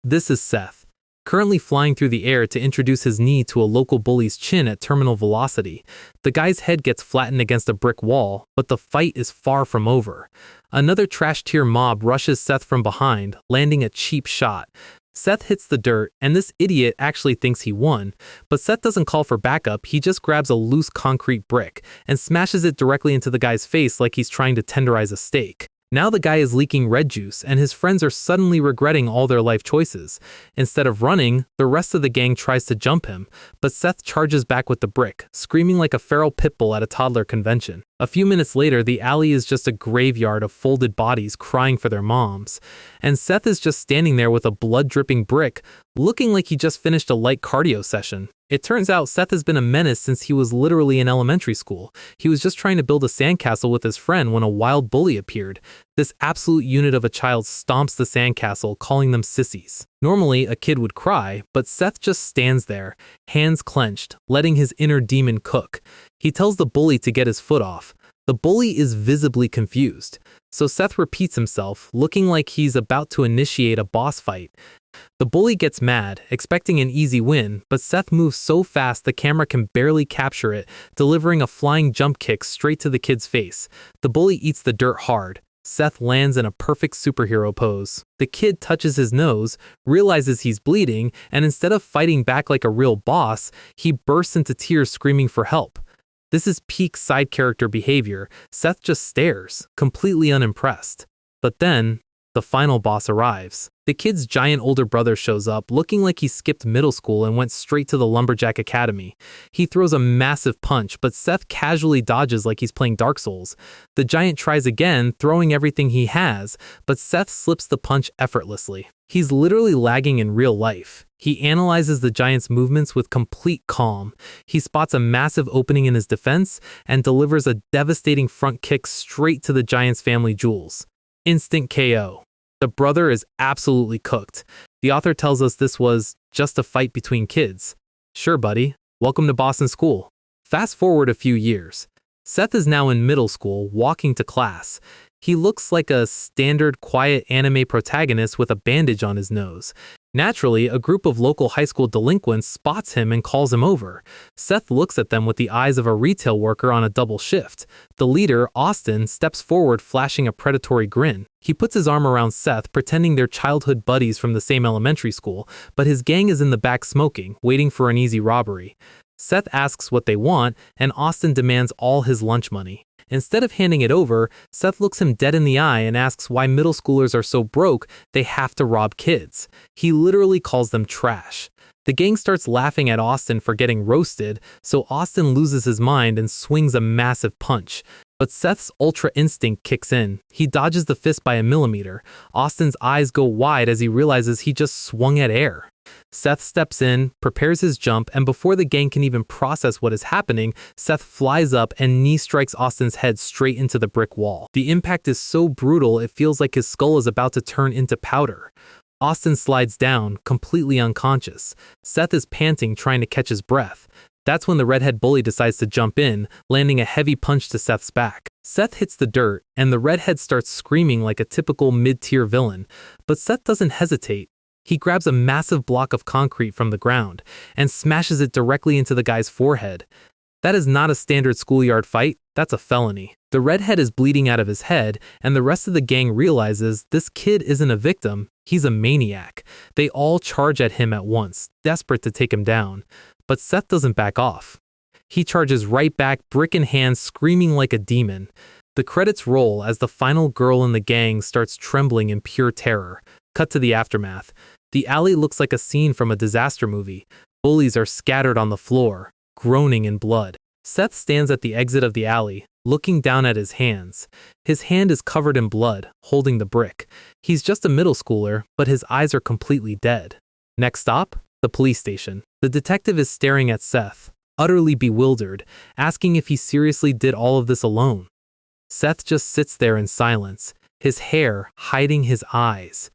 This is Seth, currently flying through the air to introduce his knee to a local bully's chin at terminal velocity. The guy's head gets flattened against a brick wall, but the fight is far from over. Another trash-tier mob rushes Seth from behind, landing a cheap shot. Seth hits the dirt, and this idiot actually thinks he won, but Seth doesn't call for backup. He just grabs a loose concrete brick and smashes it directly into the guy's face like he's trying to tenderize a steak. Now the guy is leaking red juice, and his friends are suddenly regretting all their life choices. Instead of running, the rest of the gang tries to jump him, but Seth charges back with the brick, screaming like a feral pit bull at a toddler convention. A few minutes later, the alley is just a graveyard of folded bodies crying for their moms, and Seth is just standing there with a blood-dripping brick, looking like he just finished a light cardio session. It turns out Seth has been a menace since he was literally in elementary school. He was just trying to build a sandcastle with his friend when a wild bully appeared. This absolute unit of a child stomps the sandcastle, calling them sissies. Normally, a kid would cry, but Seth just stands there, hands clenched, letting his inner demon cook. He tells the bully to get his foot off. The bully is visibly confused, so Seth repeats himself, looking like he's about to initiate a boss fight. The bully gets mad, expecting an easy win, but Seth moves so fast the camera can barely capture it, delivering a flying jump kick straight to the kid's face. The bully eats the dirt hard. Seth lands in a perfect superhero pose. The kid touches his nose, realizes he's bleeding, and instead of fighting back like a real boss, he bursts into tears screaming for help. This is peak side character behavior. Seth just stares, completely unimpressed. But then, the final boss arrives. The kid's giant older brother shows up, looking like he skipped middle school and went straight to the Lumberjack Academy. He throws a massive punch, but Seth casually dodges like he's playing Dark Souls. The giant tries again, throwing everything he has, but Seth slips the punch effortlessly. He's literally lagging in real life. He analyzes the giant's movements with complete calm. He spots a massive opening in his defense and delivers a devastating front kick straight to the giant's family jewels. Instant KO. The brother is absolutely cooked. The author tells us this was just a fight between kids. Sure, buddy. Welcome to Boston School. Fast forward a few years. Seth is now in middle school, walking to class. He looks like a standard quiet anime protagonist with a bandage on his nose. Naturally, a group of local high school delinquents spots him and calls him over. Seth looks at them with the eyes of a retail worker on a double shift. The leader, Austin, steps forward flashing a predatory grin. He puts his arm around Seth, pretending they're childhood buddies from the same elementary school, but his gang is in the back smoking, waiting for an easy robbery. Seth asks what they want, and Austin demands all his lunch money. Instead of handing it over, Seth looks him dead in the eye and asks why middle schoolers are so broke they have to rob kids. He literally calls them trash. The gang starts laughing at Austin for getting roasted, so Austin loses his mind and swings a massive punch. But Seth's ultra instinct kicks in. He dodges the fist by a millimeter. Austin's eyes go wide as he realizes he just swung at air. Seth steps in, prepares his jump, and before the gang can even process what is happening, Seth flies up and knee strikes Austin's head straight into the brick wall. The impact is so brutal it feels like his skull is about to turn into powder. Austin slides down, completely unconscious. Seth is panting, trying to catch his breath. That's when the redhead bully decides to jump in, landing a heavy punch to Seth's back. Seth hits the dirt, and the redhead starts screaming like a typical mid-tier villain. But Seth doesn't hesitate. He grabs a massive block of concrete from the ground and smashes it directly into the guy's forehead. That is not a standard schoolyard fight, that's a felony. The redhead is bleeding out of his head, and the rest of the gang realizes this kid isn't a victim, he's a maniac. They all charge at him at once, desperate to take him down. But Seth doesn't back off. He charges right back, brick in hand, screaming like a demon. The credits roll as the final girl in the gang starts trembling in pure terror. Cut to the aftermath. The alley looks like a scene from a disaster movie. Bullies are scattered on the floor, groaning in blood. Seth stands at the exit of the alley, looking down at his hands. His hand is covered in blood, holding the brick. He's just a middle schooler, but his eyes are completely dead. Next stop, the police station. The detective is staring at Seth, utterly bewildered, asking if he seriously did all of this alone. Seth just sits there in silence, his hair hiding his eyes.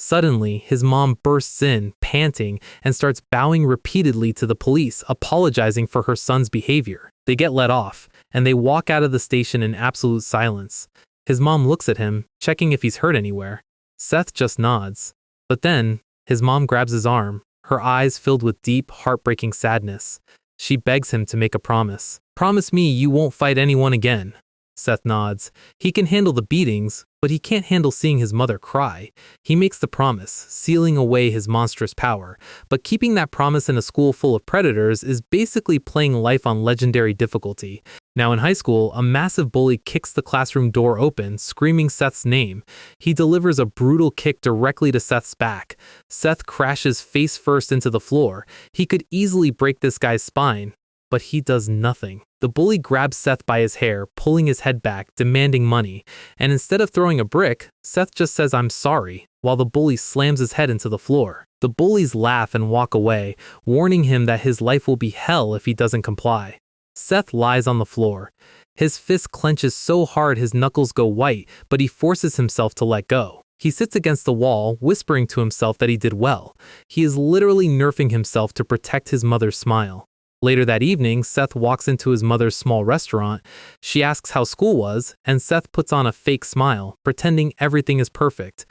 Suddenly, his mom bursts in, panting, and starts bowing repeatedly to the police, apologizing for her son's behavior. They get let off, and they walk out of the station in absolute silence. His mom looks at him, checking if he's hurt anywhere. Seth just nods. But then, His mom grabs his arm, her eyes filled with deep, heartbreaking sadness. She begs him to make a promise. "Promise me you won't fight anyone again." Seth nods. He can handle the beatings, but he can't handle seeing his mother cry. He makes the promise, sealing away his monstrous power. But keeping that promise in a school full of predators is basically playing life on legendary difficulty. Now in high school, a massive bully kicks the classroom door open, screaming Seth's name. He delivers a brutal kick directly to Seth's back. Seth crashes face first into the floor. He could easily break this guy's spine, but he does nothing. The bully grabs Seth by his hair, pulling his head back, demanding money. And instead of throwing a brick, Seth just says, "I'm sorry," while the bully slams his head into the floor. The bullies laugh and walk away, warning him that his life will be hell if he doesn't comply. Seth lies on the floor. His fist clenches so hard his knuckles go white, but he forces himself to let go. He sits against the wall, whispering to himself that he did well. He is literally nerfing himself to protect his mother's smile. Later that evening, Seth walks into his mother's small restaurant. She asks how school was, and Seth puts on a fake smile, pretending everything is perfect.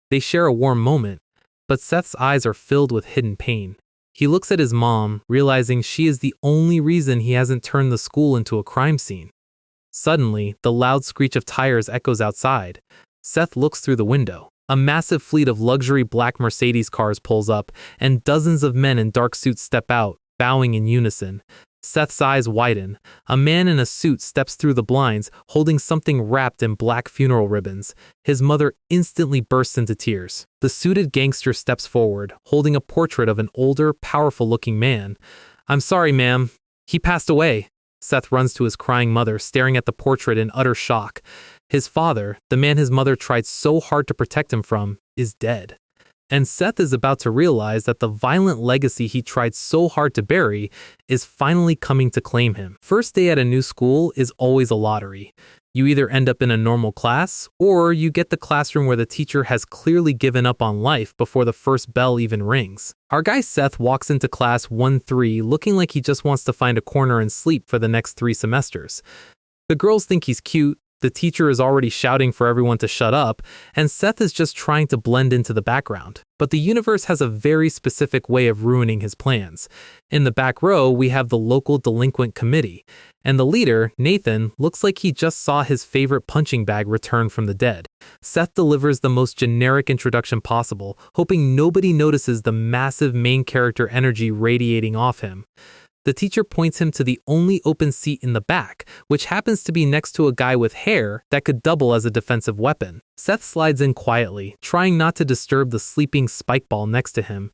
They share a warm moment, but Seth's eyes are filled with hidden pain. He looks at his mom, realizing she is the only reason he hasn't turned the school into a crime scene. Suddenly, the loud screech of tires echoes outside. Seth looks through the window. A massive fleet of luxury black Mercedes cars pulls up, and dozens of men in dark suits step out, bowing in unison. Seth's eyes widen. A man in a suit steps through the blinds, holding something wrapped in black funeral ribbons. His mother instantly bursts into tears. The suited gangster steps forward, holding a portrait of an older, powerful-looking man. "I'm sorry, ma'am. He passed away." Seth runs to his crying mother, staring at the portrait in utter shock. His father, the man his mother tried so hard to protect him from, is dead. And Seth is about to realize that the violent legacy he tried so hard to bury is finally coming to claim him. First day at a new school is always a lottery. You either end up in a normal class, or you get the classroom where the teacher has clearly given up on life before the first bell even rings. Our guy Seth walks into class 1-3 looking like he just wants to find a corner and sleep for the next 3 semesters. The girls think he's cute. The teacher is already shouting for everyone to shut up, and Seth is just trying to blend into the background. But the universe has a very specific way of ruining his plans. In the back row, we have the local delinquent committee, and the leader, Nathan, looks like he just saw his favorite punching bag return from the dead. Seth delivers the most generic introduction possible, hoping nobody notices the massive main character energy radiating off him. The teacher points him to the only open seat in the back, which happens to be next to a guy with hair that could double as a defensive weapon. Seth slides in quietly, trying not to disturb the sleeping spikeball next to him.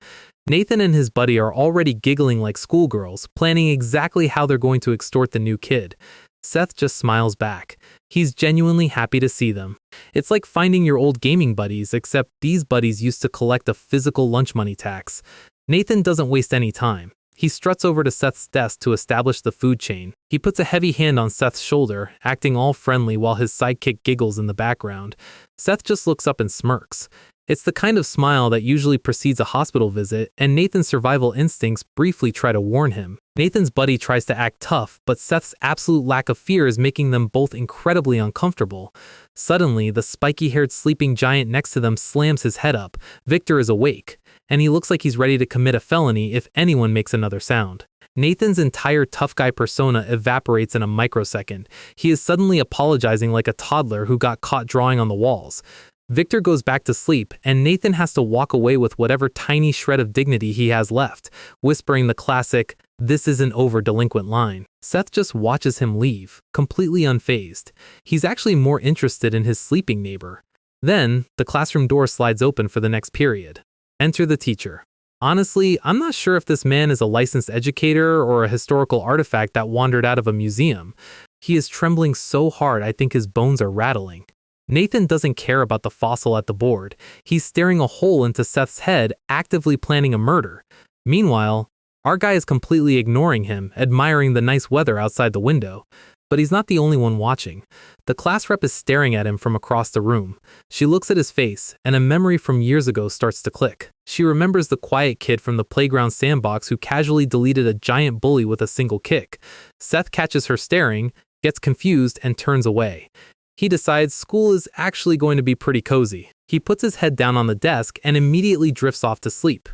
Nathan and his buddy are already giggling like schoolgirls, planning exactly how they're going to extort the new kid. Seth just smiles back. He's genuinely happy to see them. It's like finding your old gaming buddies, except these buddies used to collect a physical lunch money tax. Nathan doesn't waste any time. He struts over to Seth's desk to establish the food chain. He puts a heavy hand on Seth's shoulder, acting all friendly while his sidekick giggles in the background. Seth just looks up and smirks. It's the kind of smile that usually precedes a hospital visit, and Nathan's survival instincts briefly try to warn him. Nathan's buddy tries to act tough, but Seth's absolute lack of fear is making them both incredibly uncomfortable. Suddenly, the spiky-haired sleeping giant next to them slams his head up. Victor is awake, and he looks like he's ready to commit a felony if anyone makes another sound. Nathan's entire tough guy persona evaporates in a microsecond. He is suddenly apologizing like a toddler who got caught drawing on the walls. Victor goes back to sleep, and Nathan has to walk away with whatever tiny shred of dignity he has left, whispering the classic, "This isn't over" delinquent line. Seth just watches him leave, completely unfazed. He's actually more interested in his sleeping neighbor. Then, the classroom door slides open for the next period. Enter the teacher. Honestly, I'm not sure if this man is a licensed educator or a historical artifact that wandered out of a museum. He is trembling so hard I think his bones are rattling. Nathan doesn't care about the fossil at the board. He's staring a hole into Seth's head, actively planning a murder. Meanwhile, our guy is completely ignoring him, admiring the nice weather outside the window. But he's not the only one watching. The class rep is staring at him from across the room. She looks at his face, and a memory from years ago starts to click. She remembers the quiet kid from the playground sandbox who casually deleted a giant bully with a single kick. Seth catches her staring, gets confused, and turns away. He decides school is actually going to be pretty cozy. He puts his head down on the desk and immediately drifts off to sleep.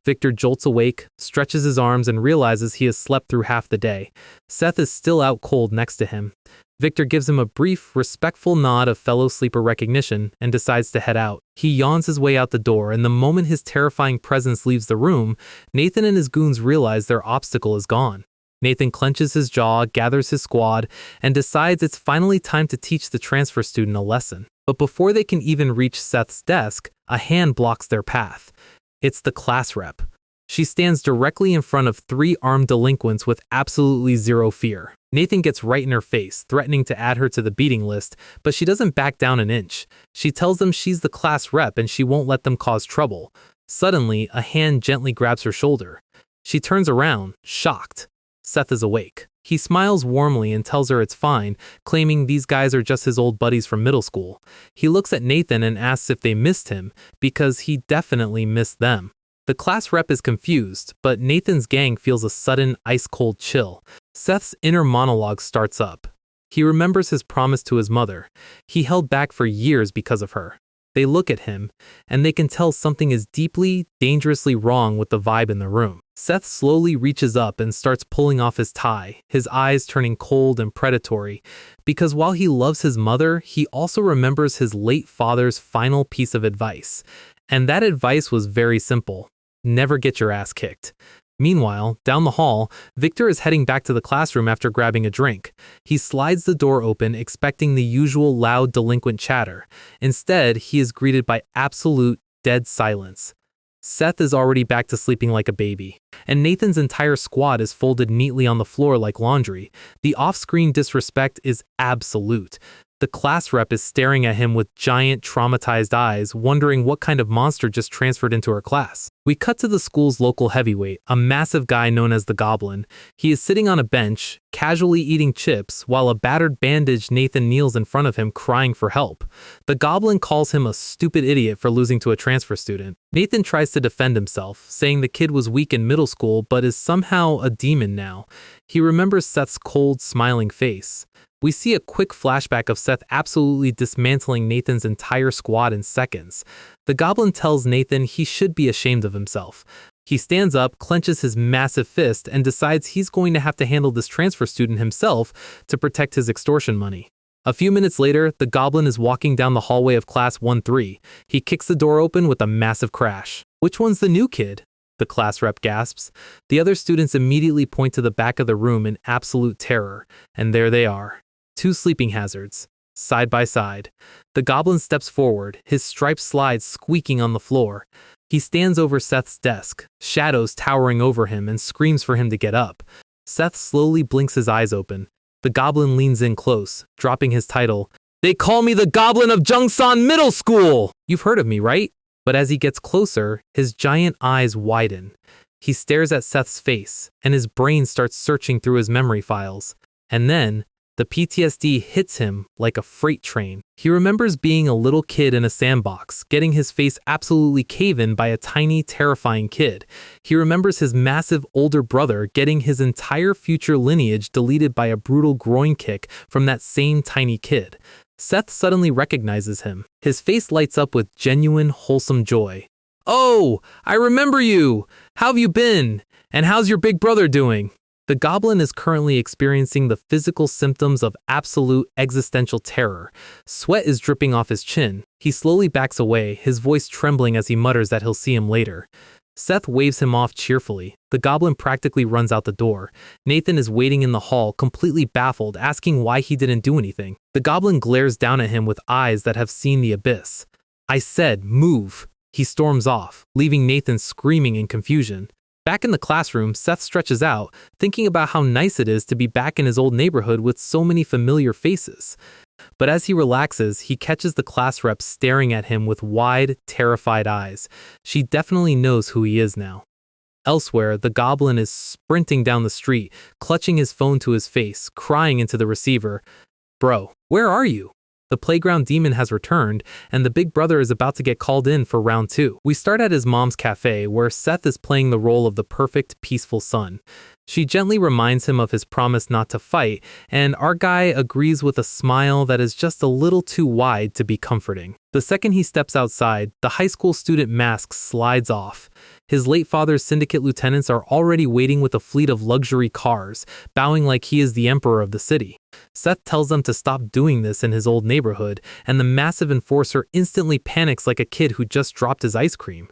Victor jolts awake, stretches his arms, and realizes he has slept through half the day. Seth is still out cold next to him. Victor gives him a brief, respectful nod of fellow sleeper recognition and decides to head out. He yawns his way out the door, and the moment his terrifying presence leaves the room, Nathan and his goons realize their obstacle is gone. Nathan clenches his jaw, gathers his squad, and decides it's finally time to teach the transfer student a lesson. But before they can even reach Seth's desk, a hand blocks their path. It's the class rep. She stands directly in front of 3 armed delinquents with absolutely zero fear. Nathan gets right in her face, threatening to add her to the beating list, but she doesn't back down an inch. She tells them she's the class rep and she won't let them cause trouble. Suddenly, a hand gently grabs her shoulder. She turns around, shocked. Seth is awake. He smiles warmly and tells her it's fine, claiming these guys are just his old buddies from middle school. He looks at Nathan and asks if they missed him, because he definitely missed them. The class rep is confused, but Nathan's gang feels a sudden ice-cold chill. Seth's inner monologue starts up. He remembers his promise to his mother. He held back for years because of her. They look at him, and they can tell something is deeply, dangerously wrong with the vibe in the room. Seth slowly reaches up and starts pulling off his tie, his eyes turning cold and predatory, because while he loves his mother, he also remembers his late father's final piece of advice. And that advice was very simple. Never get your ass kicked. Meanwhile, down the hall, Victor is heading back to the classroom after grabbing a drink. He slides the door open, expecting the usual loud delinquent chatter. Instead, he is greeted by absolute dead silence. Seth is already back to sleeping like a baby, and Nathan's entire squad is folded neatly on the floor like laundry. The off-screen disrespect is absolute. The class rep is staring at him with giant, traumatized eyes, wondering what kind of monster just transferred into her class. We cut to the school's local heavyweight, a massive guy known as the Goblin. He is sitting on a bench, casually eating chips, while a battered bandage Nathan kneels in front of him crying for help. The Goblin calls him a stupid idiot for losing to a transfer student. Nathan tries to defend himself, saying the kid was weak in middle school but is somehow a demon now. He remembers Seth's cold, smiling face. We see a quick flashback of Seth absolutely dismantling Nathan's entire squad in seconds. The Goblin tells Nathan he should be ashamed of himself. He stands up, clenches his massive fist, and decides he's going to have to handle this transfer student himself to protect his extortion money. A few minutes later, the Goblin is walking down the hallway of Class 1-3. He kicks the door open with a massive crash. "Which one's the new kid?" the class rep gasps. The other students immediately point to the back of the room in absolute terror, and there they are. 2 sleeping hazards, side by side. The Goblin steps forward, his striped slides squeaking on the floor. He stands over Seth's desk, shadows towering over him, and screams for him to get up. Seth slowly blinks his eyes open. The Goblin leans in close, dropping his title. "They call me the Goblin of Jungsan Middle School! You've heard of me, right?" But as he gets closer, his giant eyes widen. He stares at Seth's face, and his brain starts searching through his memory files. And then, the PTSD hits him like a freight train. He remembers being a little kid in a sandbox, getting his face absolutely caved in by a tiny, terrifying kid. He remembers his massive older brother getting his entire future lineage deleted by a brutal groin kick from that same tiny kid. Seth suddenly recognizes him. His face lights up with genuine, wholesome joy. "Oh, I remember you! How have you been? And how's your big brother doing?" The Goblin is currently experiencing the physical symptoms of absolute existential terror. Sweat is dripping off his chin. He slowly backs away, his voice trembling as he mutters that he'll see him later. Seth waves him off cheerfully. The Goblin practically runs out the door. Nathan is waiting in the hall, completely baffled, asking why he didn't do anything. The Goblin glares down at him with eyes that have seen the abyss. "I said, move." He storms off, leaving Nathan screaming in confusion. Back in the classroom, Seth stretches out, thinking about how nice it is to be back in his old neighborhood with so many familiar faces. But as he relaxes, he catches the class rep staring at him with wide, terrified eyes. She definitely knows who he is now. Elsewhere, the Goblin is sprinting down the street, clutching his phone to his face, crying into the receiver. "Bro, where are you?" The playground demon has returned, and the big brother is about to get called in for round 2. We start at his mom's cafe, where Seth is playing the role of the perfect, peaceful son. She gently reminds him of his promise not to fight, and our guy agrees with a smile that is just a little too wide to be comforting. The second he steps outside, the high school student mask slides off. His late father's syndicate lieutenants are already waiting with a fleet of luxury cars, bowing like he is the emperor of the city. Seth tells them to stop doing this in his old neighborhood, and the massive enforcer instantly panics like a kid who just dropped his ice cream.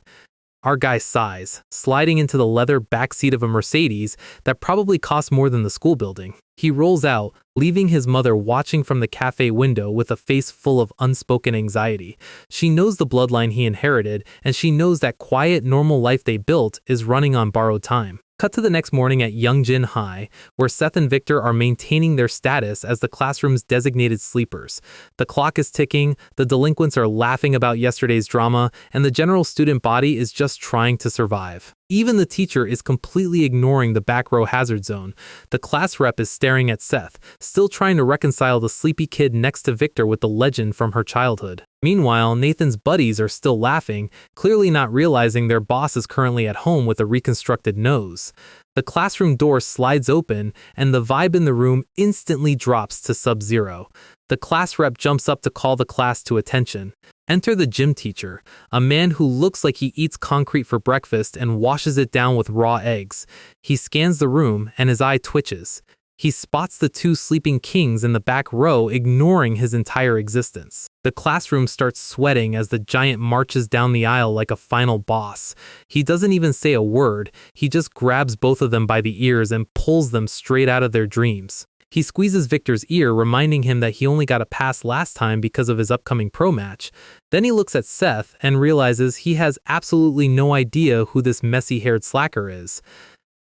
Our guy sighs, sliding into the leather backseat of a Mercedes that probably cost more than the school building. He rolls out, leaving his mother watching from the cafe window with a face full of unspoken anxiety. She knows the bloodline he inherited, and she knows that quiet, normal life they built is running on borrowed time. Cut to the next morning at Youngjin High, where Seth and Victor are maintaining their status as the classroom's designated sleepers. The clock is ticking, the delinquents are laughing about yesterday's drama, and the general student body is just trying to survive. Even the teacher is completely ignoring the back row hazard zone. The class rep is staring at Seth, still trying to reconcile the sleepy kid next to Victor with the legend from her childhood. Meanwhile, Nathan's buddies are still laughing, clearly not realizing their boss is currently at home with a reconstructed nose. The classroom door slides open, and the vibe in the room instantly drops to sub-zero. The class rep jumps up to call the class to attention. Enter the gym teacher, a man who looks like he eats concrete for breakfast and washes it down with raw eggs. He scans the room, and his eye twitches. He spots the two sleeping kings in the back row, ignoring his entire existence. The classroom starts sweating as the giant marches down the aisle like a final boss. He doesn't even say a word, he just grabs both of them by the ears and pulls them straight out of their dreams. He squeezes Victor's ear, reminding him that he only got a pass last time because of his upcoming pro match. Then he looks at Seth and realizes he has absolutely no idea who this messy-haired slacker is.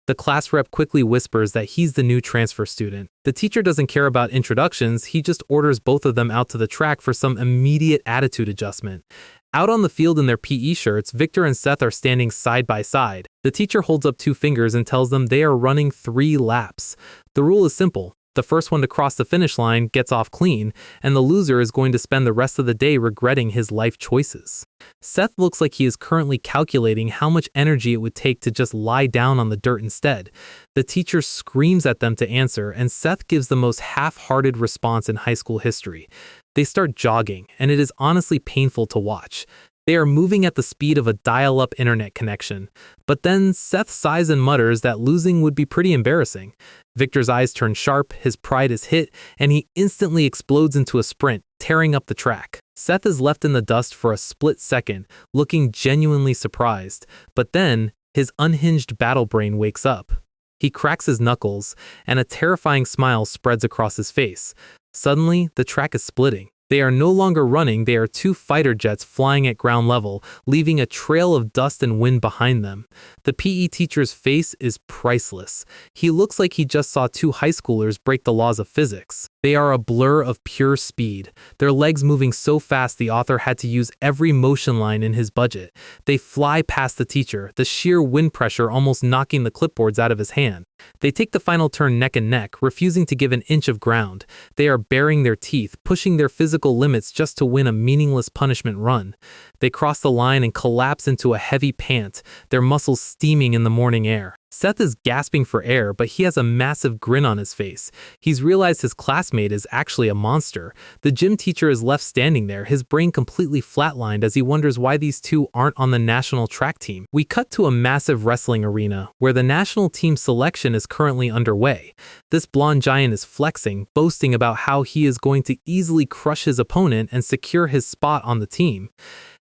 The class rep quickly whispers that he's the new transfer student. The teacher doesn't care about introductions, he just orders both of them out to the track for some immediate attitude adjustment. Out on the field in their PE shirts, Victor and Seth are standing side by side. The teacher holds up 2 fingers and tells them they are running 3 laps. The rule is simple. The first one to cross the finish line gets off clean, and the loser is going to spend the rest of the day regretting his life choices. Seth looks like he is currently calculating how much energy it would take to just lie down on the dirt instead. The teacher screams at them to answer, and Seth gives the most half-hearted response in high school history. They start jogging, and it is honestly painful to watch. They are moving at the speed of a dial-up internet connection. But then Seth sighs and mutters that losing would be pretty embarrassing. Victor's eyes turn sharp, his pride is hit, and he instantly explodes into a sprint, tearing up the track. Seth is left in the dust for a split second, looking genuinely surprised. But then, his unhinged battle brain wakes up. He cracks his knuckles, and a terrifying smile spreads across his face. Suddenly, the track is splitting. They are no longer running, they are 2 fighter jets flying at ground level, leaving a trail of dust and wind behind them. The PE teacher's face is priceless. He looks like he just saw 2 high schoolers break the laws of physics. They are a blur of pure speed, their legs moving so fast the author had to use every motion line in his budget. They fly past the teacher, the sheer wind pressure almost knocking the clipboards out of his hand. They take the final turn neck and neck, refusing to give an inch of ground. They are baring their teeth, pushing their physical limits just to win a meaningless punishment run. They cross the line and collapse into a heavy pant, their muscles steaming in the morning air. Seth is gasping for air, but he has a massive grin on his face. He's realized his classmate is actually a monster. The gym teacher is left standing there, his brain completely flatlined as he wonders why these 2 aren't on the national track team. We cut to a massive wrestling arena, where the national team selection is currently underway. This blonde giant is flexing, boasting about how he is going to easily crush his opponent and secure his spot on the team.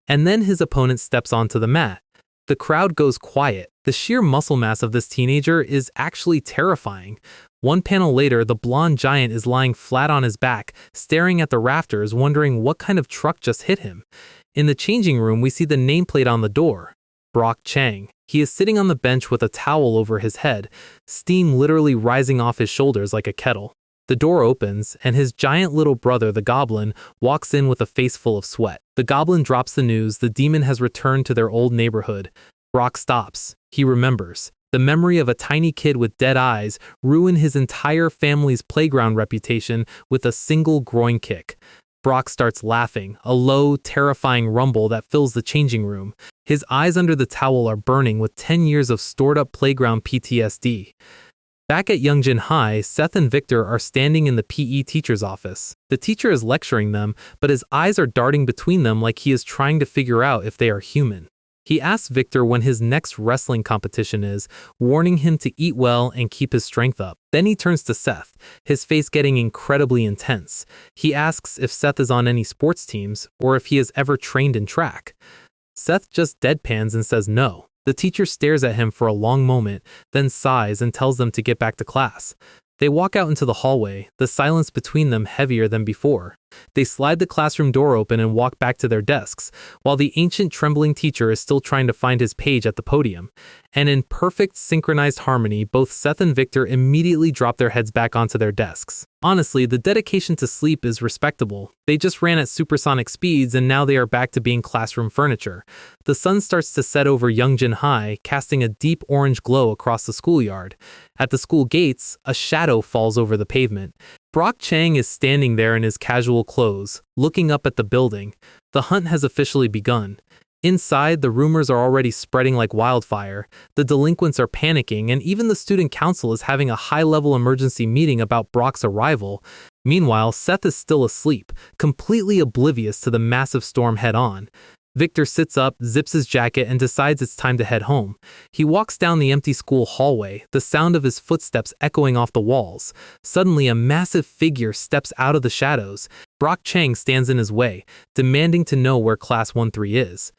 And then his opponent steps onto the mat. The crowd goes quiet. The sheer muscle mass of this teenager is actually terrifying. One panel later, the blonde giant is lying flat on his back, staring at the rafters, wondering what kind of truck just hit him. In the changing room, we see the nameplate on the door. Brock Chang. He is sitting on the bench with a towel over his head, steam literally rising off his shoulders like a kettle. The door opens, and his giant little brother, the goblin, walks in with a face full of sweat. The goblin drops the news the demon has returned to their old neighborhood. Brock stops. He remembers. The memory of a tiny kid with dead eyes ruined his entire family's playground reputation with a single groin kick. Brock starts laughing, a low, terrifying rumble that fills the changing room. His eyes under the towel are burning with 10 years of stored-up playground PTSD. Back at Youngjin High, Seth and Victor are standing in the PE teacher's office. The teacher is lecturing them, but his eyes are darting between them like he is trying to figure out if they are human. He asks Victor when his next wrestling competition is, warning him to eat well and keep his strength up. Then he turns to Seth, his face getting incredibly intense. He asks if Seth is on any sports teams or if he has ever trained in track. Seth just deadpans and says no. The teacher stares at him for a long moment, then sighs and tells them to get back to class. They walk out into the hallway, the silence between them heavier than before. They slide the classroom door open and walk back to their desks, while the ancient trembling teacher is still trying to find his page at the podium. And in perfect synchronized harmony, both Seth and Victor immediately drop their heads back onto their desks. Honestly, the dedication to sleep is respectable. They just ran at supersonic speeds and now they are back to being classroom furniture. The sun starts to set over Youngjin High, casting a deep orange glow across the schoolyard. At the school gates, a shadow falls over the pavement. Brock Chang is standing there in his casual clothes, looking up at the building. The hunt has officially begun. Inside, the rumors are already spreading like wildfire. The delinquents are panicking, and even the student council is having a high-level emergency meeting about Brock's arrival. Meanwhile, Seth is still asleep, completely oblivious to the massive storm head-on. Victor sits up, zips his jacket, and decides it's time to head home. He walks down the empty school hallway, the sound of his footsteps echoing off the walls. Suddenly, a massive figure steps out of the shadows. Brock Chang stands in his way, demanding to know where Class 1-3 is.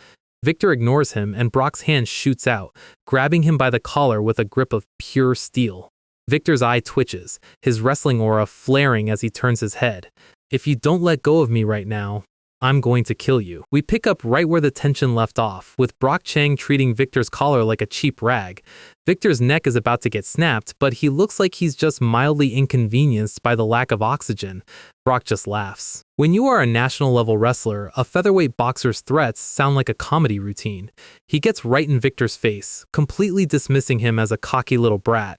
Victor ignores him, and Brock's hand shoots out, grabbing him by the collar with a grip of pure steel. Victor's eye twitches, his wrestling aura flaring as he turns his head. "If you don't let go of me right now, I'm going to kill you." We pick up right where the tension left off, with Brock Chang treating Victor's collar like a cheap rag. Victor's neck is about to get snapped, but he looks like he's just mildly inconvenienced by the lack of oxygen. Brock just laughs. When you are a national-level wrestler, a featherweight boxer's threats sound like a comedy routine. He gets right in Victor's face, completely dismissing him as a cocky little brat.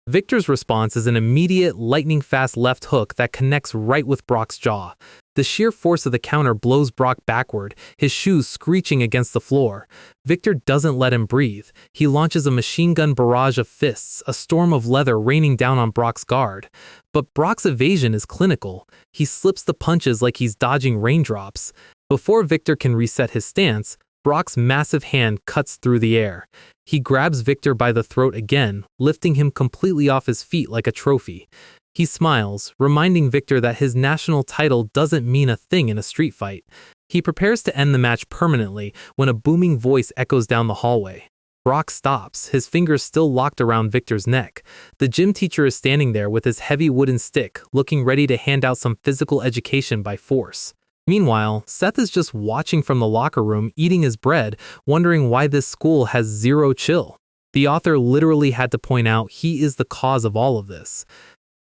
Victor's response is an immediate, lightning-fast left hook that connects right with Brock's jaw. The sheer force of the counter blows Brock backward, his shoes screeching against the floor. Victor doesn't let him breathe. He launches a machine gun barrage of fists, a storm of leather raining down on Brock's guard. But Brock's evasion is clinical. He slips the punches like he's dodging raindrops. Before Victor can reset his stance, Brock's massive hand cuts through the air. He grabs Victor by the throat again, lifting him completely off his feet like a trophy. He smiles, reminding Victor that his national title doesn't mean a thing in a street fight. He prepares to end the match permanently when a booming voice echoes down the hallway. Brock stops, his fingers still locked around Victor's neck. The gym teacher is standing there with his heavy wooden stick, looking ready to hand out some physical education by force. Meanwhile, Seth is just watching from the locker room, eating his bread, wondering why this school has zero chill. The author literally had to point out he is the cause of all of this.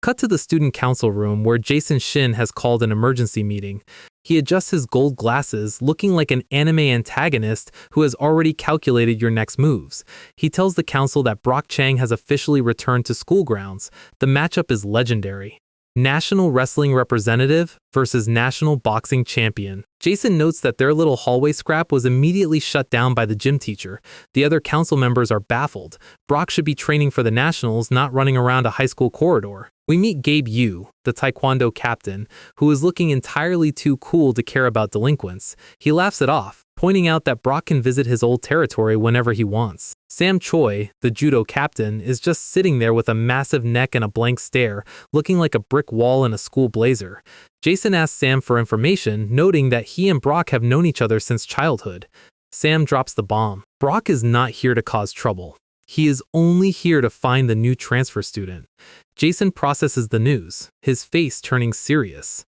Cut to the student council room where Jason Shin has called an emergency meeting. He adjusts his gold glasses, looking like an anime antagonist who has already calculated your next moves. He tells the council that Brock Chang has officially returned to school grounds. The matchup is legendary. National Wrestling Representative versus National Boxing Champion. Jason notes that their little hallway scrap was immediately shut down by the gym teacher. The other council members are baffled. Brock should be training for the Nationals, not running around a high school corridor. We meet Gabe Yu, the taekwondo captain, who is looking entirely too cool to care about delinquents. He laughs it off, pointing out that Brock can visit his old territory whenever he wants. Sam Choi, the judo captain, is just sitting there with a massive neck and a blank stare, looking like a brick wall in a school blazer. Jason asks Sam for information, noting that he and Brock have known each other since childhood. Sam drops the bomb. Brock is not here to cause trouble. He is only here to find the new transfer student. Jason processes the news, his face turning serious.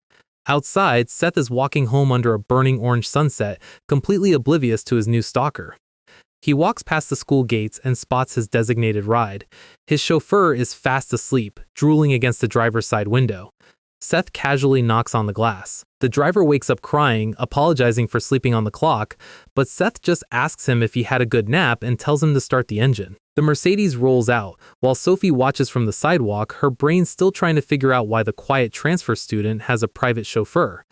Outside, Seth is walking home under a burning orange sunset, completely oblivious to his new stalker. He walks past the school gates and spots his designated ride. His chauffeur is fast asleep, drooling against the driver's side window. Seth casually knocks on the glass. The driver wakes up crying, apologizing for sleeping on the clock, but Seth just asks him if he had a good nap and tells him to start the engine. The Mercedes rolls out, while Sophie watches from the sidewalk, her brain still trying to figure out why the quiet transfer student has a private chauffeur.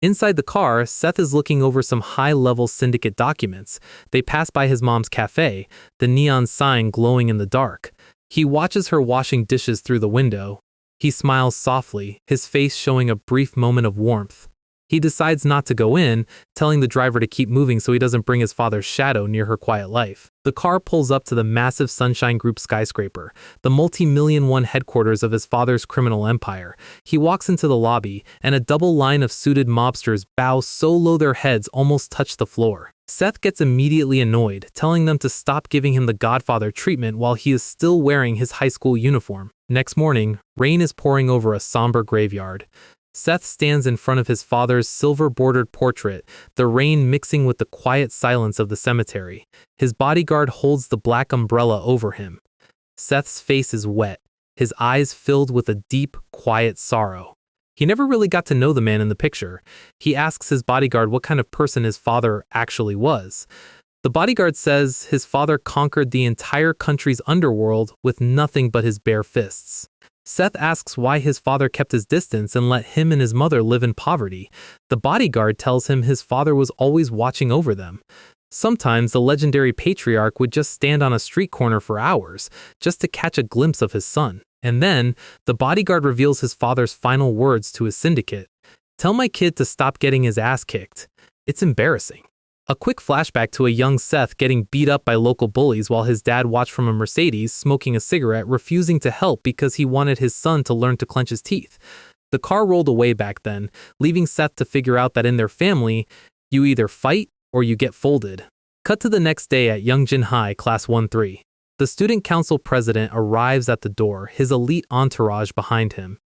Inside the car, Seth is looking over some high-level syndicate documents. They pass by his mom's cafe, the neon sign glowing in the dark. He watches her washing dishes through the window. He smiles softly, his face showing a brief moment of warmth. He decides not to go in, telling the driver to keep moving so he doesn't bring his father's shadow near her quiet life. The car pulls up to the massive Sunshine Group skyscraper, the multi-million-won headquarters of his father's criminal empire. He walks into the lobby, and a double line of suited mobsters bow so low their heads almost touch the floor. Seth gets immediately annoyed, telling them to stop giving him the Godfather treatment while he is still wearing his high school uniform. Next morning, rain is pouring over a somber graveyard. Seth stands in front of his father's silver-bordered portrait, the rain mixing with the quiet silence of the cemetery. His bodyguard holds the black umbrella over him. Seth's face is wet, his eyes filled with a deep, quiet sorrow. He never really got to know the man in the picture. He asks his bodyguard what kind of person his father actually was. The bodyguard says his father conquered the entire country's underworld with nothing but his bare fists. Seth asks why his father kept his distance and let him and his mother live in poverty. The bodyguard tells him his father was always watching over them. Sometimes the legendary patriarch would just stand on a street corner for hours, just to catch a glimpse of his son. And then, the bodyguard reveals his father's final words to his syndicate. "Tell my kid to stop getting his ass kicked. It's embarrassing." A quick flashback to a young Seth getting beat up by local bullies while his dad watched from a Mercedes, smoking a cigarette, refusing to help because he wanted his son to learn to clench his teeth. The car rolled away back then, leaving Seth to figure out that in their family, you either fight or you get folded. Cut to the next day at Youngjin High, Class 1-3. The student council president arrives at the door, his elite entourage behind him.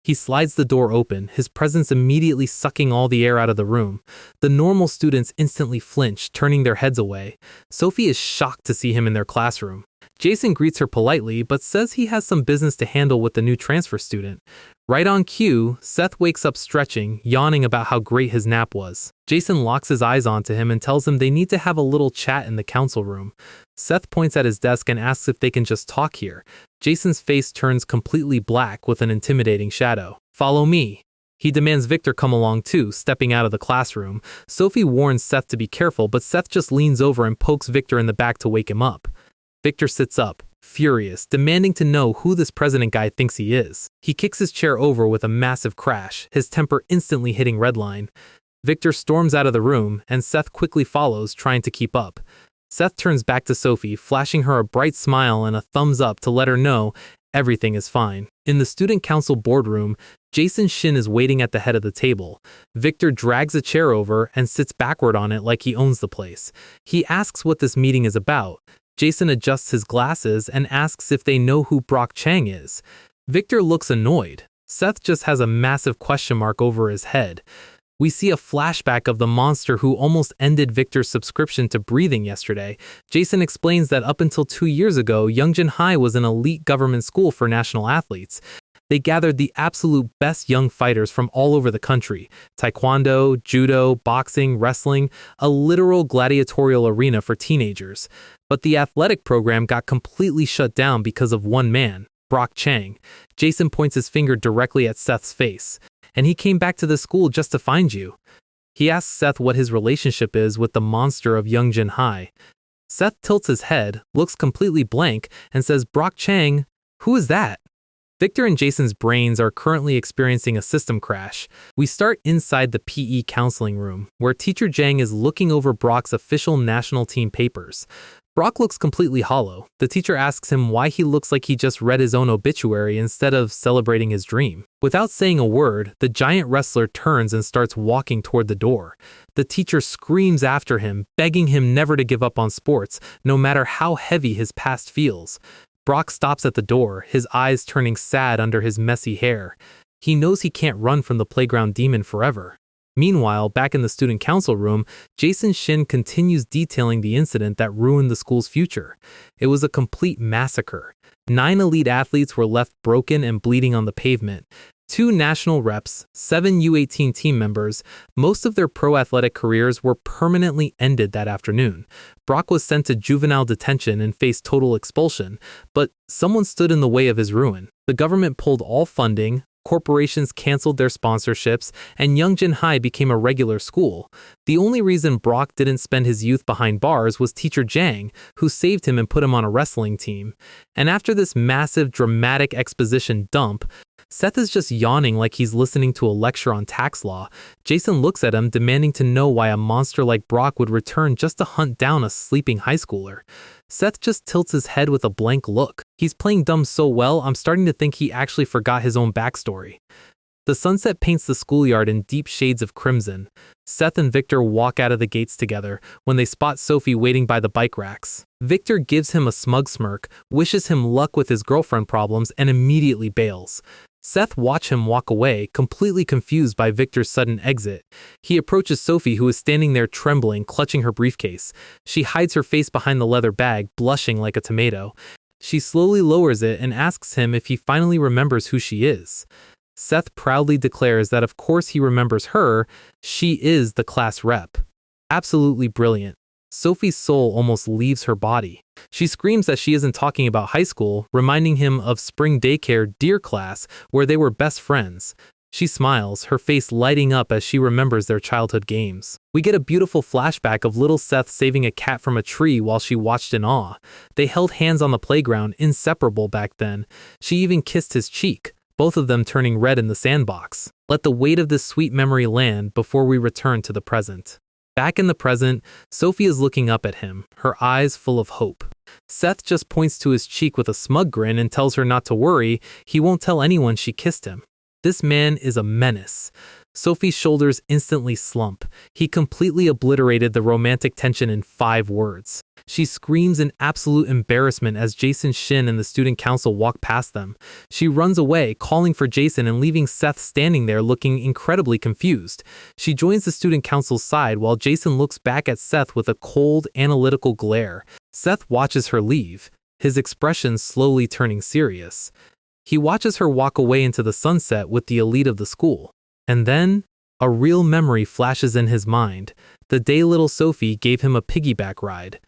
He slides the door open, his presence immediately sucking all the air out of the room. The normal students instantly flinch, turning their heads away. Sophie is shocked to see him in their classroom. Jason greets her politely, but says he has some business to handle with the new transfer student. Right on cue, Seth wakes up stretching, yawning about how great his nap was. Jason locks his eyes onto him and tells him they need to have a little chat in the council room. Seth points at his desk and asks if they can just talk here. Jason's face turns completely black with an intimidating shadow. "Follow me." He demands Victor come along too, stepping out of the classroom. Sophie warns Seth to be careful, but Seth just leans over and pokes Victor in the back to wake him up. Victor sits up, furious, demanding to know who this president guy thinks he is. He kicks his chair over with a massive crash, his temper instantly hitting redline. Victor storms out of the room, and Seth quickly follows, trying to keep up. Seth turns back to Sophie, flashing her a bright smile and a thumbs up to let her know everything is fine. In the student council boardroom, Jason Shin is waiting at the head of the table. Victor drags a chair over and sits backward on it like he owns the place. He asks what this meeting is about. Jason adjusts his glasses and asks if they know who Brock Chang is. Victor looks annoyed. Seth just has a massive question mark over his head. We see a flashback of the monster who almost ended Victor's subscription to breathing yesterday. Jason explains that up until 2 years ago, Youngjin High was an elite government school for national athletes. They gathered the absolute best young fighters from all over the country. Taekwondo, judo, boxing, wrestling, a literal gladiatorial arena for teenagers. But the athletic program got completely shut down because of one man, Brock Chang. Jason points his finger directly at Seth's face. "And he came back to the school just to find you." He asks Seth what his relationship is with the monster of Youngjin High. Seth tilts his head, looks completely blank, and says, "Brock Chang, who is that?" Victor and Jason's brains are currently experiencing a system crash. We start inside the PE counseling room, where Teacher Jang is looking over Brock's official national team papers. Brock looks completely hollow. The teacher asks him why he looks like he just read his own obituary instead of celebrating his dream. Without saying a word, the giant wrestler turns and starts walking toward the door. The teacher screams after him, begging him never to give up on sports, no matter how heavy his past feels. Brock stops at the door, his eyes turning sad under his messy hair. He knows he can't run from the playground demon forever. Meanwhile, back in the student council room, Jason Shin continues detailing the incident that ruined the school's future. It was a complete massacre. 9 elite athletes were left broken and bleeding on the pavement. 2 national reps, 7 U18 team members, most of their pro-athletic careers were permanently ended that afternoon. Brock was sent to juvenile detention and faced total expulsion, but someone stood in the way of his ruin. The government pulled all funding, Corporations canceled their sponsorships, and Youngjin High became a regular school. The only reason Brock didn't spend his youth behind bars was teacher Jang, who saved him and put him on a wrestling team. And after this massive, dramatic exposition dump, Seth is just yawning like he's listening to a lecture on tax law. Jason looks at him, demanding to know why a monster like Brock would return just to hunt down a sleeping high schooler. Seth just tilts his head with a blank look. He's playing dumb so well, I'm starting to think he actually forgot his own backstory. The sunset paints the schoolyard in deep shades of crimson. Seth and Victor walk out of the gates together when they spot Sophie waiting by the bike racks. Victor gives him a smug smirk, wishes him luck with his girlfriend problems, and immediately bails. Seth watches him walk away, completely confused by Victor's sudden exit. He approaches Sophie, who is standing there trembling, clutching her briefcase. She hides her face behind the leather bag, blushing like a tomato. She slowly lowers it and asks him if he finally remembers who she is. Seth proudly declares that of course he remembers her. She is the class rep. Absolutely brilliant. Sophie's soul almost leaves her body. She screams that she isn't talking about high school, reminding him of spring daycare deer class where they were best friends. She smiles, her face lighting up as she remembers their childhood games. We get a beautiful flashback of little Seth saving a cat from a tree while she watched in awe. They held hands on the playground, inseparable back then. She even kissed his cheek, both of them turning red in the sandbox. Let the weight of this sweet memory land before we return to the present. Back in the present, Sophie is looking up at him, her eyes full of hope. Seth just points to his cheek with a smug grin and tells her not to worry, he won't tell anyone she kissed him. This man is a menace. Sophie's shoulders instantly slump. He completely obliterated the romantic tension in 5 words. She screams in absolute embarrassment as Jason Shin and the student council walk past them. She runs away, calling for Jason and leaving Seth standing there looking incredibly confused. She joins the student council's side while Jason looks back at Seth with a cold, analytical glare. Seth watches her leave, his expression slowly turning serious. He watches her walk away into the sunset with the elite of the school. And then, a real memory flashes in his mind. The day little Sophie gave him a piggyback ride.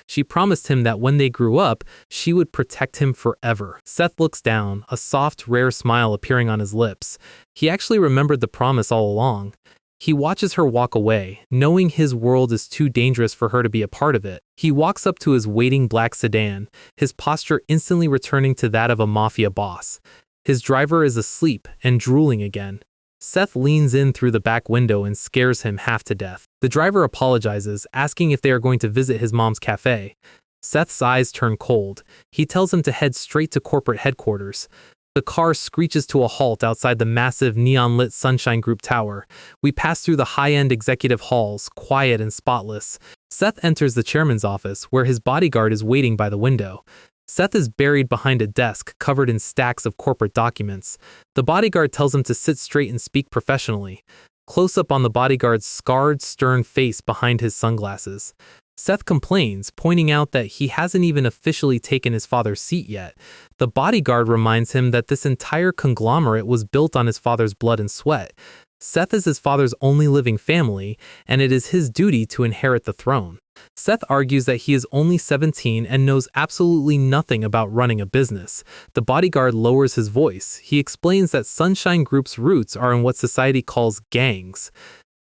She promised him that when they grew up, she would protect him forever. Seth looks down, a soft, rare smile appearing on his lips. He actually remembered the promise all along. He watches her walk away, knowing his world is too dangerous for her to be a part of it. He walks up to his waiting black sedan, his posture instantly returning to that of a mafia boss. His driver is asleep and drooling again. Seth leans in through the back window and scares him half to death. The driver apologizes, asking if they are going to visit his mom's cafe. Seth's eyes turn cold. He tells him to head straight to corporate headquarters. The car screeches to a halt outside the massive neon-lit Sunshine Group tower. We pass through the high-end executive halls, quiet and spotless. Seth enters the chairman's office, where his bodyguard is waiting by the window. Seth is buried behind a desk covered in stacks of corporate documents. The bodyguard tells him to sit straight and speak professionally. Close up on the bodyguard's scarred, stern face behind his sunglasses. Seth complains, pointing out that he hasn't even officially taken his father's seat yet. The bodyguard reminds him that this entire conglomerate was built on his father's blood and sweat. Seth is his father's only living family, and it is his duty to inherit the throne. Seth argues that he is only 17 and knows absolutely nothing about running a business. The bodyguard lowers his voice. He explains that Sunshine Group's roots are in what society calls gangs.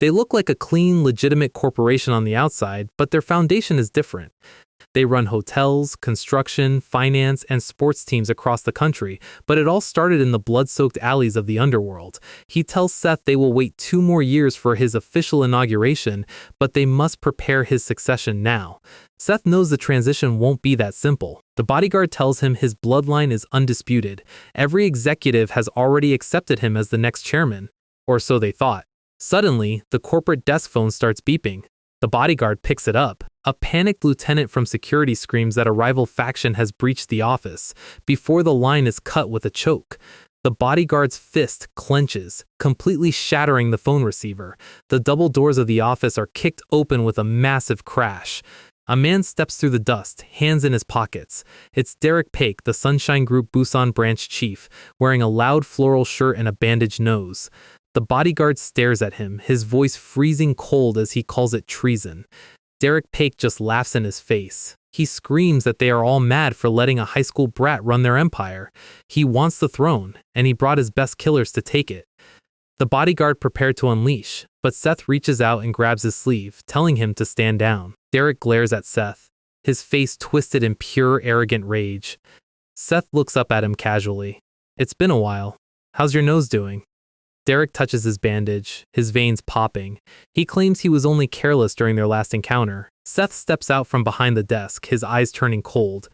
They look like a clean, legitimate corporation on the outside, but their foundation is different. They run hotels, construction, finance, and sports teams across the country, but it all started in the blood-soaked alleys of the underworld. He tells Seth they will wait 2 more years for his official inauguration, but they must prepare his succession now. Seth knows the transition won't be that simple. The bodyguard tells him his bloodline is undisputed. Every executive has already accepted him as the next chairman, or so they thought. Suddenly, the corporate desk phone starts beeping. The bodyguard picks it up. A panicked lieutenant from security screams that a rival faction has breached the office, before the line is cut with a choke. The bodyguard's fist clenches, completely shattering the phone receiver. The double doors of the office are kicked open with a massive crash. A man steps through the dust, hands in his pockets. It's Derek Paik, the Sunshine Group Busan branch chief, wearing a loud floral shirt and a bandaged nose. The bodyguard stares at him, his voice freezing cold as he calls it treason. Derek Paik just laughs in his face. He screams that they are all mad for letting a high school brat run their empire. He wants the throne, and he brought his best killers to take it. The bodyguard prepared to unleash, but Seth reaches out and grabs his sleeve, telling him to stand down. Derek glares at Seth, his face twisted in pure arrogant rage. Seth looks up at him casually. It's been a while. How's your nose doing? Derek touches his bandage, his veins popping. He claims he was only careless during their last encounter. Seth steps out from behind the desk, his eyes turning cold.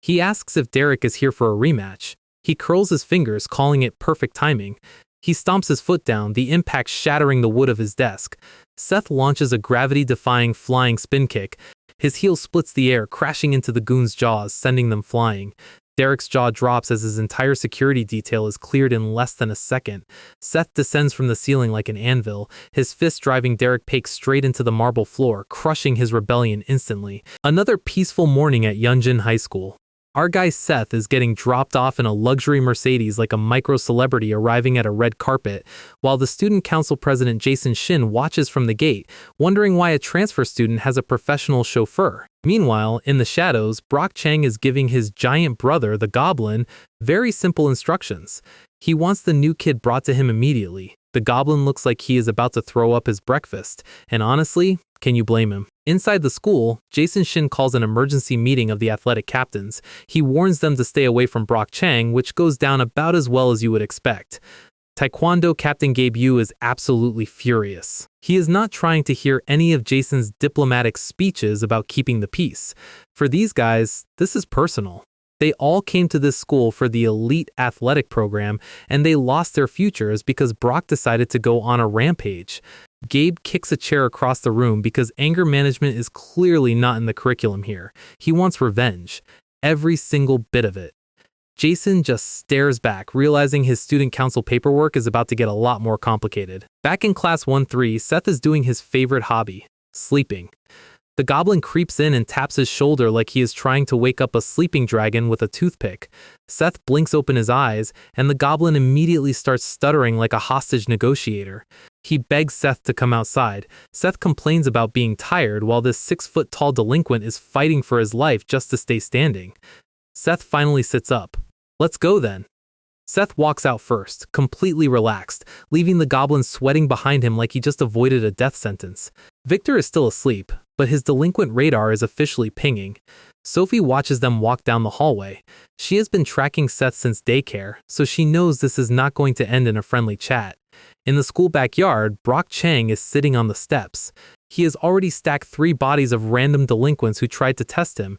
He asks if Derek is here for a rematch. He curls his fingers, calling it perfect timing. He stomps his foot down, the impact shattering the wood of his desk. Seth launches a gravity-defying flying spin kick. His heel splits the air, crashing into the goon's jaws, sending them flying. Derek's jaw drops as his entire security detail is cleared in less than a second. Seth descends from the ceiling like an anvil, his fist driving Derek Paik straight into the marble floor, crushing his rebellion instantly. Another peaceful morning at Yunjin High School. Our guy Seth is getting dropped off in a luxury Mercedes like a micro-celebrity arriving at a red carpet, while the student council president Jason Shin watches from the gate, wondering why a transfer student has a professional chauffeur. Meanwhile, in the shadows, Chang is giving his giant brother, the Goblin, very simple instructions. He wants the new kid brought to him immediately. The Goblin looks like he is about to throw up his breakfast, and honestly, can you blame him? Inside the school, Jason Shin calls an emergency meeting of the athletic captains. He warns them to stay away from Chang, which goes down about as well as you would expect. Taekwondo Captain Gabe Yu is absolutely furious. He is not trying to hear any of Jason's diplomatic speeches about keeping the peace. For these guys, this is personal. They all came to this school for the elite athletic program, and they lost their futures because Brock decided to go on a rampage. Gabe kicks a chair across the room because anger management is clearly not in the curriculum here. He wants revenge. Every single bit of it. Jason just stares back, realizing his student council paperwork is about to get a lot more complicated. Back in class 1-3, Seth is doing his favorite hobby, sleeping. The Goblin creeps in and taps his shoulder like he is trying to wake up a sleeping dragon with a toothpick. Seth blinks open his eyes, and the Goblin immediately starts stuttering like a hostage negotiator. He begs Seth to come outside. Seth complains about being tired while this 6-foot-tall delinquent is fighting for his life just to stay standing. Seth finally sits up. Let's go then. Seth walks out first, completely relaxed, leaving the Goblin sweating behind him like he just avoided a death sentence. Victor is still asleep, but his delinquent radar is officially pinging. Sophie watches them walk down the hallway. She has been tracking Seth since daycare, so she knows this is not going to end in a friendly chat. In the school backyard, Chang is sitting on the steps. He has already stacked 3 bodies of random delinquents who tried to test him.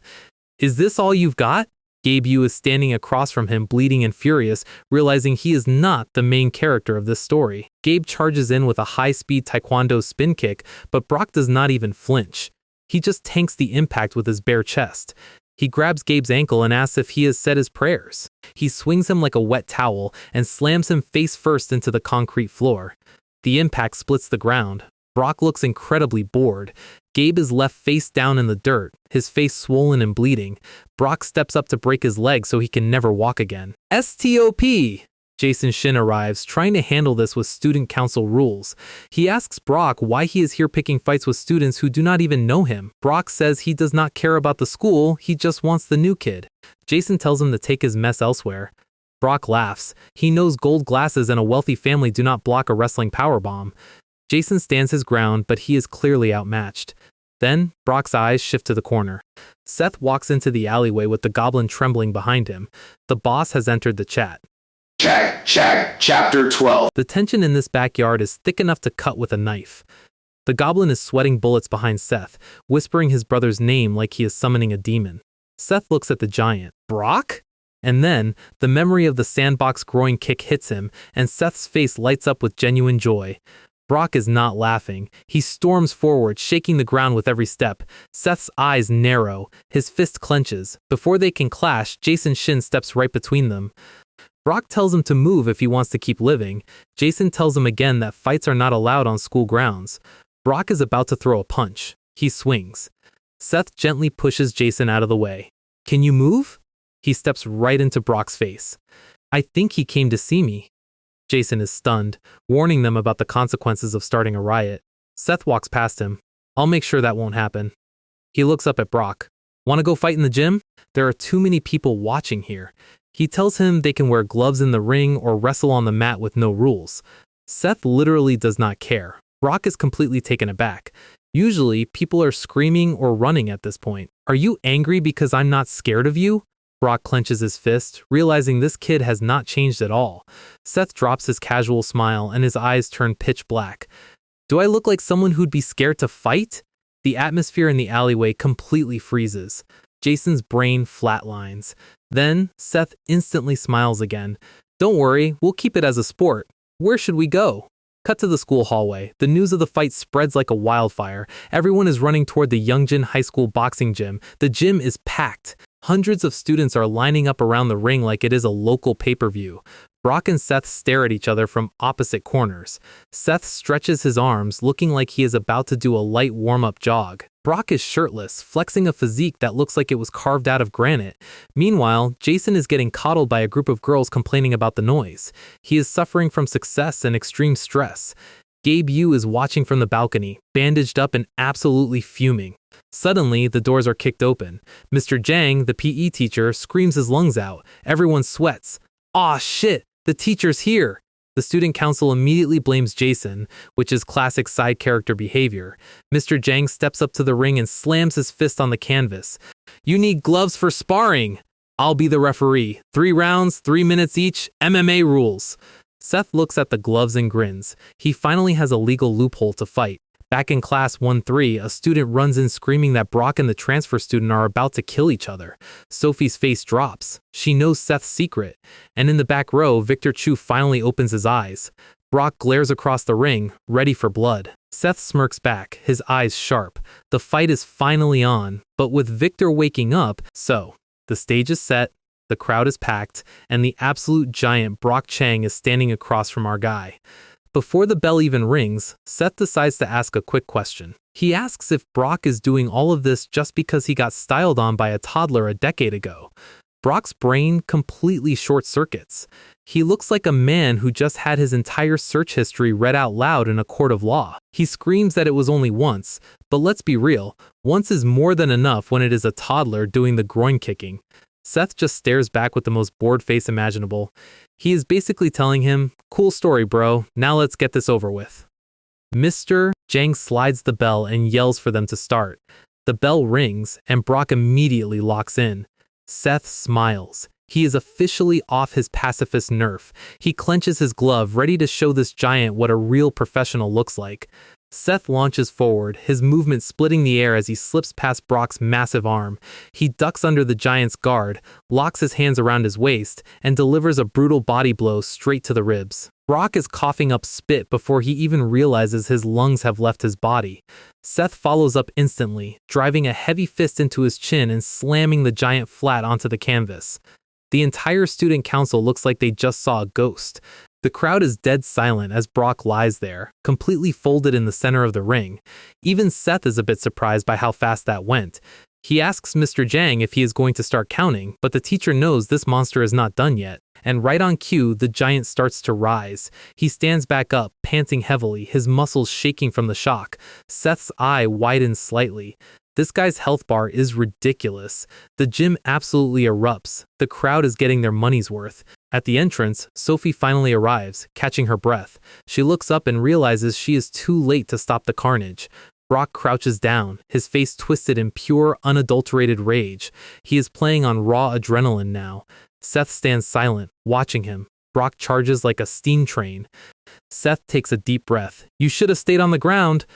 Is this all you've got? Gabe Yu is standing across from him, bleeding and furious, realizing he is not the main character of this story. Gabe charges in with a high-speed taekwondo spin kick, but Brock does not even flinch. He just tanks the impact with his bare chest. He grabs Gabe's ankle and asks if he has said his prayers. He swings him like a wet towel and slams him face first into the concrete floor. The impact splits the ground. Brock looks incredibly bored. Gabe is left face down in the dirt, his face swollen and bleeding. Brock steps up to break his leg so he can never walk again. STOP! Jason Shin arrives, trying to handle this with student council rules. He asks Brock why he is here picking fights with students who do not even know him. Brock says he does not care about the school, he just wants the new kid. Jason tells him to take his mess elsewhere. Brock laughs. He knows gold glasses and a wealthy family do not block a wrestling powerbomb. Jason stands his ground, but he is clearly outmatched. Then, Brock's eyes shift to the corner. Seth walks into the alleyway with the Goblin trembling behind him. The boss has entered the chat. Chapter 12. The tension in this backyard is thick enough to cut with a knife. The Goblin is sweating bullets behind Seth, whispering his brother's name like he is summoning a demon. Seth looks at the giant. Brock? And then, the memory of the sandbox groin kick hits him, and Seth's face lights up with genuine joy. Brock is not laughing. He storms forward, shaking the ground with every step. Seth's eyes narrow. His fist clenches. Before they can clash, Jason Shin steps right between them. Brock tells him to move if he wants to keep living. Jason tells him again that fights are not allowed on school grounds. Brock is about to throw a punch. He swings. Seth gently pushes Jason out of the way. Can you move? He steps right into Brock's face. I think he came to see me. Jason is stunned, warning them about the consequences of starting a riot. Seth walks past him. I'll make sure that won't happen. He looks up at Brock. Want to go fight in the gym? There are too many people watching here. He tells him they can wear gloves in the ring or wrestle on the mat with no rules. Seth literally does not care. Brock is completely taken aback. Usually, people are screaming or running at this point. Are you angry because I'm not scared of you? Brock clenches his fist, realizing this kid has not changed at all. Seth drops his casual smile and his eyes turn pitch black. Do I look like someone who'd be scared to fight? The atmosphere in the alleyway completely freezes. Jason's brain flatlines. Then, Seth instantly smiles again. Don't worry, we'll keep it as a sport. Where should we go? Cut to the school hallway. The news of the fight spreads like a wildfire. Everyone is running toward the Youngjin High School boxing gym. The gym is packed. Hundreds of students are lining up around the ring like it is a local pay-per-view. Brock and Seth stare at each other from opposite corners. Seth stretches his arms, looking like he is about to do a light warm-up jog. Brock is shirtless, flexing a physique that looks like it was carved out of granite. Meanwhile, Jason is getting coddled by a group of girls complaining about the noise. He is suffering from success and extreme stress. Gabe Yu is watching from the balcony, bandaged up and absolutely fuming. Suddenly, the doors are kicked open. Mr. Jang, the PE teacher, screams his lungs out. Everyone sweats. Aw shit, the teacher's here! The student council immediately blames Jason, which is classic side character behavior. Mr. Jang steps up to the ring and slams his fist on the canvas. You need gloves for sparring! I'll be the referee. 3 rounds, 3 minutes each, MMA rules. Seth looks at the gloves and grins. He finally has a legal loophole to fight. Back in class 1-3, a student runs in screaming that Brock and the transfer student are about to kill each other. Sophie's face drops. She knows Seth's secret. And in the back row, Victor Chu finally opens his eyes. Brock glares across the ring, ready for blood. Seth smirks back, his eyes sharp. The fight is finally on, but with Victor waking up, so the stage is set, the crowd is packed, and the absolute giant Brock Chang is standing across from our guy. Before the bell even rings, Seth decides to ask a quick question. He asks if Brock is doing all of this just because he got styled on by a toddler a decade ago. Brock's brain completely short-circuits. He looks like a man who just had his entire search history read out loud in a court of law. He screams that it was only once, but let's be real, once is more than enough when it is a toddler doing the groin kicking. Seth just stares back with the most bored face imaginable. He is basically telling him, cool story bro, now let's get this over with. Mr. Jang slides the bell and yells for them to start. The bell rings and Brock immediately locks in. Seth smiles. He is officially off his pacifist nerf. He clenches his glove, ready to show this giant what a real professional looks like. Seth launches forward, his movement splitting the air as he slips past Brock's massive arm. He ducks under the giant's guard, locks his hands around his waist, and delivers a brutal body blow straight to the ribs. Brock is coughing up spit before he even realizes his lungs have left his body. Seth follows up instantly, driving a heavy fist into his chin and slamming the giant flat onto the canvas. The entire student council looks like they just saw a ghost. The crowd is dead silent as Brock lies there, completely folded in the center of the ring. Even Seth is a bit surprised by how fast that went. He asks Mr. Jang if he is going to start counting, but the teacher knows this monster is not done yet. And right on cue, the giant starts to rise. He stands back up, panting heavily, his muscles shaking from the shock. Seth's eye widens slightly. This guy's health bar is ridiculous. The gym absolutely erupts. The crowd is getting their money's worth. At the entrance, Sophie finally arrives, catching her breath. She looks up and realizes she is too late to stop the carnage. Brock crouches down, his face twisted in pure, unadulterated rage. He is playing on raw adrenaline now. Seth stands silent, watching him. Brock charges like a steam train. Seth takes a deep breath. You should have stayed on the ground.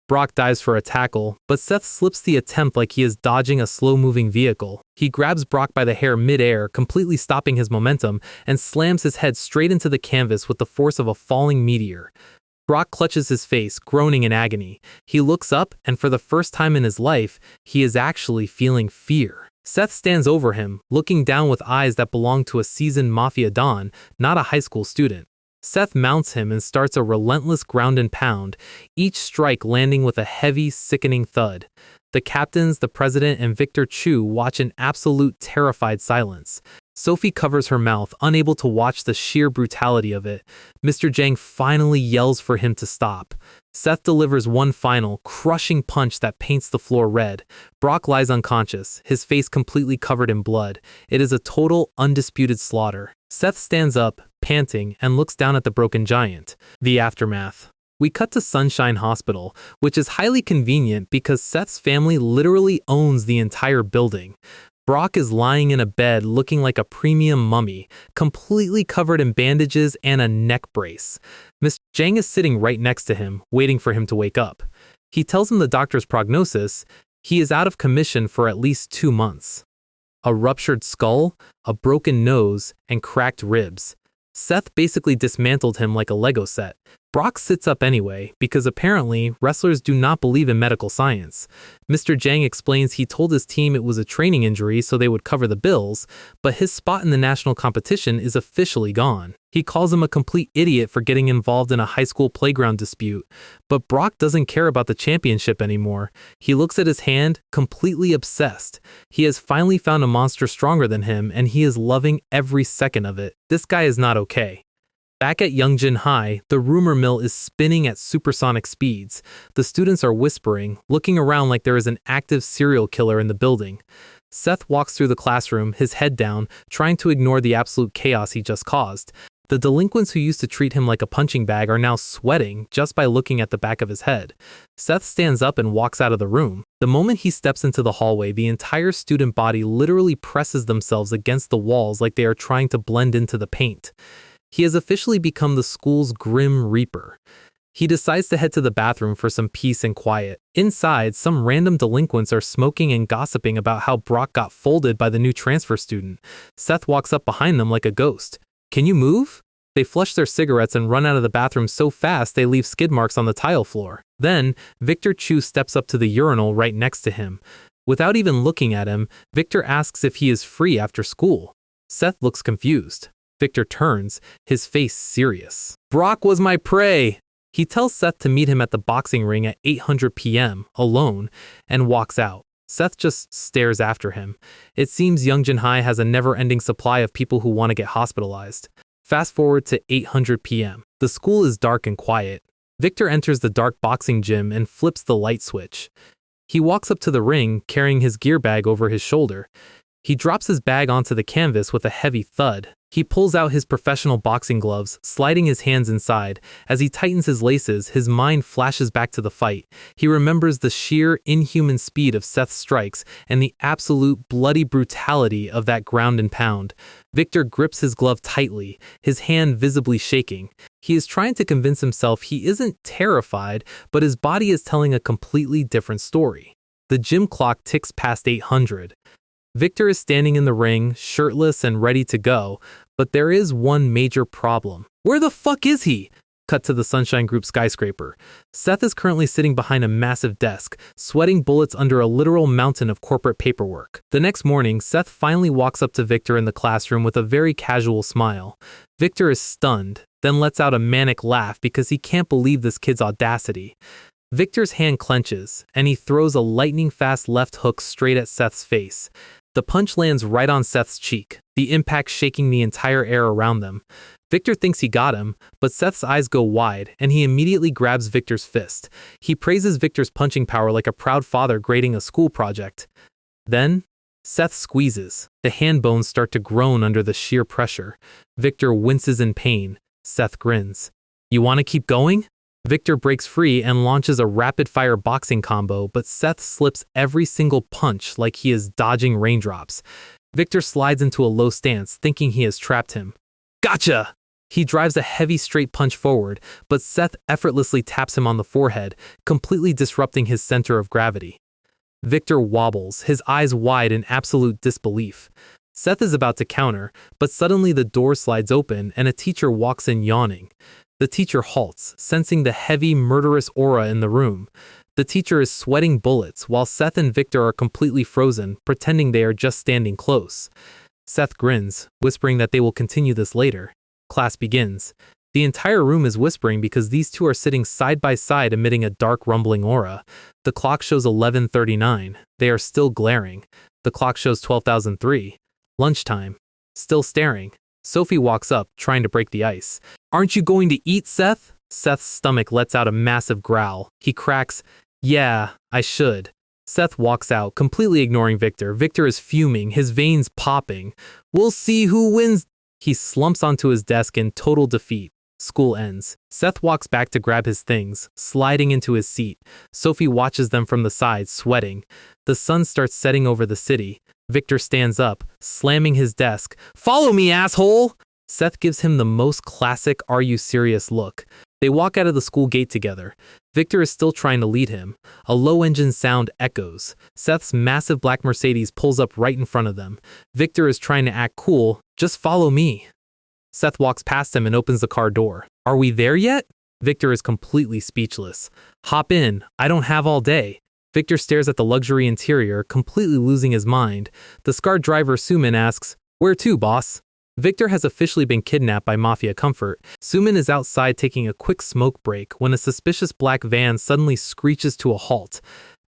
Brock dives for a tackle, but Seth slips the attempt like he is dodging a slow-moving vehicle. He grabs Brock by the hair mid-air, completely stopping his momentum, and slams his head straight into the canvas with the force of a falling meteor. Brock clutches his face, groaning in agony. He looks up, and for the first time in his life, he is actually feeling fear. Seth stands over him, looking down with eyes that belong to a seasoned mafia don, not a high school student. Seth mounts him and starts a relentless ground and pound, each strike landing with a heavy, sickening thud. The captains, the president, and Victor Chu watch in absolute terrified silence. Sophie covers her mouth, unable to watch the sheer brutality of it. Mr. Jang finally yells for him to stop. Seth delivers one final, crushing punch that paints the floor red. Brock lies unconscious, his face completely covered in blood. It is a total, undisputed slaughter. Seth stands up, panting, and looks down at the broken giant. The aftermath. We cut to Sunshine Hospital, which is highly convenient because Seth's family literally owns the entire building. Brock is lying in a bed looking like a premium mummy, completely covered in bandages and a neck brace. Mr. Jang is sitting right next to him, waiting for him to wake up. He tells him the doctor's prognosis: he is out of commission for at least 2 months. A ruptured skull, a broken nose, and cracked ribs. Seth basically dismantled him like a Lego set. Brock sits up anyway, because apparently wrestlers do not believe in medical science. Mr. Jang explains he told his team it was a training injury so they would cover the bills, but his spot in the national competition is officially gone. He calls him a complete idiot for getting involved in a high school playground dispute, but Brock doesn't care about the championship anymore. He looks at his hand, completely obsessed. He has finally found a monster stronger than him, and he is loving every second of it. This guy is not okay. Back at Youngjin High, the rumor mill is spinning at supersonic speeds. The students are whispering, looking around like there is an active serial killer in the building. Seth walks through the classroom, his head down, trying to ignore the absolute chaos he just caused. The delinquents who used to treat him like a punching bag are now sweating just by looking at the back of his head. Seth stands up and walks out of the room. The moment he steps into the hallway, the entire student body literally presses themselves against the walls like they are trying to blend into the paint. He has officially become the school's grim reaper. He decides to head to the bathroom for some peace and quiet. Inside, some random delinquents are smoking and gossiping about how Brock got folded by the new transfer student. Seth walks up behind them like a ghost. "Can you move?" They flush their cigarettes and run out of the bathroom so fast they leave skid marks on the tile floor. Then, Victor Chu steps up to the urinal right next to him. Without even looking at him, Victor asks if he is free after school. Seth looks confused. Victor turns, his face serious. "Brock was my prey!" He tells Seth to meet him at the boxing ring at 800 p.m., alone, and walks out. Seth just stares after him. It seems Youngjin High has a never-ending supply of people who want to get hospitalized. Fast forward to 800 p.m. The school is dark and quiet. Victor enters the dark boxing gym and flips the light switch. He walks up to the ring, carrying his gear bag over his shoulder. He drops his bag onto the canvas with a heavy thud. He pulls out his professional boxing gloves, sliding his hands inside. As he tightens his laces, his mind flashes back to the fight. He remembers the sheer, inhuman speed of Seth's strikes and the absolute bloody brutality of that ground and pound. Victor grips his glove tightly, his hand visibly shaking. He is trying to convince himself he isn't terrified, but his body is telling a completely different story. The gym clock ticks past 800. Victor is standing in the ring, shirtless and ready to go, but there is one major problem. Where the fuck is he? Cut to the Sunshine Group skyscraper. Seth is currently sitting behind a massive desk, sweating bullets under a literal mountain of corporate paperwork. The next morning, Seth finally walks up to Victor in the classroom with a very casual smile. Victor is stunned, then lets out a manic laugh because he can't believe this kid's audacity. Victor's hand clenches, and he throws a lightning-fast left hook straight at Seth's face. The punch lands right on Seth's cheek, the impact shaking the entire air around them. Victor thinks he got him, but Seth's eyes go wide, and he immediately grabs Victor's fist. He praises Victor's punching power like a proud father grading a school project. Then, Seth squeezes. The hand bones start to groan under the sheer pressure. Victor winces in pain. Seth grins. "You want to keep going?" Victor breaks free and launches a rapid-fire boxing combo, but Seth slips every single punch like he is dodging raindrops. Victor slides into a low stance, thinking he has trapped him. "Gotcha!" He drives a heavy straight punch forward, but Seth effortlessly taps him on the forehead, completely disrupting his center of gravity. Victor wobbles, his eyes wide in absolute disbelief. Seth is about to counter, but suddenly the door slides open and a teacher walks in yawning. The teacher halts, sensing the heavy, murderous aura in the room. The teacher is sweating bullets, while Seth and Victor are completely frozen, pretending they are just standing close. Seth grins, whispering that they will continue this later. Class begins. The entire room is whispering because these two are sitting side by side emitting a dark rumbling aura. The clock shows 11:39. They are still glaring. The clock shows 12,003. Lunchtime. Still staring, Sophie walks up, trying to break the ice. Aren't you going to eat, Seth? Seth's stomach lets out a massive growl. He cracks, yeah, I should. Seth walks out, completely ignoring Victor. Victor is fuming, his veins popping. We'll see who wins. He slumps onto his desk in total defeat. School ends. Seth walks back to grab his things, sliding into his seat. Sophie watches them from the side, sweating. The sun starts setting over the city. Victor stands up, slamming his desk. Follow me, asshole! Seth gives him the most classic "Are you serious?" look. They walk out of the school gate together. Victor is still trying to lead him. A low engine sound echoes. Seth's massive black Mercedes pulls up right in front of them. Victor is trying to act cool. Just follow me. Seth walks past him and opens the car door. Are we there yet? Victor is completely speechless. Hop in. I don't have all day. Victor stares at the luxury interior, completely losing his mind. The scarred driver Suman asks, Where to, boss? Victor has officially been kidnapped by Mafia Comfort. Suman is outside taking a quick smoke break when a suspicious black van suddenly screeches to a halt.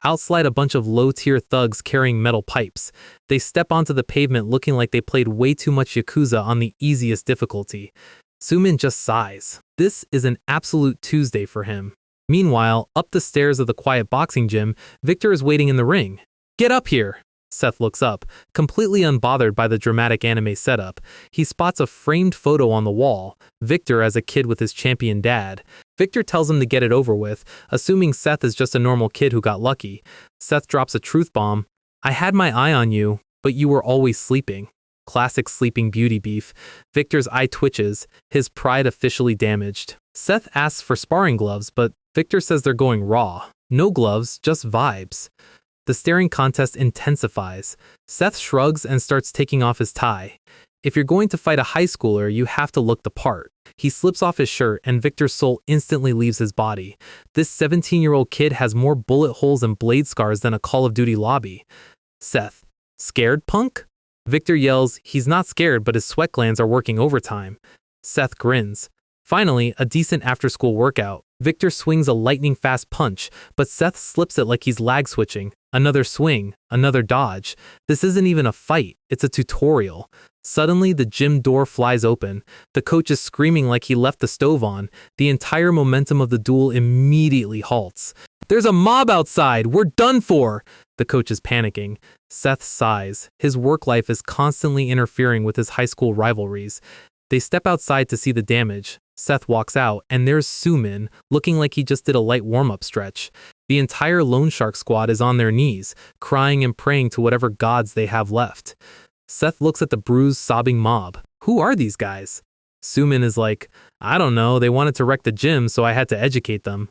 Out slide a bunch of low-tier thugs carrying metal pipes. They step onto the pavement looking like they played way too much yakuza on the easiest difficulty. Suman just sighs. This is an absolute Tuesday for him. Meanwhile, up the stairs of the quiet boxing gym, Victor is waiting in the ring. Get up here! Seth looks up, completely unbothered by the dramatic anime setup. He spots a framed photo on the wall, Victor as a kid with his champion dad. Victor tells him to get it over with, assuming Seth is just a normal kid who got lucky. Seth drops a truth bomb. I had my eye on you, but you were always sleeping. Classic Sleeping Beauty beef. Victor's eye twitches, his pride officially damaged. Seth asks for sparring gloves, but Victor says they're going raw. No gloves, just vibes. The staring contest intensifies. Seth shrugs and starts taking off his tie. If you're going to fight a high schooler, you have to look the part. He slips off his shirt and Victor's soul instantly leaves his body. This 17-year-old kid has more bullet holes and blade scars than a Call of Duty lobby. Seth, scared, punk? Victor yells, he's not scared, but his sweat glands are working overtime. Seth grins. Finally, a decent after-school workout. Victor swings a lightning-fast punch, but Seth slips it like he's lag switching. Another swing, another dodge. This isn't even a fight, it's a tutorial. Suddenly, the gym door flies open. The coach is screaming like he left the stove on. The entire momentum of the duel immediately halts. There's a mob outside! We're done for! The coach is panicking. Seth sighs. His work life is constantly interfering with his high school rivalries. They step outside to see the damage. Seth walks out, and there's Suman, looking like he just did a light warm-up stretch. The entire Loan Shark squad is on their knees, crying and praying to whatever gods they have left. Seth looks at the bruised, sobbing mob. Who are these guys? Suman is like, I don't know, they wanted to wreck the gym, so I had to educate them.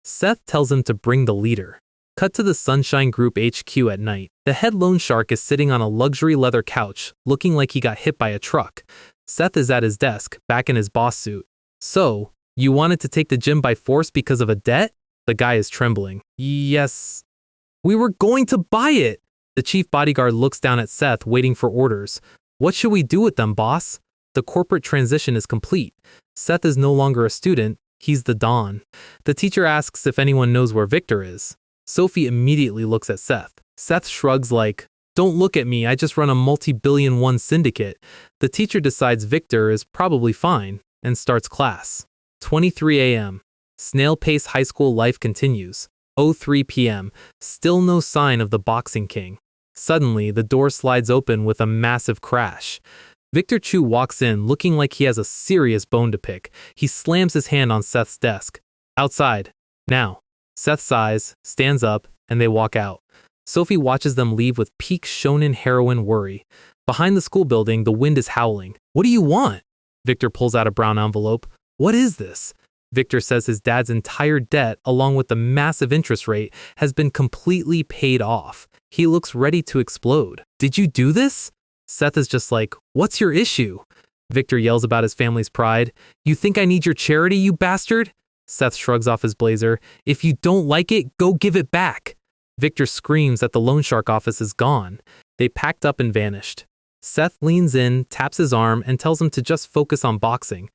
Seth tells him to bring the leader. Cut to the Sunshine Group HQ at night. The head loan shark is sitting on a luxury leather couch, looking like he got hit by a truck. Seth is at his desk, back in his boss suit. So, you wanted to take the gym by force because of a debt? The guy is trembling. Yes. We were going to buy it! The chief bodyguard looks down at Seth, waiting for orders. What should we do with them, boss? The corporate transition is complete. Seth is no longer a student, he's the Don. The teacher asks if anyone knows where Victor is. Sophie immediately looks at Seth. Seth shrugs like, don't look at me, I just run a multi-billion-won syndicate. The teacher decides Victor is probably fine, and starts class. 23 a.m. Snail pace high school life continues. 03 p.m. Still no sign of the boxing king. Suddenly, the door slides open with a massive crash. Victor Chu walks in looking like he has a serious bone to pick. He slams his hand on Seth's desk. Outside. Now. Seth sighs, stands up, and they walk out. Sophie watches them leave with peak shonen heroine worry. Behind the school building, the wind is howling. What do you want? Victor pulls out a brown envelope. What is this? Victor says his dad's entire debt, along with the massive interest rate, has been completely paid off. He looks ready to explode. Did you do this? Seth is just like, what's your issue? Victor yells about his family's pride. You think I need your charity, you bastard? Seth shrugs off his blazer. If you don't like it, go give it back. Victor screams that the loan shark office is gone. They packed up and vanished. Seth leans in, taps his arm, and tells him to just focus on boxing.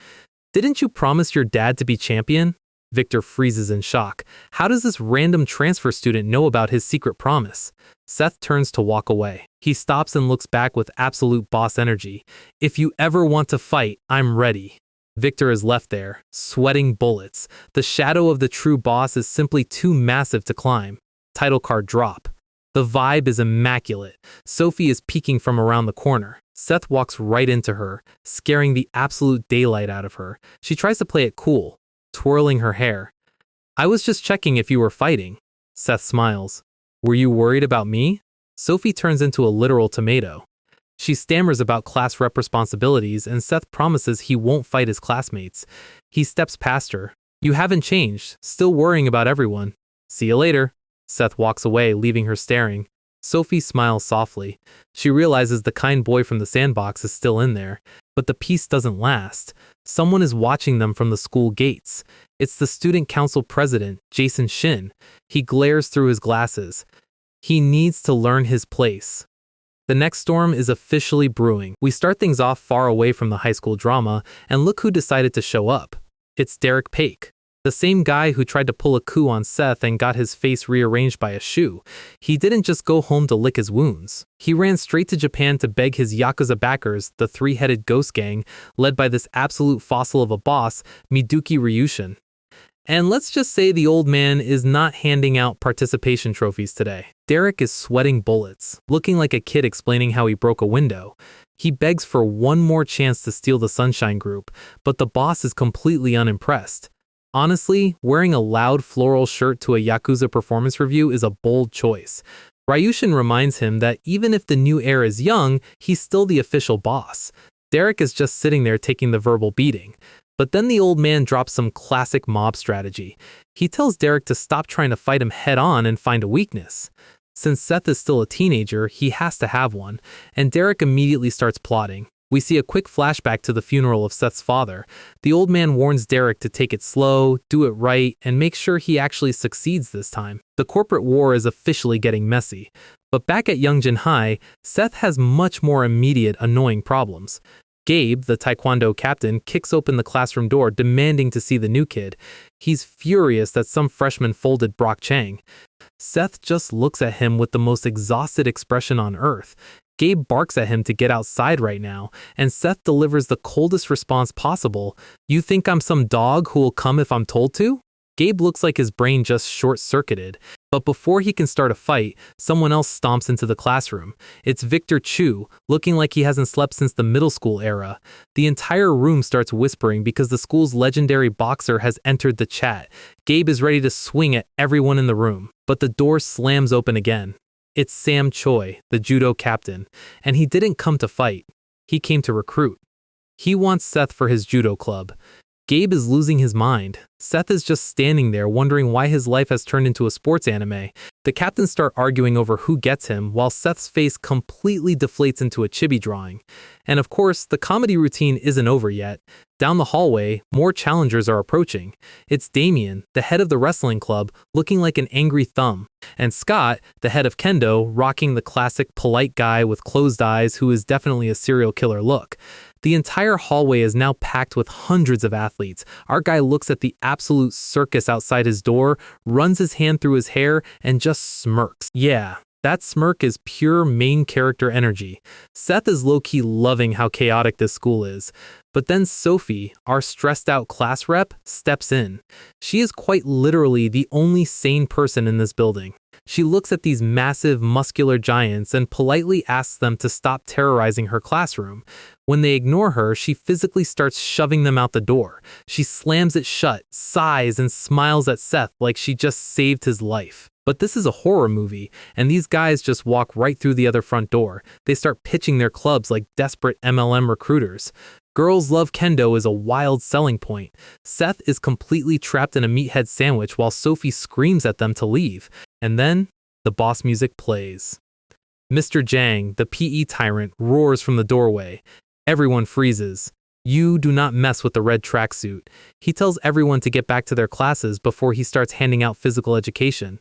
Didn't you promise your dad to be champion? Victor freezes in shock. How does this random transfer student know about his secret promise? Seth turns to walk away. He stops and looks back with absolute boss energy. If you ever want to fight, I'm ready. Victor is left there, sweating bullets. The shadow of the true boss is simply too massive to climb. Title card drop. The vibe is immaculate. Sophie is peeking from around the corner. Seth walks right into her, scaring the absolute daylight out of her. She tries to play it cool, twirling her hair. I was just checking if you were fighting. Seth smiles. Were you worried about me? Sophie turns into a literal tomato. She stammers about class rep responsibilities, and Seth promises he won't fight his classmates. He steps past her. You haven't changed, still worrying about everyone. See you later. Seth walks away, leaving her staring. Sophie smiles softly. She realizes the kind boy from the sandbox is still in there, but the peace doesn't last. Someone is watching them from the school gates. It's the student council president, Jason Shin. He glares through his glasses. He needs to learn his place. The next storm is officially brewing. We start things off far away from the high school drama, and look who decided to show up. It's Derek Paik, the same guy who tried to pull a coup on Seth and got his face rearranged by a shoe. He didn't just go home to lick his wounds. He ran straight to Japan to beg his yakuza backers, the three-headed ghost gang, led by this absolute fossil of a boss, Miduki Ryushin. And let's just say the old man is not handing out participation trophies today. Derek is sweating bullets, looking like a kid explaining how he broke a window. He begs for one more chance to steal the Sunshine Group, but the boss is completely unimpressed. Honestly, wearing a loud floral shirt to a Yakuza performance review is a bold choice. Ryushin reminds him that even if the new heir is young, he's still the official boss. Derek is just sitting there taking the verbal beating. But then the old man drops some classic mob strategy. He tells Derek to stop trying to fight him head-on and find a weakness. Since Seth is still a teenager, he has to have one, and Derek immediately starts plotting. We see a quick flashback to the funeral of Seth's father. The old man warns Derek to take it slow, do it right, and make sure he actually succeeds this time. The corporate war is officially getting messy. But back at Youngjin High, Seth has much more immediate, annoying problems. Gabe, the taekwondo captain, kicks open the classroom door, demanding to see the new kid. He's furious that some freshman folded Brock Chang. Seth just looks at him with the most exhausted expression on earth. Gabe barks at him to get outside right now, and Seth delivers the coldest response possible. You think I'm some dog who will come if I'm told to? Gabe looks like his brain just short-circuited, but before he can start a fight, someone else stomps into the classroom. It's Victor Chu, looking like he hasn't slept since the middle school era. The entire room starts whispering because the school's legendary boxer has entered the chat. Gabe is ready to swing at everyone in the room, but the door slams open again. It's Sam Choi, the judo captain, and he didn't come to fight. He came to recruit. He wants Seth for his judo club. Gabe is losing his mind. Seth is just standing there wondering why his life has turned into a sports anime. The captains start arguing over who gets him, while Seth's face completely deflates into a chibi drawing. And of course, the comedy routine isn't over yet. Down the hallway, more challengers are approaching. It's Damien, the head of the wrestling club, looking like an angry thumb. And Scott, the head of kendo, rocking the classic polite guy with closed eyes who is definitely a serial killer look. The entire hallway is now packed with hundreds of athletes. Our guy looks at the absolute circus outside his door, runs his hand through his hair, and just smirks. Yeah, that smirk is pure main character energy. Seth is low-key loving how chaotic this school is. But then Sophie, our stressed-out class rep, steps in. She is quite literally the only sane person in this building. She looks at these massive, muscular giants and politely asks them to stop terrorizing her classroom. When they ignore her, she physically starts shoving them out the door. She slams it shut, sighs, and smiles at Seth like she just saved his life. But this is a horror movie, and these guys just walk right through the other front door. They start pitching their clubs like desperate MLM recruiters. Girls love kendo is a wild selling point. Seth is completely trapped in a meathead sandwich while Sophie screams at them to leave. And then, the boss music plays. Mr. Jang, the PE tyrant, roars from the doorway. Everyone freezes. You do not mess with the red tracksuit. He tells everyone to get back to their classes before he starts handing out physical education.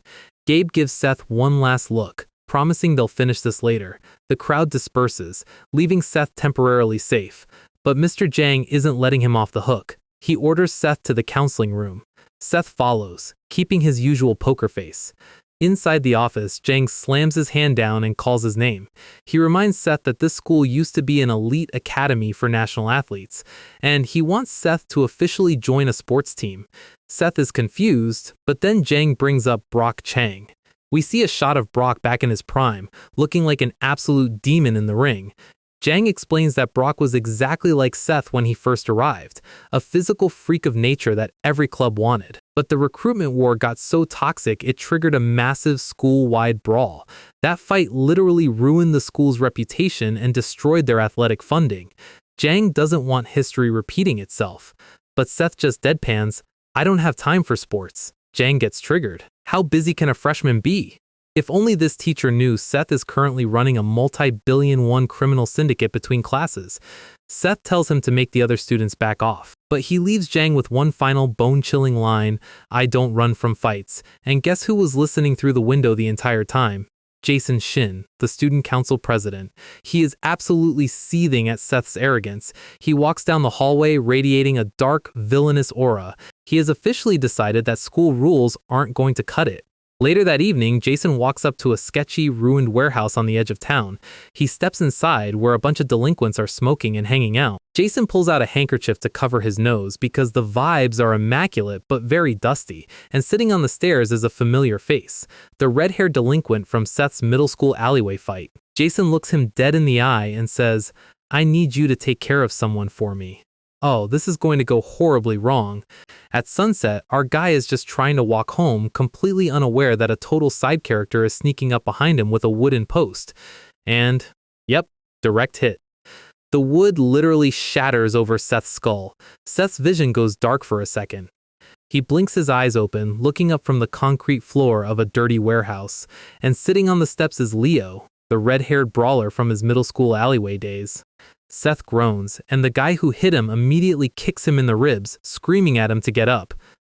Gabe gives Seth one last look, promising they'll finish this later. The crowd disperses, leaving Seth temporarily safe. But Mr. Jang isn't letting him off the hook. He orders Seth to the counseling room. Seth follows, keeping his usual poker face. Inside the office, Jang slams his hand down and calls his name. He reminds Seth that this school used to be an elite academy for national athletes, and he wants Seth to officially join a sports team. Seth is confused, but then Jang brings up Brock Chang. We see a shot of Brock back in his prime, looking like an absolute demon in the ring. Jang explains that Brock was exactly like Seth when he first arrived, a physical freak of nature that every club wanted. But the recruitment war got so toxic it triggered a massive school-wide brawl. That fight literally ruined the school's reputation and destroyed their athletic funding. Jang doesn't want history repeating itself. But Seth just deadpans, "I don't have time for sports." Jang gets triggered. How busy can a freshman be? If only this teacher knew Seth is currently running a multi-billion-won criminal syndicate between classes. Seth tells him to make the other students back off, but he leaves Jang with one final bone-chilling line, "I don't run from fights." And guess who was listening through the window the entire time? Jason Shin, the student council president. He is absolutely seething at Seth's arrogance. He walks down the hallway radiating a dark, villainous aura. He has officially decided that school rules aren't going to cut it. Later that evening, Jason walks up to a sketchy, ruined warehouse on the edge of town. He steps inside where a bunch of delinquents are smoking and hanging out. Jason pulls out a handkerchief to cover his nose because the vibes are immaculate but very dusty, and sitting on the stairs is a familiar face, the red-haired delinquent from Seth's middle school alleyway fight. Jason looks him dead in the eye and says, "I need you to take care of someone for me." Oh, this is going to go horribly wrong. At sunset, our guy is just trying to walk home, completely unaware that a total side character is sneaking up behind him with a wooden post. And, yep, direct hit. The wood literally shatters over Seth's skull. Seth's vision goes dark for a second. He blinks his eyes open, looking up from the concrete floor of a dirty warehouse, and sitting on the steps is Leo, the red-haired brawler from his middle school alleyway days. Seth groans, and the guy who hit him immediately kicks him in the ribs, screaming at him to get up.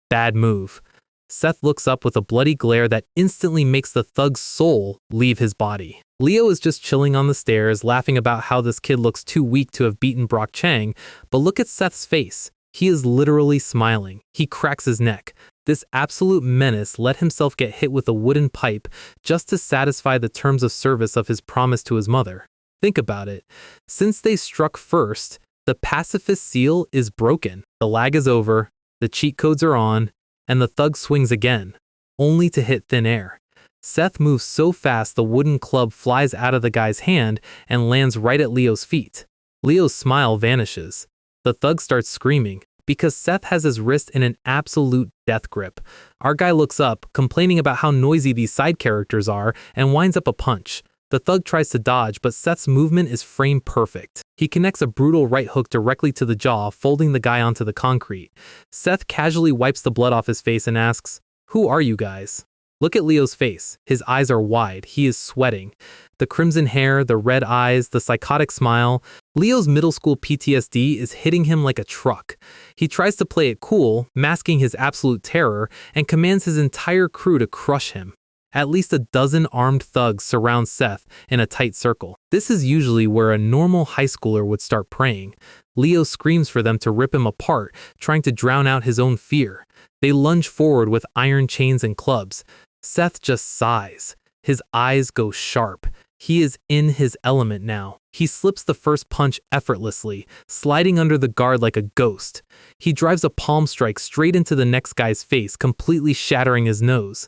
Bad move. Seth looks up with a bloody glare that instantly makes the thug's soul leave his body. Leo is just chilling on the stairs, laughing about how this kid looks too weak to have beaten Brock Chang, but look at Seth's face. He is literally smiling. He cracks his neck. This absolute menace let himself get hit with a wooden pipe just to satisfy the terms of service of his promise to his mother. Think about it. Since they struck first, the pacifist seal is broken. The lag is over, the cheat codes are on, and the thug swings again, only to hit thin air. Seth moves so fast the wooden club flies out of the guy's hand and lands right at Leo's feet. Leo's smile vanishes. The thug starts screaming, because Seth has his wrist in an absolute death grip. Our guy looks up, complaining about how noisy these side characters are, and winds up a punch. The thug tries to dodge, but Seth's movement is frame perfect. He connects a brutal right hook directly to the jaw, folding the guy onto the concrete. Seth casually wipes the blood off his face and asks, "Who are you guys?" Look at Leo's face. His eyes are wide. He is sweating. The crimson hair, the red eyes, the psychotic smile. Leo's middle school PTSD is hitting him like a truck. He tries to play it cool, masking his absolute terror, and commands his entire crew to crush him. At least a dozen armed thugs surround Seth in a tight circle. This is usually where a normal high schooler would start praying. Leo screams for them to rip him apart, trying to drown out his own fear. They lunge forward with iron chains and clubs. Seth just sighs. His eyes go sharp. He is in his element now. He slips the first punch effortlessly, sliding under the guard like a ghost. He drives a palm strike straight into the next guy's face, completely shattering his nose.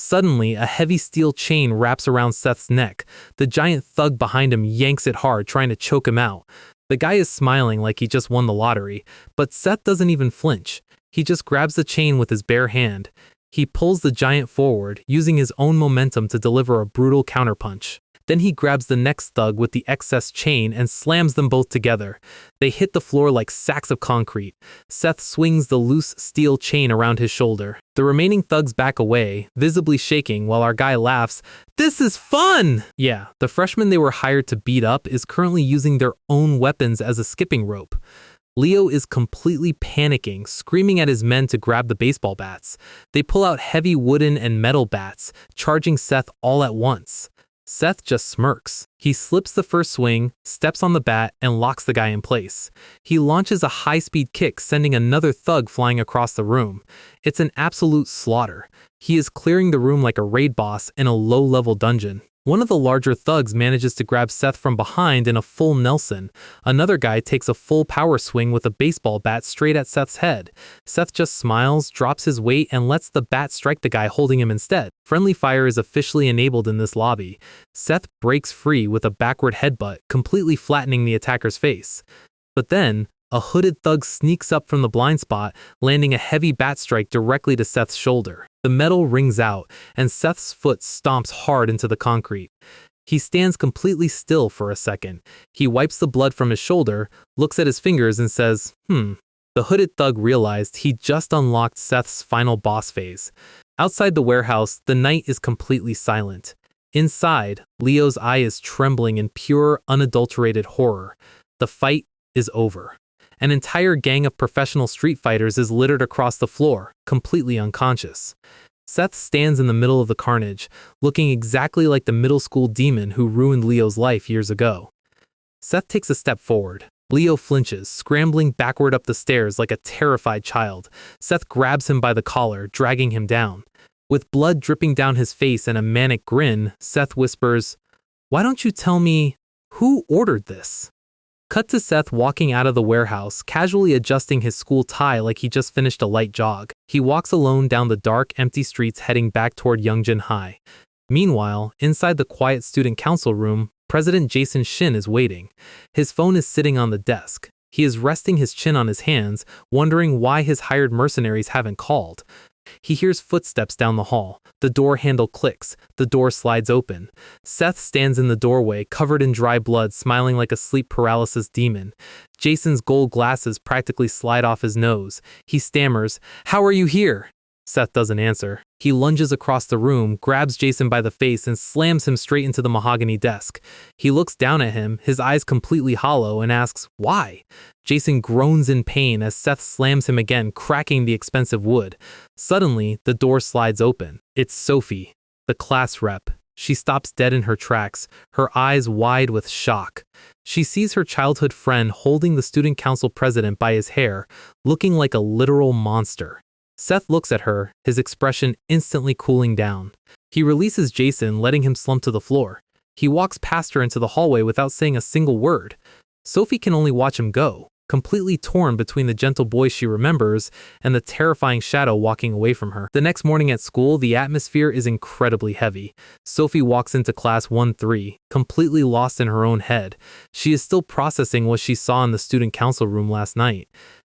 Suddenly, a heavy steel chain wraps around Seth's neck. The giant thug behind him yanks it hard, trying to choke him out. The guy is smiling like he just won the lottery, but Seth doesn't even flinch. He just grabs the chain with his bare hand. He pulls the giant forward, using his own momentum to deliver a brutal counterpunch. Then he grabs the next thug with the excess chain and slams them both together. They hit the floor like sacks of concrete. Seth swings the loose steel chain around his shoulder. The remaining thugs back away, visibly shaking, while our guy laughs, "This is fun!" Yeah, the freshman they were hired to beat up is currently using their own weapons as a skipping rope. Leo is completely panicking, screaming at his men to grab the baseball bats. They pull out heavy wooden and metal bats, charging Seth all at once. Seth just smirks. He slips the first swing, steps on the bat, and locks the guy in place. He launches a high-speed kick, sending another thug flying across the room. It's an absolute slaughter. He is clearing the room like a raid boss in a low-level dungeon. One of the larger thugs manages to grab Seth from behind in a full Nelson. Another guy takes a full power swing with a baseball bat straight at Seth's head. Seth just smiles, drops his weight, and lets the bat strike the guy holding him instead. Friendly fire is officially enabled in this lobby. Seth breaks free with a backward headbutt, completely flattening the attacker's face. But then, a hooded thug sneaks up from the blind spot, landing a heavy bat strike directly to Seth's shoulder. The metal rings out, and Seth's foot stomps hard into the concrete. He stands completely still for a second. He wipes the blood from his shoulder, looks at his fingers, and says, The hooded thug realized he just unlocked Seth's final boss phase. Outside the warehouse, the night is completely silent. Inside, Leo's eye is trembling in pure, unadulterated horror. The fight is over. An entire gang of professional street fighters is littered across the floor, completely unconscious. Seth stands in the middle of the carnage, looking exactly like the middle school demon who ruined Leo's life years ago. Seth takes a step forward. Leo flinches, scrambling backward up the stairs like a terrified child. Seth grabs him by the collar, dragging him down. With blood dripping down his face and a manic grin, Seth whispers, "Why don't you tell me who ordered this?" Cut to Seth walking out of the warehouse, casually adjusting his school tie like he just finished a light jog. He walks alone down the dark, empty streets heading back toward Youngjin High. Meanwhile, inside the quiet student council room, President Jason Shin is waiting. His phone is sitting on the desk. He is resting his chin on his hands, wondering why his hired mercenaries haven't called. He hears footsteps down the hall. The door handle clicks. The door slides open. Seth stands in the doorway, covered in dry blood, smiling like a sleep paralysis demon. Jason's gold glasses practically slide off his nose. He stammers, "How are you here?" Seth doesn't answer. He lunges across the room, grabs Jason by the face, and slams him straight into the mahogany desk. He looks down at him, his eyes completely hollow, and asks, "Why?" Jason groans in pain as Seth slams him again, cracking the expensive wood. Suddenly, the door slides open. It's Sophie, the class rep. She stops dead in her tracks, her eyes wide with shock. She sees her childhood friend holding the student council president by his hair, looking like a literal monster. Seth looks at her, his expression instantly cooling down. He releases Jason, letting him slump to the floor. He walks past her into the hallway without saying a single word. Sophie can only watch him go, completely torn between the gentle boy she remembers and the terrifying shadow walking away from her. The next morning at school, the atmosphere is incredibly heavy. Sophie walks into class 1-3, completely lost in her own head. She is still processing what she saw in the student council room last night.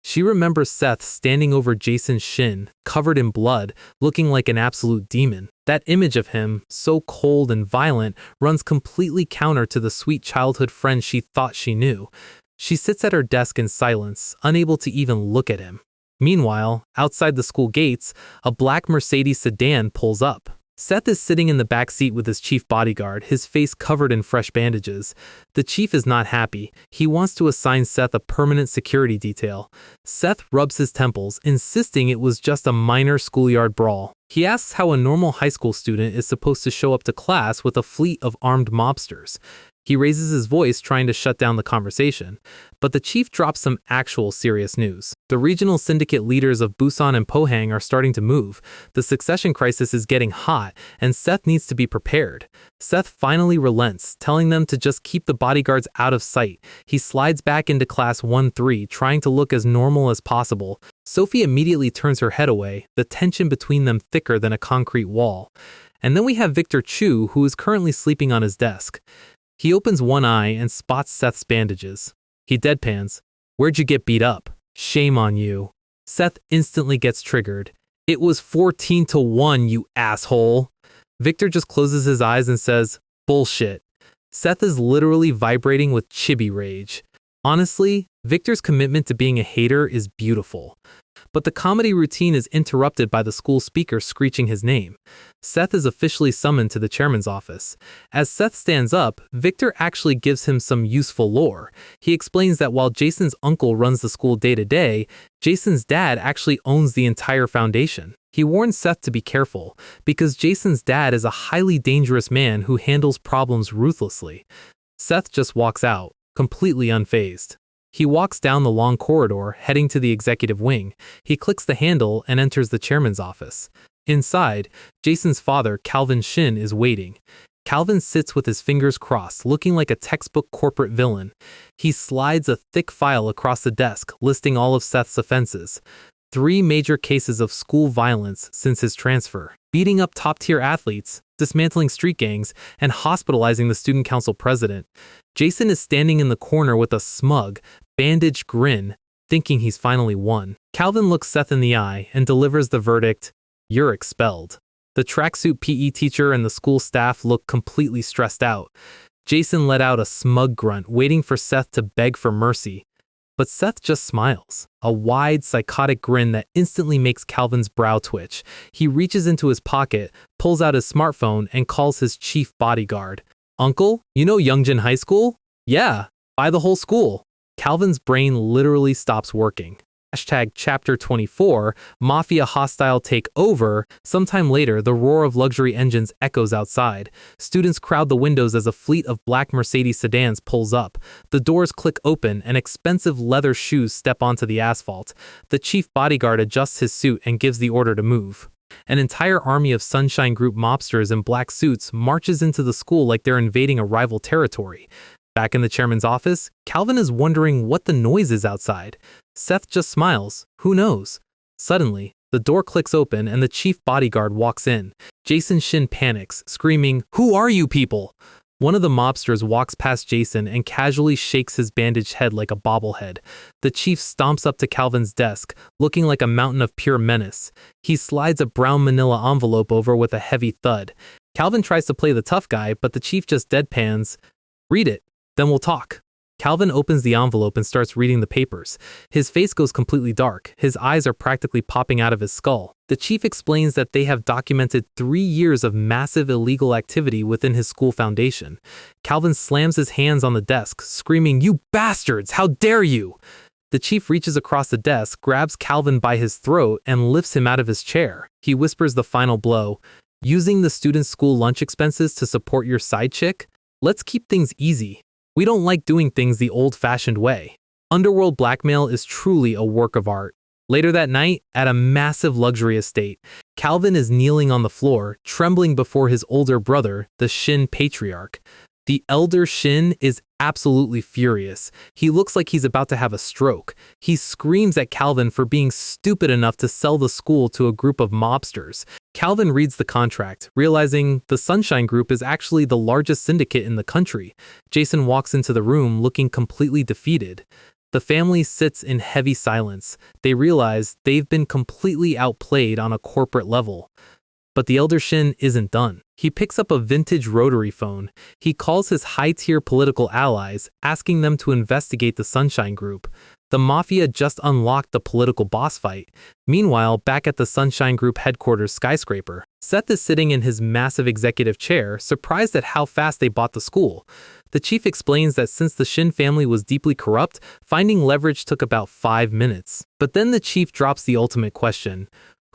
She remembers Seth standing over Jason's shin, covered in blood, looking like an absolute demon. That image of him, so cold and violent, runs completely counter to the sweet childhood friend she thought she knew. She sits at her desk in silence, unable to even look at him. Meanwhile, outside the school gates, a black Mercedes sedan pulls up. Seth is sitting in the back seat with his chief bodyguard, his face covered in fresh bandages. The chief is not happy. He wants to assign Seth a permanent security detail. Seth rubs his temples, insisting it was just a minor schoolyard brawl. He asks how a normal high school student is supposed to show up to class with a fleet of armed mobsters. He raises his voice, trying to shut down the conversation. But the chief drops some actual serious news. The regional syndicate leaders of Busan and Pohang are starting to move. The succession crisis is getting hot, and Seth needs to be prepared. Seth finally relents, telling them to just keep the bodyguards out of sight. He slides back into class 1-3, trying to look as normal as possible. Sophie immediately turns her head away, the tension between them thicker than a concrete wall. And then we have Victor Chu, who is currently sleeping on his desk. He opens one eye and spots Seth's bandages. He deadpans, "Where'd you get beat up? Shame on you." Seth instantly gets triggered. "It was 14-1, you asshole." Victor just closes his eyes and says, "Bullshit." Seth is literally vibrating with chibi rage. Honestly, Victor's commitment to being a hater is beautiful. But the comedy routine is interrupted by the school speaker screeching his name. Seth is officially summoned to the chairman's office. As Seth stands up, Victor actually gives him some useful lore. He explains that while Jason's uncle runs the school day to day, Jason's dad actually owns the entire foundation. He warns Seth to be careful, because Jason's dad is a highly dangerous man who handles problems ruthlessly. Seth just walks out, completely unfazed. He walks down the long corridor, heading to the executive wing. He clicks the handle and enters the chairman's office. Inside, Jason's father, Calvin Shin, is waiting. Calvin sits with his fingers crossed, looking like a textbook corporate villain. He slides a thick file across the desk, listing all of Seth's offenses. 3 major cases of school violence since his transfer: beating up top-tier athletes, dismantling street gangs, and hospitalizing the student council president. Jason is standing in the corner with a smug, bandaged grin, thinking he's finally won. Calvin looks Seth in the eye and delivers the verdict: "You're expelled." The tracksuit PE teacher and the school staff look completely stressed out. Jason let out a smug grunt, waiting for Seth to beg for mercy. But Seth just smiles, a wide, psychotic grin that instantly makes Calvin's brow twitch. He reaches into his pocket, pulls out his smartphone, and calls his chief bodyguard. "Uncle, you know Youngjin High School?" "Yeah, buy the whole school." Calvin's brain literally stops working. Chapter 24, Mafia Hostile Take Over. Sometime later, the roar of luxury engines echoes outside. Students crowd the windows as a fleet of black Mercedes sedans pulls up. The doors click open and expensive leather shoes step onto the asphalt. The chief bodyguard adjusts his suit and gives the order to move. An entire army of Sunshine Group mobsters in black suits marches into the school like they're invading a rival territory. Back in the chairman's office, Calvin is wondering what the noise is outside. Seth just smiles. Who knows? Suddenly, the door clicks open and the chief bodyguard walks in. Jason Shin panics, screaming, "Who are you people?" One of the mobsters walks past Jason and casually shakes his bandaged head like a bobblehead. The chief stomps up to Calvin's desk, looking like a mountain of pure menace. He slides a brown manila envelope over with a heavy thud. Calvin tries to play the tough guy, but the chief just deadpans. "Read it, then we'll talk." Calvin opens the envelope and starts reading the papers. His face goes completely dark. His eyes are practically popping out of his skull. The chief explains that they have documented 3 years of massive illegal activity within his school foundation. Calvin slams his hands on the desk, screaming, "You bastards! How dare you!" The chief reaches across the desk, grabs Calvin by his throat, and lifts him out of his chair. He whispers the final blow: "Using the students' school lunch expenses to support your side chick? Let's keep things easy. We don't like doing things the old-fashioned way." Underworld blackmail is truly a work of art. Later that night, at a massive luxury estate, Calvin is kneeling on the floor, trembling before his older brother, the Shin patriarch. The elder Shin is absolutely furious. He looks like he's about to have a stroke. He screams at Calvin for being stupid enough to sell the school to a group of mobsters. Calvin reads the contract, realizing the Sunshine Group is actually the largest syndicate in the country. Jason walks into the room looking completely defeated. The family sits in heavy silence. They realize they've been completely outplayed on a corporate level. But the elder Shin isn't done. He picks up a vintage rotary phone. He calls his high-tier political allies, asking them to investigate the Sunshine Group. The Mafia just unlocked the political boss fight. Meanwhile, back at the Sunshine Group headquarters skyscraper, Seth is sitting in his massive executive chair, surprised at how fast they bought the school. The chief explains that since the Shin family was deeply corrupt, finding leverage took about 5 minutes. But then the chief drops the ultimate question: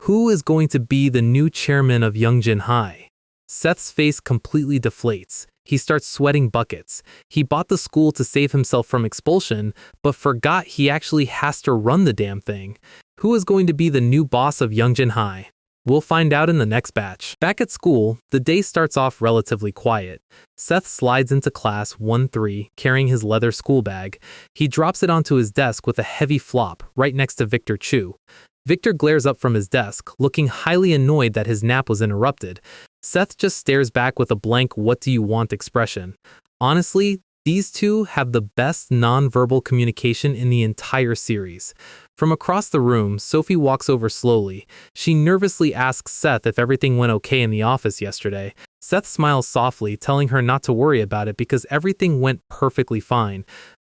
who is going to be the new chairman of Youngjin High? Seth's face completely deflates. He starts sweating buckets. He bought the school to save himself from expulsion, but forgot he actually has to run the damn thing. Who is going to be the new boss of Youngjin High? We'll find out in the next batch. Back at school, the day starts off relatively quiet. Seth slides into class 1-3, carrying his leather school bag. He drops it onto his desk with a heavy flop, right next to Victor Chu. Victor glares up from his desk, looking highly annoyed that his nap was interrupted. Seth just stares back with a blank "what do you want" expression. Honestly, these two have the best non-verbal communication in the entire series. From across the room, Sophie walks over slowly. She nervously asks Seth if everything went okay in the office yesterday. Seth smiles softly, telling her not to worry about it because everything went perfectly fine.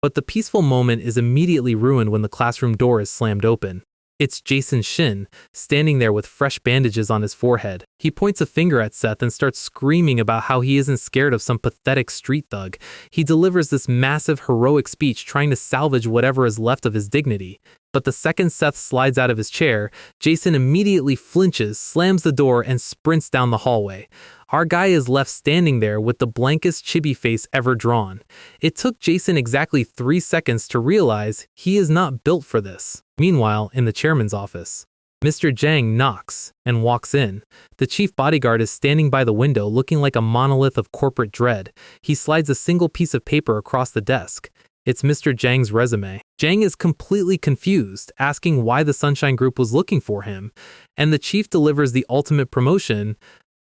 But the peaceful moment is immediately ruined when the classroom door is slammed open. It's Jason Shin, standing there with fresh bandages on his forehead. He points a finger at Seth and starts screaming about how he isn't scared of some pathetic street thug. He delivers this massive, heroic speech trying to salvage whatever is left of his dignity. But the second Seth slides out of his chair, Jason immediately flinches, slams the door, and sprints down the hallway. Our guy is left standing there with the blankest chibi face ever drawn. It took Jason exactly 3 seconds to realize he is not built for this. Meanwhile, in the chairman's office, Mr. Chang knocks and walks in. The chief bodyguard is standing by the window looking like a monolith of corporate dread. He slides a single piece of paper across the desk. It's Mr. Chang's resume. Chang is completely confused, asking why the Sunshine Group was looking for him, and the chief delivers the ultimate promotion.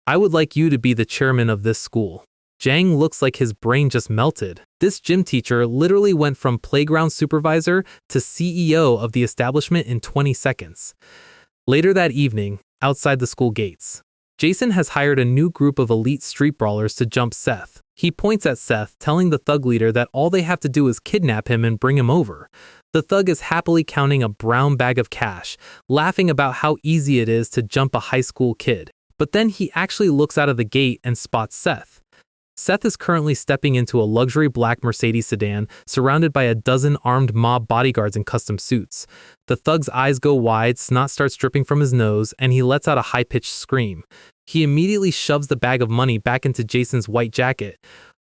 I would like you to be the chairman of this school. Chang looks like his brain just melted. This gym teacher literally went from playground supervisor to CEO of the establishment in 20 seconds. Later that evening, outside the school gates, Jason has hired a new group of elite street brawlers to jump Seth. He points at Seth, telling the thug leader that all they have to do is kidnap him and bring him over. The thug is happily counting a brown bag of cash, laughing about how easy it is to jump a high school kid. But then he actually looks out of the gate and spots Seth. Seth is currently stepping into a luxury black Mercedes sedan, surrounded by a dozen armed mob bodyguards in custom suits. The thug's eyes go wide, snot starts dripping from his nose, and he lets out a high-pitched scream. He immediately shoves the bag of money back into Jason's white jacket.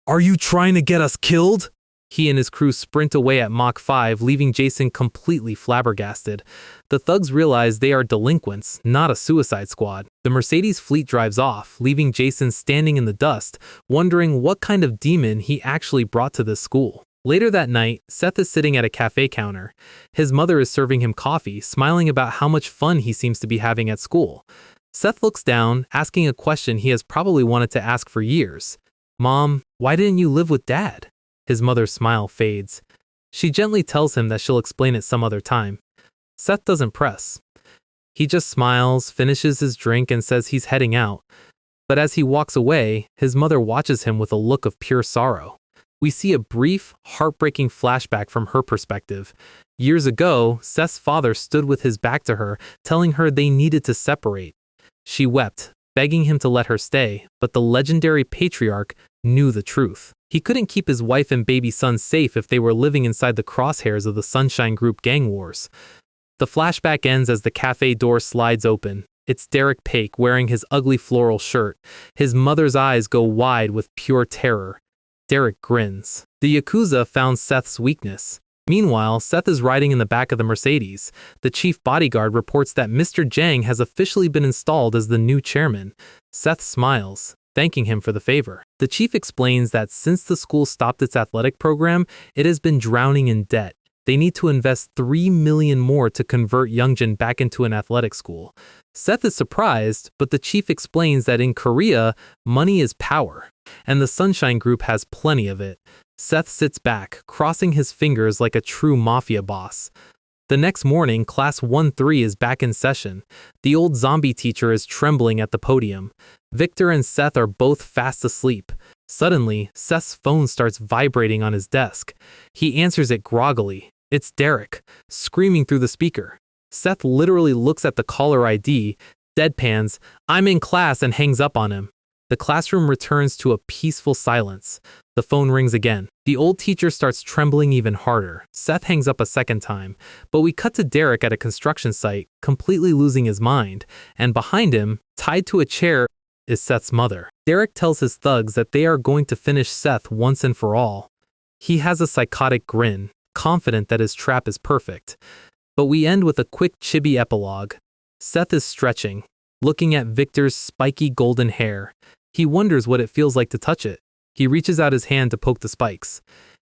"Are you trying to get us killed?" He and his crew sprint away at Mach 5, leaving Jason completely flabbergasted. The thugs realize they are delinquents, not a suicide squad. The Mercedes fleet drives off, leaving Jason standing in the dust, wondering what kind of demon he actually brought to this school. Later that night, Seth is sitting at a cafe counter. His mother is serving him coffee, smiling about how much fun he seems to be having at school. Seth looks down, asking a question he has probably wanted to ask for years. "Mom, why didn't you live with Dad?" His mother's smile fades. She gently tells him that she'll explain it some other time. Seth doesn't press. He just smiles, finishes his drink, and says he's heading out. But as he walks away, his mother watches him with a look of pure sorrow. We see a brief, heartbreaking flashback from her perspective. Years ago, Seth's father stood with his back to her, telling her they needed to separate. She wept, begging him to let her stay, but the legendary patriarch knew the truth. He couldn't keep his wife and baby son safe if they were living inside the crosshairs of the Sunshine Group gang wars. The flashback ends as the cafe door slides open. It's Derek Paik wearing his ugly floral shirt. His mother's eyes go wide with pure terror. Derek grins. The yakuza found Seth's weakness. Meanwhile, Seth is riding in the back of the Mercedes. The chief bodyguard reports that Mr. Chang has officially been installed as the new chairman. Seth smiles, thanking him for the favor. The chief explains that since the school stopped its athletic program, it has been drowning in debt. They need to invest $3 million more to convert Youngjin back into an athletic school. Seth is surprised, but the chief explains that in Korea, money is power, and the Sunshine Group has plenty of it. Seth sits back, crossing his fingers like a true mafia boss. The next morning, Class 1-3 is back in session. The old zombie teacher is trembling at the podium. Victor and Seth are both fast asleep. Suddenly, Seth's phone starts vibrating on his desk. He answers it groggily. It's Derek, screaming through the speaker. Seth literally looks at the caller ID, deadpans, "I'm in class," and hangs up on him. The classroom returns to a peaceful silence. The phone rings again. The old teacher starts trembling even harder. Seth hangs up a second time, but we cut to Derek at a construction site, completely losing his mind, and behind him, tied to a chair, is Seth's mother. Derek tells his thugs that they are going to finish Seth once and for all. He has a psychotic grin, confident that his trap is perfect. But we end with a quick chibi epilogue. Seth is stretching, looking at Victor's spiky golden hair. He wonders what it feels like to touch it. He reaches out his hand to poke the spikes.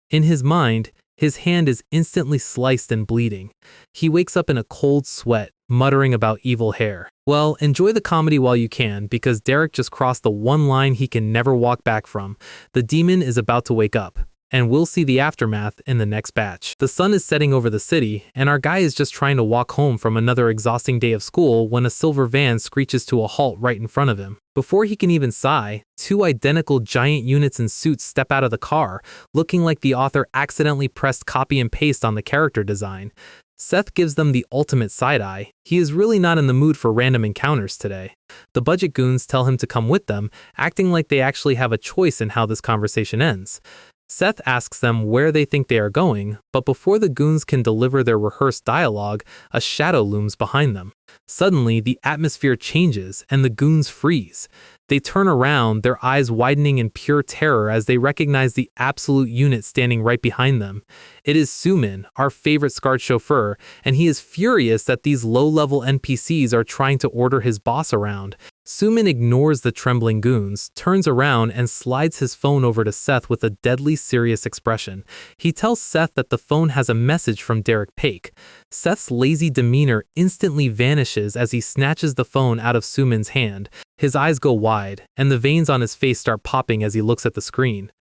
In his mind, his hand is instantly sliced and bleeding. He wakes up in a cold sweat, muttering about evil hair. Well, enjoy the comedy while you can, because Derek just crossed the one line he can never walk back from. The demon is about to wake up. and we'll see the aftermath in the next batch. The sun is setting over the city, and our guy is just trying to walk home from another exhausting day of school when a silver van screeches to a halt right in front of him. Before he can even sigh, two identical giant units in suits step out of the car, looking like the author accidentally pressed copy and paste on the character design. Seth gives them the ultimate side-eye. He is really not in the mood for random encounters today. The budget goons tell him to come with them, acting like they actually have a choice in how this conversation ends. Seth asks them where they think they are going, but before the goons can deliver their rehearsed dialogue, a shadow looms behind them. Suddenly, the atmosphere changes and the goons freeze. They turn around, their eyes widening in pure terror as they recognize the absolute unit standing right behind them. It is Sumin, our favorite scarred chauffeur, and he is furious that these low-level NPCs are trying to order his boss around. Sumin ignores the trembling goons, turns around, and slides his phone over to Seth with a deadly serious expression. He tells Seth that the phone has a message from Derek Paik. Seth's lazy demeanor instantly vanishes as he snatches the phone out of Sumin's hand. His eyes go wide, and the veins on his face start popping as he looks at the screen.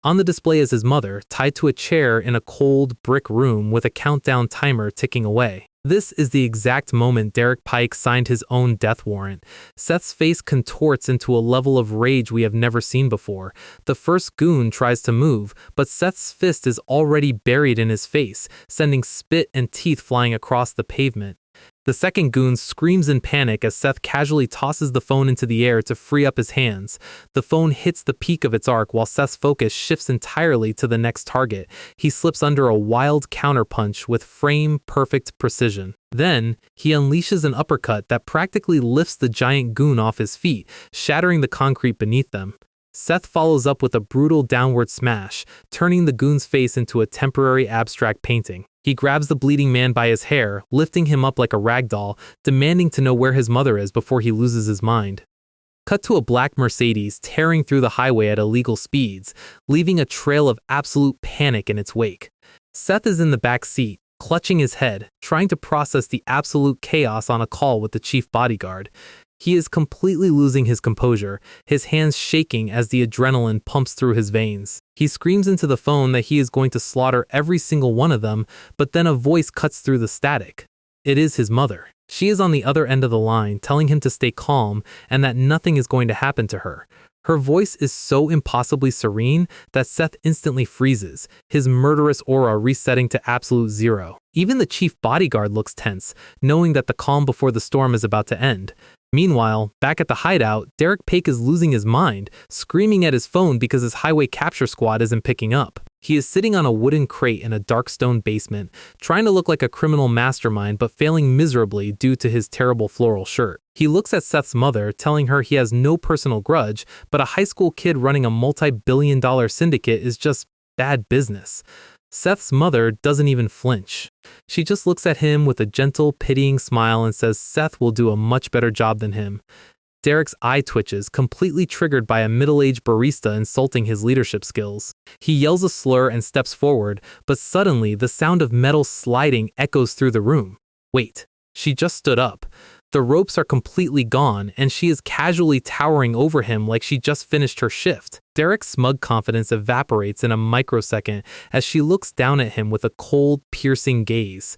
On the display is his mother, tied to a chair in a cold brick room with a countdown timer ticking away. This is the exact moment Derek Paik signed his own death warrant. Seth's face contorts into a level of rage we have never seen before. The first goon tries to move, but Seth's fist is already buried in his face, sending spit and teeth flying across the pavement. The second goon screams in panic as Seth casually tosses the phone into the air to free up his hands. The phone hits the peak of its arc while Seth's focus shifts entirely to the next target. He slips under a wild counterpunch with frame-perfect precision. Then, he unleashes an uppercut that practically lifts the giant goon off his feet, shattering the concrete beneath them. Seth follows up with a brutal downward smash, turning the goon's face into a temporary abstract painting. He grabs the bleeding man by his hair, lifting him up like a rag doll, demanding to know where his mother is before he loses his mind. Cut to a black Mercedes tearing through the highway at illegal speeds, leaving a trail of absolute panic in its wake. Seth is in the back seat, clutching his head, trying to process the absolute chaos on a call with the chief bodyguard. He is completely losing his composure, his hands shaking as the adrenaline pumps through his veins. He screams into the phone that he is going to slaughter every single one of them, but then a voice cuts through the static. It is his mother. She is on the other end of the line, telling him to stay calm and that nothing is going to happen to her. Her voice is so impossibly serene that Seth instantly freezes, his murderous aura resetting to absolute zero. Even the chief bodyguard looks tense, knowing that the calm before the storm is about to end. Meanwhile, back at the hideout, Derek Paik is losing his mind, screaming at his phone because his highway capture squad isn't picking up. He is sitting on a wooden crate in a dark stone basement, trying to look like a criminal mastermind but failing miserably due to his terrible floral shirt. He looks at Seth's mother, telling her he has no personal grudge, but a high school kid running a multi-billion-dollar syndicate is just bad business. Seth's mother doesn't even flinch. She just looks at him with a gentle, pitying smile and says Seth will do a much better job than him. Derek's eye twitches, completely triggered by a middle-aged barista insulting his leadership skills. He yells a slur and steps forward, but suddenly the sound of metal sliding echoes through the room. Wait, she just stood up. The ropes are completely gone, and she is casually towering over him like she just finished her shift. Derek's smug confidence evaporates in a microsecond as she looks down at him with a cold, piercing gaze.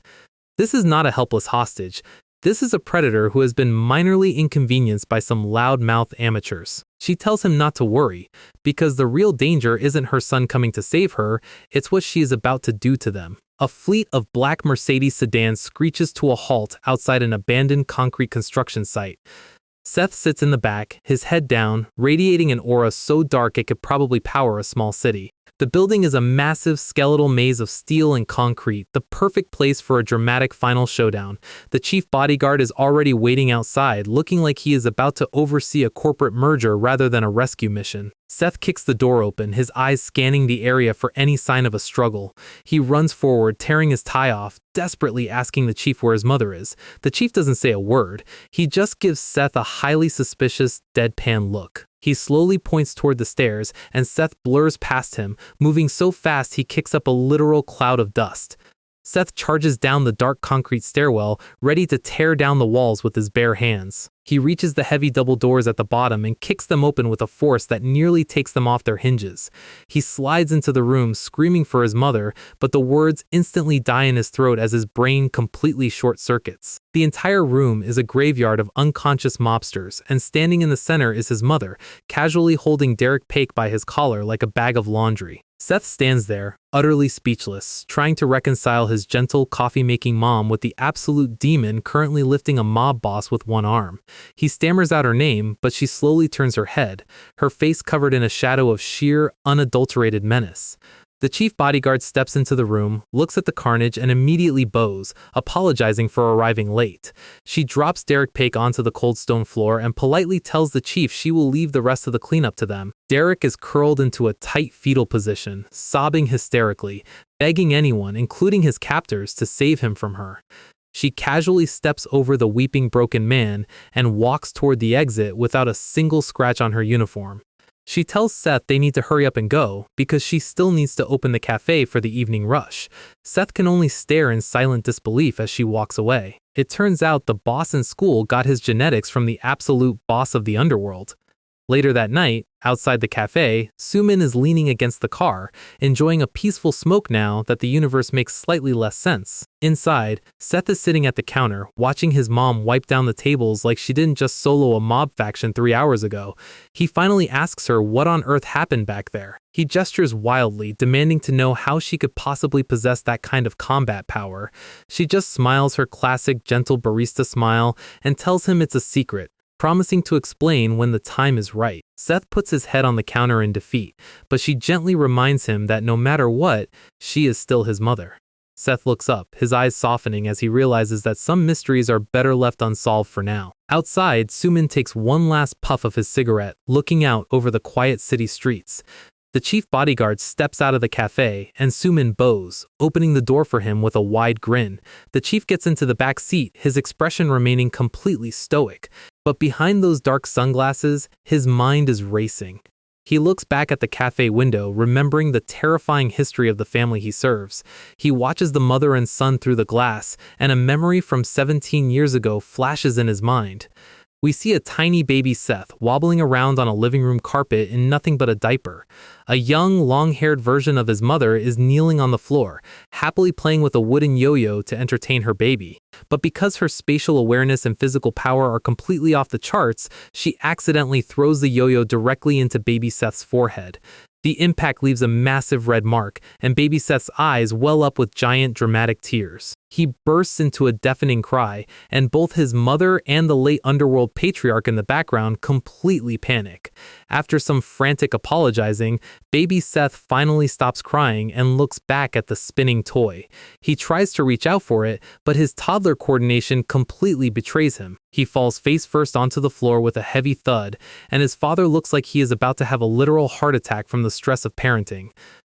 This is not a helpless hostage. This is a predator who has been minorly inconvenienced by some loud-mouthed amateurs. She tells him not to worry, because the real danger isn't her son coming to save her, it's what she is about to do to them. A fleet of black Mercedes sedans screeches to a halt outside an abandoned concrete construction site. Seth sits in the back, his head down, radiating an aura so dark it could probably power a small city. The building is a massive skeletal maze of steel and concrete, the perfect place for a dramatic final showdown. The chief bodyguard is already waiting outside, looking like he is about to oversee a corporate merger rather than a rescue mission. Seth kicks the door open, his eyes scanning the area for any sign of a struggle. He runs forward, tearing his tie off, desperately asking the chief where his mother is. The chief doesn't say a word. He just gives Seth a highly suspicious, deadpan look. He slowly points toward the stairs, and Seth blurs past him, moving so fast he kicks up a literal cloud of dust. Seth charges down the dark concrete stairwell, ready to tear down the walls with his bare hands. He reaches the heavy double doors at the bottom and kicks them open with a force that nearly takes them off their hinges. He slides into the room screaming for his mother, but the words instantly die in his throat as his brain completely short-circuits. The entire room is a graveyard of unconscious mobsters, and standing in the center is his mother, casually holding Derek Paik by his collar like a bag of laundry. Seth stands there, utterly speechless, trying to reconcile his gentle, coffee-making mom with the absolute demon currently lifting a mob boss with one arm. He stammers out her name, but she slowly turns her head, her face covered in a shadow of sheer, unadulterated menace. The chief bodyguard steps into the room, looks at the carnage, and immediately bows, apologizing for arriving late. She drops Derek Paik onto the cold stone floor and politely tells the chief she will leave the rest of the cleanup to them. Derek is curled into a tight fetal position, sobbing hysterically, begging anyone, including his captors, to save him from her. She casually steps over the weeping broken man and walks toward the exit without a single scratch on her uniform. She tells Seth they need to hurry up and go because she still needs to open the cafe for the evening rush. Seth can only stare in silent disbelief as she walks away. It turns out the boss in school got his genetics from the absolute boss of the underworld. Later that night, outside the cafe, Sumin is leaning against the car, enjoying a peaceful smoke now that the universe makes slightly less sense. Inside, Seth is sitting at the counter, watching his mom wipe down the tables like she didn't just solo a mob faction 3 hours ago. He finally asks her what on earth happened back there. He gestures wildly, demanding to know how she could possibly possess that kind of combat power. She just smiles her classic gentle barista smile and tells him it's a secret, promising to explain when the time is right. Seth puts his head on the counter in defeat, but she gently reminds him that no matter what, she is still his mother. Seth looks up, his eyes softening as he realizes that some mysteries are better left unsolved for now. Outside, Sumin takes one last puff of his cigarette, looking out over the quiet city streets. The chief bodyguard steps out of the cafe, and Sumin bows, opening the door for him with a wide grin. The chief gets into the back seat, his expression remaining completely stoic. But behind those dark sunglasses, his mind is racing. He looks back at the cafe window, remembering the terrifying history of the family he serves. He watches the mother and son through the glass, and a memory from 17 years ago flashes in his mind. We see a tiny baby Seth wobbling around on a living room carpet in nothing but a diaper. A young, long-haired version of his mother is kneeling on the floor, happily playing with a wooden yo-yo to entertain her baby. But because her spatial awareness and physical power are completely off the charts, she accidentally throws the yo-yo directly into baby Seth's forehead. The impact leaves a massive red mark, and baby Seth's eyes well up with giant dramatic tears. He bursts into a deafening cry, and both his mother and the late underworld patriarch in the background completely panic. After some frantic apologizing, baby Seth finally stops crying and looks back at the spinning toy. He tries to reach out for it, but his toddler coordination completely betrays him. He falls face first onto the floor with a heavy thud, and his father looks like he is about to have a literal heart attack from the stress of parenting.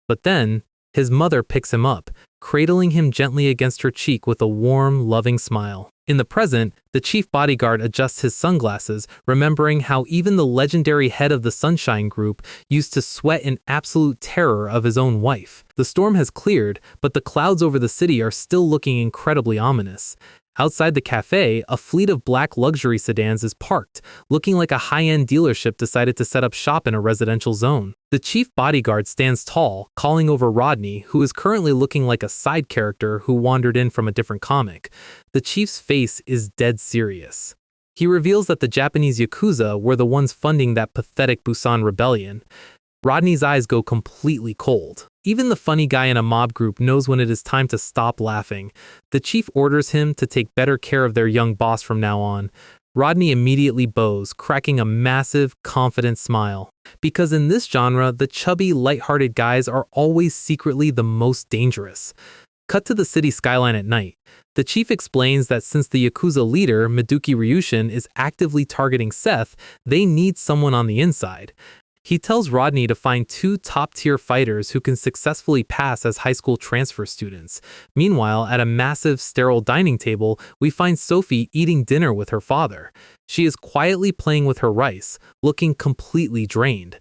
But then, his mother picks him up, cradling him gently against her cheek with a warm, loving smile. In the present, the chief bodyguard adjusts his sunglasses, remembering how even the legendary head of the Sunshine Group used to sweat in absolute terror of his own wife. The storm has cleared, but the clouds over the city are still looking incredibly ominous. Outside the cafe, a fleet of black luxury sedans is parked, looking like a high-end dealership decided to set up shop in a residential zone. The chief bodyguard stands tall, calling over Rodney, who is currently looking like a side character who wandered in from a different comic. The chief's face is dead serious. He reveals that the Japanese yakuza were the ones funding that pathetic Busan rebellion. Rodney's eyes go completely cold. Even the funny guy in a mob group knows when it is time to stop laughing. The chief orders him to take better care of their young boss from now on. Rodney immediately bows, cracking a massive, confident smile. Because in this genre, the chubby, lighthearted guys are always secretly the most dangerous. Cut to the city skyline at night. The chief explains that since the yakuza leader, Miduki Ryushin, is actively targeting Seth, they need someone on the inside. He tells Rodney to find 2 top-tier fighters who can successfully pass as high school transfer students. Meanwhile, at a massive, sterile dining table, we find Sophie eating dinner with her father. She is quietly playing with her rice, looking completely drained.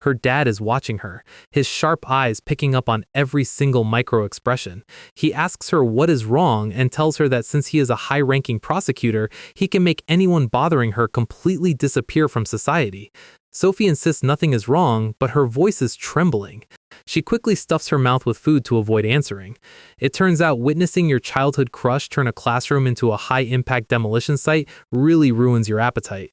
Her dad is watching her, his sharp eyes picking up on every single micro-expression. He asks her what is wrong and tells her that since he is a high-ranking prosecutor, he can make anyone bothering her completely disappear from society. Sophie insists nothing is wrong, but her voice is trembling. She quickly stuffs her mouth with food to avoid answering. It turns out witnessing your childhood crush turn a classroom into a high-impact demolition site really ruins your appetite.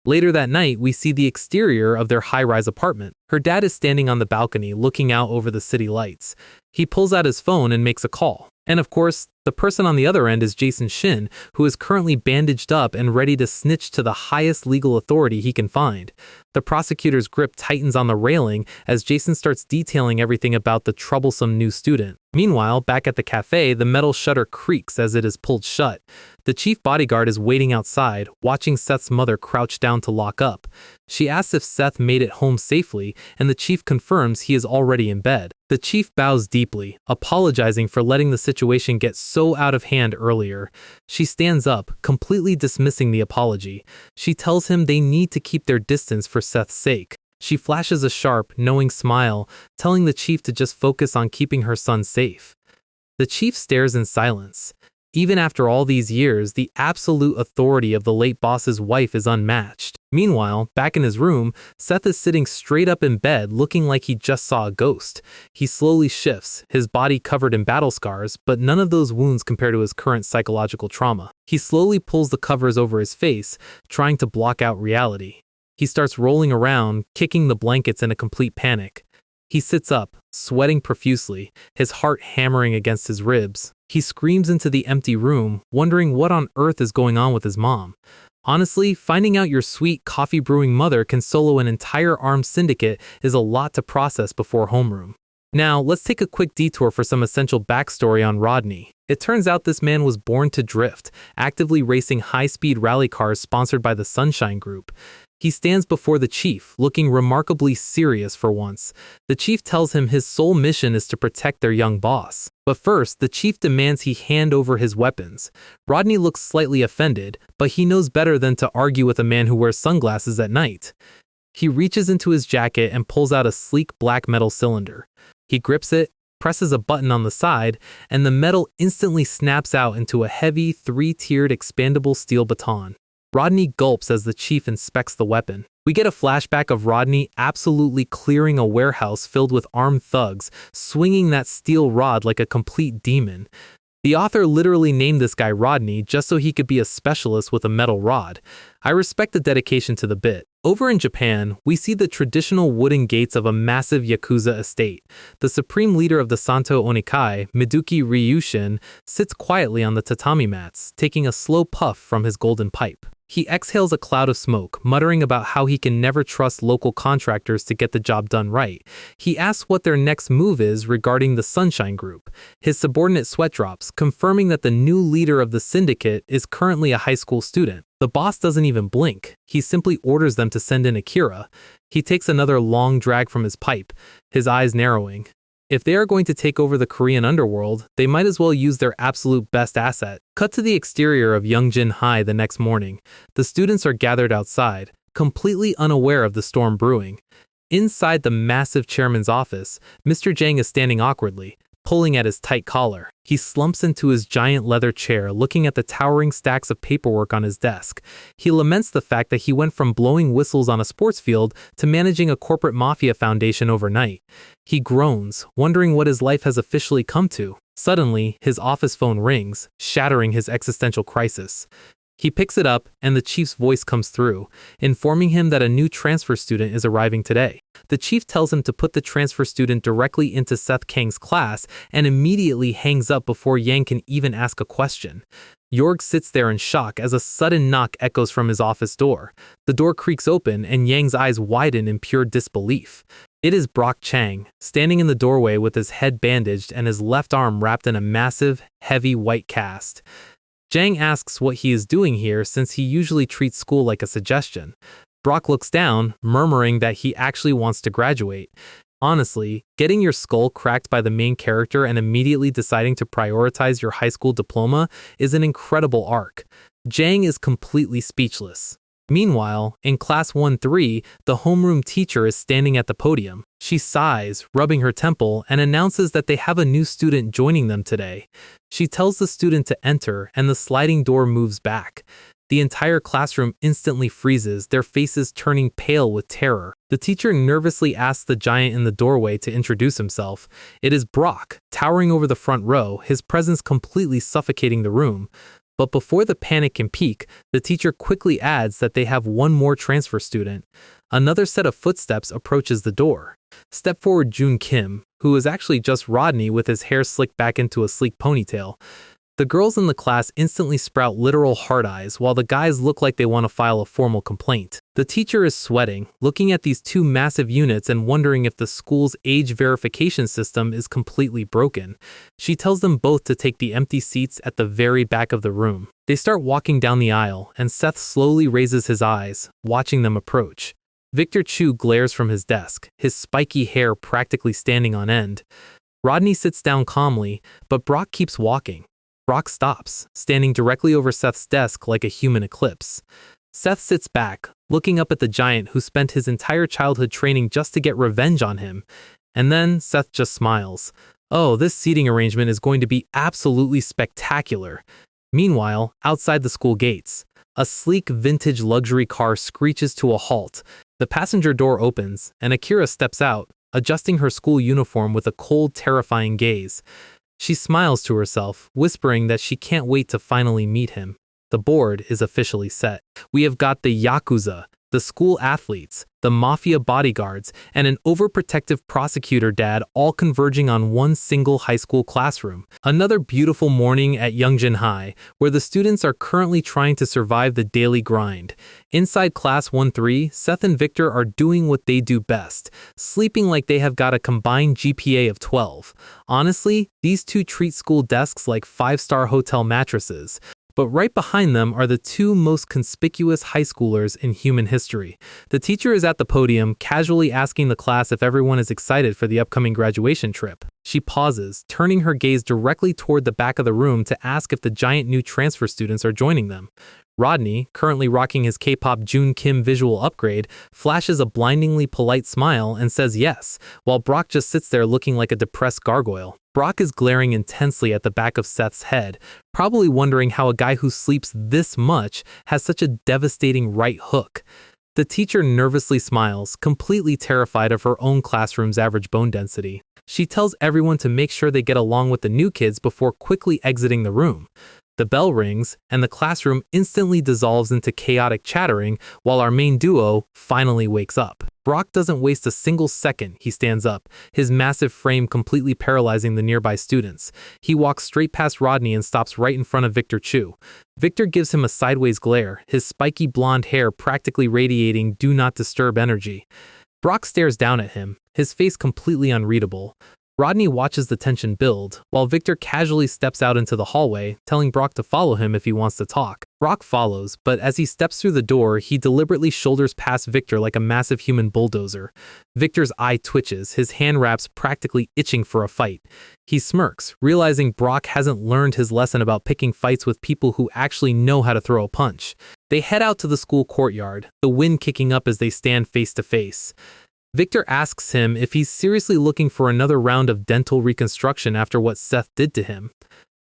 Later that night, we see the exterior of their high-rise apartment. Her dad is standing on the balcony looking out over the city lights. He pulls out his phone and makes a call. And of course, the person on the other end is Jason Shin, who is currently bandaged up and ready to snitch to the highest legal authority he can find. The prosecutor's grip tightens on the railing as Jason starts detailing everything about the troublesome new student. Meanwhile, back at the cafe, the metal shutter creaks as it is pulled shut. The chief bodyguard is waiting outside, watching Seth's mother crouch down to lock up. She asks if Seth made it home safely, and the chief confirms he is already in bed. The chief bows deeply, apologizing for letting the situation get so out of hand earlier. She stands up, completely dismissing the apology. She tells him they need to keep their distance for Seth's sake. She flashes a sharp, knowing smile, telling the chief to just focus on keeping her son safe. The chief stares in silence. Even after all these years, the absolute authority of the late boss's wife is unmatched. Meanwhile, back in his room, Seth is sitting straight up in bed looking like he just saw a ghost. He slowly shifts, his body covered in battle scars, but none of those wounds compare to his current psychological trauma. He slowly pulls the covers over his face, trying to block out reality. He starts rolling around, kicking the blankets in a complete panic. He sits up, sweating profusely, his heart hammering against his ribs. He screams into the empty room, wondering what on earth is going on with his mom. Honestly, finding out your sweet coffee-brewing mother can solo an entire armed syndicate is a lot to process before homeroom. Now, let's take a quick detour for some essential backstory on Rodney. It turns out this man was born to drift, actively racing high-speed rally cars sponsored by the Sunshine Group. He stands before the chief, looking remarkably serious for once. The chief tells him his sole mission is to protect their young boss. But first, the chief demands he hand over his weapons. Rodney looks slightly offended, but he knows better than to argue with a man who wears sunglasses at night. He reaches into his jacket and pulls out a sleek black metal cylinder. He grips it, presses a button on the side, and the metal instantly snaps out into a heavy, 3-tiered expandable steel baton. Rodney gulps as the chief inspects the weapon. We get a flashback of Rodney absolutely clearing a warehouse filled with armed thugs, swinging that steel rod like a complete demon. The author literally named this guy Rodney just so he could be a specialist with a metal rod. I respect the dedication to the bit. Over in Japan, we see the traditional wooden gates of a massive yakuza estate. The supreme leader of the Santo Onikai, Miduki Ryushin, sits quietly on the tatami mats, taking a slow puff from his golden pipe. He exhales a cloud of smoke, muttering about how he can never trust local contractors to get the job done right. He asks what their next move is regarding the Sunshine Group. His subordinate sweat drops, confirming that the new leader of the syndicate is currently a high school student. The boss doesn't even blink. He simply orders them to send in Akira. He takes another long drag from his pipe, his eyes narrowing. If they are going to take over the Korean underworld, they might as well use their absolute best asset. Cut to the exterior of Youngjin High the next morning. The students are gathered outside, completely unaware of the storm brewing. Inside the massive chairman's office, Mr. Jang is standing awkwardly, pulling at his tight collar. He slumps into his giant leather chair, looking at the towering stacks of paperwork on his desk. He laments the fact that he went from blowing whistles on a sports field to managing a corporate mafia foundation overnight. He groans, wondering what his life has officially come to. Suddenly, his office phone rings, shattering his existential crisis. He picks it up, and the chief's voice comes through, informing him that a new transfer student is arriving today. The chief tells him to put the transfer student directly into Seth Kang's class and immediately hangs up before Yang can even ask a question. Jorg sits there in shock as a sudden knock echoes from his office door. The door creaks open, and Yang's eyes widen in pure disbelief. It is Brock Chang, standing in the doorway with his head bandaged and his left arm wrapped in a massive, heavy white cast. Jang asks what he is doing here since he usually treats school like a suggestion. Brock looks down, murmuring that he actually wants to graduate. Honestly, getting your skull cracked by the main character and immediately deciding to prioritize your high school diploma is an incredible arc. Jang is completely speechless. Meanwhile, in Class 1-3, the homeroom teacher is standing at the podium. She sighs, rubbing her temple, and announces that they have a new student joining them today. She tells the student to enter, and the sliding door moves back. The entire classroom instantly freezes, their faces turning pale with terror. The teacher nervously asks the giant in the doorway to introduce himself. It is Brock, towering over the front row, his presence completely suffocating the room. But before the panic can peak, the teacher quickly adds that they have one more transfer student. Another set of footsteps approaches the door. Step forward Jun Kim, who is actually just Rodney with his hair slicked back into a sleek ponytail. The girls in the class instantly sprout literal hard eyes, while the guys look like they want to file a formal complaint. The teacher is sweating, looking at these two massive units and wondering if the school's age verification system is completely broken. She tells them both to take the empty seats at the very back of the room. They start walking down the aisle, and Seth slowly raises his eyes, watching them approach. Victor Chu glares from his desk, his spiky hair practically standing on end. Rodney sits down calmly, but Brock keeps walking. Brock stops, standing directly over Seth's desk like a human eclipse. Seth sits back, looking up at the giant who spent his entire childhood training just to get revenge on him. And then Seth just smiles. Oh, this seating arrangement is going to be absolutely spectacular. Meanwhile, outside the school gates, a sleek vintage luxury car screeches to a halt. The passenger door opens, and Akira steps out, adjusting her school uniform with a cold, terrifying gaze. She smiles to herself, whispering that she can't wait to finally meet him. The board is officially set. We have got the yakuza, the school athletes, the mafia bodyguards, and an overprotective prosecutor dad all converging on one single high school classroom. Another beautiful morning at Youngjin High, where the students are currently trying to survive the daily grind. Inside Class 1-3, Seth and Victor are doing what they do best, sleeping like they have got a combined GPA of 12. Honestly, these two treat school desks like 5-star hotel mattresses. But right behind them are the two most conspicuous high schoolers in human history. The teacher is at the podium, casually asking the class if everyone is excited for the upcoming graduation trip. She pauses, turning her gaze directly toward the back of the room to ask if the giant new transfer students are joining them. Rodney, currently rocking his K-pop Jun Kim visual upgrade, flashes a blindingly polite smile and says yes, while Brock just sits there looking like a depressed gargoyle. Brock is glaring intensely at the back of Seth's head, probably wondering how a guy who sleeps this much has such a devastating right hook. The teacher nervously smiles, completely terrified of her own classroom's average bone density. She tells everyone to make sure they get along with the new kids before quickly exiting the room. The bell rings, and the classroom instantly dissolves into chaotic chattering while our main duo finally wakes up. Brock doesn't waste a single second. He stands up, his massive frame completely paralyzing the nearby students. He walks straight past Rodney and stops right in front of Victor Chu. Victor gives him a sideways glare, his spiky blonde hair practically radiating do not disturb energy. Brock stares down at him, his face completely unreadable. Rodney watches the tension build, while Victor casually steps out into the hallway, telling Brock to follow him if he wants to talk. Brock follows, but as he steps through the door, he deliberately shoulders past Victor like a massive human bulldozer. Victor's eye twitches, his hand wraps practically itching for a fight. He smirks, realizing Brock hasn't learned his lesson about picking fights with people who actually know how to throw a punch. They head out to the school courtyard, the wind kicking up as they stand face to face. Victor asks him if he's seriously looking for another round of dental reconstruction after what Seth did to him.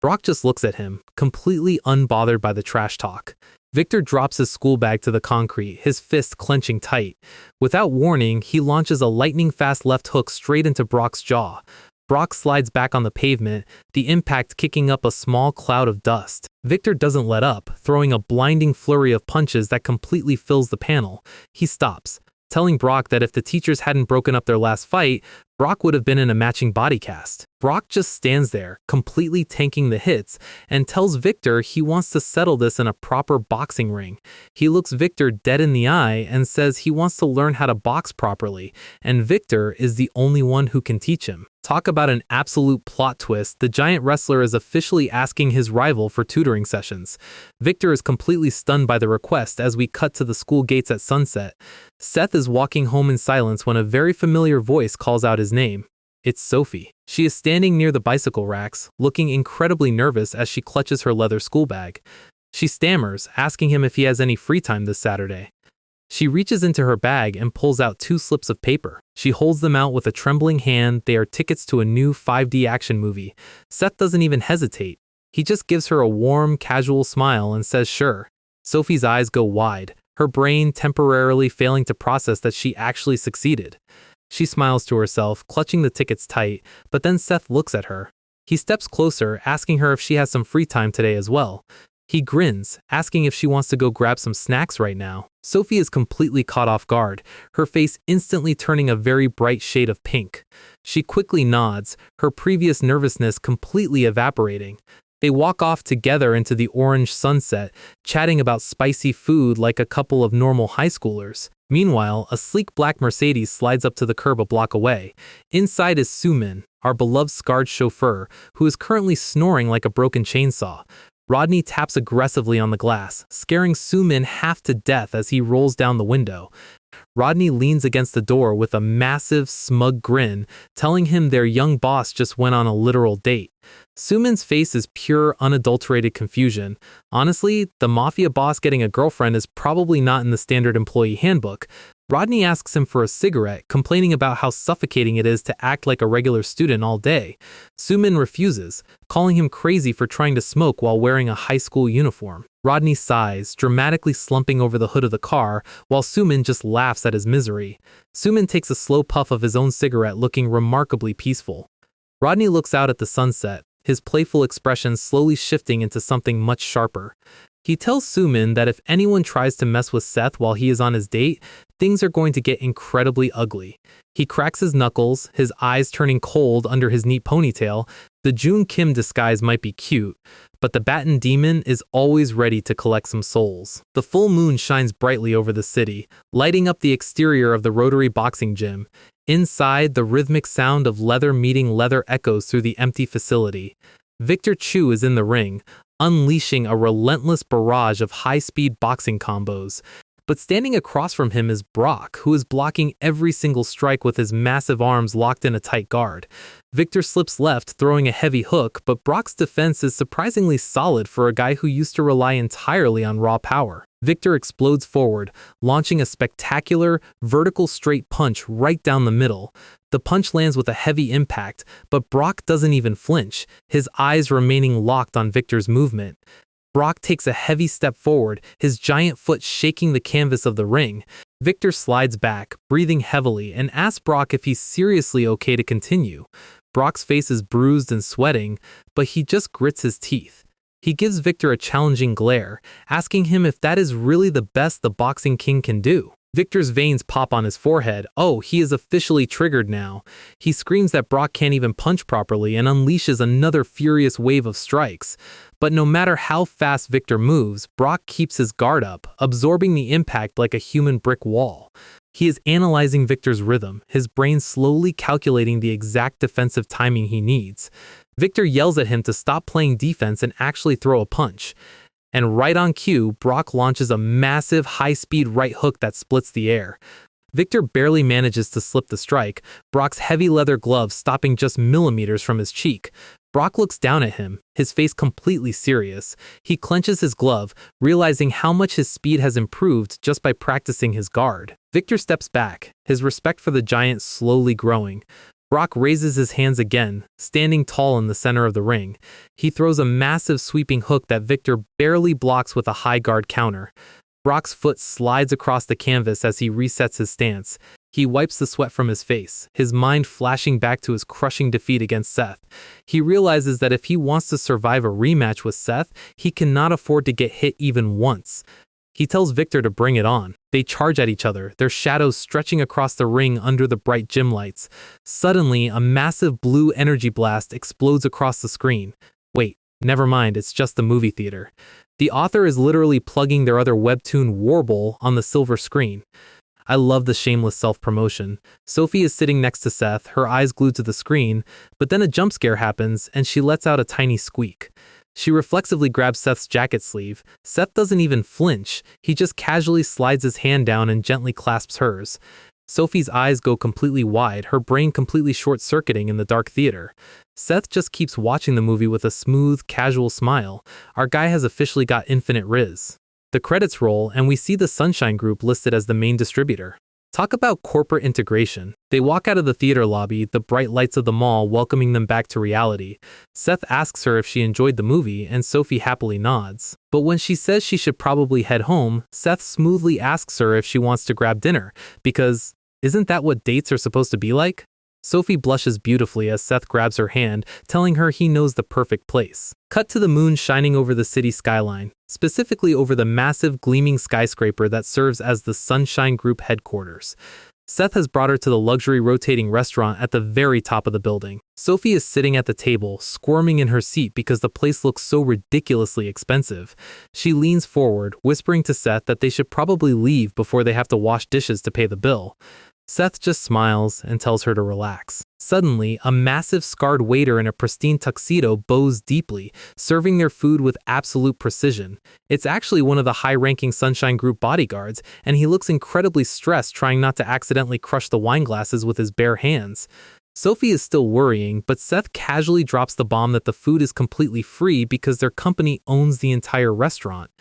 Brock just looks at him, completely unbothered by the trash talk. Victor drops his school bag to the concrete, his fist clenching tight. Without warning, he launches a lightning-fast left hook straight into Brock's jaw. Brock slides back on the pavement, the impact kicking up a small cloud of dust. Victor doesn't let up, throwing a blinding flurry of punches that completely fills the panel. He stops, telling Brock that if the teachers hadn't broken up their last fight, Brock would have been in a matching body cast. Brock just stands there, completely tanking the hits, and tells Victor he wants to settle this in a proper boxing ring. He looks Victor dead in the eye and says he wants to learn how to box properly, and Victor is the only one who can teach him. Talk about an absolute plot twist. The giant wrestler is officially asking his rival for tutoring sessions. Victor is completely stunned by the request as we cut to the school gates at sunset. Seth is walking home in silence when a very familiar voice calls out his name. It's Sophie. She is standing near the bicycle racks, looking incredibly nervous as she clutches her leather school bag. She stammers, asking him if he has any free time this Saturday. She reaches into her bag and pulls out 2 slips of paper. She holds them out with a trembling hand. They are tickets to a new 5D action movie. Seth doesn't even hesitate. He just gives her a warm, casual smile and says sure. Sophie's eyes go wide, her brain temporarily failing to process that she actually succeeded. She smiles to herself, clutching the tickets tight, but then Seth looks at her. He steps closer, asking her if she has some free time today as well. He grins, asking if she wants to go grab some snacks right now. Sophie is completely caught off guard, her face instantly turning a very bright shade of pink. She quickly nods, her previous nervousness completely evaporating. They walk off together into the orange sunset, chatting about spicy food like a couple of normal high schoolers. Meanwhile, a sleek black Mercedes slides up to the curb a block away. Inside is Sumin, our beloved scarred chauffeur, who is currently snoring like a broken chainsaw. Rodney taps aggressively on the glass, scaring Sumin half to death as he rolls down the window. Rodney leans against the door with a massive, smug grin, telling him their young boss just went on a literal date. Sumin's face is pure, unadulterated confusion. Honestly, the mafia boss getting a girlfriend is probably not in the standard employee handbook. Rodney asks him for a cigarette, complaining about how suffocating it is to act like a regular student all day. Sumin refuses, calling him crazy for trying to smoke while wearing a high school uniform. Rodney sighs, dramatically slumping over the hood of the car, while Sumin just laughs at his misery. Sumin takes a slow puff of his own cigarette, looking remarkably peaceful. Rodney looks out at the sunset, his playful expression slowly shifting into something much sharper. He tells Sumin that if anyone tries to mess with Seth while he is on his date, things are going to get incredibly ugly. He cracks his knuckles, his eyes turning cold under his neat ponytail. The June Kim disguise might be cute, but the Baton Demon is always ready to collect some souls. The full moon shines brightly over the city, lighting up the exterior of the Rotary Boxing Gym. Inside, the rhythmic sound of leather meeting leather echoes through the empty facility. Victor Chu is in the ring, unleashing a relentless barrage of high-speed boxing combos. But standing across from him is Brock, who is blocking every single strike with his massive arms locked in a tight guard. Victor slips left, throwing a heavy hook, but Brock's defense is surprisingly solid for a guy who used to rely entirely on raw power. Victor explodes forward, launching a spectacular, vertical straight punch right down the middle. The punch lands with a heavy impact, but Brock doesn't even flinch, his eyes remaining locked on Victor's movement. Brock takes a heavy step forward, his giant foot shaking the canvas of the ring. Victor slides back, breathing heavily, and asks Brock if he's seriously okay to continue. Brock's face is bruised and sweating, but he just grits his teeth. He gives Victor a challenging glare, asking him if that is really the best the boxing king can do. Victor's veins pop on his forehead. Oh, he is officially triggered now. He screams that Brock can't even punch properly and unleashes another furious wave of strikes. But no matter how fast Victor moves, Brock keeps his guard up, absorbing the impact like a human brick wall. He is analyzing Victor's rhythm, his brain slowly calculating the exact defensive timing he needs. Victor yells at him to stop playing defense and actually throw a punch. And right on cue, Brock launches a massive high-speed right hook that splits the air. Victor barely manages to slip the strike, Brock's heavy leather glove stopping just millimeters from his cheek. Brock looks down at him, his face completely serious. He clenches his glove, realizing how much his speed has improved just by practicing his guard. Victor steps back, his respect for the giant slowly growing. Brock raises his hands again, standing tall in the center of the ring. He throws a massive sweeping hook that Victor barely blocks with a high guard counter. Brock's foot slides across the canvas as he resets his stance. He wipes the sweat from his face, his mind flashing back to his crushing defeat against Seth. He realizes that if he wants to survive a rematch with Seth, he cannot afford to get hit even once. He tells Victor to bring it on. They charge at each other, their shadows stretching across the ring under the bright gym lights. Suddenly, a massive blue energy blast explodes across the screen. Wait, never mind, it's just the movie theater. The author is literally plugging their other webtoon Warble on the silver screen. I love the shameless self-promotion. Sophie is sitting next to Seth, her eyes glued to the screen, but then a jump scare happens and she lets out a tiny squeak. She reflexively grabs Seth's jacket sleeve. Seth doesn't even flinch, he just casually slides his hand down and gently clasps hers. Sophie's eyes go completely wide, her brain completely short-circuiting in the dark theater. Seth just keeps watching the movie with a smooth, casual smile. Our guy has officially got infinite riz. The credits roll and we see the Sunshine Group listed as the main distributor. Talk about corporate integration. They walk out of the theater lobby, the bright lights of the mall welcoming them back to reality. Seth asks her if she enjoyed the movie and Sophie happily nods. But when she says she should probably head home, Seth smoothly asks her if she wants to grab dinner, because isn't that what dates are supposed to be like? Sophie blushes beautifully as Seth grabs her hand, telling her he knows the perfect place. Cut to the moon shining over the city skyline, specifically over the massive gleaming skyscraper that serves as the Sunshine Group headquarters. Seth has brought her to the luxury rotating restaurant at the very top of the building. Sophie is sitting at the table, squirming in her seat because the place looks so ridiculously expensive. She leans forward, whispering to Seth that they should probably leave before they have to wash dishes to pay the bill. Seth just smiles and tells her to relax. Suddenly, a massive scarred waiter in a pristine tuxedo bows deeply, serving their food with absolute precision. It's actually one of the high-ranking Sunshine Group bodyguards, and he looks incredibly stressed trying not to accidentally crush the wine glasses with his bare hands. Sophie is still worrying, but Seth casually drops the bomb that the food is completely free because their company owns the entire restaurant.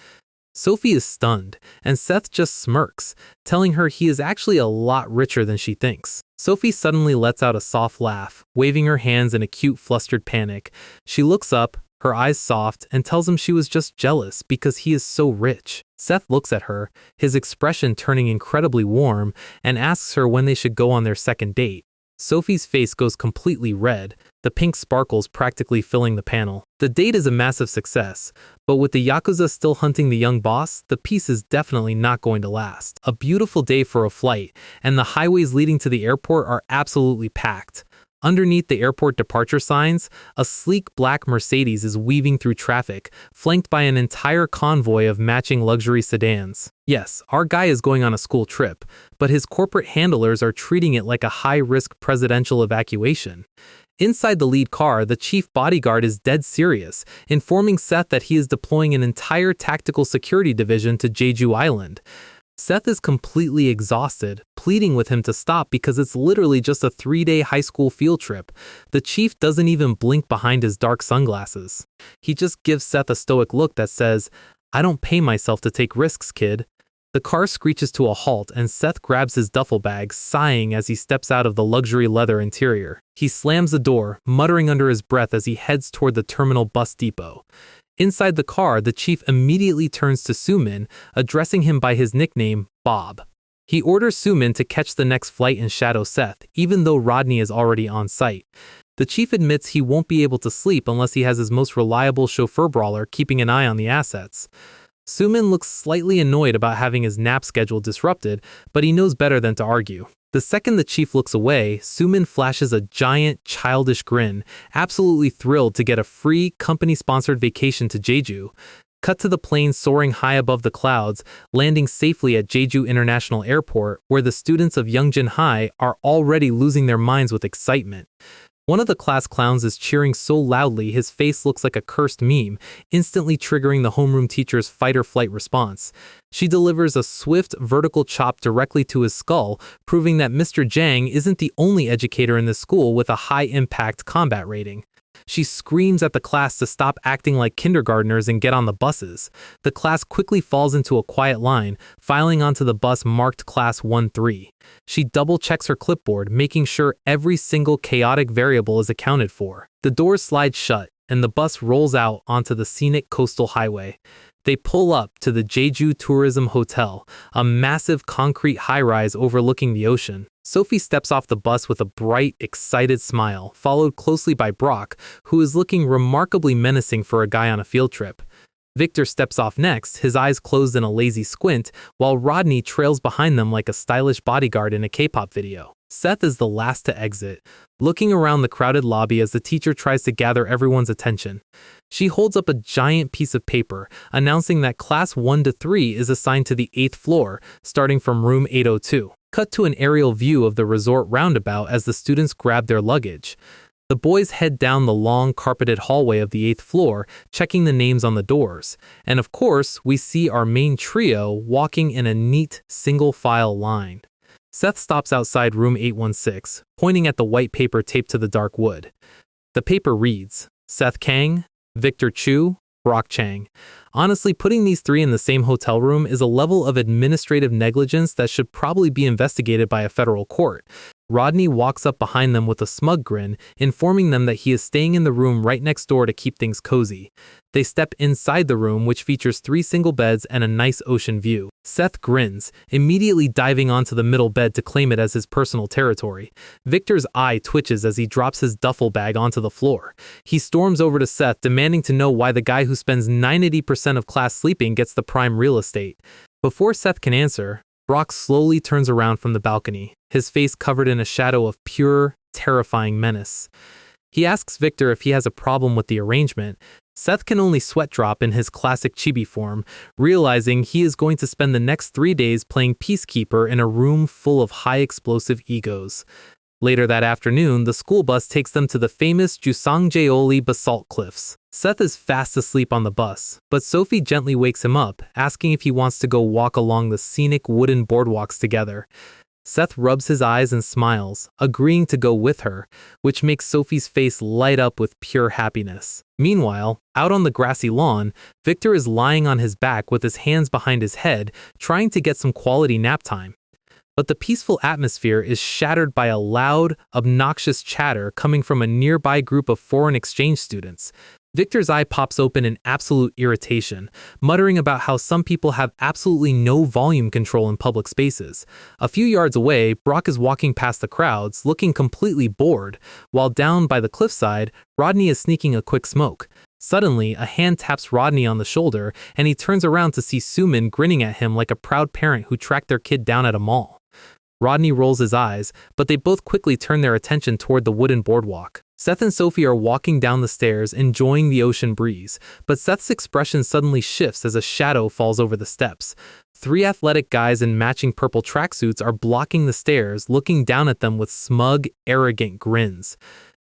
Sophie is stunned, and Seth just smirks, telling her he is actually a lot richer than she thinks. Sophie suddenly lets out a soft laugh, waving her hands in a cute, flustered panic. She looks up, her eyes soft, and tells him she was just jealous because he is so rich. Seth looks at her, his expression turning incredibly warm, and asks her when they should go on their second date. Sophie's face goes completely red, the pink sparkles practically filling the panel. The date is a massive success, but with the yakuza still hunting the young boss, the peace is definitely not going to last. A beautiful day for a flight, and the highways leading to the airport are absolutely packed. Underneath the airport departure signs, a sleek black Mercedes is weaving through traffic, flanked by an entire convoy of matching luxury sedans. Yes, our guy is going on a school trip, but his corporate handlers are treating it like a high-risk presidential evacuation. Inside the lead car, the chief bodyguard is dead serious, informing Seth that he is deploying an entire tactical security division to Jeju Island. Seth is completely exhausted, pleading with him to stop because it's literally just a 3-day high school field trip. The chief doesn't even blink behind his dark sunglasses. He just gives Seth a stoic look that says, "I don't pay myself to take risks, kid." The car screeches to a halt and Seth grabs his duffel bag, sighing as he steps out of the luxury leather interior. He slams the door, muttering under his breath as he heads toward the terminal bus depot. Inside the car, the chief immediately turns to Sumin, addressing him by his nickname, Bob. He orders Sumin to catch the next flight and shadow Seth, even though Rodney is already on site. The chief admits he won't be able to sleep unless he has his most reliable chauffeur brawler keeping an eye on the assets. Sumin looks slightly annoyed about having his nap schedule disrupted, but he knows better than to argue. The second the chief looks away, Sumin flashes a giant, childish grin, absolutely thrilled to get a free, company-sponsored vacation to Jeju. Cut to the plane soaring high above the clouds, landing safely at Jeju International Airport, where the students of Youngjin High are already losing their minds with excitement. One of the class clowns is cheering so loudly his face looks like a cursed meme, instantly triggering the homeroom teacher's fight-or-flight response. She delivers a swift, vertical chop directly to his skull, proving that Mr. Jang isn't the only educator in this school with a high-impact combat rating. She screams at the class to stop acting like kindergartners and get on the buses. The class quickly falls into a quiet line, filing onto the bus marked Class 1-3. She double-checks her clipboard, making sure every single chaotic variable is accounted for. The doors slide shut, and the bus rolls out onto the scenic coastal highway. They pull up to the Jeju Tourism Hotel, a massive concrete high-rise overlooking the ocean. Sophie steps off the bus with a bright, excited smile, followed closely by Brock, who is looking remarkably menacing for a guy on a field trip. Victor steps off next, his eyes closed in a lazy squint, while Rodney trails behind them like a stylish bodyguard in a K-pop video. Seth is the last to exit, looking around the crowded lobby as the teacher tries to gather everyone's attention. She holds up a giant piece of paper, announcing that class 1 to 3 is assigned to the 8th floor, starting from room 802. Cut to an aerial view of the resort roundabout as the students grab their luggage. The boys head down the long, carpeted hallway of the 8th floor, checking the names on the doors. And of course, we see our main trio walking in a neat, single-file line. Seth stops outside room 816, pointing at the white paper taped to the dark wood. The paper reads, Seth Kang, Victor Chu, Brock Chang. Honestly, putting these three in the same hotel room is a level of administrative negligence that should probably be investigated by a federal court. Rodney walks up behind them with a smug grin, informing them that he is staying in the room right next door to keep things cozy. They step inside the room, which features 3 single beds and a nice ocean view. Seth grins, immediately diving onto the middle bed to claim it as his personal territory. Victor's eye twitches as he drops his duffel bag onto the floor. He storms over to Seth, demanding to know why the guy who spends 90% of class sleeping gets the prime real estate. Before Seth can answer, Brock slowly turns around from the balcony, his face covered in a shadow of pure, terrifying menace. He asks Victor if he has a problem with the arrangement. Seth can only sweat drop in his classic chibi form, realizing he is going to spend the next 3 days playing peacekeeper in a room full of high-explosive egos. Later that afternoon, the school bus takes them to the famous Jusangjeoli basalt cliffs. Seth is fast asleep on the bus, but Sophie gently wakes him up, asking if he wants to go walk along the scenic wooden boardwalks together. Seth rubs his eyes and smiles, agreeing to go with her, which makes Sophie's face light up with pure happiness. Meanwhile, out on the grassy lawn, Victor is lying on his back with his hands behind his head, trying to get some quality nap time. But the peaceful atmosphere is shattered by a loud, obnoxious chatter coming from a nearby group of foreign exchange students. Victor's eye pops open in absolute irritation, muttering about how some people have absolutely no volume control in public spaces. A few yards away, Brock is walking past the crowds, looking completely bored, while down by the cliffside, Rodney is sneaking a quick smoke. Suddenly, a hand taps Rodney on the shoulder, and he turns around to see Sumin grinning at him like a proud parent who tracked their kid down at a mall. Rodney rolls his eyes, but they both quickly turn their attention toward the wooden boardwalk. Seth and Sophie are walking down the stairs, enjoying the ocean breeze, but Seth's expression suddenly shifts as a shadow falls over the steps. 3 athletic guys in matching purple tracksuits are blocking the stairs, looking down at them with smug, arrogant grins.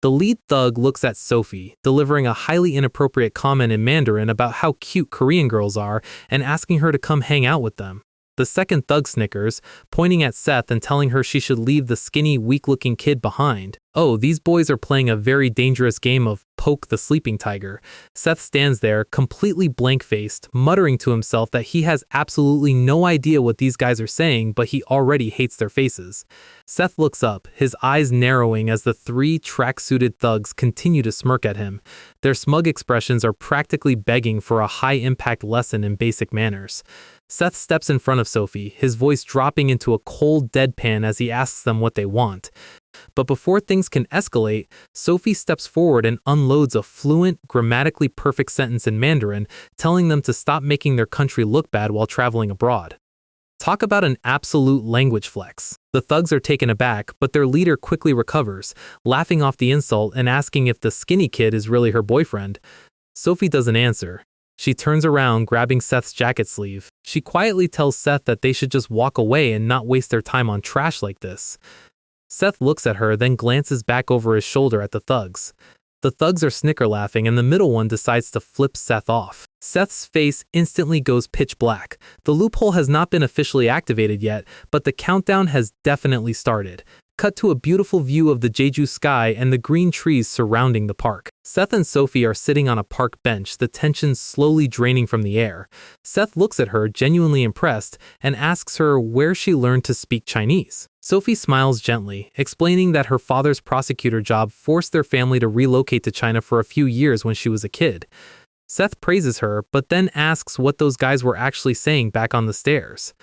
The lead thug looks at Sophie, delivering a highly inappropriate comment in Mandarin about how cute Korean girls are and asking her to come hang out with them. The second thug snickers, pointing at Seth and telling her she should leave the skinny, weak-looking kid behind. Oh, these boys are playing a very dangerous game of poke the sleeping tiger. Seth stands there, completely blank-faced, muttering to himself that he has absolutely no idea what these guys are saying, but he already hates their faces. Seth looks up, his eyes narrowing as the 3 track-suited thugs continue to smirk at him. Their smug expressions are practically begging for a high-impact lesson in basic manners. Seth steps in front of Sophie, his voice dropping into a cold deadpan as he asks them what they want. But before things can escalate, Sophie steps forward and unloads a fluent, grammatically perfect sentence in Mandarin, telling them to stop making their country look bad while traveling abroad. Talk about an absolute language flex. The thugs are taken aback, but their leader quickly recovers, laughing off the insult and asking if the skinny kid is really her boyfriend. Sophie doesn't answer. She turns around, grabbing Seth's jacket sleeve. She quietly tells Seth that they should just walk away and not waste their time on trash like this. Seth looks at her, then glances back over his shoulder at the thugs. The thugs are snicker laughing, and the middle one decides to flip Seth off. Seth's face instantly goes pitch black. The loophole has not been officially activated yet, but the countdown has definitely started. Cut to a beautiful view of the Jeju sky and the green trees surrounding the park. Seth and Sophie are sitting on a park bench, the tension slowly draining from the air. Seth looks at her, genuinely impressed, and asks her where she learned to speak Chinese. Sophie smiles gently, explaining that her father's prosecutor job forced their family to relocate to China for a few years when she was a kid. Seth praises her, but then asks what those guys were actually saying back on the stairs.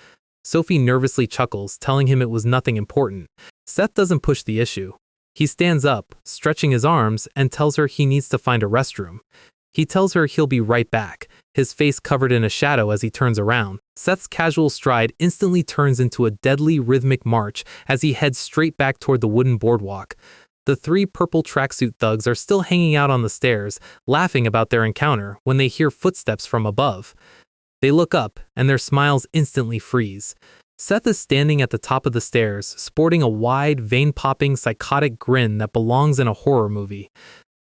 Sophie nervously chuckles, telling him it was nothing important. Seth doesn't push the issue. He stands up, stretching his arms, and tells her he needs to find a restroom. He tells her he'll be right back, his face covered in a shadow as he turns around. Seth's casual stride instantly turns into a deadly rhythmic march as he heads straight back toward the wooden boardwalk. The three purple tracksuit thugs are still hanging out on the stairs, laughing about their encounter when they hear footsteps from above. They look up, and their smiles instantly freeze. Seth is standing at the top of the stairs, sporting a wide, vein-popping, psychotic grin that belongs in a horror movie.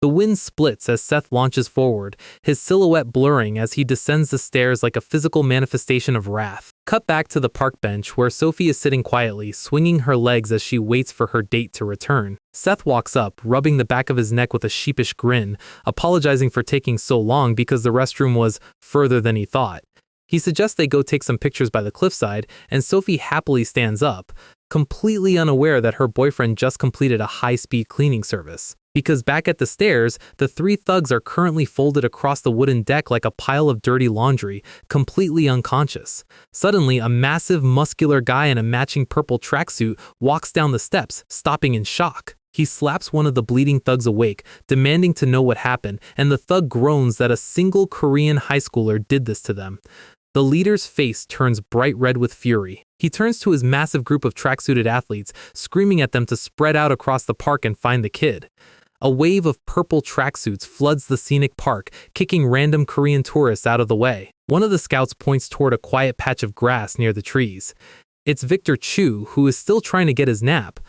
The wind splits as Seth launches forward, his silhouette blurring as he descends the stairs like a physical manifestation of wrath. Cut back to the park bench where Sophie is sitting quietly, swinging her legs as she waits for her date to return. Seth walks up, rubbing the back of his neck with a sheepish grin, apologizing for taking so long because the restroom was further than he thought. He suggests they go take some pictures by the cliffside, and Sophie happily stands up, completely unaware that her boyfriend just completed a high-speed cleaning service. Because back at the stairs, the three thugs are currently folded across the wooden deck like a pile of dirty laundry, completely unconscious. Suddenly, a massive, muscular guy in a matching purple tracksuit walks down the steps, stopping in shock. He slaps one of the bleeding thugs awake, demanding to know what happened, and the thug groans that a single Korean high schooler did this to them. The leader's face turns bright red with fury. He turns to his massive group of tracksuited athletes, screaming at them to spread out across the park and find the kid. A wave of purple tracksuits floods the scenic park, kicking random Korean tourists out of the way. One of the scouts points toward a quiet patch of grass near the trees. It's Victor Chu, who is still trying to get his nap.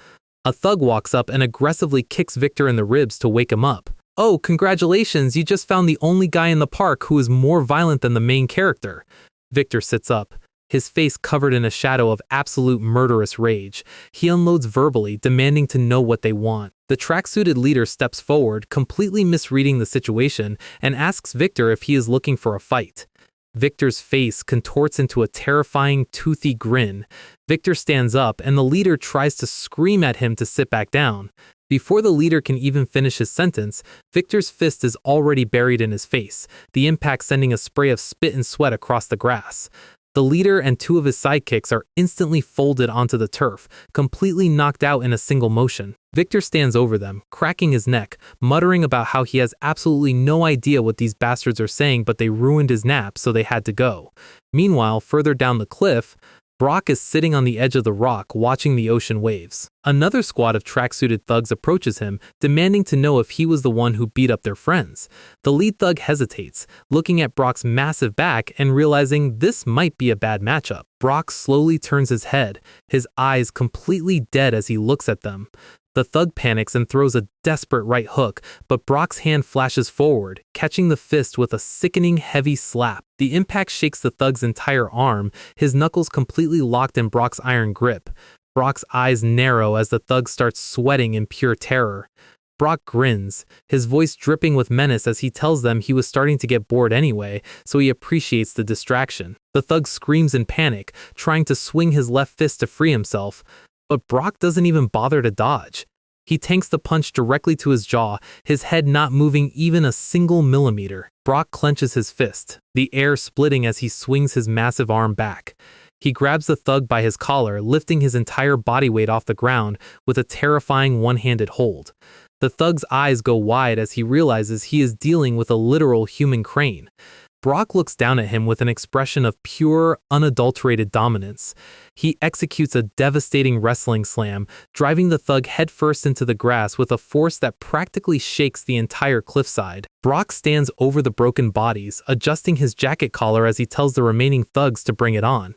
A thug walks up and aggressively kicks Victor in the ribs to wake him up. "Oh, congratulations, you just found the only guy in the park who is more violent than the main character." Victor sits up, his face covered in a shadow of absolute murderous rage. He unloads verbally, demanding to know what they want. The tracksuited leader steps forward, completely misreading the situation, and asks Victor if he is looking for a fight. Victor's face contorts into a terrifying, toothy grin. Victor stands up, and the leader tries to scream at him to sit back down. Before the leader can even finish his sentence, Victor's fist is already buried in his face, the impact sending a spray of spit and sweat across the grass. The leader and two of his sidekicks are instantly folded onto the turf, completely knocked out in a single motion. Victor stands over them, cracking his neck, muttering about how he has absolutely no idea what these bastards are saying, but they ruined his nap, so they had to go. Meanwhile, further down the cliff, Brock is sitting on the edge of the rock watching the ocean waves. Another squad of tracksuited thugs approaches him, demanding to know if he was the one who beat up their friends. The lead thug hesitates, looking at Brock's massive back and realizing this might be a bad matchup. Brock slowly turns his head, his eyes completely dead as he looks at them. The thug panics and throws a desperate right hook, but Brock's hand flashes forward, catching the fist with a sickening heavy slap. The impact shakes the thug's entire arm, his knuckles completely locked in Brock's iron grip. Brock's eyes narrow as the thug starts sweating in pure terror. Brock grins, his voice dripping with menace as he tells them he was starting to get bored anyway, so he appreciates the distraction. The thug screams in panic, trying to swing his left fist to free himself, but Brock doesn't even bother to dodge. He tanks the punch directly to his jaw, his head not moving even a single millimeter. Brock clenches his fist, the air splitting as he swings his massive arm back. He grabs the thug by his collar, lifting his entire body weight off the ground with a terrifying one-handed hold. The thug's eyes go wide as he realizes he is dealing with a literal human crane. Brock looks down at him with an expression of pure, unadulterated dominance. He executes a devastating wrestling slam, driving the thug headfirst into the grass with a force that practically shakes the entire cliffside. Brock stands over the broken bodies, adjusting his jacket collar as he tells the remaining thugs to bring it on.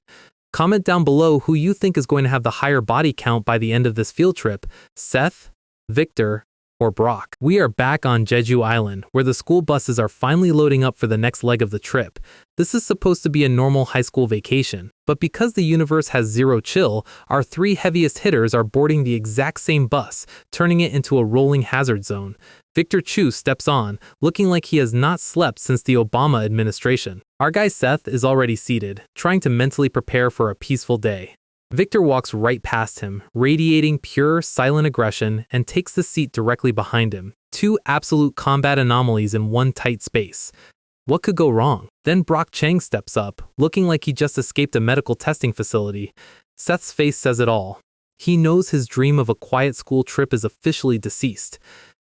Comment down below who you think is going to have the higher body count by the end of this field trip, Seth, Victor, or Brock. We are back on Jeju Island, where the school buses are finally loading up for the next leg of the trip. This is supposed to be a normal high school vacation, but because the universe has zero chill, our three heaviest hitters are boarding the exact same bus, turning it into a rolling hazard zone. Victor Chu steps on, looking like he has not slept since the Obama administration. Our guy Seth is already seated, trying to mentally prepare for a peaceful day. Victor walks right past him, radiating pure, silent aggression, and takes the seat directly behind him. Two absolute combat anomalies in one tight space. What could go wrong? Then Brock Chang steps up, looking like he just escaped a medical testing facility. Seth's face says it all. He knows his dream of a quiet school trip is officially deceased.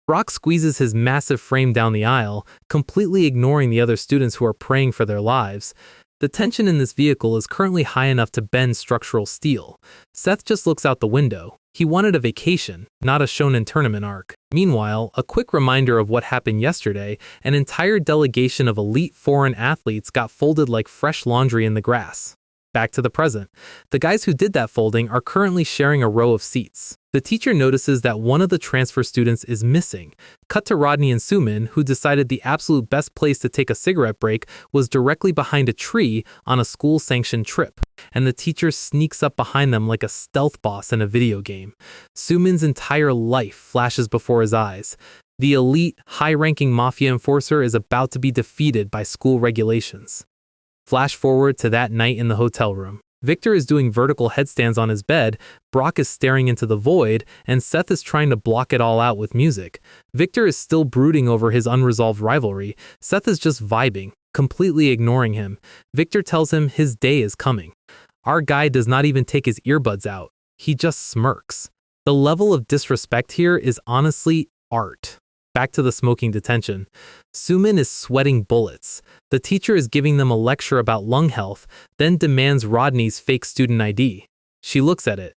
Brock squeezes his massive frame down the aisle, completely ignoring the other students who are praying for their lives. The tension in this vehicle is currently high enough to bend structural steel. Seth just looks out the window. He wanted a vacation, not a shonen tournament arc. Meanwhile, a quick reminder of what happened yesterday, an entire delegation of elite foreign athletes got folded like fresh laundry in the grass. Back to the present. The guys who did that folding are currently sharing a row of seats. The teacher notices that one of the transfer students is missing. Cut to Rodney and Sumin, who decided the absolute best place to take a cigarette break was directly behind a tree on a school-sanctioned trip, and the teacher sneaks up behind them like a stealth boss in a video game. Sumin's entire life flashes before his eyes. The elite, high-ranking mafia enforcer is about to be defeated by school regulations. Flash forward to that night in the hotel room. Victor is doing vertical headstands on his bed, Brock is staring into the void, and Seth is trying to block it all out with music. Victor is still brooding over his unresolved rivalry. Seth is just vibing, completely ignoring him. Victor tells him his day is coming. Our guy does not even take his earbuds out. He just smirks. The level of disrespect here is honestly art. Back to the smoking detention. Sumin is sweating bullets. The teacher is giving them a lecture about lung health, then demands Rodney's fake student ID. She looks at it.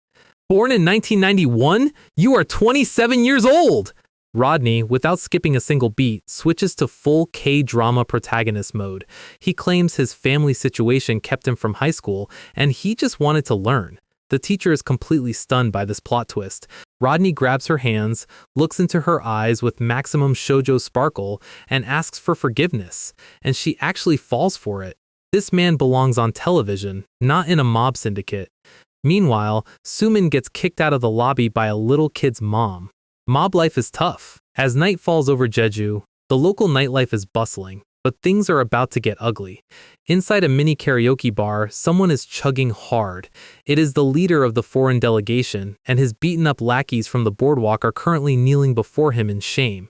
Born in 1991? You are 27 years old! Rodney, without skipping a single beat, switches to full K-drama protagonist mode. He claims his family situation kept him from high school, and he just wanted to learn. The teacher is completely stunned by this plot twist. Rodney grabs her hands, looks into her eyes with maximum shoujo sparkle, and asks for forgiveness, and she actually falls for it. This man belongs on television, not in a mob syndicate. Meanwhile, Sumin gets kicked out of the lobby by a little kid's mom. Mob life is tough. As night falls over Jeju, the local nightlife is bustling. But things are about to get ugly. Inside a mini karaoke bar, someone is chugging hard. It is the leader of the foreign delegation, and his beaten-up lackeys from the boardwalk are currently kneeling before him in shame.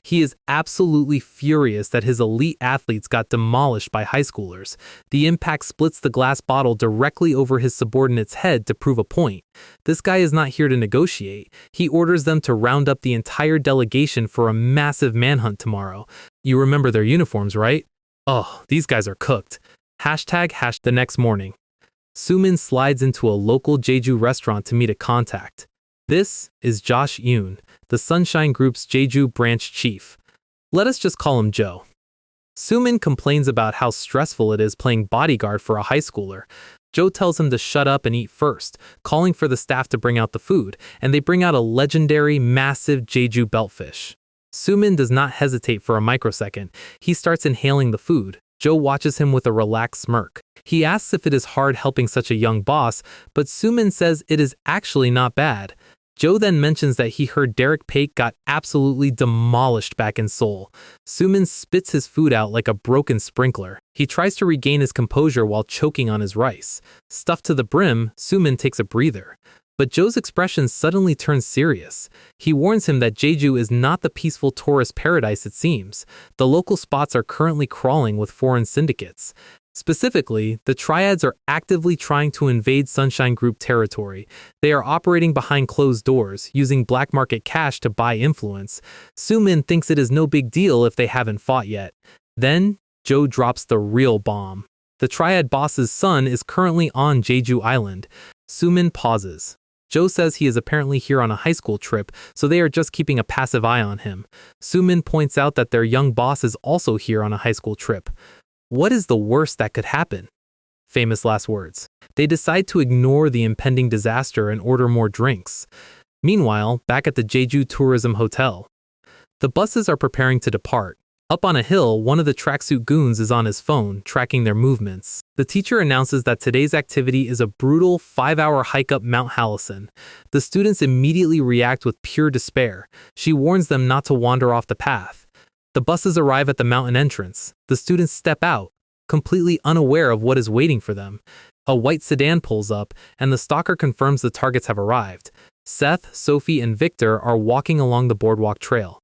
He is absolutely furious that his elite athletes got demolished by high schoolers. The impact splits the glass bottle directly over his subordinate's head to prove a point. This guy is not here to negotiate. He orders them to round up the entire delegation for a massive manhunt tomorrow. You remember their uniforms, right? Oh, these guys are cooked. ## the next morning. Sumin slides into a local Jeju restaurant to meet a contact. This is Josh Yoon, the Sunshine Group's Jeju branch chief. Let us just call him Joe. Sumin complains about how stressful it is playing bodyguard for a high schooler. Joe tells him to shut up and eat first, calling for the staff to bring out the food, and they bring out a legendary, massive Jeju beltfish. Sumin does not hesitate for a microsecond. He starts inhaling the food. Joe watches him with a relaxed smirk. He asks if it is hard helping such a young boss, but Sumin says it is actually not bad. Joe then mentions that he heard Derek Pate got absolutely demolished back in Seoul. Sumin spits his food out like a broken sprinkler. He tries to regain his composure while choking on his rice. Stuffed to the brim, Sumin takes a breather. But Joe's expression suddenly turns serious. He warns him that Jeju is not the peaceful tourist paradise it seems. The local spots are currently crawling with foreign syndicates. Specifically, the triads are actively trying to invade Sunshine Group territory. They are operating behind closed doors, using black market cash to buy influence. Sumin thinks it is no big deal if they haven't fought yet. Then, Joe drops the real bomb. The triad boss's son is currently on Jeju Island. Sumin pauses. Joe says he is apparently here on a high school trip, so they are just keeping a passive eye on him. Sumin points out that their young boss is also here on a high school trip. What is the worst that could happen? Famous last words. They decide to ignore the impending disaster and order more drinks. Meanwhile, back at the Jeju Tourism Hotel, the buses are preparing to depart. Up on a hill, one of the tracksuit goons is on his phone, tracking their movements. The teacher announces that today's activity is a brutal 5-hour hike up Mount Hallison. The students immediately react with pure despair. She warns them not to wander off the path. The buses arrive at the mountain entrance. The students step out, completely unaware of what is waiting for them. A white sedan pulls up, and the stalker confirms the targets have arrived. Seth, Sophie, and Victor are walking along the boardwalk trail.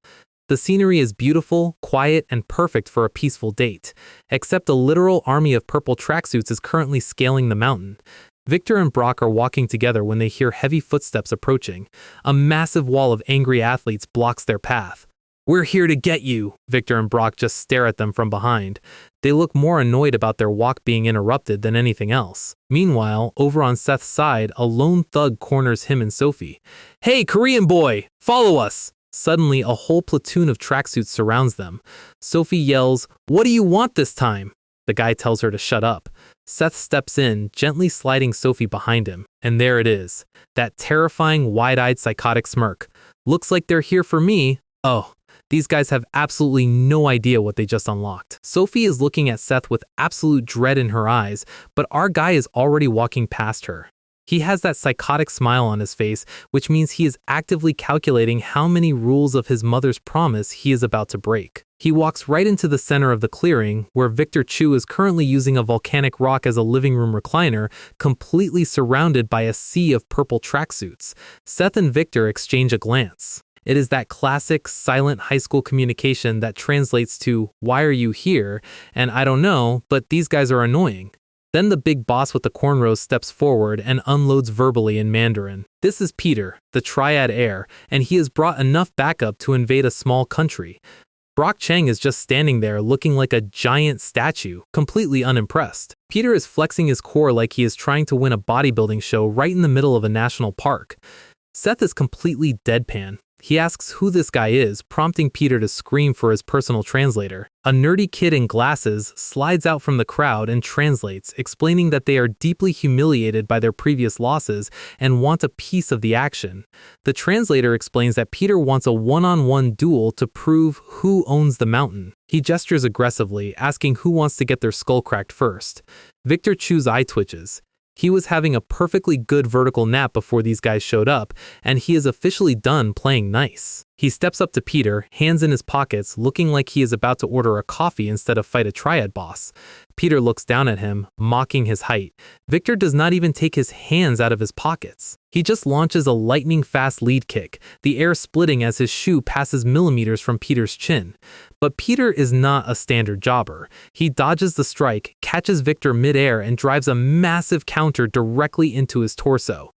The scenery is beautiful, quiet, and perfect for a peaceful date, except a literal army of purple tracksuits is currently scaling the mountain. Victor and Brock are walking together when they hear heavy footsteps approaching. A massive wall of angry athletes blocks their path. "We're here to get you." Victor and Brock just stare at them from behind. They look more annoyed about their walk being interrupted than anything else. Meanwhile, over on Seth's side, a lone thug corners him and Sophie. "Hey, Korean boy, follow us!" Suddenly, a whole platoon of tracksuits surrounds them. Sophie yells, "What do you want this time?" The guy tells her to shut up. Seth steps in, gently sliding Sophie behind him. And there it is. That terrifying, wide-eyed psychotic smirk. "Looks like they're here for me." Oh, these guys have absolutely no idea what they just unlocked. Sophie is looking at Seth with absolute dread in her eyes, but our guy is already walking past her. He has that psychotic smile on his face, which means he is actively calculating how many rules of his mother's promise he is about to break. He walks right into the center of the clearing, where Victor Chu is currently using a volcanic rock as a living room recliner, completely surrounded by a sea of purple tracksuits. Seth and Victor exchange a glance. It is that classic, silent high school communication that translates to, "Why are you here?" and "I don't know, but these guys are annoying." Then the big boss with the cornrows steps forward and unloads verbally in Mandarin. This is Peter, the triad heir, and he has brought enough backup to invade a small country. Brock Chang is just standing there looking like a giant statue, completely unimpressed. Peter is flexing his core like he is trying to win a bodybuilding show right in the middle of a national park. Seth is completely deadpan. He asks who this guy is, prompting Peter to scream for his personal translator. A nerdy kid in glasses slides out from the crowd and translates, explaining that they are deeply humiliated by their previous losses and want a piece of the action. The translator explains that Peter wants a one-on-one duel to prove who owns the mountain. He gestures aggressively, asking who wants to get their skull cracked first. Victor Chu's eye twitches. He was having a perfectly good vertical nap before these guys showed up, and he is officially done playing nice. He steps up to Peter, hands in his pockets, looking like he is about to order a coffee instead of fight a triad boss. Peter looks down at him, mocking his height. Victor does not even take his hands out of his pockets. He just launches a lightning-fast lead kick, the air splitting as his shoe passes millimeters from Peter's chin. But Peter is not a standard jobber. He dodges the strike, catches Victor mid-air, and drives a massive counter directly into his torso.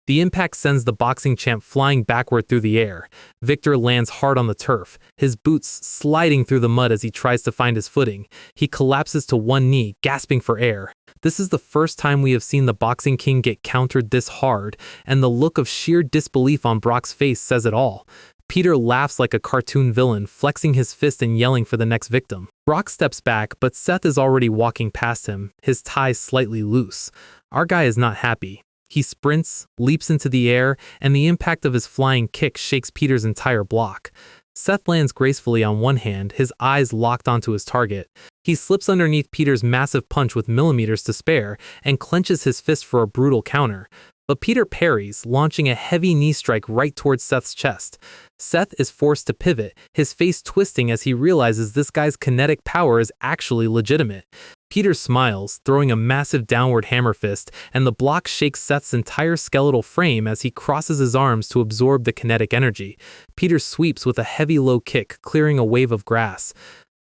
The impact sends the boxing champ flying backward through the air. Victor lands hard on the turf, his boots sliding through the mud as he tries to find his footing. He collapses to one knee, gasping for air. This is the first time we have seen the boxing king get countered this hard, and the look of sheer disbelief on Brock's face says it all. Peter laughs like a cartoon villain, flexing his fist and yelling for the next victim. Brock steps back, but Seth is already walking past him, his ties slightly loose. Our guy is not happy. He sprints, leaps into the air, and the impact of his flying kick shakes Peter's entire block. Seth lands gracefully on one hand, his eyes locked onto his target. He slips underneath Peter's massive punch with millimeters to spare and clenches his fist for a brutal counter. But Peter parries, launching a heavy knee strike right towards Seth's chest. Seth is forced to pivot, his face twisting as he realizes this guy's kinetic power is actually legitimate. Peter smiles, throwing a massive downward hammer fist, and the block shakes Seth's entire skeletal frame as he crosses his arms to absorb the kinetic energy. Peter sweeps with a heavy low kick, clearing a wave of grass.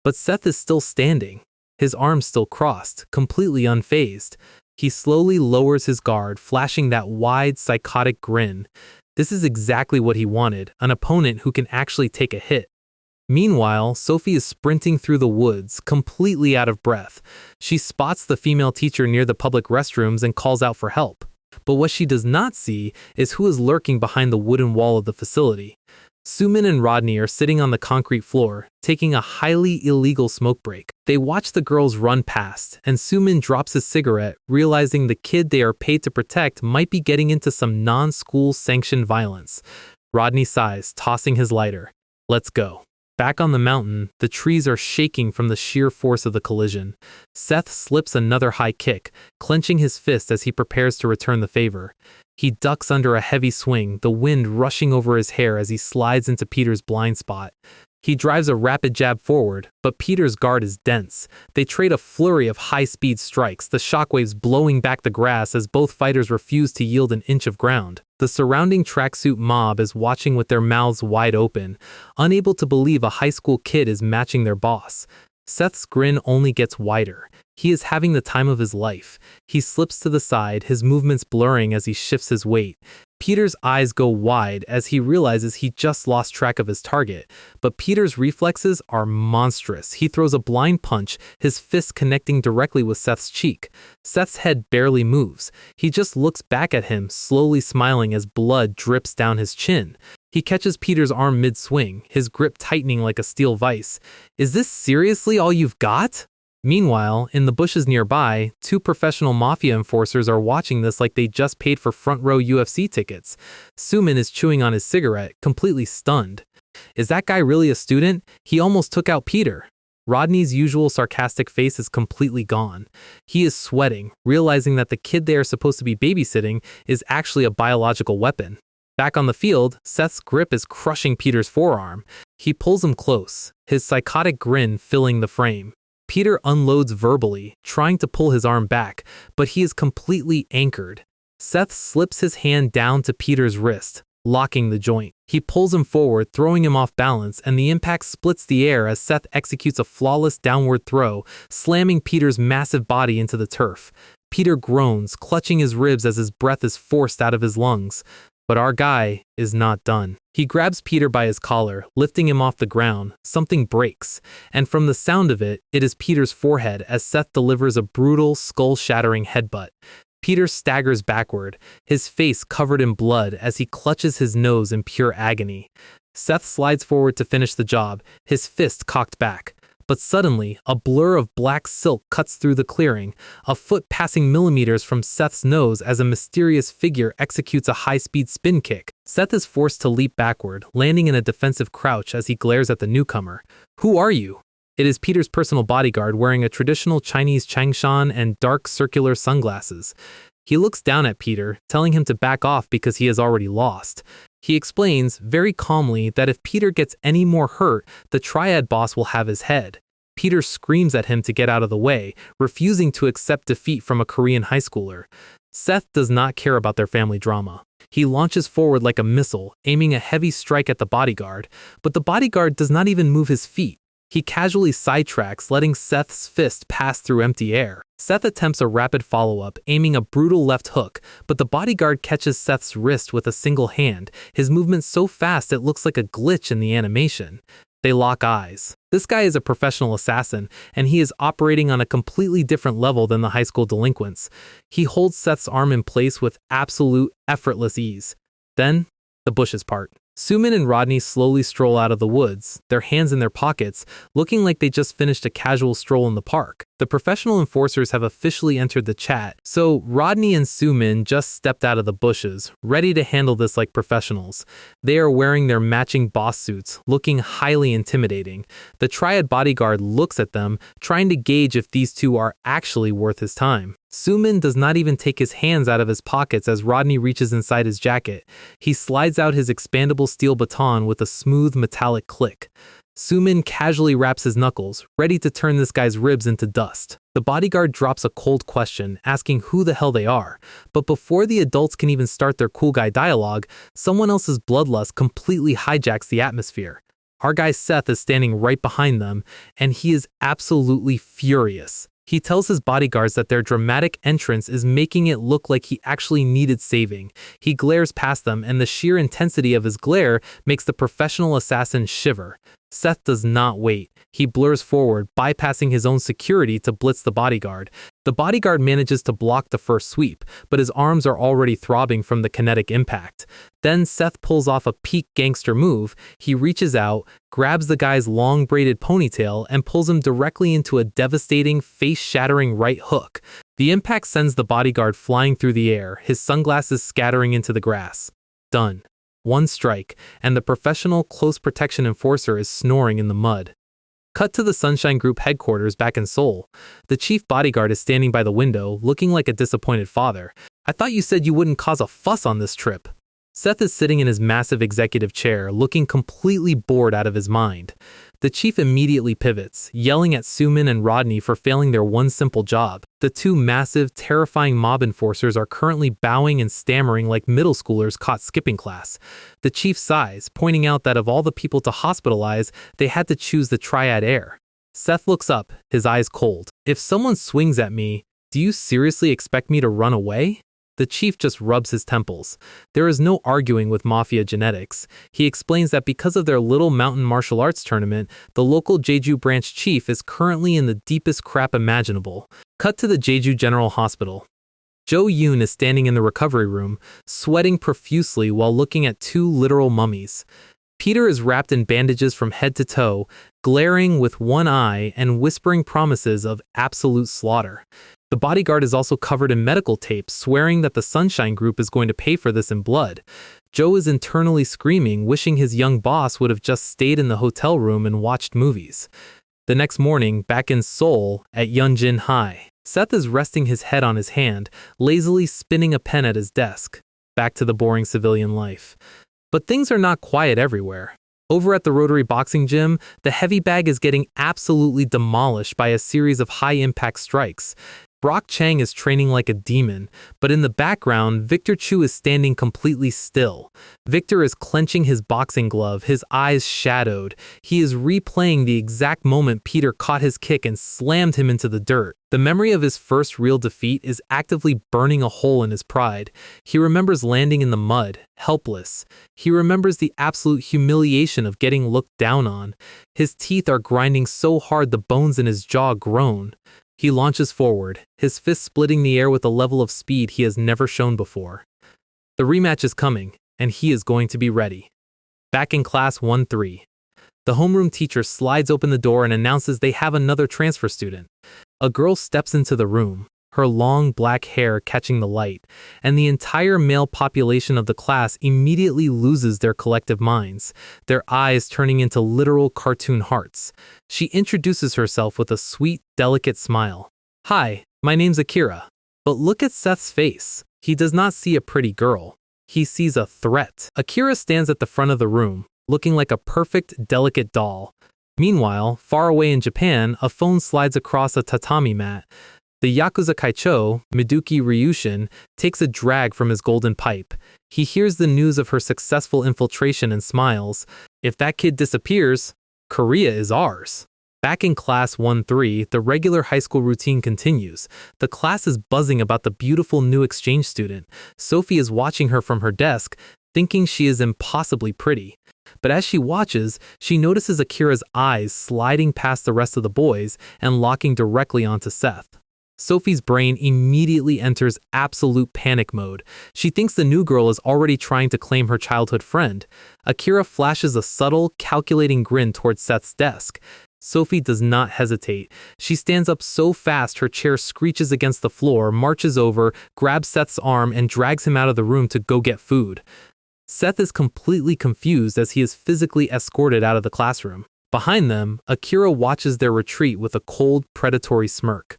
But Seth is still standing, his arms still crossed, completely unfazed. He slowly lowers his guard, flashing that wide, psychotic grin. This is exactly what he wanted, an opponent who can actually take a hit. Meanwhile, Sophie is sprinting through the woods, completely out of breath. She spots the female teacher near the public restrooms and calls out for help. But what she does not see is who is lurking behind the wooden wall of the facility. Sumin and Rodney are sitting on the concrete floor, taking a highly illegal smoke break. They watch the girls run past, and Sumin drops his cigarette, realizing the kid they are paid to protect might be getting into some non-school sanctioned violence. Rodney sighs, tossing his lighter. Let's go. Back on the mountain, the trees are shaking from the sheer force of the collision. Seth slips another high kick, clenching his fist as he prepares to return the favor. He ducks under a heavy swing, the wind rushing over his hair as he slides into Peter's blind spot. He drives a rapid jab forward, but Peter's guard is dense. They trade a flurry of high-speed strikes, the shockwaves blowing back the grass as both fighters refuse to yield an inch of ground. The surrounding tracksuit mob is watching with their mouths wide open, unable to believe a high school kid is matching their boss. Seth's grin only gets wider. He is having the time of his life. He slips to the side, his movements blurring as he shifts his weight. Peter's eyes go wide as he realizes he just lost track of his target, but Peter's reflexes are monstrous. He throws a blind punch, his fist connecting directly with Seth's cheek. Seth's head barely moves. He just looks back at him, slowly smiling as blood drips down his chin. He catches Peter's arm mid-swing, his grip tightening like a steel vise. Is this seriously all you've got? Meanwhile, in the bushes nearby, two professional mafia enforcers are watching this like they just paid for front-row UFC tickets. Sumin is chewing on his cigarette, completely stunned. Is that guy really a student? He almost took out Peter. Rodney's usual sarcastic face is completely gone. He is sweating, realizing that the kid they are supposed to be babysitting is actually a biological weapon. Back on the field, Seth's grip is crushing Peter's forearm. He pulls him close, his psychotic grin filling the frame. Peter unloads verbally, trying to pull his arm back, but he is completely anchored. Seth slips his hand down to Peter's wrist, locking the joint. He pulls him forward, throwing him off balance, and the impact splits the air as Seth executes a flawless downward throw, slamming Peter's massive body into the turf. Peter groans, clutching his ribs as his breath is forced out of his lungs. But our guy is not done. He grabs Peter by his collar, lifting him off the ground. Something breaks, and from the sound of it, it is Peter's forehead as Seth delivers a brutal, skull-shattering headbutt. Peter staggers backward, his face covered in blood as he clutches his nose in pure agony. Seth slides forward to finish the job, his fist cocked back. But suddenly, a blur of black silk cuts through the clearing, a foot passing millimeters from Seth's nose as a mysterious figure executes a high-speed spin kick. Seth is forced to leap backward, landing in a defensive crouch as he glares at the newcomer. Who are you? It is Peter's personal bodyguard wearing a traditional Chinese changshan and dark circular sunglasses. He looks down at Peter, telling him to back off because he has already lost. He explains, very calmly, that if Peter gets any more hurt, the triad boss will have his head. Peter screams at him to get out of the way, refusing to accept defeat from a Korean high schooler. Seth does not care about their family drama. He launches forward like a missile, aiming a heavy strike at the bodyguard, but the bodyguard does not even move his feet. He casually sidetracks, letting Seth's fist pass through empty air. Seth attempts a rapid follow-up, aiming a brutal left hook, but the bodyguard catches Seth's wrist with a single hand, his movement so fast it looks like a glitch in the animation. They lock eyes. This guy is a professional assassin, and he is operating on a completely different level than the high school delinquents. He holds Seth's arm in place with absolute, effortless ease. Then, the bushes part. Sumin and Rodney slowly stroll out of the woods, their hands in their pockets, looking like they just finished a casual stroll in the park. The professional enforcers have officially entered the chat, so Rodney and Sumin just stepped out of the bushes, ready to handle this like professionals. They are wearing their matching boss suits, looking highly intimidating. The triad bodyguard looks at them, trying to gauge if these two are actually worth his time. Sumin does not even take his hands out of his pockets as Rodney reaches inside his jacket. He slides out his expandable steel baton with a smooth metallic click. Sumin casually wraps his knuckles, ready to turn this guy's ribs into dust. The bodyguard drops a cold question, asking who the hell they are. But before the adults can even start their cool guy dialogue, someone else's bloodlust completely hijacks the atmosphere. Our guy Seth is standing right behind them, and he is absolutely furious. He tells his bodyguards that their dramatic entrance is making it look like he actually needed saving. He glares past them, and the sheer intensity of his glare makes the professional assassin shiver. Seth does not wait. He blurs forward, bypassing his own security to blitz the bodyguard. The bodyguard manages to block the first sweep, but his arms are already throbbing from the kinetic impact. Then Seth pulls off a peak gangster move. He reaches out, grabs the guy's long braided ponytail, and pulls him directly into a devastating, face-shattering right hook. The impact sends the bodyguard flying through the air, his sunglasses scattering into the grass. Done. One strike, and the professional close protection enforcer is snoring in the mud. Cut to the Sunshine Group headquarters back in Seoul. The chief bodyguard is standing by the window, looking like a disappointed father. I thought you said you wouldn't cause a fuss on this trip. Seth is sitting in his massive executive chair, looking completely bored out of his mind. The chief immediately pivots, yelling at Sumin and Rodney for failing their one simple job. The two massive, terrifying mob enforcers are currently bowing and stammering like middle schoolers caught skipping class. The chief sighs, pointing out that of all the people to hospitalize, they had to choose the triad heir. Seth looks up, his eyes cold. If someone swings at me, do you seriously expect me to run away? The chief just rubs his temples. There is no arguing with mafia genetics. He explains that because of their little mountain martial arts tournament, the local Jeju branch chief is currently in the deepest crap imaginable. Cut to the Jeju General Hospital. Jo Yoon is standing in the recovery room, sweating profusely while looking at two literal mummies. Peter is wrapped in bandages from head to toe, glaring with one eye and whispering promises of absolute slaughter. The bodyguard is also covered in medical tape, swearing that the Sunshine Group is going to pay for this in blood. Joe is internally screaming, wishing his young boss would have just stayed in the hotel room and watched movies. The next morning, back in Seoul, at Yunjin High, Seth is resting his head on his hand, lazily spinning a pen at his desk. Back to the boring civilian life. But things are not quiet everywhere. Over at the Rotary Boxing Gym, the heavy bag is getting absolutely demolished by a series of high-impact strikes. Brock Chang is training like a demon, but in the background, Victor Chu is standing completely still. Victor is clenching his boxing glove, his eyes shadowed. He is replaying the exact moment Peter caught his kick and slammed him into the dirt. The memory of his first real defeat is actively burning a hole in his pride. He remembers landing in the mud, helpless. He remembers the absolute humiliation of getting looked down on. His teeth are grinding so hard the bones in his jaw groan. He launches forward, his fist splitting the air with a level of speed he has never shown before. The rematch is coming, and he is going to be ready. Back in class 1-3. The homeroom teacher slides open the door and announces they have another transfer student. A girl steps into the room, her long black hair catching the light, and the entire male population of the class immediately loses their collective minds, their eyes turning into literal cartoon hearts. She introduces herself with a sweet, delicate smile. "Hi, my name's Akira." But look at Seth's face. He does not see a pretty girl. He sees a threat. Akira stands at the front of the room, looking like a perfect, delicate doll. Meanwhile, far away in Japan, a phone slides across a tatami mat. The yakuza kaicho, Miduki Ryushin, takes a drag from his golden pipe. He hears the news of her successful infiltration and smiles. If that kid disappears, Korea is ours. Back in class 1-3, the regular high school routine continues. The class is buzzing about the beautiful new exchange student. Sophie is watching her from her desk, thinking she is impossibly pretty. But as she watches, she notices Akira's eyes sliding past the rest of the boys and locking directly onto Seth. Sophie's brain immediately enters absolute panic mode. She thinks the new girl is already trying to claim her childhood friend. Akira flashes a subtle, calculating grin towards Seth's desk. Sophie does not hesitate. She stands up so fast her chair screeches against the floor, marches over, grabs Seth's arm, and drags him out of the room to go get food. Seth is completely confused as he is physically escorted out of the classroom. Behind them, Akira watches their retreat with a cold, predatory smirk.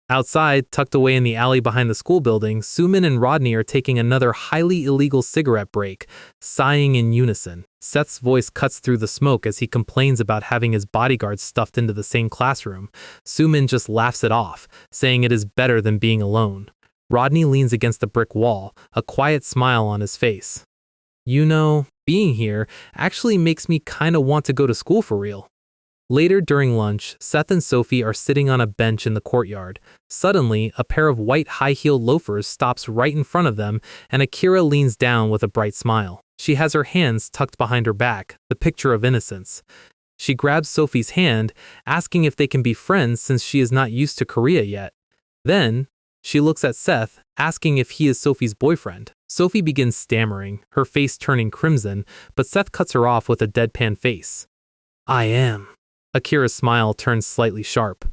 Outside, tucked away in the alley behind the school building, Sumin and Rodney are taking another highly illegal cigarette break, sighing in unison. Seth's voice cuts through the smoke as he complains about having his bodyguards stuffed into the same classroom. Sumin just laughs it off, saying it is better than being alone. Rodney leans against the brick wall, a quiet smile on his face. "You know, being here actually makes me kinda want to go to school for real." Later during lunch, Seth and Sophie are sitting on a bench in the courtyard. Suddenly, a pair of white high-heeled loafers stops right in front of them, and Akira leans down with a bright smile. She has her hands tucked behind her back, the picture of innocence. She grabs Sophie's hand, asking if they can be friends since she is not used to Korea yet. Then, she looks at Seth, asking if he is Sophie's boyfriend. Sophie begins stammering, her face turning crimson, but Seth cuts her off with a deadpan face. "I am." Akira's smile turns slightly sharp.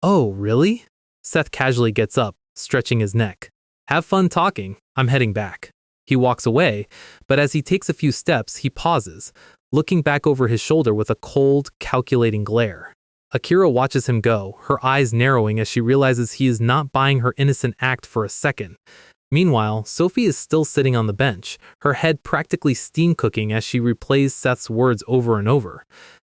"Oh, really?" Seth casually gets up, stretching his neck. "Have fun talking. I'm heading back." He walks away, but as he takes a few steps, he pauses, looking back over his shoulder with a cold, calculating glare. Akira watches him go, her eyes narrowing as she realizes he is not buying her innocent act for a second. Meanwhile, Sophie is still sitting on the bench, her head practically steam cooking as she replays Seth's words over and over.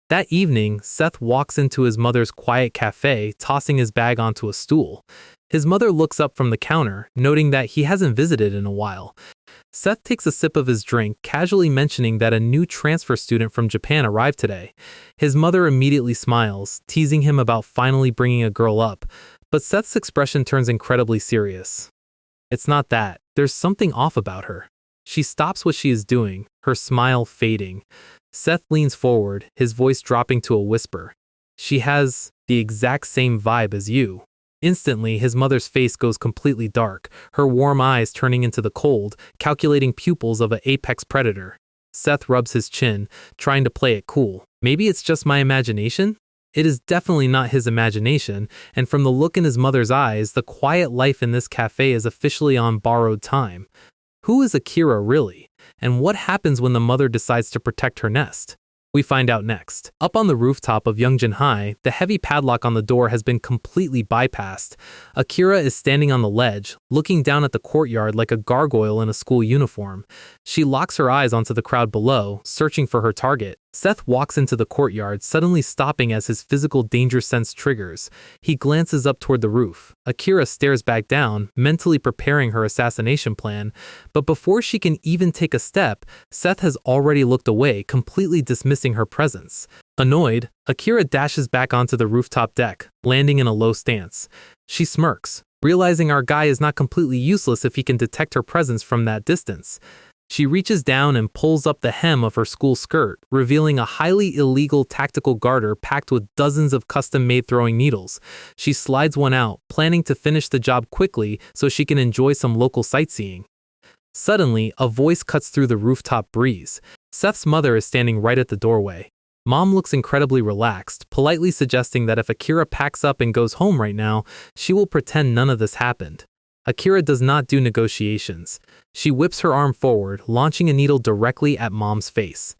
That evening, Seth walks into his mother's quiet cafe, tossing his bag onto a stool. His mother looks up from the counter, noting that he hasn't visited in a while. Seth takes a sip of his drink, casually mentioning that a new transfer student from Japan arrived today. His mother immediately smiles, teasing him about finally bringing a girl up, but Seth's expression turns incredibly serious. It's not that. There's something off about her. She stops what she is doing, her smile fading. Seth leans forward, his voice dropping to a whisper. She has the exact same vibe as you. Instantly, his mother's face goes completely dark, her warm eyes turning into the cold, calculating pupils of an apex predator. Seth rubs his chin, trying to play it cool. Maybe it's just my imagination? It is definitely not his imagination, and from the look in his mother's eyes, the quiet life in this cafe is officially on borrowed time. Who is Akira really? And what happens when the mother decides to protect her nest? We find out next. Up on the rooftop of Yongjin High, the heavy padlock on the door has been completely bypassed. Akira is standing on the ledge, looking down at the courtyard like a gargoyle in a school uniform. She locks her eyes onto the crowd below, searching for her target. Seth walks into the courtyard, suddenly stopping as his physical danger sense triggers. He glances up toward the roof. Akira stares back down, mentally preparing her assassination plan. But before she can even take a step, Seth has already looked away, completely dismissing her presence. Annoyed, Akira dashes back onto the rooftop deck, landing in a low stance. She smirks, realizing our guy is not completely useless if he can detect her presence from that distance. She reaches down and pulls up the hem of her school skirt, revealing a highly illegal tactical garter packed with dozens of custom-made throwing needles. She slides one out, planning to finish the job quickly so she can enjoy some local sightseeing. Suddenly, a voice cuts through the rooftop breeze. Seth's mother is standing right at the doorway. Mom looks incredibly relaxed, politely suggesting that if Akira packs up and goes home right now, she will pretend none of this happened. Akira does not do negotiations. She whips her arm forward, launching a needle directly at Mom's face.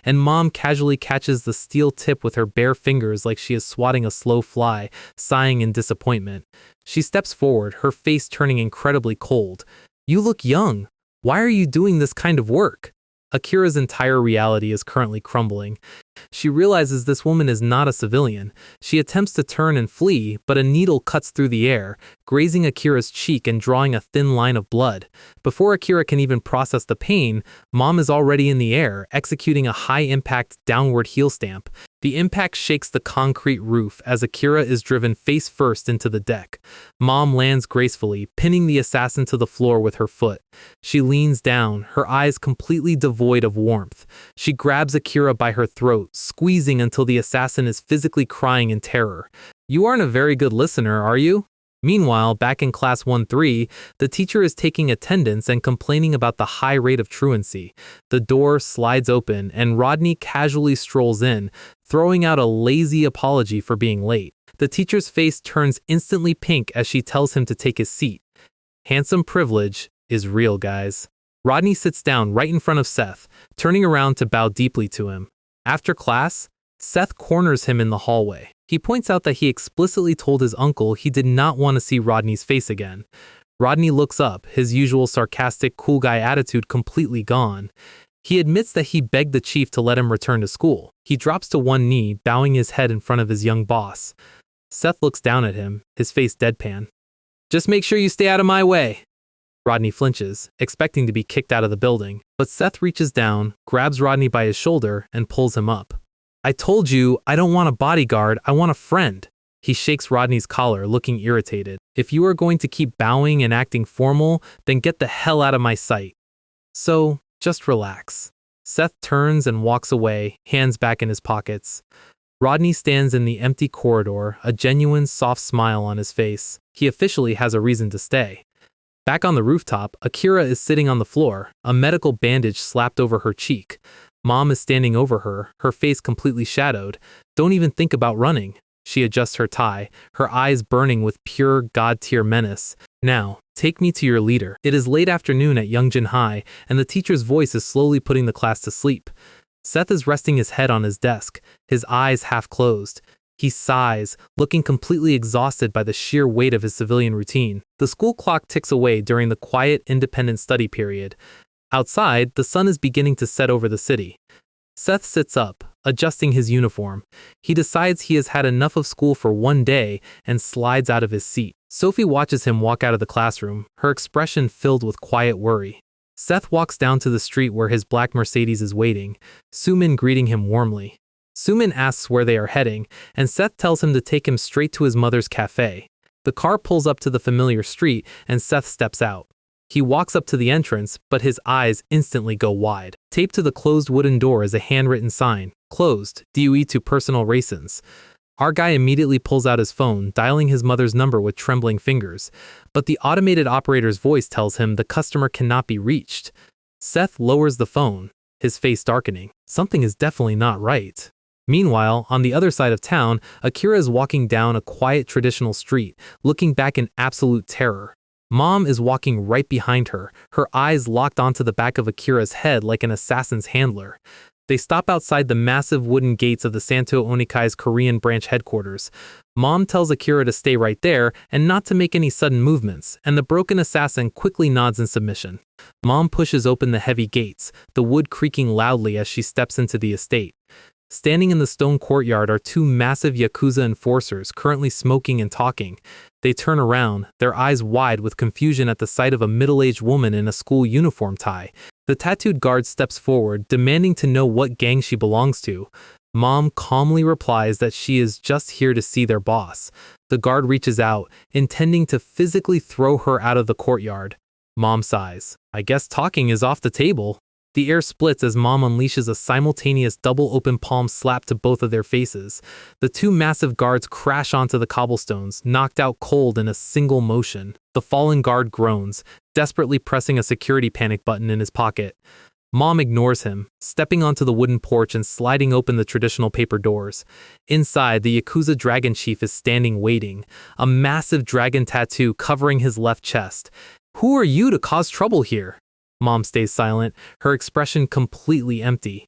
And Mom casually catches the steel tip with her bare fingers like she is swatting a slow fly, sighing in disappointment. She steps forward, her face turning incredibly cold. "You look young. Why are you doing this kind of work?" Akira's entire reality is currently crumbling. She realizes this woman is not a civilian. She attempts to turn and flee, but a needle cuts through the air, grazing Akira's cheek and drawing a thin line of blood. Before Akira can even process the pain, Mom is already in the air, executing a high-impact downward heel stamp. The impact shakes the concrete roof as Akira is driven face first into the deck. Mom lands gracefully, pinning the assassin to the floor with her foot. She leans down, her eyes completely devoid of warmth. She grabs Akira by her throat, squeezing until the assassin is physically crying in terror. "You aren't a very good listener, are you?" Meanwhile, back in class 1-3, the teacher is taking attendance and complaining about the high rate of truancy. The door slides open and Rodney casually strolls in, throwing out a lazy apology for being late. The teacher's face turns instantly pink as she tells him to take his seat. Handsome privilege is real, guys. Rodney sits down right in front of Seth, turning around to bow deeply to him. After class, Seth corners him in the hallway. He points out that he explicitly told his uncle he did not want to see Rodney's face again. Rodney looks up, his usual sarcastic, cool guy attitude completely gone. He admits that he begged the chief to let him return to school. He drops to one knee, bowing his head in front of his young boss. Seth looks down at him, his face deadpan. "Just make sure you stay out of my way." Rodney flinches, expecting to be kicked out of the building, but Seth reaches down, grabs Rodney by his shoulder, and pulls him up. "I told you, I don't want a bodyguard, I want a friend." He shakes Rodney's collar, looking irritated. "If you are going to keep bowing and acting formal, then get the hell out of my sight. So, just relax." Seth turns and walks away, hands back in his pockets. Rodney stands in the empty corridor, a genuine soft smile on his face. He officially has a reason to stay. Back on the rooftop, Akira is sitting on the floor, a medical bandage slapped over her cheek. Mom is standing over her, her face completely shadowed. "Don't even think about running." She adjusts her tie, her eyes burning with pure god-tier menace. "Now, take me to your leader." It is late afternoon at Yongjin High, and the teacher's voice is slowly putting the class to sleep. Seth is resting his head on his desk, his eyes half closed. He sighs, looking completely exhausted by the sheer weight of his civilian routine. The school clock ticks away during the quiet, independent study period. Outside, the sun is beginning to set over the city. Seth sits up, adjusting his uniform. He decides he has had enough of school for one day and slides out of his seat. Sophie watches him walk out of the classroom, her expression filled with quiet worry. Seth walks down to the street where his black Mercedes is waiting, Sumin greeting him warmly. Sumin asks where they are heading, and Seth tells him to take him straight to his mother's cafe. The car pulls up to the familiar street, and Seth steps out. He walks up to the entrance, but his eyes instantly go wide. Taped to the closed wooden door is a handwritten sign, closed, due to personal reasons. Our guy immediately pulls out his phone, dialing his mother's number with trembling fingers, but the automated operator's voice tells him the customer cannot be reached. Seth lowers the phone, his face darkening. Something is definitely not right. Meanwhile, on the other side of town, Akira is walking down a quiet traditional street, looking back in absolute terror. Mom is walking right behind her, her eyes locked onto the back of Akira's head like an assassin's handler. They stop outside the massive wooden gates of the Santo Onikai's Korean branch headquarters. Mom tells Akira to stay right there and not to make any sudden movements, and the broken assassin quickly nods in submission. Mom pushes open the heavy gates, the wood creaking loudly as she steps into the estate. Standing in the stone courtyard are two massive yakuza enforcers currently smoking and talking. They turn around, their eyes wide with confusion at the sight of a middle-aged woman in a school uniform tie. The tattooed guard steps forward, demanding to know what gang she belongs to. Mom calmly replies that she is just here to see their boss. The guard reaches out, intending to physically throw her out of the courtyard. Mom sighs. I guess talking is off the table. The air splits as Mom unleashes a simultaneous double open palm slap to both of their faces. The two massive guards crash onto the cobblestones, knocked out cold in a single motion. The fallen guard groans, desperately pressing a security panic button in his pocket. Mom ignores him, stepping onto the wooden porch and sliding open the traditional paper doors. Inside, the Yakuza dragon chief is standing waiting, a massive dragon tattoo covering his left chest. Who are you to cause trouble here? Mom stays silent, her expression completely empty.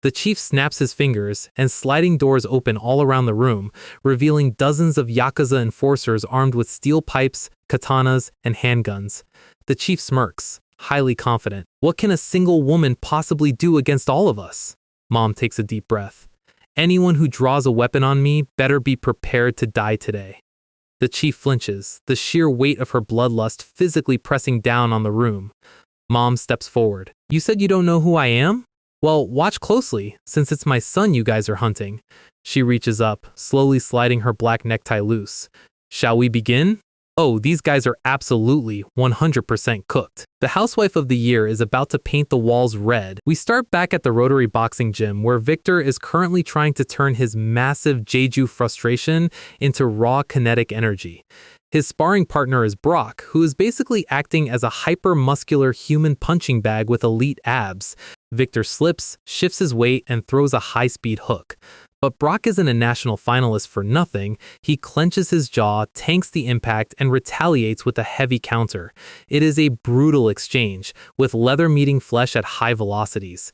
The chief snaps his fingers, and sliding doors open all around the room, revealing dozens of yakuza enforcers armed with steel pipes, katanas, and handguns. The chief smirks, highly confident. What can a single woman possibly do against all of us? Mom takes a deep breath. Anyone who draws a weapon on me better be prepared to die today. The chief flinches, the sheer weight of her bloodlust physically pressing down on the room. Mom steps forward. You said you don't know who I am? Well, watch closely, since it's my son you guys are hunting. She reaches up, slowly sliding her black necktie loose. Shall we begin? Oh, these guys are absolutely 100% cooked. The housewife of the year is about to paint the walls red. We start back at the Rotary Boxing Gym where Victor is currently trying to turn his massive Jeju frustration into raw kinetic energy. His sparring partner is Brock, who is basically acting as a hyper-muscular human punching bag with elite abs. Victor slips, shifts his weight, and throws a high-speed hook. But Brock isn't a national finalist for nothing. He clenches his jaw, tanks the impact, and retaliates with a heavy counter. It is a brutal exchange, with leather meeting flesh at high velocities.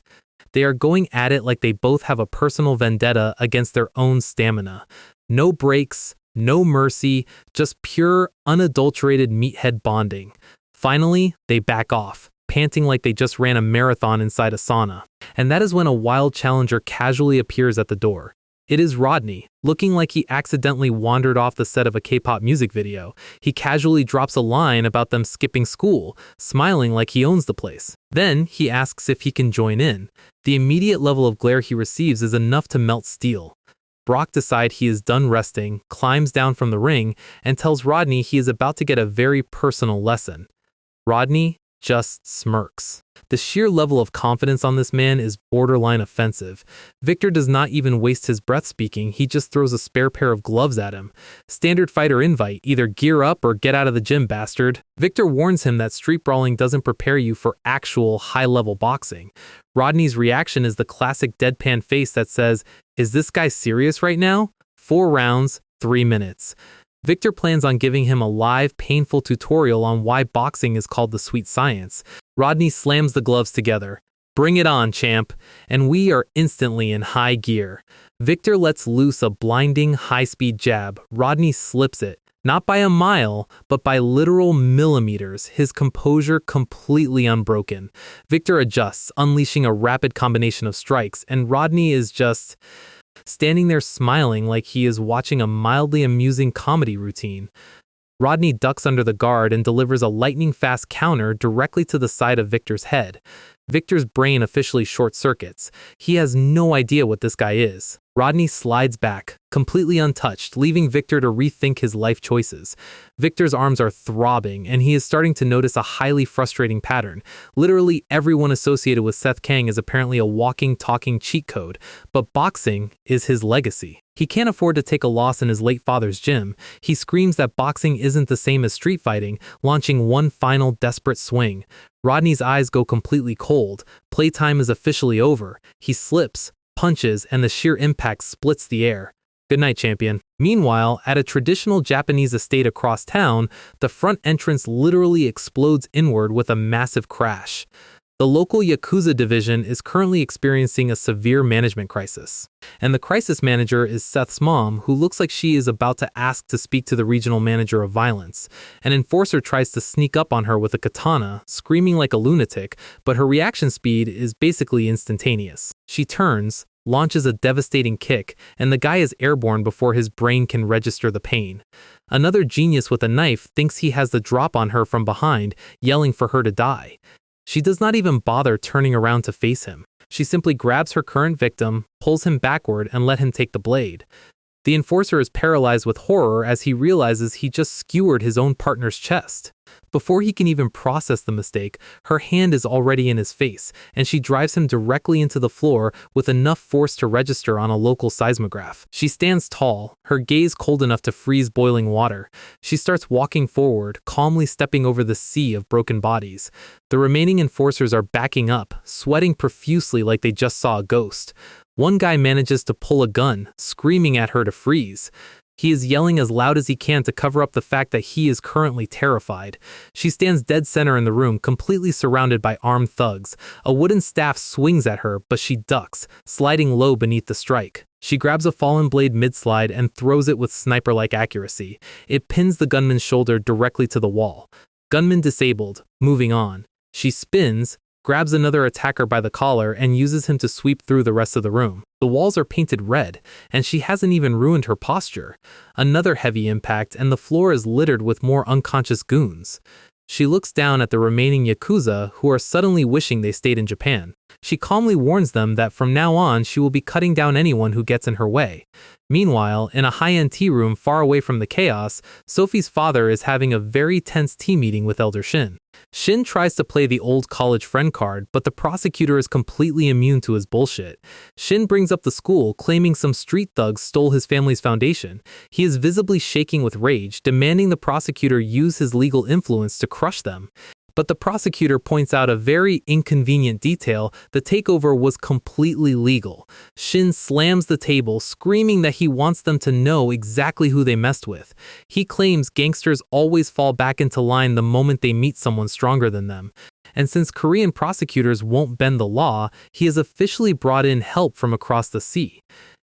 They are going at it like they both have a personal vendetta against their own stamina. No breaks, no mercy, just pure, unadulterated meathead bonding. Finally, they back off, panting like they just ran a marathon inside a sauna. And that is when a wild challenger casually appears at the door. It is Rodney, looking like he accidentally wandered off the set of a K-pop music video. He casually drops a line about them skipping school, smiling like he owns the place. Then, he asks if he can join in. The immediate level of glare he receives is enough to melt steel. Brock decides he is done resting, climbs down from the ring, and tells Rodney he is about to get a very personal lesson. Rodney just smirks. The sheer level of confidence on this man is borderline offensive. Victor does not even waste his breath speaking, he just throws a spare pair of gloves at him. Standard fighter invite, either gear up or get out of the gym, bastard. Victor warns him that street brawling doesn't prepare you for actual high-level boxing. Rodney's reaction is the classic deadpan face that says, "Is this guy serious right now?" 4 rounds, 3 minutes. Victor plans on giving him a live, painful tutorial on why boxing is called the sweet science. Rodney slams the gloves together. Bring it on, champ. And we are instantly in high gear. Victor lets loose a blinding, high-speed jab. Rodney slips it. Not by a mile, but by literal millimeters, his composure completely unbroken. Victor adjusts, unleashing a rapid combination of strikes, and Rodney is just standing there smiling like he is watching a mildly amusing comedy routine. Rodney ducks under the guard and delivers a lightning-fast counter directly to the side of Victor's head. Victor's brain officially short-circuits. He has no idea what this guy is. Rodney slides back, completely untouched, leaving Victor to rethink his life choices. Victor's arms are throbbing, and he is starting to notice a highly frustrating pattern. Literally everyone associated with Seth Kang is apparently a walking, talking cheat code, but boxing is his legacy. He can't afford to take a loss in his late father's gym. He screams that boxing isn't the same as street fighting, launching one final desperate swing. Rodney's eyes go completely cold. Playtime is officially over. He slips, punches, and the sheer impact splits the air. Good night, champion. Meanwhile, at a traditional Japanese estate across town, the front entrance literally explodes inward with a massive crash. The local yakuza division is currently experiencing a severe management crisis. And the crisis manager is Seth's mom, who looks like she is about to ask to speak to the regional manager of violence. An enforcer tries to sneak up on her with a katana, screaming like a lunatic, but her reaction speed is basically instantaneous. She turns, launches a devastating kick, and the guy is airborne before his brain can register the pain. Another genius with a knife thinks he has the drop on her from behind, yelling for her to die. She does not even bother turning around to face him. She simply grabs her current victim, pulls him backward, and let him take the blade. The enforcer is paralyzed with horror as he realizes he just skewered his own partner's chest. Before he can even process the mistake, her hand is already in his face, and she drives him directly into the floor with enough force to register on a local seismograph. She stands tall, her gaze cold enough to freeze boiling water. She starts walking forward, calmly stepping over the sea of broken bodies. The remaining enforcers are backing up, sweating profusely like they just saw a ghost. One guy manages to pull a gun, screaming at her to freeze. He is yelling as loud as he can to cover up the fact that he is currently terrified. She stands dead center in the room, completely surrounded by armed thugs. A wooden staff swings at her, but she ducks, sliding low beneath the strike. She grabs a fallen blade mid-slide and throws it with sniper-like accuracy. It pins the gunman's shoulder directly to the wall. Gunman disabled, moving on. She spins, grabs another attacker by the collar, and uses him to sweep through the rest of the room. The walls are painted red, and she hasn't even ruined her posture. Another heavy impact, and the floor is littered with more unconscious goons. She looks down at the remaining yakuza, who are suddenly wishing they stayed in Japan. She calmly warns them that from now on she will be cutting down anyone who gets in her way. Meanwhile, in a high-end tea room far away from the chaos, Sophie's father is having a very tense tea meeting with Elder Shin. Shin tries to play the old college friend card, but the prosecutor is completely immune to his bullshit. Shin brings up the school, claiming some street thugs stole his family's foundation. He is visibly shaking with rage, demanding the prosecutor use his legal influence to crush them. But the prosecutor points out a very inconvenient detail: the takeover was completely legal. Shin slams the table, screaming that he wants them to know exactly who they messed with. He claims gangsters always fall back into line the moment they meet someone stronger than them. And since Korean prosecutors won't bend the law, he has officially brought in help from across the sea.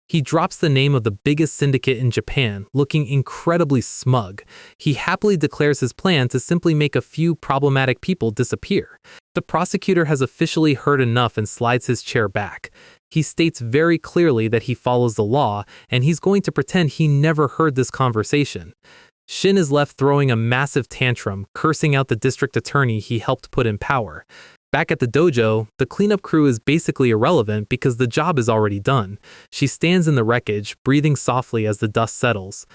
He drops the name of the biggest syndicate in Japan, looking incredibly smug. He happily declares his plan to simply make a few problematic people disappear. The prosecutor has officially heard enough and slides his chair back. He states very clearly that he follows the law, and he's going to pretend he never heard this conversation. Shin is left throwing a massive tantrum, cursing out the district attorney he helped put in power. Back at the dojo, the cleanup crew is basically irrelevant because the job is already done. She stands in the wreckage, breathing softly as the dust settles.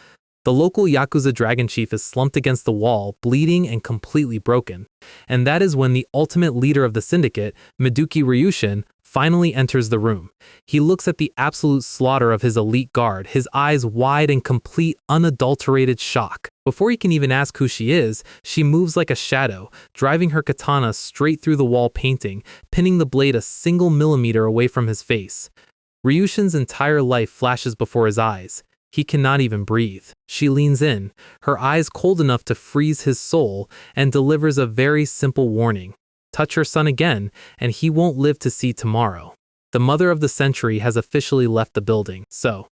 The local yakuza dragon chief is slumped against the wall, bleeding and completely broken. And that is when the ultimate leader of the syndicate, Miduki Ryushin, finally enters the room. He looks at the absolute slaughter of his elite guard, his eyes wide in complete, unadulterated shock. Before he can even ask who she is, she moves like a shadow, driving her katana straight through the wall painting, pinning the blade a single millimeter away from his face. Ryushin's entire life flashes before his eyes. He cannot even breathe. She leans in, her eyes cold enough to freeze his soul, and delivers a very simple warning. Touch her son again, and he won't live to see tomorrow. The mother of the century has officially left the building. So,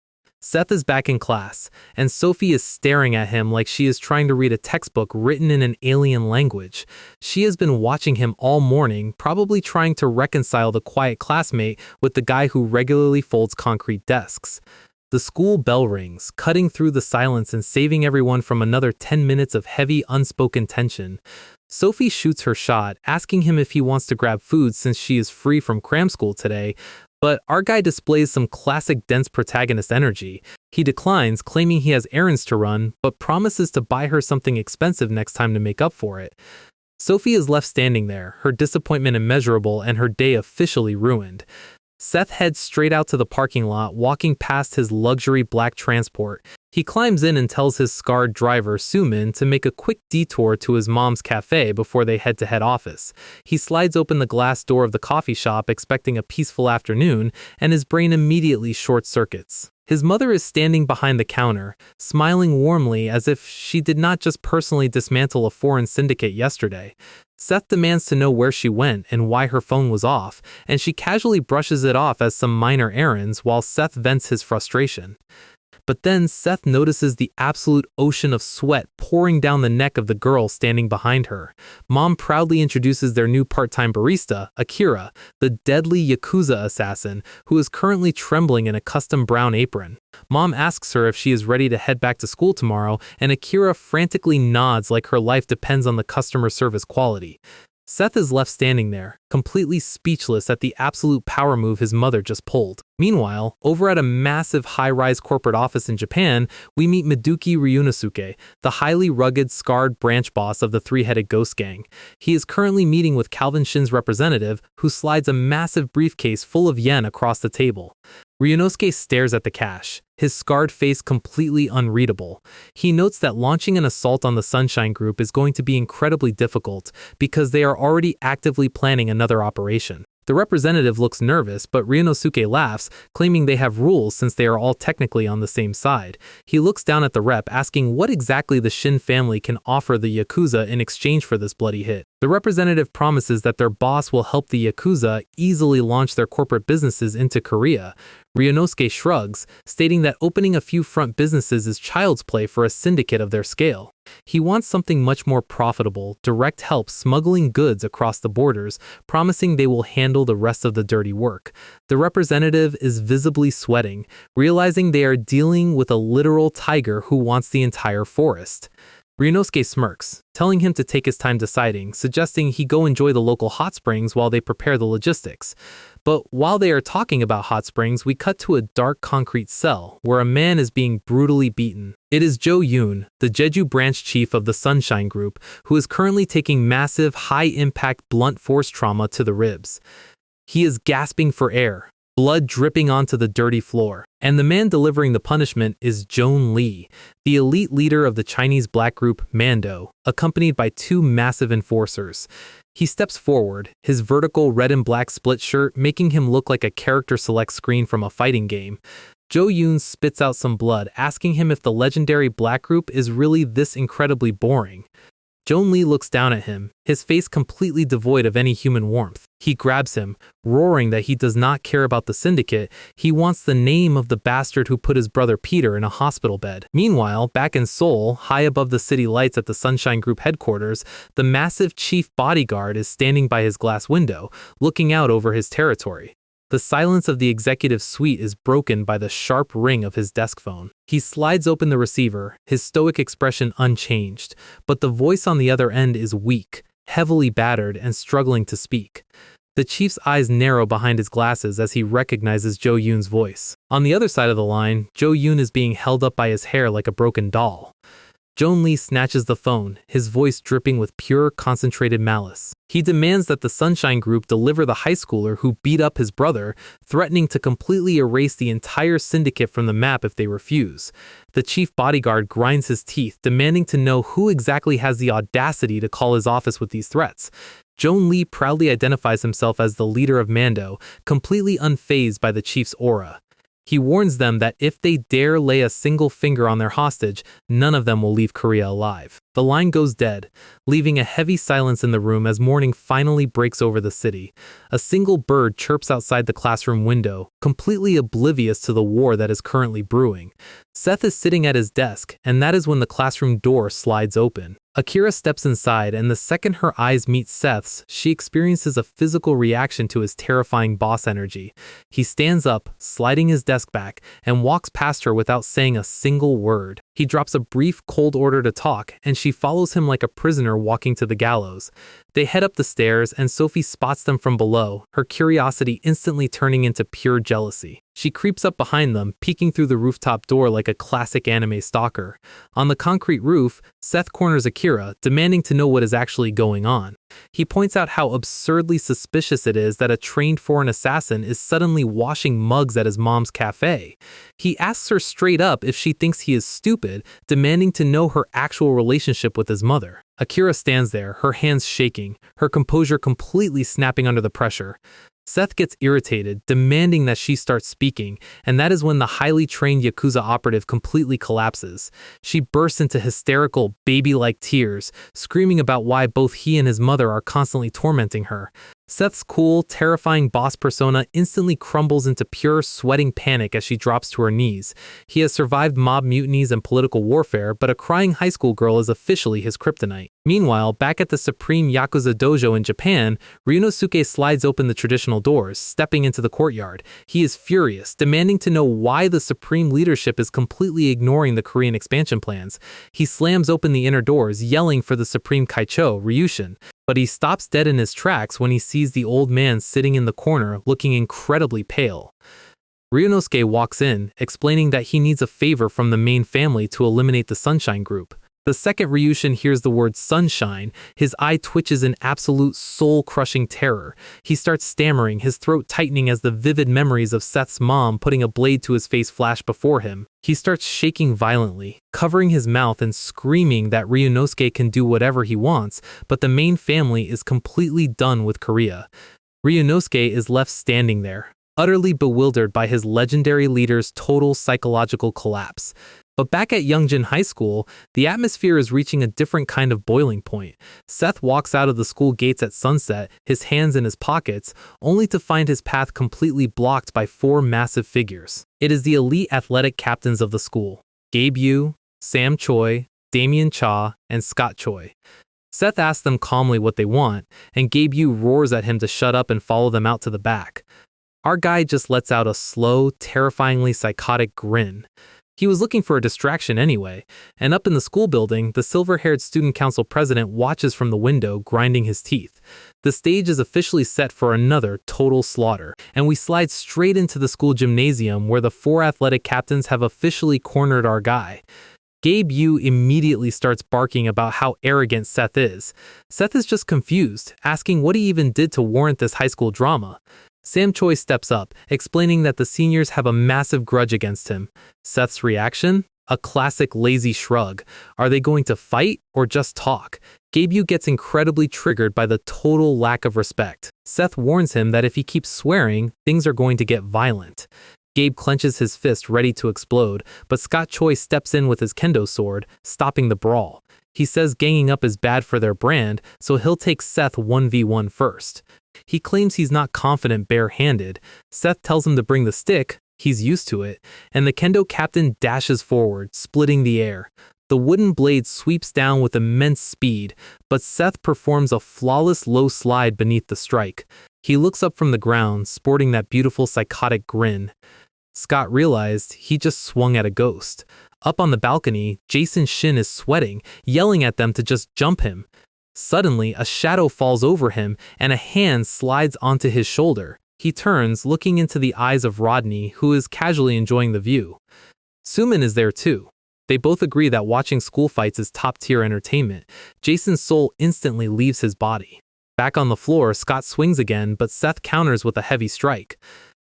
Seth is back in class, and Sophie is staring at him like she is trying to read a textbook written in an alien language. She has been watching him all morning, probably trying to reconcile the quiet classmate with the guy who regularly folds concrete desks. The school bell rings, cutting through the silence and saving everyone from another 10 minutes of heavy, unspoken tension. Sophie shoots her shot, asking him if he wants to grab food since she is free from cram school today, but our guy displays some classic dense protagonist energy. He declines, claiming he has errands to run, but promises to buy her something expensive next time to make up for it. Sophie is left standing there, her disappointment immeasurable and her day officially ruined. Seth heads straight out to the parking lot, walking past his luxury black transport. He climbs in and tells his scarred driver, Sumin, to make a quick detour to his mom's cafe before they head to head office. He slides open the glass door of the coffee shop, expecting a peaceful afternoon, and his brain immediately short-circuits. His mother is standing behind the counter, smiling warmly as if she did not just personally dismantle a foreign syndicate yesterday. Seth demands to know where she went and why her phone was off, and she casually brushes it off as some minor errands while Seth vents his frustration. But then Seth notices the absolute ocean of sweat pouring down the neck of the girl standing behind her. Mom proudly introduces their new part-time barista, Akira, the deadly yakuza assassin, who is currently trembling in a custom brown apron. Mom asks her if she is ready to head back to school tomorrow, and Akira frantically nods like her life depends on the customer service quality. Seth is left standing there, completely speechless at the absolute power move his mother just pulled. Meanwhile, over at a massive high-rise corporate office in Japan, we meet Miduki Ryunosuke, the highly rugged, scarred branch boss of the three-headed ghost gang. He is currently meeting with Calvin Shin's representative, who slides a massive briefcase full of yen across the table. Ryunosuke stares at the cash, his scarred face completely unreadable. He notes that launching an assault on the Sunshine Group is going to be incredibly difficult because they are already actively planning another operation. The representative looks nervous, but Ryunosuke laughs, claiming they have rules since they are all technically on the same side. He looks down at the rep, asking what exactly the Shin family can offer the Yakuza in exchange for this bloody hit. The representative promises that their boss will help the Yakuza easily launch their corporate businesses into Korea. Ryunosuke shrugs, stating that opening a few front businesses is child's play for a syndicate of their scale. He wants something much more profitable, direct help smuggling goods across the borders, promising they will handle the rest of the dirty work. The representative is visibly sweating, realizing they are dealing with a literal tiger who wants the entire forest. Ryunosuke smirks, telling him to take his time deciding, suggesting he go enjoy the local hot springs while they prepare the logistics. But while they are talking about hot springs, we cut to a dark concrete cell, where a man is being brutally beaten. It is Jo Yoon, the Jeju branch chief of the Sunshine Group, who is currently taking massive, high-impact blunt force trauma to the ribs. He is gasping for air, blood dripping onto the dirty floor. And the man delivering the punishment is Joan Lee, the elite leader of the Chinese black group Mando, accompanied by two massive enforcers. He steps forward, his vertical red and black split shirt making him look like a character select screen from a fighting game. Jo Yoon spits out some blood, asking him if the legendary black group is really this incredibly boring. Joan Lee looks down at him, his face completely devoid of any human warmth. He grabs him, roaring that he does not care about the syndicate. He wants the name of the bastard who put his brother Peter in a hospital bed. Meanwhile, back in Seoul, high above the city lights at the Sunshine Group headquarters, the massive chief bodyguard is standing by his glass window, looking out over his territory. The silence of the executive suite is broken by the sharp ring of his desk phone. He slides open the receiver, his stoic expression unchanged, but the voice on the other end is weak, heavily battered, and struggling to speak. The chief's eyes narrow behind his glasses as he recognizes Jo Yoon's voice. On the other side of the line, Jo Yoon is being held up by his hair like a broken doll. Joan Lee snatches the phone, his voice dripping with pure, concentrated malice. He demands that the Sunshine Group deliver the high schooler who beat up his brother, threatening to completely erase the entire syndicate from the map if they refuse. The chief bodyguard grinds his teeth, demanding to know who exactly has the audacity to call his office with these threats. Joan Lee proudly identifies himself as the leader of Mando, completely unfazed by the chief's aura. He warns them that if they dare lay a single finger on their hostage, none of them will leave Korea alive. The line goes dead, leaving a heavy silence in the room as morning finally breaks over the city. A single bird chirps outside the classroom window, completely oblivious to the war that is currently brewing. Seth is sitting at his desk, and that is when the classroom door slides open. Akira steps inside, and the second her eyes meet Seth's, she experiences a physical reaction to his terrifying boss energy. He stands up, sliding his desk back, and walks past her without saying a single word. He drops a brief, cold order to talk, and she follows him like a prisoner walking to the gallows. They head up the stairs, and Sophie spots them from below, her curiosity instantly turning into pure jealousy. She creeps up behind them, peeking through the rooftop door like a classic anime stalker. On the concrete roof, Seth corners Akira, demanding to know what is actually going on. He points out how absurdly suspicious it is that a trained foreign assassin is suddenly washing mugs at his mom's cafe. He asks her straight up if she thinks he is stupid, demanding to know her actual relationship with his mother. Akira stands there, her hands shaking, her composure completely snapping under the pressure. Seth gets irritated, demanding that she start speaking, and that is when the highly trained yakuza operative completely collapses. She bursts into hysterical, baby-like tears, screaming about why both he and his mother are constantly tormenting her. Seth's cool, terrifying boss persona instantly crumbles into pure, sweating panic as she drops to her knees. He has survived mob mutinies and political warfare, but a crying high school girl is officially his kryptonite. Meanwhile, back at the Supreme Yakuza Dojo in Japan, Ryunosuke slides open the traditional doors, stepping into the courtyard. He is furious, demanding to know why the Supreme leadership is completely ignoring the Korean expansion plans. He slams open the inner doors, yelling for the Supreme Kaicho, Ryushin. But he stops dead in his tracks when he sees the old man sitting in the corner, looking incredibly pale. Ryunosuke walks in, explaining that he needs a favor from the main family to eliminate the Sunshine Group. The second Ryushin hears the word sunshine, his eye twitches in absolute soul-crushing terror. He starts stammering, his throat tightening as the vivid memories of Seth's mom putting a blade to his face flash before him. He starts shaking violently, covering his mouth and screaming that Ryunosuke can do whatever he wants, but the main family is completely done with Korea. Ryunosuke is left standing there, utterly bewildered by his legendary leader's total psychological collapse. But back at Youngjin High School, the atmosphere is reaching a different kind of boiling point. Seth walks out of the school gates at sunset, his hands in his pockets, only to find his path completely blocked by four massive figures. It is the elite athletic captains of the school: Gabe Yu, Sam Choi, Damien Cha, and Scott Choi. Seth asks them calmly what they want, and Gabe Yu roars at him to shut up and follow them out to the back. Our guy just lets out a slow, terrifyingly psychotic grin. He was looking for a distraction anyway, and up in the school building, the silver-haired student council president watches from the window, grinding his teeth. The stage is officially set for another total slaughter, and we slide straight into the school gymnasium where the four athletic captains have officially cornered our guy. Gabe Yu immediately starts barking about how arrogant Seth is. Seth is just confused, asking what he even did to warrant this high school drama. Sam Choi steps up, explaining that the seniors have a massive grudge against him. Seth's reaction? A classic lazy shrug. Are they going to fight or just talk? Gabe Yu gets incredibly triggered by the total lack of respect. Seth warns him that if he keeps swearing, things are going to get violent. Gabe clenches his fist ready to explode, but Scott Choi steps in with his kendo sword, stopping the brawl. He says ganging up is bad for their brand, so he'll take Seth 1v1 first. He claims he's not confident bare-handed. Seth tells him to bring the stick, he's used to it, and the kendo captain dashes forward, splitting the air. The wooden blade sweeps down with immense speed, but Seth performs a flawless low slide beneath the strike. He looks up from the ground, sporting that beautiful psychotic grin. Scott realized he just swung at a ghost. Up on the balcony, Jason Shin is sweating, yelling at them to just jump him. Suddenly, a shadow falls over him, and a hand slides onto his shoulder. He turns, looking into the eyes of Rodney, who is casually enjoying the view. Suman is there too. They both agree that watching school fights is top-tier entertainment. Jason's soul instantly leaves his body. Back on the floor, Scott swings again, but Seth counters with a heavy strike.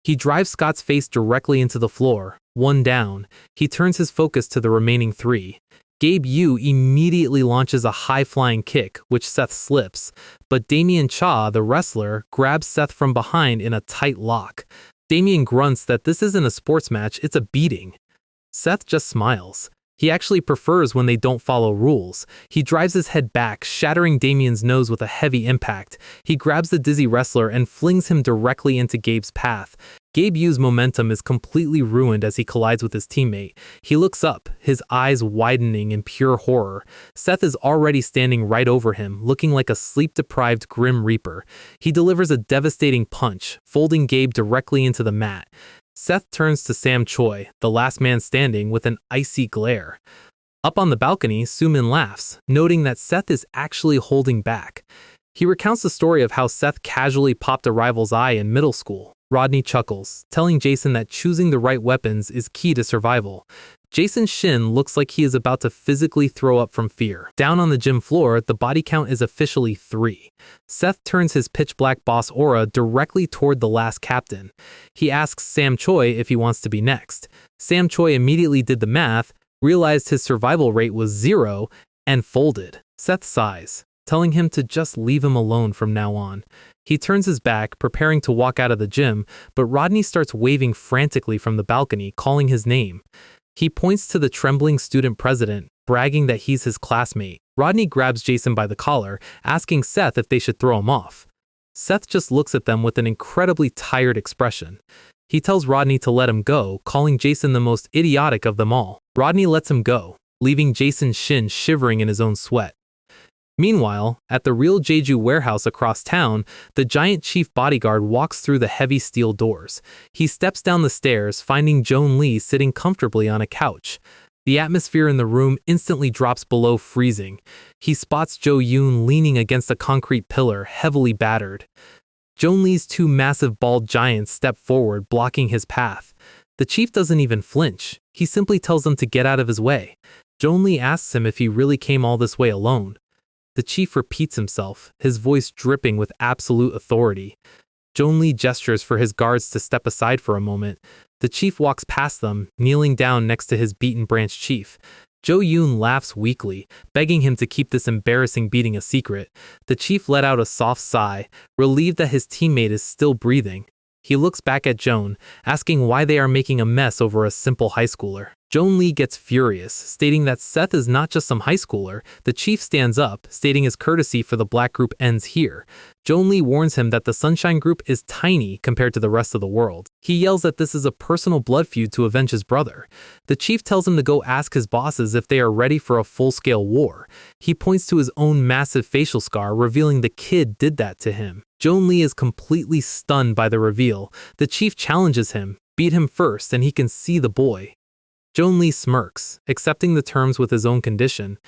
He drives Scott's face directly into the floor. One down. He turns his focus to the remaining three. Gabe Yu immediately launches a high-flying kick, which Seth slips, but Damien Cha, the wrestler, grabs Seth from behind in a tight lock. Damien grunts that this isn't a sports match, it's a beating. Seth just smiles. He actually prefers when they don't follow rules. He drives his head back, shattering Damien's nose with a heavy impact. He grabs the dizzy wrestler and flings him directly into Gabe's path. Gabe Yu's momentum is completely ruined as he collides with his teammate. He looks up, his eyes widening in pure horror. Seth is already standing right over him, looking like a sleep-deprived Grim Reaper. He delivers a devastating punch, folding Gabe directly into the mat. Seth turns to Sam Choi, the last man standing, with an icy glare. Up on the balcony, Sumin laughs, noting that Seth is actually holding back. He recounts the story of how Seth casually popped a rival's eye in middle school. Rodney chuckles, telling Jason that choosing the right weapons is key to survival. Jason's shin looks like he is about to physically throw up from fear. Down on the gym floor, the body count is officially 3. Seth turns his pitch-black boss aura directly toward the last captain. He asks Sam Choi if he wants to be next. Sam Choi immediately did the math, realized his survival rate was 0, and folded. Seth sighs, telling him to just leave him alone from now on. He turns his back, preparing to walk out of the gym, but Rodney starts waving frantically from the balcony, calling his name. He points to the trembling student president, bragging that he's his classmate. Rodney grabs Jason by the collar, asking Seth if they should throw him off. Seth just looks at them with an incredibly tired expression. He tells Rodney to let him go, calling Jason the most idiotic of them all. Rodney lets him go, leaving Jason's shin shivering in his own sweat. Meanwhile, at the real Jeju warehouse across town, the giant chief bodyguard walks through the heavy steel doors. He steps down the stairs, finding Joan Lee sitting comfortably on a couch. The atmosphere in the room instantly drops below freezing. He spots Jo Yoon leaning against a concrete pillar, heavily battered. Joan Lee's 2 massive bald giants step forward, blocking his path. The chief doesn't even flinch. He simply tells them to get out of his way. Joan Lee asks him if he really came all this way alone. The chief repeats himself, his voice dripping with absolute authority. Joan Lee gestures for his guards to step aside for a moment. The chief walks past them, kneeling down next to his beaten branch chief. Jo Yoon laughs weakly, begging him to keep this embarrassing beating a secret. The chief let out a soft sigh, relieved that his teammate is still breathing. He looks back at Joan, asking why they are making a mess over a simple high schooler. Joan Lee gets furious, stating that Seth is not just some high schooler. The chief stands up, stating his courtesy for the black group ends here. Joan Lee warns him that the Sunshine Group is tiny compared to the rest of the world. He yells that this is a personal blood feud to avenge his brother. The chief tells him to go ask his bosses if they are ready for a full-scale war. He points to his own massive facial scar, revealing the kid did that to him. Joan Lee is completely stunned by the reveal. The chief challenges him, beat him first, and he can see the boy. Joan Lee smirks, accepting the terms with his own condition.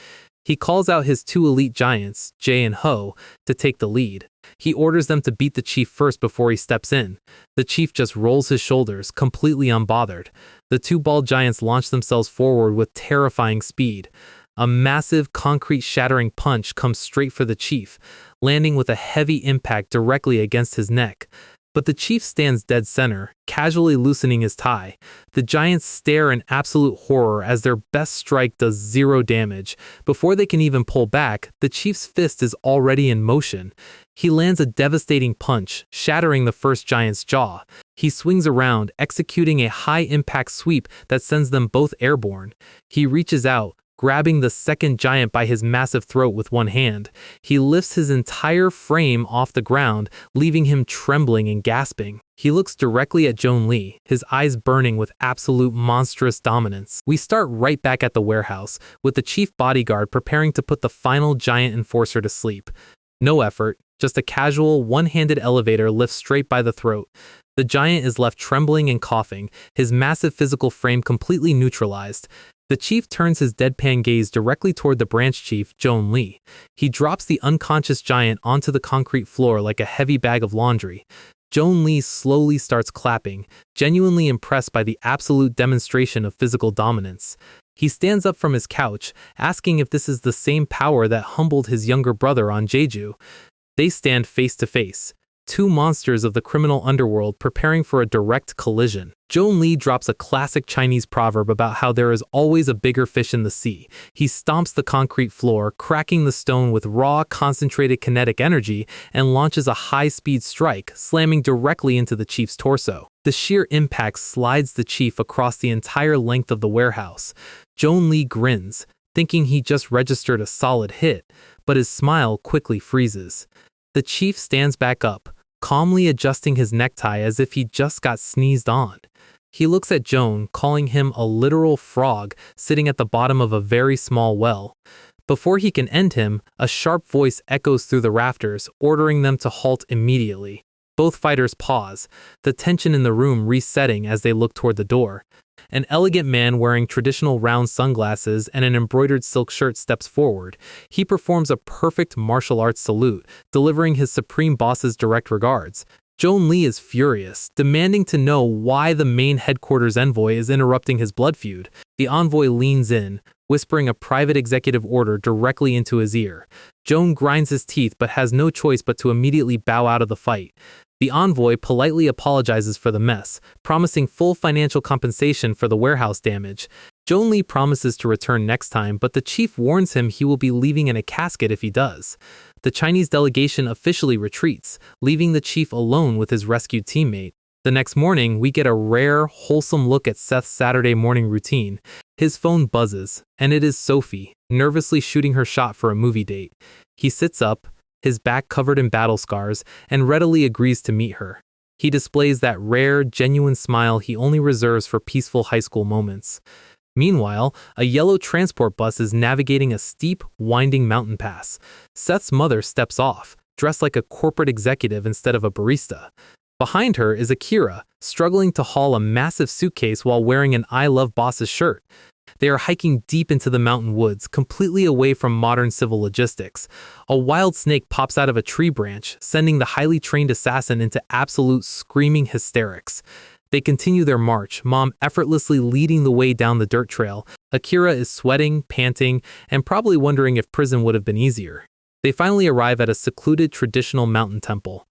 He calls out his 2 elite giants, Jae and Ho, to take the lead. He orders them to beat the chief first before he steps in. The chief just rolls his shoulders, completely unbothered. The 2 bald giants launch themselves forward with terrifying speed. A massive, concrete-shattering punch comes straight for the chief, landing with a heavy impact directly against his neck. But the chief stands dead center, casually loosening his tie. The giants stare in absolute horror as their best strike does 0 damage. Before they can even pull back, the chief's fist is already in motion. He lands a devastating punch, shattering the first giant's jaw. He swings around, executing a high-impact sweep that sends them both airborne. He reaches out, grabbing the second giant by his massive throat with one hand. He lifts his entire frame off the ground, leaving him trembling and gasping. He looks directly at Joan Lee, his eyes burning with absolute monstrous dominance. We start right back at the warehouse, with the chief bodyguard preparing to put the final giant enforcer to sleep. No effort, just a casual, one-handed elevator lifts straight by the throat. The giant is left trembling and coughing, his massive physical frame completely neutralized. The chief turns his deadpan gaze directly toward the branch chief, Joan Lee. He drops the unconscious giant onto the concrete floor like a heavy bag of laundry. Joan Lee slowly starts clapping, genuinely impressed by the absolute demonstration of physical dominance. He stands up from his couch, asking if this is the same power that humbled his younger brother on Jeju. They stand face to face, 2 monsters of the criminal underworld preparing for a direct collision. Joan Lee drops a classic Chinese proverb about how there is always a bigger fish in the sea. He stomps the concrete floor, cracking the stone with raw, concentrated kinetic energy, and launches a high-speed strike, slamming directly into the chief's torso. The sheer impact slides the chief across the entire length of the warehouse. Joan Lee grins, thinking he just registered a solid hit, but his smile quickly freezes. The chief stands back up, calmly adjusting his necktie as if he just got sneezed on. He looks at Joan, calling him a literal frog sitting at the bottom of a very small well. Before he can end him, a sharp voice echoes through the rafters, ordering them to halt immediately. Both fighters pause, the tension in the room resetting as they look toward the door. An elegant man wearing traditional round sunglasses and an embroidered silk shirt steps forward. He performs a perfect martial arts salute, delivering his supreme boss's direct regards. Joan Lee is furious, demanding to know why the main headquarters envoy is interrupting his blood feud. The envoy leans in, whispering a private executive order directly into his ear. Joan grinds his teeth but has no choice but to immediately bow out of the fight. The envoy politely apologizes for the mess, promising full financial compensation for the warehouse damage. Joan Lee promises to return next time, but the chief warns him he will be leaving in a casket if he does. The Chinese delegation officially retreats, leaving the chief alone with his rescued teammate. The next morning, we get a rare, wholesome look at Seth's Saturday morning routine. His phone buzzes, and it is Sophie, nervously shooting her shot for a movie date. He sits up, his back covered in battle scars, and readily agrees to meet her. He displays that rare, genuine smile he only reserves for peaceful high school moments. Meanwhile, a yellow transport bus is navigating a steep, winding mountain pass. Seth's mother steps off, dressed like a corporate executive instead of a barista. Behind her is Akira, struggling to haul a massive suitcase while wearing an I Love Bosses shirt. They are hiking deep into the mountain woods, completely away from modern civil logistics. A wild snake pops out of a tree branch, sending the highly trained assassin into absolute screaming hysterics. They continue their march, Mom effortlessly leading the way down the dirt trail. Akira is sweating, panting, and probably wondering if prison would have been easier. They finally arrive at a secluded traditional mountain temple.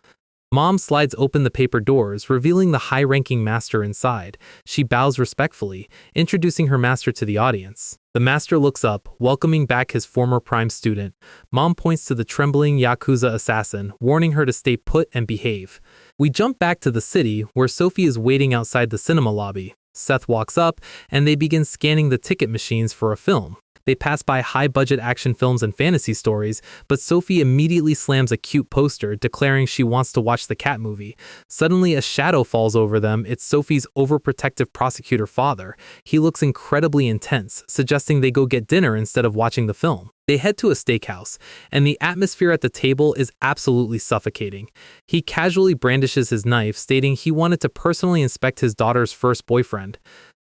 Mom slides open the paper doors, revealing the high-ranking master inside. She bows respectfully, introducing her master to the audience. The master looks up, welcoming back his former prime student. Mom points to the trembling yakuza assassin, warning her to stay put and behave. We jump back to the city, where Sophie is waiting outside the cinema lobby. Seth walks up, and they begin scanning the ticket machines for a film. They pass by high-budget action films and fantasy stories, but Sophie immediately slams a cute poster, declaring she wants to watch the cat movie. Suddenly, a shadow falls over them. It's Sophie's overprotective prosecutor father. He looks incredibly intense, suggesting they go get dinner instead of watching the film. They head to a steakhouse, and the atmosphere at the table is absolutely suffocating. He casually brandishes his knife, stating he wanted to personally inspect his daughter's first boyfriend.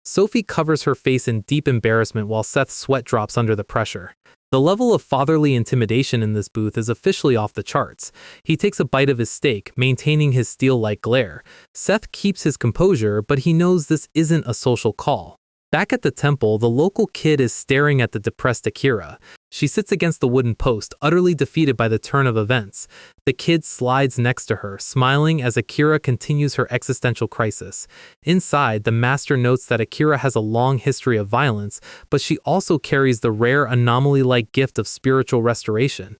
Sophie covers her face in deep embarrassment while Seth's sweat drops under the pressure. The level of fatherly intimidation in this booth is officially off the charts. He takes a bite of his steak, maintaining his steel-like glare. Seth keeps his composure, but he knows this isn't a social call. Back at the temple, the local kid is staring at the depressed Akira. She sits against the wooden post, utterly defeated by the turn of events. The kid slides next to her, smiling as Akira continues her existential crisis. Inside, the master notes that Akira has a long history of violence, but she also carries the rare anomaly-like gift of spiritual restoration.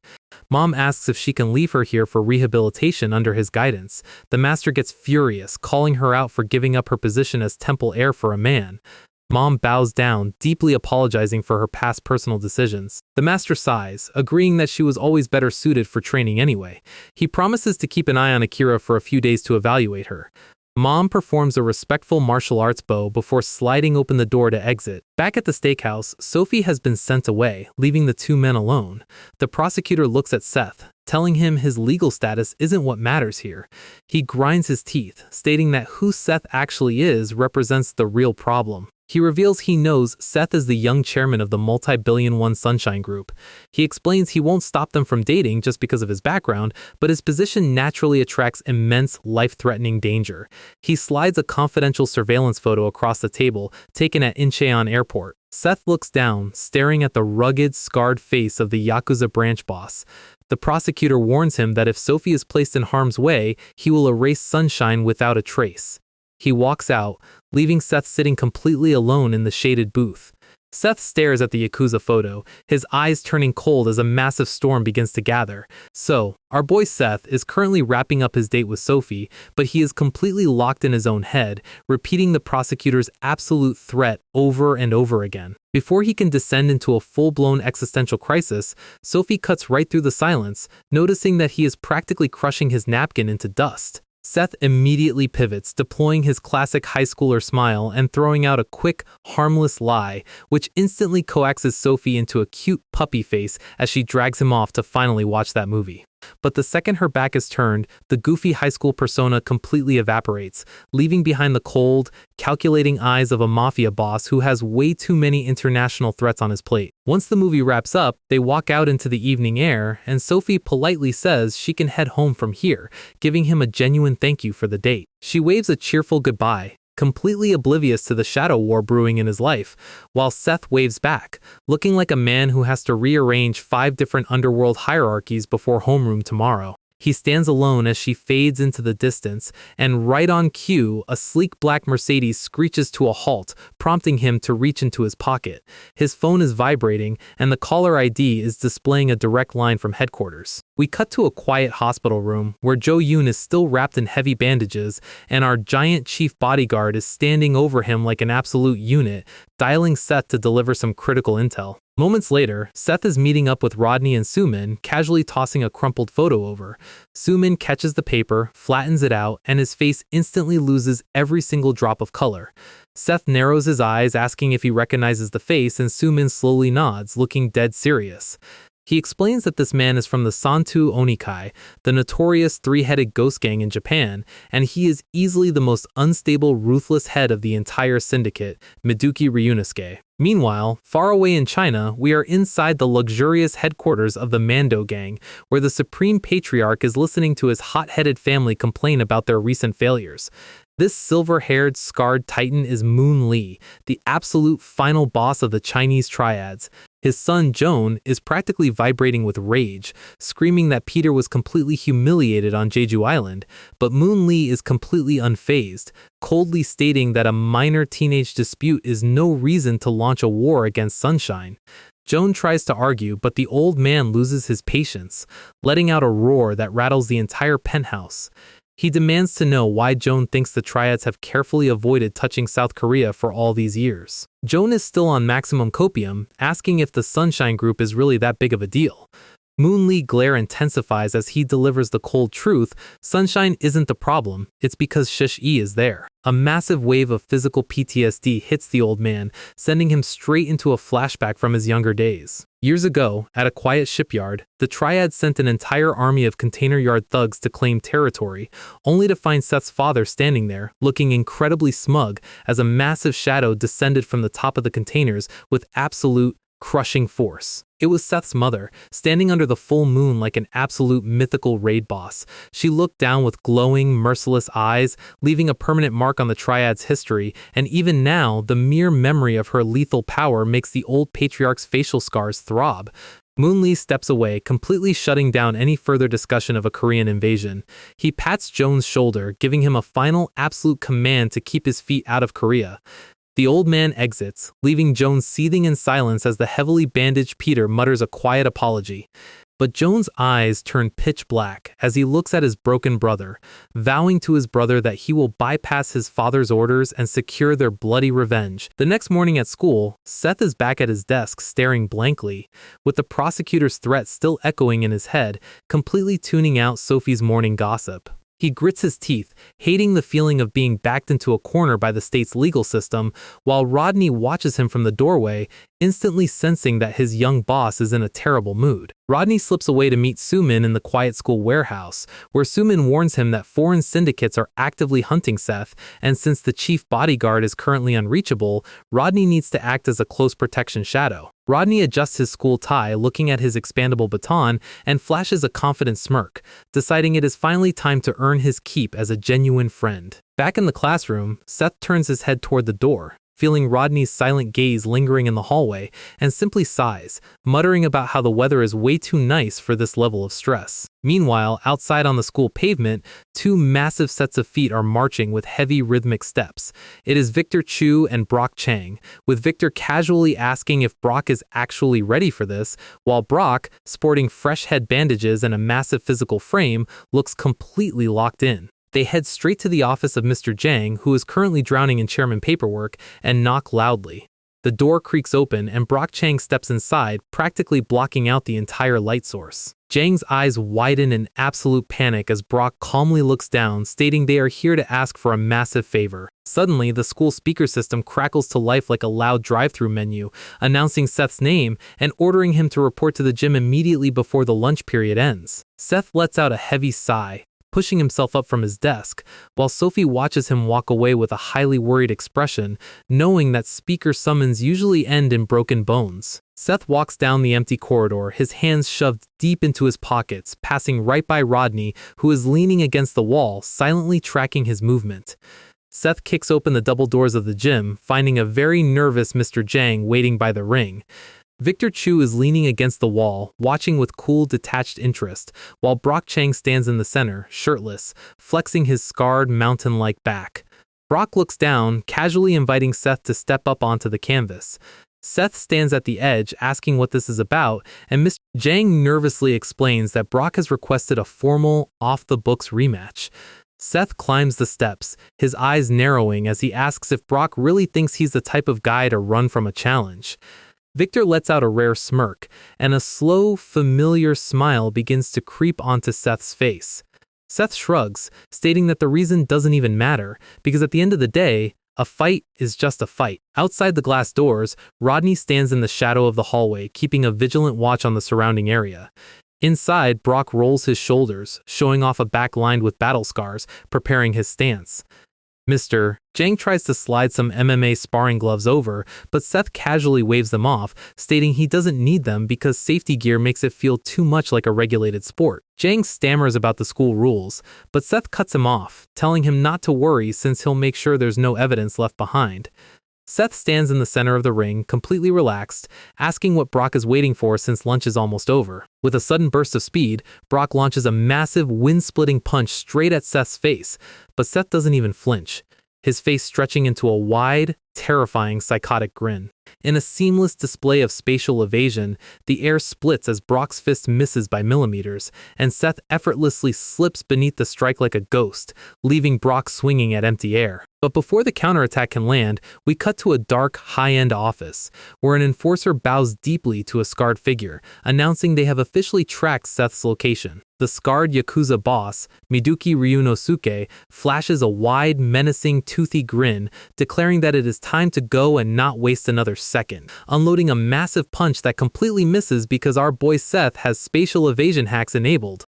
Mom asks if she can leave her here for rehabilitation under his guidance. The master gets furious, calling her out for giving up her position as temple heir for a man. Mom bows down, deeply apologizing for her past personal decisions. The master sighs, agreeing that she was always better suited for training anyway. He promises to keep an eye on Akira for a few days to evaluate her. Mom performs a respectful martial arts bow before sliding open the door to exit. Back at the steakhouse, Sophie has been sent away, leaving the two men alone. The prosecutor looks at Seth, telling him his legal status isn't what matters here. He grinds his teeth, stating that who Seth actually is represents the real problem. He reveals he knows Seth is the young chairman of the multi-billion-won Sunshine Group. He explains he won't stop them from dating just because of his background, but his position naturally attracts immense, life-threatening danger. He slides a confidential surveillance photo across the table, taken at Incheon Airport. Seth looks down, staring at the rugged, scarred face of the yakuza branch boss. The prosecutor warns him that if Sophie is placed in harm's way, he will erase Sunshine without a trace. He walks out, leaving Seth sitting completely alone in the shaded booth. Seth stares at the yakuza photo, his eyes turning cold as a massive storm begins to gather. So, our boy Seth is currently wrapping up his date with Sophie, but he is completely locked in his own head, repeating the prosecutor's absolute threat over and over again. Before he can descend into a full-blown existential crisis, Sophie cuts right through the silence, noticing that he is practically crushing his napkin into dust. Seth immediately pivots, deploying his classic high schooler smile and throwing out a quick, harmless lie, which instantly coaxes Sophie into a cute puppy face as she drags him off to finally watch that movie. But the second her back is turned, the goofy high school persona completely evaporates, leaving behind the cold, calculating eyes of a mafia boss who has way too many international threats on his plate. Once the movie wraps up, they walk out into the evening air, and Sophie politely says she can head home from here, giving him a genuine thank you for the date. She waves a cheerful goodbye, completely oblivious to the shadow war brewing in his life, while Seth waves back, looking like a man who has to rearrange 5 different underworld hierarchies before homeroom tomorrow. He stands alone as she fades into the distance, and right on cue, a sleek black Mercedes screeches to a halt, prompting him to reach into his pocket. His phone is vibrating, and the caller ID is displaying a direct line from headquarters. We cut to a quiet hospital room, where Jo-yoon is still wrapped in heavy bandages, and our giant chief bodyguard is standing over him like an absolute unit, dialing Seth to deliver some critical intel. Moments later, Seth is meeting up with Rodney and Sumin, casually tossing a crumpled photo over. Sumin catches the paper, flattens it out, and his face instantly loses every single drop of color. Seth narrows his eyes, asking if he recognizes the face, and Sumin slowly nods, looking dead serious. He explains that this man is from the Santu Onikai, the notorious 3-headed ghost gang in Japan, and he is easily the most unstable, ruthless head of the entire syndicate, Miduki Ryunosuke. Meanwhile, far away in China, we are inside the luxurious headquarters of the Mando gang, where the Supreme Patriarch is listening to his hot-headed family complain about their recent failures. This silver-haired, scarred titan is Moon Lee, the absolute final boss of the Chinese triads. His son, Joan, is practically vibrating with rage, screaming that Peter was completely humiliated on Jeju Island, but Moon Lee is completely unfazed, coldly stating that a minor teenage dispute is no reason to launch a war against Sunshine. Joan tries to argue, but the old man loses his patience, letting out a roar that rattles the entire penthouse. He demands to know why Joan thinks the triads have carefully avoided touching South Korea for all these years. Joan is still on maximum copium, asking if the Sunshine Group is really that big of a deal. Moon Lee's glare intensifies as he delivers the cold truth. Sunshine isn't the problem, it's because Shish-E is there. A massive wave of physical PTSD hits the old man, sending him straight into a flashback from his younger days. Years ago, at a quiet shipyard, the Triad sent an entire army of container yard thugs to claim territory, only to find Seth's father standing there, looking incredibly smug as a massive shadow descended from the top of the containers with absolute, crushing force. It was Seth's mother, standing under the full moon like an absolute mythical raid boss. She looked down with glowing, merciless eyes, leaving a permanent mark on the Triad's history, and even now, the mere memory of her lethal power makes the old patriarch's facial scars throb. Moon Lee steps away, completely shutting down any further discussion of a Korean invasion. He pats Joan's shoulder, giving him a final absolute command to keep his feet out of Korea. The old man exits, leaving Joan seething in silence as the heavily bandaged Peter mutters a quiet apology. But Joan's eyes turn pitch black as he looks at his broken brother, vowing to his brother that he will bypass his father's orders and secure their bloody revenge. The next morning at school, Seth is back at his desk staring blankly, with the prosecutor's threat still echoing in his head, completely tuning out Sophie's morning gossip. He grits his teeth, hating the feeling of being backed into a corner by the state's legal system, while Rodney watches him from the doorway, instantly sensing that his young boss is in a terrible mood. Rodney slips away to meet Sumin in the quiet school warehouse, where Sumin warns him that foreign syndicates are actively hunting Seth, and since the chief bodyguard is currently unreachable, Rodney needs to act as a close protection shadow. Rodney adjusts his school tie, looking at his expandable baton, and flashes a confident smirk, deciding it is finally time to earn his keep as a genuine friend. Back in the classroom, Seth turns his head toward the door, feeling Rodney's silent gaze lingering in the hallway, and simply sighs, muttering about how the weather is way too nice for this level of stress. Meanwhile, outside on the school pavement, two massive sets of feet are marching with heavy rhythmic steps. It is Victor Chu and Brock Chang, with Victor casually asking if Brock is actually ready for this, while Brock, sporting fresh head bandages and a massive physical frame, looks completely locked in. They head straight to the office of Mr. Jang, who is currently drowning in chairman paperwork, and knock loudly. The door creaks open and Brock Chang steps inside, practically blocking out the entire light source. Jang's eyes widen in absolute panic as Brock calmly looks down, stating they are here to ask for a massive favor. Suddenly, the school speaker system crackles to life like a loud drive-thru menu, announcing Seth's name and ordering him to report to the gym immediately before the lunch period ends. Seth lets out a heavy sigh, pushing himself up from his desk, while Sophie watches him walk away with a highly worried expression, knowing that speaker summons usually end in broken bones. Seth walks down the empty corridor, his hands shoved deep into his pockets, passing right by Rodney, who is leaning against the wall, silently tracking his movement. Seth kicks open the double doors of the gym, finding a very nervous Mr. Jang waiting by the ring. Victor Chu is leaning against the wall, watching with cool, detached interest, while Brock Chang stands in the center, shirtless, flexing his scarred, mountain-like back. Brock looks down, casually inviting Seth to step up onto the canvas. Seth stands at the edge, asking what this is about, and Mr. Jang nervously explains that Brock has requested a formal, off-the-books rematch. Seth climbs the steps, his eyes narrowing as he asks if Brock really thinks he's the type of guy to run from a challenge. Victor lets out a rare smirk, and a slow, familiar smile begins to creep onto Seth's face. Seth shrugs, stating that the reason doesn't even matter, because at the end of the day, a fight is just a fight. Outside the glass doors, Rodney stands in the shadow of the hallway, keeping a vigilant watch on the surrounding area. Inside, Brock rolls his shoulders, showing off a back lined with battle scars, preparing his stance. Mr. Jang tries to slide some MMA sparring gloves over, but Seth casually waves them off, stating he doesn't need them because safety gear makes it feel too much like a regulated sport. Jang stammers about the school rules, but Seth cuts him off, telling him not to worry since he'll make sure there's no evidence left behind. Seth stands in the center of the ring, completely relaxed, asking what Brock is waiting for since lunch is almost over. With a sudden burst of speed, Brock launches a massive, wind-splitting punch straight at Seth's face, but Seth doesn't even flinch, his face stretching into a wide, terrifying, psychotic grin. In a seamless display of spatial evasion, the air splits as Brock's fist misses by millimeters, and Seth effortlessly slips beneath the strike like a ghost, leaving Brock swinging at empty air. But before the counterattack can land, we cut to a dark, high-end office, where an enforcer bows deeply to a scarred figure, announcing they have officially tracked Seth's location. The scarred yakuza boss, Miduki Ryunosuke, flashes a wide, menacing, toothy grin, declaring that it is time to go and not waste another second, unloading a massive punch that completely misses because our boy Seth has spatial evasion hacks enabled.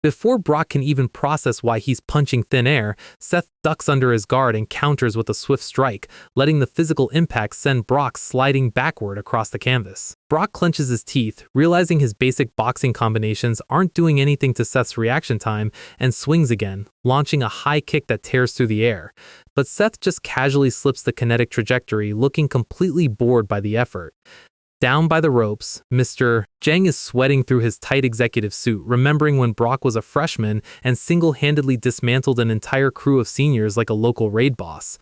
Before Brock can even process why he's punching thin air, Seth ducks under his guard and counters with a swift strike, letting the physical impact send Brock sliding backward across the canvas. Brock clenches his teeth, realizing his basic boxing combinations aren't doing anything to Seth's reaction time, and swings again, launching a high kick that tears through the air. But Seth just casually slips the kinetic trajectory, looking completely bored by the effort. Down by the ropes, Mr. Jang is sweating through his tight executive suit, remembering when Brock was a freshman and single-handedly dismantled an entire crew of seniors like a local raid boss.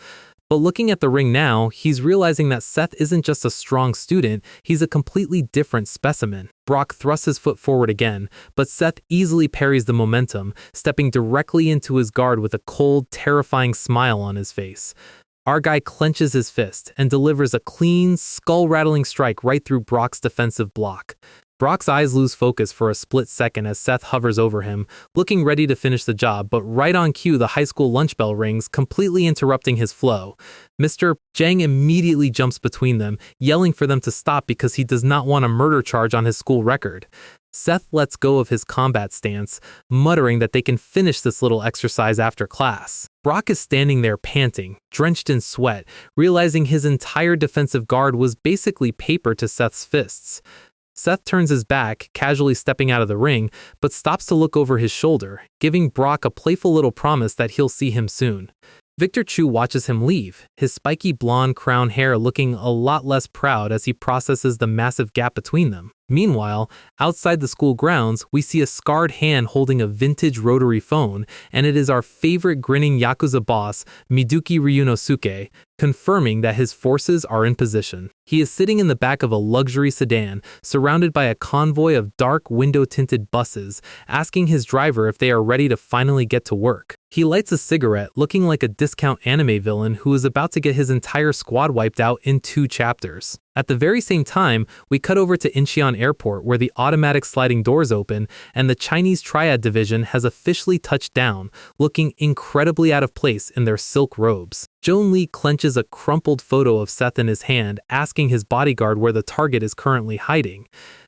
But looking at the ring now, he's realizing that Seth isn't just a strong student, he's a completely different specimen. Brock thrusts his foot forward again, but Seth easily parries the momentum, stepping directly into his guard with a cold, terrifying smile on his face. Our guy clenches his fist and delivers a clean, skull-rattling strike right through Brock's defensive block. Brock's eyes lose focus for a split second as Seth hovers over him, looking ready to finish the job, but right on cue the high school lunch bell rings, completely interrupting his flow. Mr. Jang immediately jumps between them, yelling for them to stop because he does not want a murder charge on his school record. Seth lets go of his combat stance, muttering that they can finish this little exercise after class. Brock is standing there panting, drenched in sweat, realizing his entire defensive guard was basically paper to Seth's fists. Seth turns his back, casually stepping out of the ring, but stops to look over his shoulder, giving Brock a playful little promise that he'll see him soon. Victor Chu watches him leave, his spiky blonde crown hair looking a lot less proud as he processes the massive gap between them. Meanwhile, outside the school grounds, we see a scarred hand holding a vintage rotary phone, and it is our favorite grinning yakuza boss, Miduki Ryunosuke, confirming that his forces are in position. He is sitting in the back of a luxury sedan, surrounded by a convoy of dark window-tinted buses, asking his driver if they are ready to finally get to work. He lights a cigarette, looking like a discount anime villain who is about to get his entire squad wiped out in 2 chapters. At the very same time, we cut over to Incheon Airport where the automatic sliding doors open and the Chinese triad division has officially touched down, looking incredibly out of place in their silk robes. Joan Lee clenches a crumpled photo of Seth in his hand, asking his bodyguard where the target is currently hiding.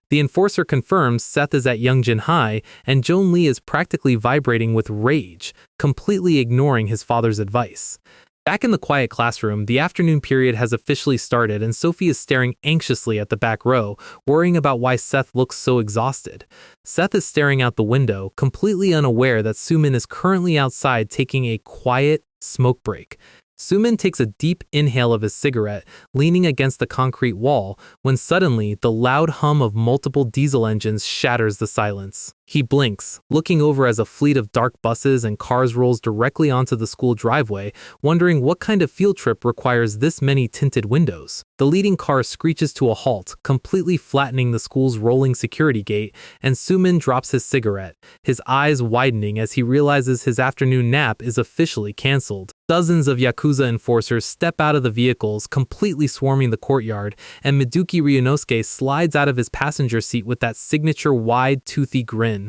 The enforcer confirms Seth is at Youngjin High, and Joan Lee is practically vibrating with rage, completely ignoring his father's advice. Back in the quiet classroom, the afternoon period has officially started and Sophie is staring anxiously at the back row, worrying about why Seth looks so exhausted. Seth is staring out the window, completely unaware that Sumin is currently outside taking a quiet smoke break. Sumin takes a deep inhale of his cigarette, leaning against the concrete wall, when suddenly the loud hum of multiple diesel engines shatters the silence. He blinks, looking over as a fleet of dark buses and cars rolls directly onto the school driveway, wondering what kind of field trip requires this many tinted windows. The leading car screeches to a halt, completely flattening the school's rolling security gate, and Sumin drops his cigarette, his eyes widening as he realizes his afternoon nap is officially cancelled. Dozens of yakuza enforcers step out of the vehicles, completely swarming the courtyard, and Miduki Ryunosuke slides out of his passenger seat with that signature wide, toothy grin.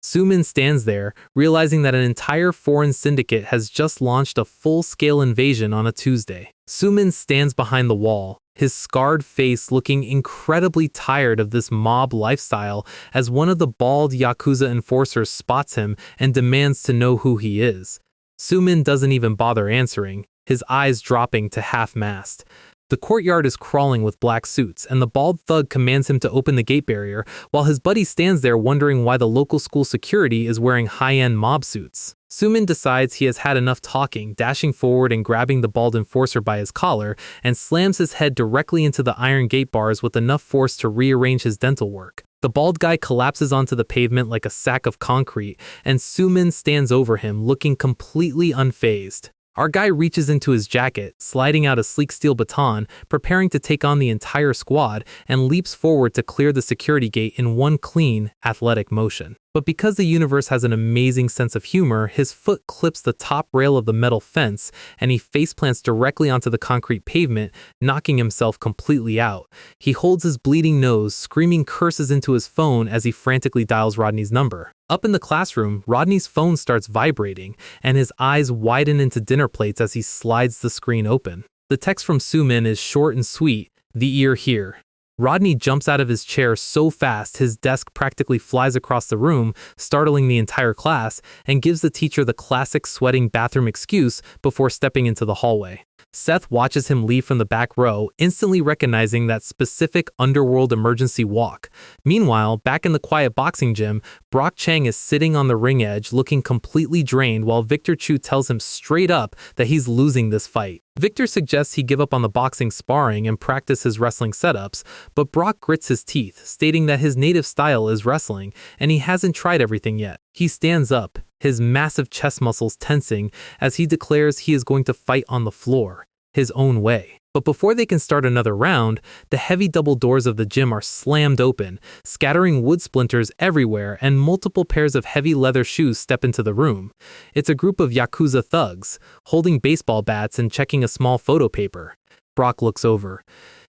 Sumin stands there, realizing that an entire foreign syndicate has just launched a full-scale invasion on a Tuesday. Sumin stands behind the wall, his scarred face looking incredibly tired of this mob lifestyle as one of the bald yakuza enforcers spots him and demands to know who he is. Sumin doesn't even bother answering, his eyes dropping to half-mast. The courtyard is crawling with black suits, and the bald thug commands him to open the gate barrier, while his buddy stands there wondering why the local school security is wearing high-end mob suits. Sumin decides he has had enough talking, dashing forward and grabbing the bald enforcer by his collar, and slams his head directly into the iron gate bars with enough force to rearrange his dental work. The bald guy collapses onto the pavement like a sack of concrete, and Sumin stands over him, looking completely unfazed. Our guy reaches into his jacket, sliding out a sleek steel baton, preparing to take on the entire squad, and leaps forward to clear the security gate in one clean, athletic motion. But because the universe has an amazing sense of humor, his foot clips the top rail of the metal fence, and he faceplants directly onto the concrete pavement, knocking himself completely out. He holds his bleeding nose, screaming curses into his phone as he frantically dials Rodney's number. Up in the classroom, Rodney's phone starts vibrating, and his eyes widen into dinner plates as he slides the screen open. The text from Sumin is short and sweet, "The ear here." Rodney jumps out of his chair so fast his desk practically flies across the room, startling the entire class, and gives the teacher the classic sweating bathroom excuse before stepping into the hallway. Seth watches him leave from the back row, instantly recognizing that specific underworld emergency walk. Meanwhile, back in the quiet boxing gym, Brock Chang is sitting on the ring edge looking completely drained while Victor Chu tells him straight up that he's losing this fight. Victor suggests he give up on the boxing sparring and practice his wrestling setups, but Brock grits his teeth, stating that his native style is wrestling and he hasn't tried everything yet. He stands up, his massive chest muscles tensing as he declares he is going to fight on the floor, his own way. But before they can start another round, the heavy double doors of the gym are slammed open, scattering wood splinters everywhere, and multiple pairs of heavy leather shoes step into the room. It's a group of yakuza thugs, holding baseball bats and checking a small photo paper. Brock looks over,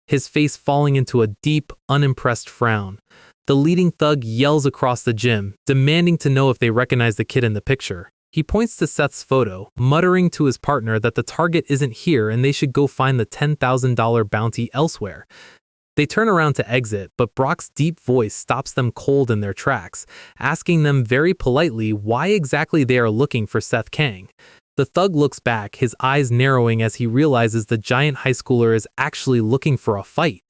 his face falling into a deep, unimpressed frown. The leading thug yells across the gym, demanding to know if they recognize the kid in the picture. He points to Seth's photo, muttering to his partner that the target isn't here and they should go find the $10,000 bounty elsewhere. They turn around to exit, but Brock's deep voice stops them cold in their tracks, asking them very politely why exactly they are looking for Seth Kang. The thug looks back, his eyes narrowing as he realizes the giant high schooler is actually looking for a fight.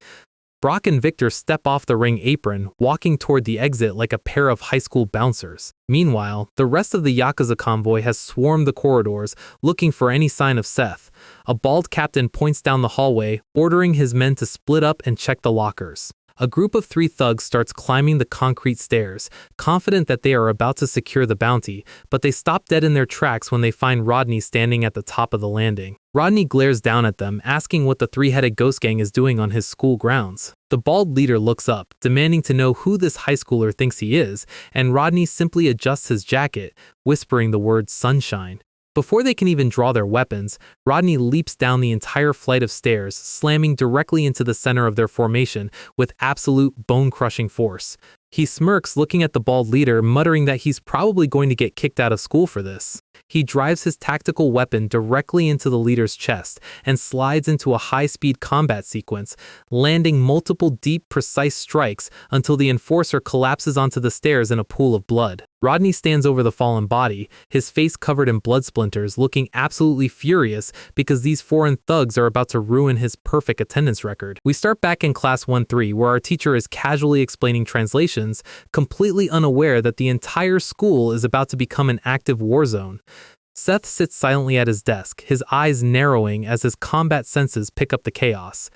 Brock and Victor step off the ring apron, walking toward the exit like a pair of high school bouncers. Meanwhile, the rest of the yakuza convoy has swarmed the corridors, looking for any sign of Seth. A bald captain points down the hallway, ordering his men to split up and check the lockers. A group of 3 thugs starts climbing the concrete stairs, confident that they are about to secure the bounty, but they stop dead in their tracks when they find Rodney standing at the top of the landing. Rodney glares down at them, asking what the 3-headed ghost gang is doing on his school grounds. The bald leader looks up, demanding to know who this high schooler thinks he is, and Rodney simply adjusts his jacket, whispering the word sunshine. Before they can even draw their weapons, Rodney leaps down the entire flight of stairs, slamming directly into the center of their formation with absolute bone-crushing force. He smirks, looking at the bald leader, muttering that he's probably going to get kicked out of school for this. He drives his tactical weapon directly into the leader's chest and slides into a high-speed combat sequence, landing multiple deep, precise strikes until the enforcer collapses onto the stairs in a pool of blood. Rodney stands over the fallen body, his face covered in blood splinters, looking absolutely furious because these foreign thugs are about to ruin his perfect attendance record. We start back in class 1-3, where our teacher is casually explaining translations, completely unaware that the entire school is about to become an active war zone. Seth sits silently at his desk, his eyes narrowing as his combat senses pick up the chaos.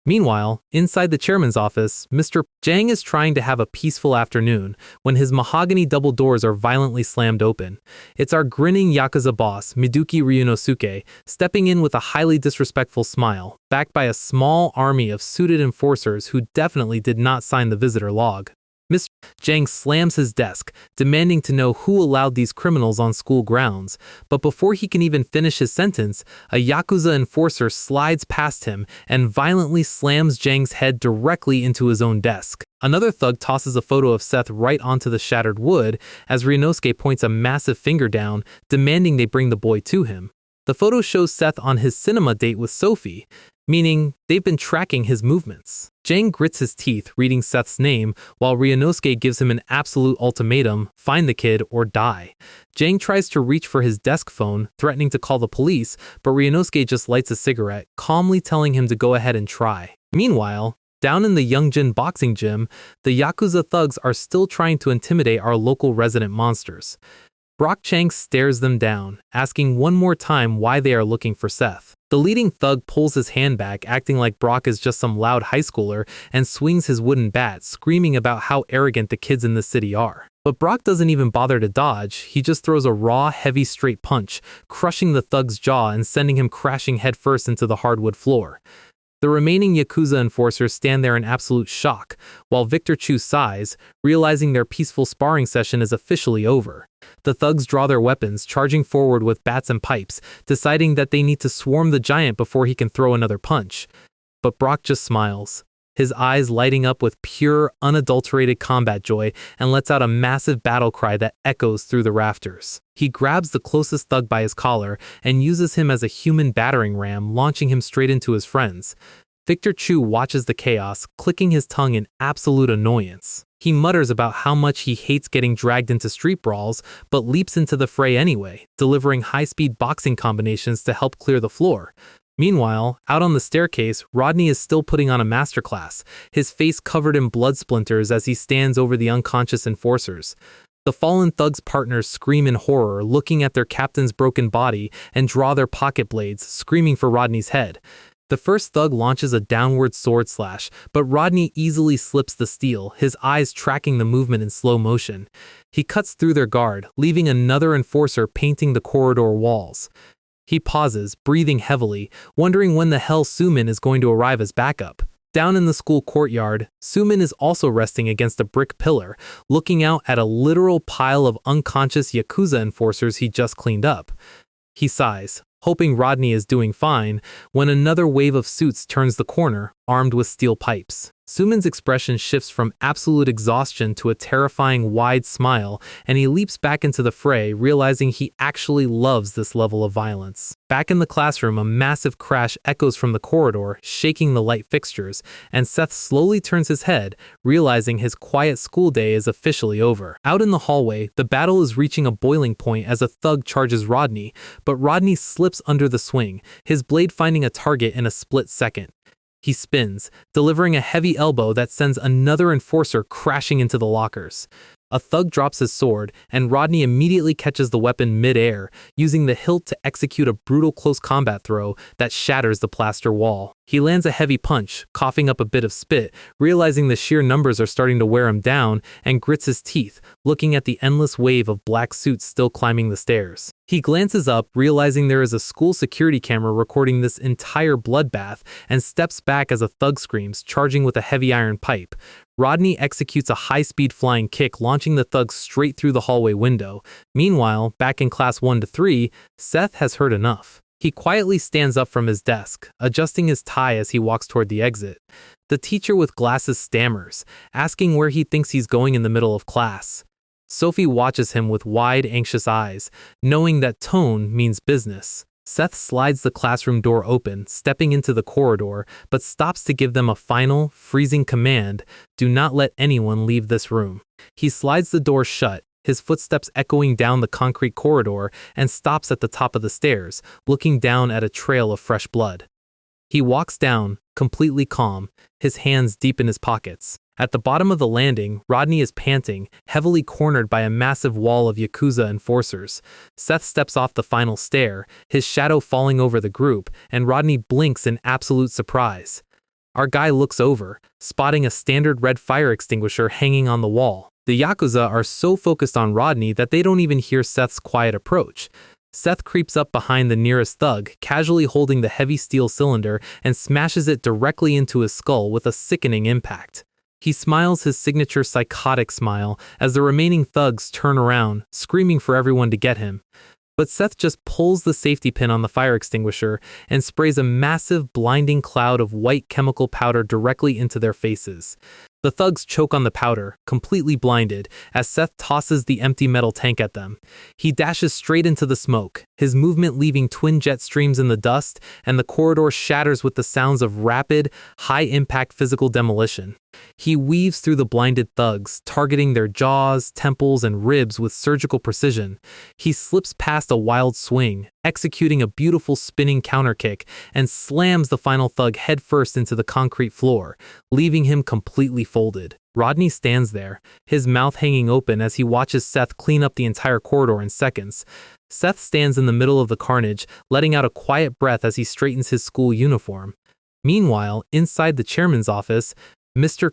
Meanwhile, inside the chairman's office, Mr. Chang is trying to have a peaceful afternoon when his mahogany double doors are violently slammed open. It's our grinning yakuza boss, Miduki Ryunosuke, stepping in with a highly disrespectful smile, backed by a small army of suited enforcers who definitely did not sign the visitor log. Mr. Chang slams his desk, demanding to know who allowed these criminals on school grounds, but before he can even finish his sentence, a yakuza enforcer slides past him and violently slams Chang's head directly into his own desk. Another thug tosses a photo of Seth right onto the shattered wood as Ryunosuke points a massive finger down, demanding they bring the boy to him. The photo shows Seth on his cinema date with Sophie, meaning they've been tracking his movements. Chang grits his teeth, reading Seth's name, while Ryunosuke gives him an absolute ultimatum: find the kid or die. Chang tries to reach for his desk phone, threatening to call the police, but Ryunosuke just lights a cigarette, calmly telling him to go ahead and try. Meanwhile, down in the Youngjin boxing gym, the yakuza thugs are still trying to intimidate our local resident monsters. Brock Chang stares them down, asking one more time why they are looking for Seth. The leading thug pulls his hand back, acting like Brock is just some loud high schooler, and swings his wooden bat, screaming about how arrogant the kids in the city are. But Brock doesn't even bother to dodge, he just throws a raw, heavy straight punch, crushing the thug's jaw and sending him crashing headfirst into the hardwood floor. The remaining yakuza enforcers stand there in absolute shock, while Victor Chu sighs, realizing their peaceful sparring session is officially over. The thugs draw their weapons, charging forward with bats and pipes, deciding that they need to swarm the giant before he can throw another punch. But Brock just smiles, his eyes lighting up with pure, unadulterated combat joy, and lets out a massive battle cry that echoes through the rafters. He grabs the closest thug by his collar and uses him as a human battering ram, launching him straight into his friends. Victor Chu watches the chaos, clicking his tongue in absolute annoyance. He mutters about how much he hates getting dragged into street brawls, but leaps into the fray anyway, delivering high-speed boxing combinations to help clear the floor. Meanwhile, out on the staircase, Rodney is still putting on a masterclass, his face covered in blood splinters as he stands over the unconscious enforcers. The fallen thug's partners scream in horror, looking at their captain's broken body, and draw their pocket blades, screaming for Rodney's head. The first thug launches a downward sword slash, but Rodney easily slips the steel, his eyes tracking the movement in slow motion. He cuts through their guard, leaving another enforcer painting the corridor walls. He pauses, breathing heavily, wondering when the hell Sumin is going to arrive as backup. Down in the school courtyard, Sumin is also resting against a brick pillar, looking out at a literal pile of unconscious yakuza enforcers he just cleaned up. He sighs, hoping Rodney is doing fine, when another wave of suits turns the corner, armed with steel pipes. Sumin's expression shifts from absolute exhaustion to a terrifying wide smile, and he leaps back into the fray, realizing he actually loves this level of violence. Back in the classroom, a massive crash echoes from the corridor, shaking the light fixtures, and Seth slowly turns his head, realizing his quiet school day is officially over. Out in the hallway, the battle is reaching a boiling point as a thug charges Rodney, but Rodney slips under the swing, his blade finding a target in a split second. He spins, delivering a heavy elbow that sends another enforcer crashing into the lockers. A thug drops his sword, and Rodney immediately catches the weapon mid-air, using the hilt to execute a brutal close combat throw that shatters the plaster wall. He lands a heavy punch, coughing up a bit of spit, realizing the sheer numbers are starting to wear him down, and grits his teeth, looking at the endless wave of black suits still climbing the stairs. He glances up, realizing there is a school security camera recording this entire bloodbath, and steps back as a thug screams, charging with a heavy iron pipe. Rodney executes a high-speed flying kick, launching the thug straight through the hallway window. Meanwhile, back in class 1 to 3, Seth has heard enough. He quietly stands up from his desk, adjusting his tie as he walks toward the exit. The teacher with glasses stammers, asking where he thinks he's going in the middle of class. Sophie watches him with wide, anxious eyes, knowing that tone means business. Seth slides the classroom door open, stepping into the corridor, but stops to give them a final, freezing command: do not let anyone leave this room. He slides the door shut, his footsteps echoing down the concrete corridor, and stops at the top of the stairs, looking down at a trail of fresh blood. He walks down, completely calm, his hands deep in his pockets. At the bottom of the landing, Rodney is panting, heavily cornered by a massive wall of yakuza enforcers. Seth steps off the final stair, his shadow falling over the group, and Rodney blinks in absolute surprise. Our guy looks over, spotting a standard red fire extinguisher hanging on the wall. The yakuza are so focused on Rodney that they don't even hear Seth's quiet approach. Seth creeps up behind the nearest thug, casually holding the heavy steel cylinder, and smashes it directly into his skull with a sickening impact. He smiles his signature psychotic smile as the remaining thugs turn around, screaming for everyone to get him. But Seth just pulls the safety pin on the fire extinguisher and sprays a massive, blinding cloud of white chemical powder directly into their faces. The thugs choke on the powder, completely blinded, as Seth tosses the empty metal tank at them. He dashes straight into the smoke, his movement leaving twin jet streams in the dust, and the corridor shatters with the sounds of rapid, high-impact physical demolition. He weaves through the blinded thugs, targeting their jaws, temples, and ribs with surgical precision. He slips past a wild swing, executing a beautiful spinning counterkick, and slams the final thug headfirst into the concrete floor, leaving him completely folded. Rodney stands there, his mouth hanging open as he watches Seth clean up the entire corridor in seconds. Seth stands in the middle of the carnage, letting out a quiet breath as he straightens his school uniform. Meanwhile, inside the chairman's office, Mr.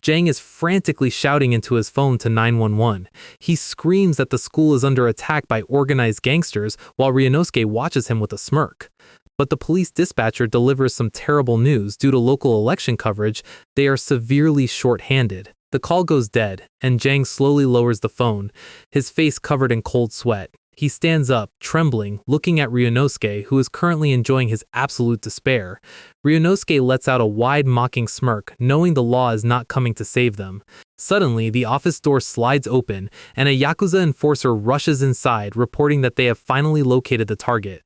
Chang is frantically shouting into his phone to 911. He screams that the school is under attack by organized gangsters while Ryunosuke watches him with a smirk. But the police dispatcher delivers some terrible news. Due to local election coverage, they are severely short-handed. The call goes dead, and Chang slowly lowers the phone, his face covered in cold sweat. He stands up, trembling, looking at Ryunosuke, who is currently enjoying his absolute despair. Ryunosuke lets out a wide mocking smirk, knowing the law is not coming to save them. Suddenly, the office door slides open, and a yakuza enforcer rushes inside, reporting that they have finally located the target.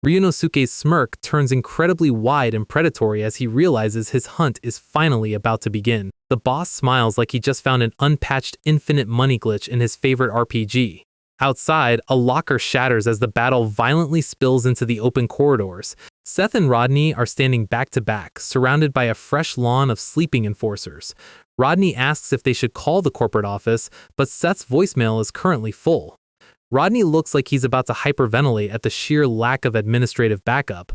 Ryunosuke's smirk turns incredibly wide and predatory as he realizes his hunt is finally about to begin. The boss smiles like he just found an unpatched infinite money glitch in his favorite RPG. Outside, a locker shatters as the battle violently spills into the open corridors. Seth and Rodney are standing back to back, surrounded by a fresh lawn of sleeping enforcers. Rodney asks if they should call the corporate office, but Seth's voicemail is currently full. Rodney looks like he's about to hyperventilate at the sheer lack of administrative backup.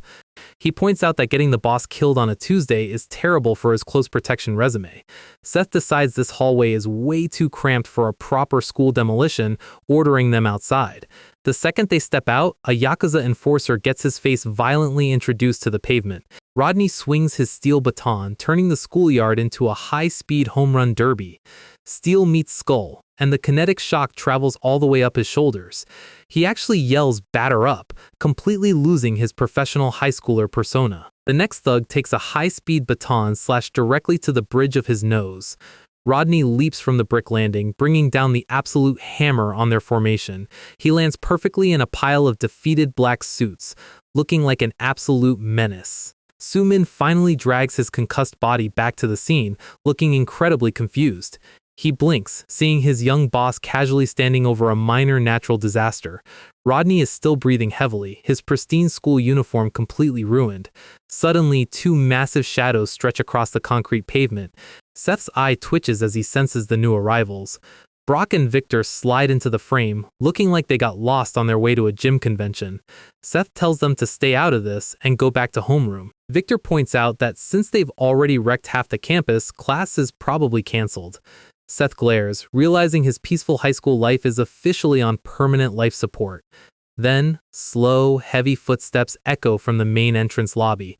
He points out that getting the boss killed on a Tuesday is terrible for his close protection resume. Seth decides this hallway is way too cramped for a proper school demolition, ordering them outside. The second they step out, a yakuza enforcer gets his face violently introduced to the pavement. Rodney swings his steel baton, turning the schoolyard into a high-speed home run derby. Steel meets skull, and the kinetic shock travels all the way up his shoulders. He actually yells "batter up," completely losing his professional high schooler persona. The next thug takes a high-speed baton slashed directly to the bridge of his nose. Rodney leaps from the brick landing, bringing down the absolute hammer on their formation. He lands perfectly in a pile of defeated black suits, looking like an absolute menace. Sumin finally drags his concussed body back to the scene, looking incredibly confused. He blinks, seeing his young boss casually standing over a minor natural disaster. Rodney is still breathing heavily, his pristine school uniform completely ruined. Suddenly, two massive shadows stretch across the concrete pavement. Seth's eye twitches as he senses the new arrivals. Brock and Victor slide into the frame, looking like they got lost on their way to a gym convention. Seth tells them to stay out of this and go back to homeroom. Victor points out that since they've already wrecked half the campus, class is probably canceled. Seth glares, realizing his peaceful high school life is officially on permanent life support. Then, slow, heavy footsteps echo from the main entrance lobby.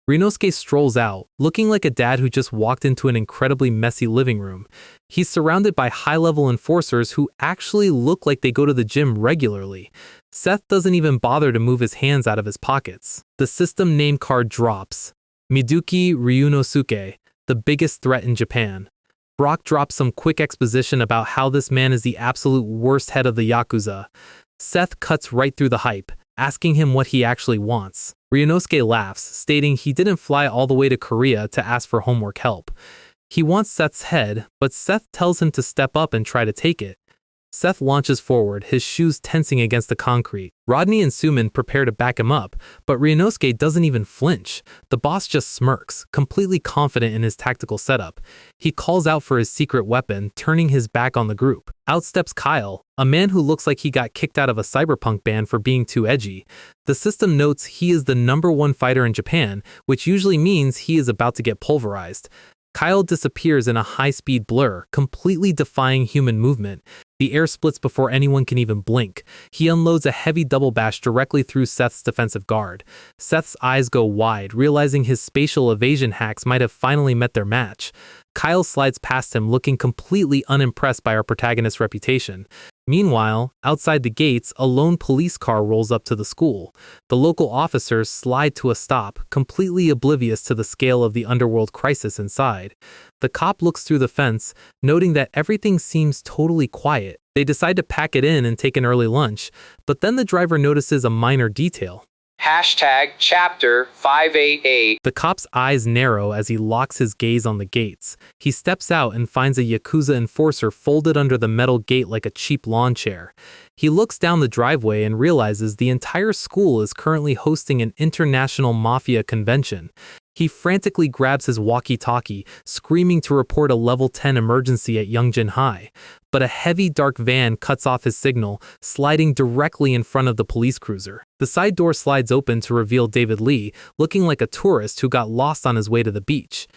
Ryunosuke strolls out, looking like a dad who just walked into an incredibly messy living room. He's surrounded by high-level enforcers who actually look like they go to the gym regularly. Seth doesn't even bother to move his hands out of his pockets. The system name card drops. Miduki Ryunosuke, the biggest threat in Japan. Brock drops some quick exposition about how this man is the absolute worst head of the yakuza. Seth cuts right through the hype, asking him what he actually wants. Ryunosuke laughs, stating he didn't fly all the way to Korea to ask for homework help. He wants Seth's head, but Seth tells him to step up and try to take it. Seth launches forward, his shoes tensing against the concrete. Rodney and Suman prepare to back him up, but Ryunosuke doesn't even flinch. The boss just smirks, completely confident in his tactical setup. He calls out for his secret weapon, turning his back on the group. Out steps Kyle, a man who looks like he got kicked out of a cyberpunk band for being too edgy. The system notes he is the #1 fighter in Japan, which usually means he is about to get pulverized. Kyle disappears in a high-speed blur, completely defying human movement. The air splits before anyone can even blink. He unloads a heavy double bash directly through Seth's defensive guard. Seth's eyes go wide, realizing his spatial evasion hacks might have finally met their match. Kyle slides past him, looking completely unimpressed by our protagonist's reputation. Meanwhile, outside the gates, a lone police car rolls up to the school. The local officers slide to a stop, completely oblivious to the scale of the underworld crisis inside. The cop looks through the fence, noting that everything seems totally quiet. They decide to pack it in and take an early lunch, but then the driver notices a minor detail. Chapter 588. The cop's eyes narrow as he locks his gaze on the gates. He steps out and finds a yakuza enforcer folded under the metal gate like a cheap lawn chair. He looks down the driveway and realizes the entire school is currently hosting an international mafia convention. He frantically grabs his walkie-talkie, screaming to report a level 10 emergency at Youngjin High. But a heavy dark van cuts off his signal, sliding directly in front of the police cruiser. The side door slides open to reveal David Lee, looking like a tourist who got lost on his way to the beach.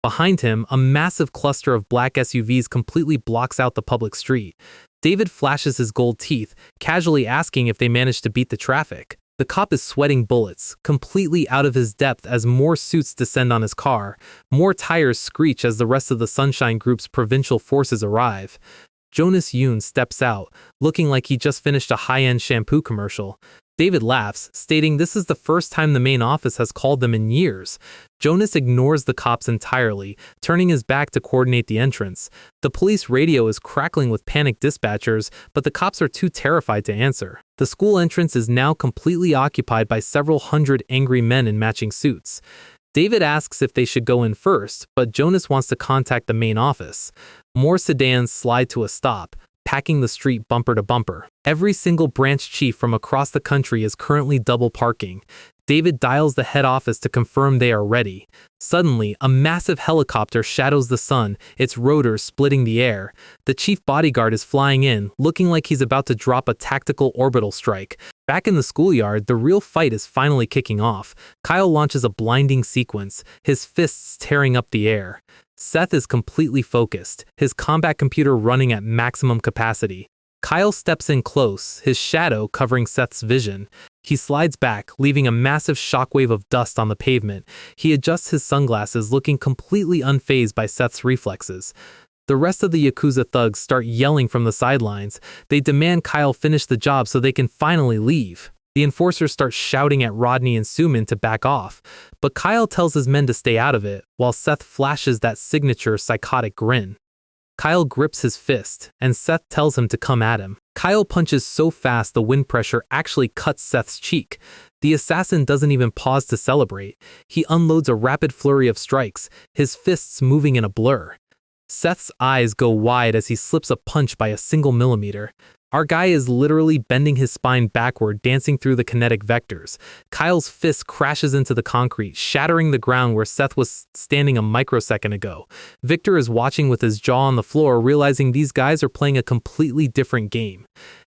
Behind him, a massive cluster of black SUVs completely blocks out the public street. David flashes his gold teeth, casually asking if they managed to beat the traffic. The cop is sweating bullets, completely out of his depth as more suits descend on his car. More tires screech as the rest of the Sunshine Group's provincial forces arrive. Jonas Yoon steps out, looking like he just finished a high-end shampoo commercial. David laughs, stating this is the first time the main office has called them in years. Jonas ignores the cops entirely, turning his back to coordinate the entrance. The police radio is crackling with panicked dispatchers, but the cops are too terrified to answer. The school entrance is now completely occupied by several hundred angry men in matching suits. David asks if they should go in first, but Jonas wants to contact the main office. More sedans slide to a stop, packing the street bumper to bumper. Every single branch chief from across the country is currently double parking. David dials the head office to confirm they are ready. Suddenly, a massive helicopter shadows the sun, its rotors splitting the air. The chief bodyguard is flying in, looking like he's about to drop a tactical orbital strike. Back in the schoolyard, the real fight is finally kicking off. Kyle launches a blinding sequence, his fists tearing up the air. Seth is completely focused, his combat computer running at maximum capacity. Kyle steps in close, his shadow covering Seth's vision. He slides back, leaving a massive shockwave of dust on the pavement. He adjusts his sunglasses, looking completely unfazed by Seth's reflexes. The rest of the Yakuza thugs start yelling from the sidelines. They demand Kyle finish the job so they can finally leave. The enforcers start shouting at Rodney and Suman to back off, but Kyle tells his men to stay out of it, while Seth flashes that signature psychotic grin. Kyle grips his fist, and Seth tells him to come at him. Kyle punches so fast the wind pressure actually cuts Seth's cheek. The assassin doesn't even pause to celebrate. He unloads a rapid flurry of strikes, his fists moving in a blur. Seth's eyes go wide as he slips a punch by a single millimeter. Our guy is literally bending his spine backward, dancing through the kinetic vectors. Kyle's fist crashes into the concrete, shattering the ground where Seth was standing a microsecond ago. Victor is watching with his jaw on the floor, realizing these guys are playing a completely different game.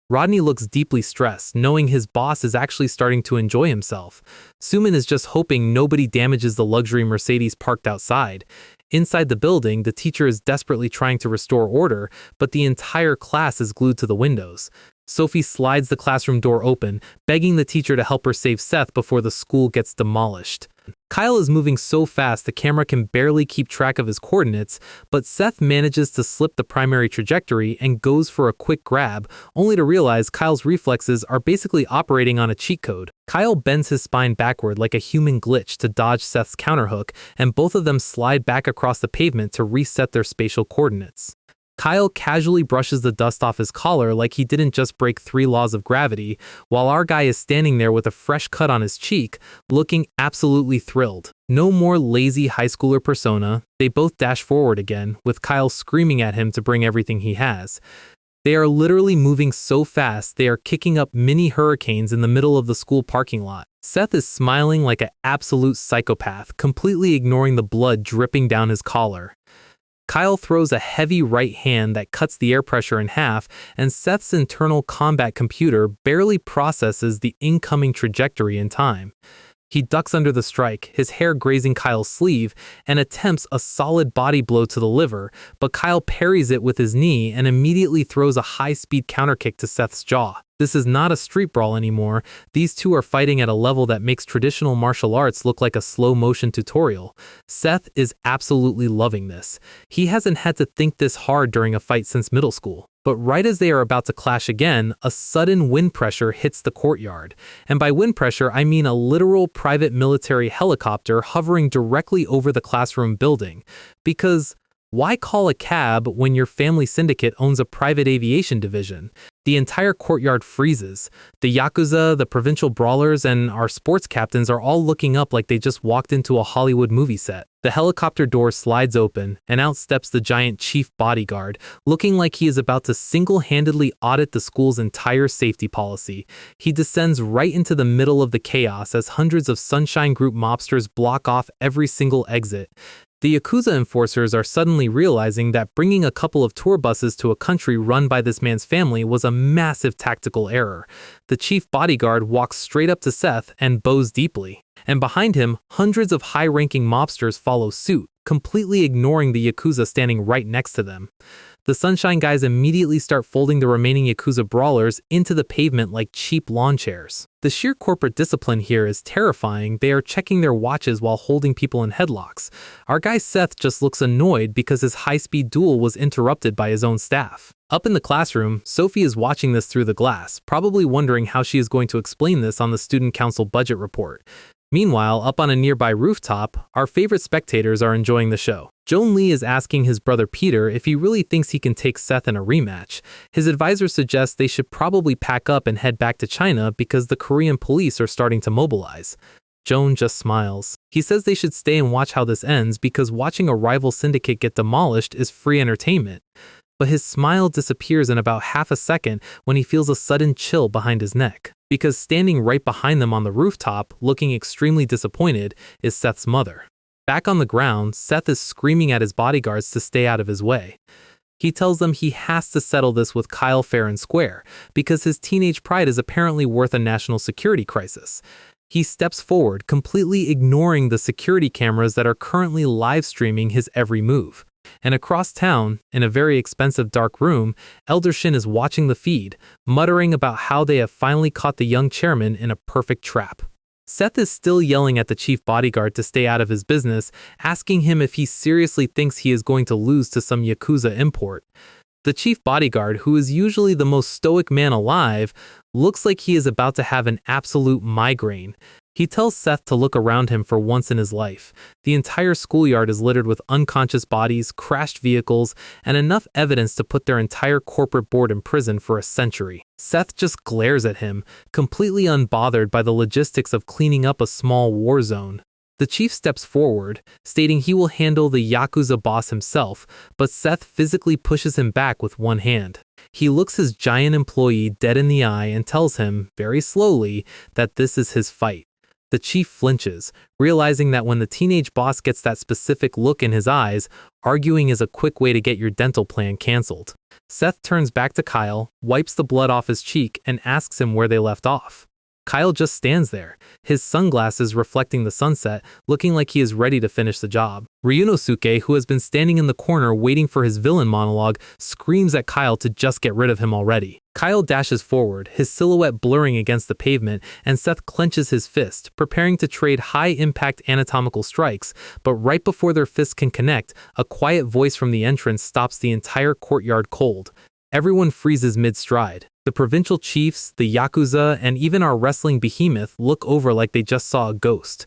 Rodney looks deeply stressed, knowing his boss is actually starting to enjoy himself. Suman is just hoping nobody damages the luxury Mercedes parked outside. Inside the building, the teacher is desperately trying to restore order, but the entire class is glued to the windows. Sophie slides the classroom door open, begging the teacher to help her save Seth before the school gets demolished. Kyle is moving so fast the camera can barely keep track of his coordinates, but Seth manages to slip the primary trajectory and goes for a quick grab, only to realize Kyle's reflexes are basically operating on a cheat code. Kyle bends his spine backward like a human glitch to dodge Seth's counterhook, and both of them slide back across the pavement to reset their spatial coordinates. Kyle casually brushes the dust off his collar like he didn't just break 3 laws of gravity, while our guy is standing there with a fresh cut on his cheek, looking absolutely thrilled. No more lazy high schooler persona, they both dash forward again, with Kyle screaming at him to bring everything he has. They are literally moving so fast they are kicking up mini hurricanes in the middle of the school parking lot. Seth is smiling like an absolute psychopath, completely ignoring the blood dripping down his collar. Kyle throws a heavy right hand that cuts the air pressure in half, and Seth's internal combat computer barely processes the incoming trajectory in time. He ducks under the strike, his hair grazing Kyle's sleeve, and attempts a solid body blow to the liver, but Kyle parries it with his knee and immediately throws a high-speed counterkick to Seth's jaw. This is not a street brawl anymore. These two are fighting at a level that makes traditional martial arts look like a slow-motion tutorial. Seth is absolutely loving this. He hasn't had to think this hard during a fight since middle school. But right as they are about to clash again, a sudden wind pressure hits the courtyard. And by wind pressure, I mean a literal private military helicopter hovering directly over the classroom building. Because why call a cab when your family syndicate owns a private aviation division? The entire courtyard freezes. The yakuza, the provincial brawlers, and our sports captains are all looking up like they just walked into a Hollywood movie set. The helicopter door slides open, and out steps the giant chief bodyguard, looking like he is about to single-handedly audit the school's entire safety policy. He descends right into the middle of the chaos as hundreds of Sunshine Group mobsters block off every single exit. The yakuza enforcers are suddenly realizing that bringing a couple of tour buses to a country run by this man's family was a massive tactical error. The chief bodyguard walks straight up to Seth and bows deeply. And behind him, hundreds of high-ranking mobsters follow suit, completely ignoring the yakuza standing right next to them. The Sunshine guys immediately start folding the remaining yakuza brawlers into the pavement like cheap lawn chairs. The sheer corporate discipline here is terrifying. They are checking their watches while holding people in headlocks. Our guy Seth just looks annoyed because his high-speed duel was interrupted by his own staff. Up in the classroom, Sophie is watching this through the glass, probably wondering how she is going to explain this on the student council budget report. Meanwhile, up on a nearby rooftop, our favorite spectators are enjoying the show. Joan Lee is asking his brother Peter if he really thinks he can take Seth in a rematch. His advisor suggests they should probably pack up and head back to China because the Korean police are starting to mobilize. Joan just smiles. He says they should stay and watch how this ends because watching a rival syndicate get demolished is free entertainment. But his smile disappears in about half a second when he feels a sudden chill behind his neck. Because standing right behind them on the rooftop, looking extremely disappointed, is Seth's mother. Back on the ground, Seth is screaming at his bodyguards to stay out of his way. He tells them he has to settle this with Kyle fair and square, because his teenage pride is apparently worth a national security crisis. He steps forward, completely ignoring the security cameras that are currently live streaming his every move. And across town, in a very expensive dark room, Elder Shin is watching the feed, muttering about how they have finally caught the young chairman in a perfect trap. Seth is still yelling at the chief bodyguard to stay out of his business, asking him if he seriously thinks he is going to lose to some yakuza import. The chief bodyguard, who is usually the most stoic man alive, looks like he is about to have an absolute migraine. He tells Seth to look around him for once in his life. The entire schoolyard is littered with unconscious bodies, crashed vehicles, and enough evidence to put their entire corporate board in prison for a century. Seth just glares at him, completely unbothered by the logistics of cleaning up a small war zone. The chief steps forward, stating he will handle the yakuza boss himself, but Seth physically pushes him back with one hand. He looks his giant employee dead in the eye and tells him, very slowly, that this is his fight. The chief flinches, realizing that when the teenage boss gets that specific look in his eyes, arguing is a quick way to get your dental plan canceled. Seth turns back to Kyle, wipes the blood off his cheek, and asks him where they left off. Kyle just stands there, his sunglasses reflecting the sunset, looking like he is ready to finish the job. Ryunosuke, who has been standing in the corner waiting for his villain monologue, screams at Kyle to just get rid of him already. Kyle dashes forward, his silhouette blurring against the pavement, and Seth clenches his fist, preparing to trade high-impact anatomical strikes, but right before their fists can connect, a quiet voice from the entrance stops the entire courtyard cold. Everyone freezes mid-stride. The provincial chiefs, the yakuza, and even our wrestling behemoth look over like they just saw a ghost.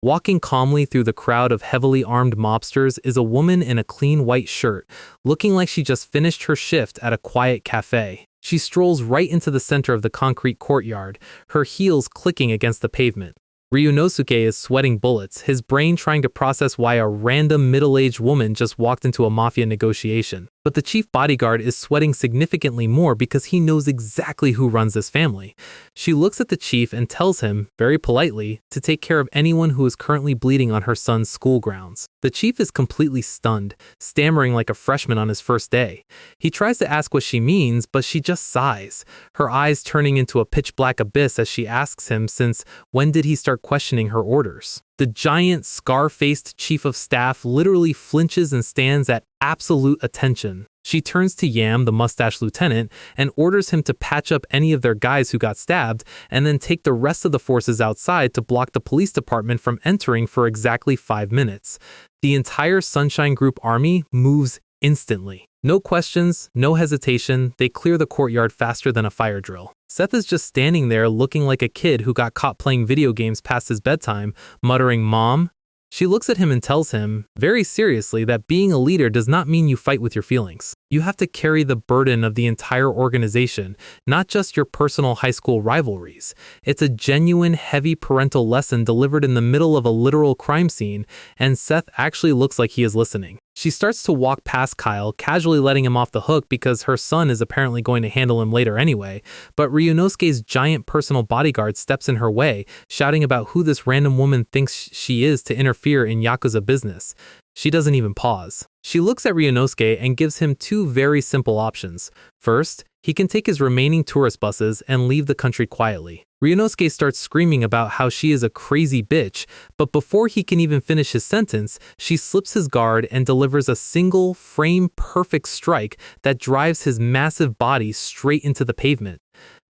Walking calmly through the crowd of heavily armed mobsters is a woman in a clean white shirt, looking like she just finished her shift at a quiet cafe. She strolls right into the center of the concrete courtyard, her heels clicking against the pavement. Ryunosuke is sweating bullets, his brain trying to process why a random middle-aged woman just walked into a mafia negotiation. But the chief bodyguard is sweating significantly more because he knows exactly who runs this family. She looks at the chief and tells him, very politely, to take care of anyone who is currently bleeding on her son's school grounds. The chief is completely stunned, stammering like a freshman on his first day. He tries to ask what she means, but she just sighs, her eyes turning into a pitch-black abyss as she asks him since when did he start questioning her orders. The giant, scar-faced chief of staff literally flinches and stands at absolute attention. She turns to Yam, the mustached lieutenant, and orders him to patch up any of their guys who got stabbed, and then take the rest of the forces outside to block the police department from entering for exactly 5 minutes. The entire Sunshine Group army moves instantly. No questions, no hesitation, they clear the courtyard faster than a fire drill. Seth is just standing there looking like a kid who got caught playing video games past his bedtime, muttering, "Mom?" She looks at him and tells him, very seriously, that being a leader does not mean you fight with your feelings. You have to carry the burden of the entire organization, not just your personal high school rivalries. It's a genuine, heavy parental lesson delivered in the middle of a literal crime scene, and Seth actually looks like he is listening. She starts to walk past Kyle, casually letting him off the hook because her son is apparently going to handle him later anyway, but Ryunosuke's giant personal bodyguard steps in her way, shouting about who this random woman thinks she is to interfere in yakuza business. She doesn't even pause. She looks at Ryunosuke and gives him 2 very simple options. First, he can take his remaining tourist buses and leave the country quietly. Ryunosuke starts screaming about how she is a crazy bitch, but before he can even finish his sentence, she slips his guard and delivers a single, frame-perfect strike that drives his massive body straight into the pavement.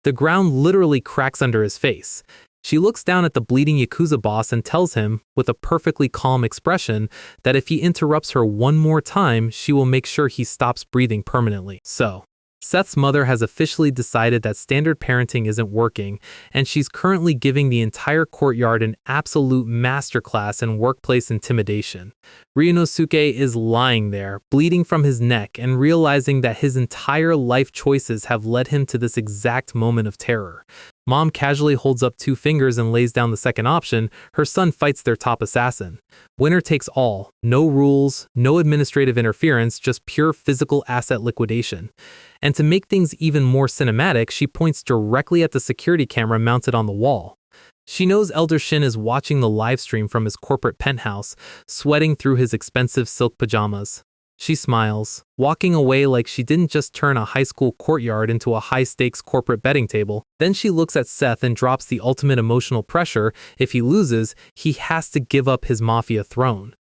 The ground literally cracks under his face. She looks down at the bleeding yakuza boss and tells him, with a perfectly calm expression, that if he interrupts her one more time, she will make sure he stops breathing permanently. So, Seth's mother has officially decided that standard parenting isn't working, and she's currently giving the entire courtyard an absolute masterclass in workplace intimidation. Ryunosuke is lying there, bleeding from his neck and realizing that his entire life choices have led him to this exact moment of terror. Mom casually holds up 2 fingers and lays down the second option. Her son fights their top assassin. Winner takes all. No rules, no administrative interference, just pure physical asset liquidation. And to make things even more cinematic, she points directly at the security camera mounted on the wall. She knows Elder Shin is watching the live stream from his corporate penthouse, sweating through his expensive silk pajamas. She smiles, walking away like she didn't just turn a high school courtyard into a high-stakes corporate betting table. Then she looks at Seth and drops the ultimate emotional pressure. If he loses, he has to give up his mafia throne.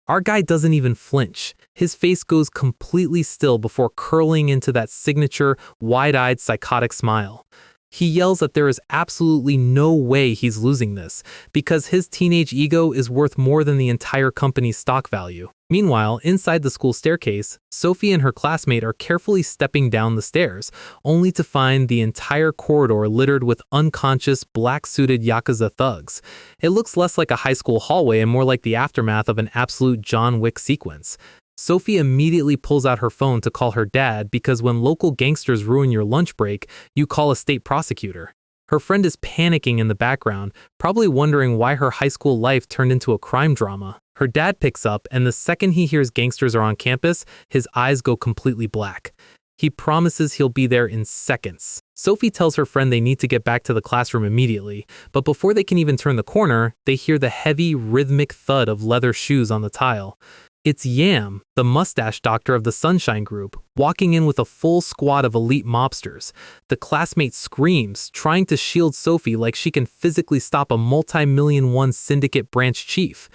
Our guy doesn't even flinch. His face goes completely still before curling into that signature, wide-eyed, psychotic smile. He yells that there is absolutely no way he's losing this, because his teenage ego is worth more than the entire company's stock value. Meanwhile, inside the school staircase, Sophie and her classmate are carefully stepping down the stairs, only to find the entire corridor littered with unconscious, black-suited yakuza thugs. It looks less like a high school hallway and more like the aftermath of an absolute John Wick sequence. Sophie immediately pulls out her phone to call her dad because when local gangsters ruin your lunch break, you call a state prosecutor. Her friend is panicking in the background, probably wondering why her high school life turned into a crime drama. Her dad picks up, and the second he hears gangsters are on campus, his eyes go completely black. He promises he'll be there in seconds. Sophie tells her friend they need to get back to the classroom immediately, but before they can even turn the corner, they hear the heavy, rhythmic thud of leather shoes on the tile. It's Yam, the mustache doctor of the Sunshine Group, walking in with a full squad of elite mobsters. The classmate screams, trying to shield Sophie like she can physically stop a multi-million-won syndicate branch chief.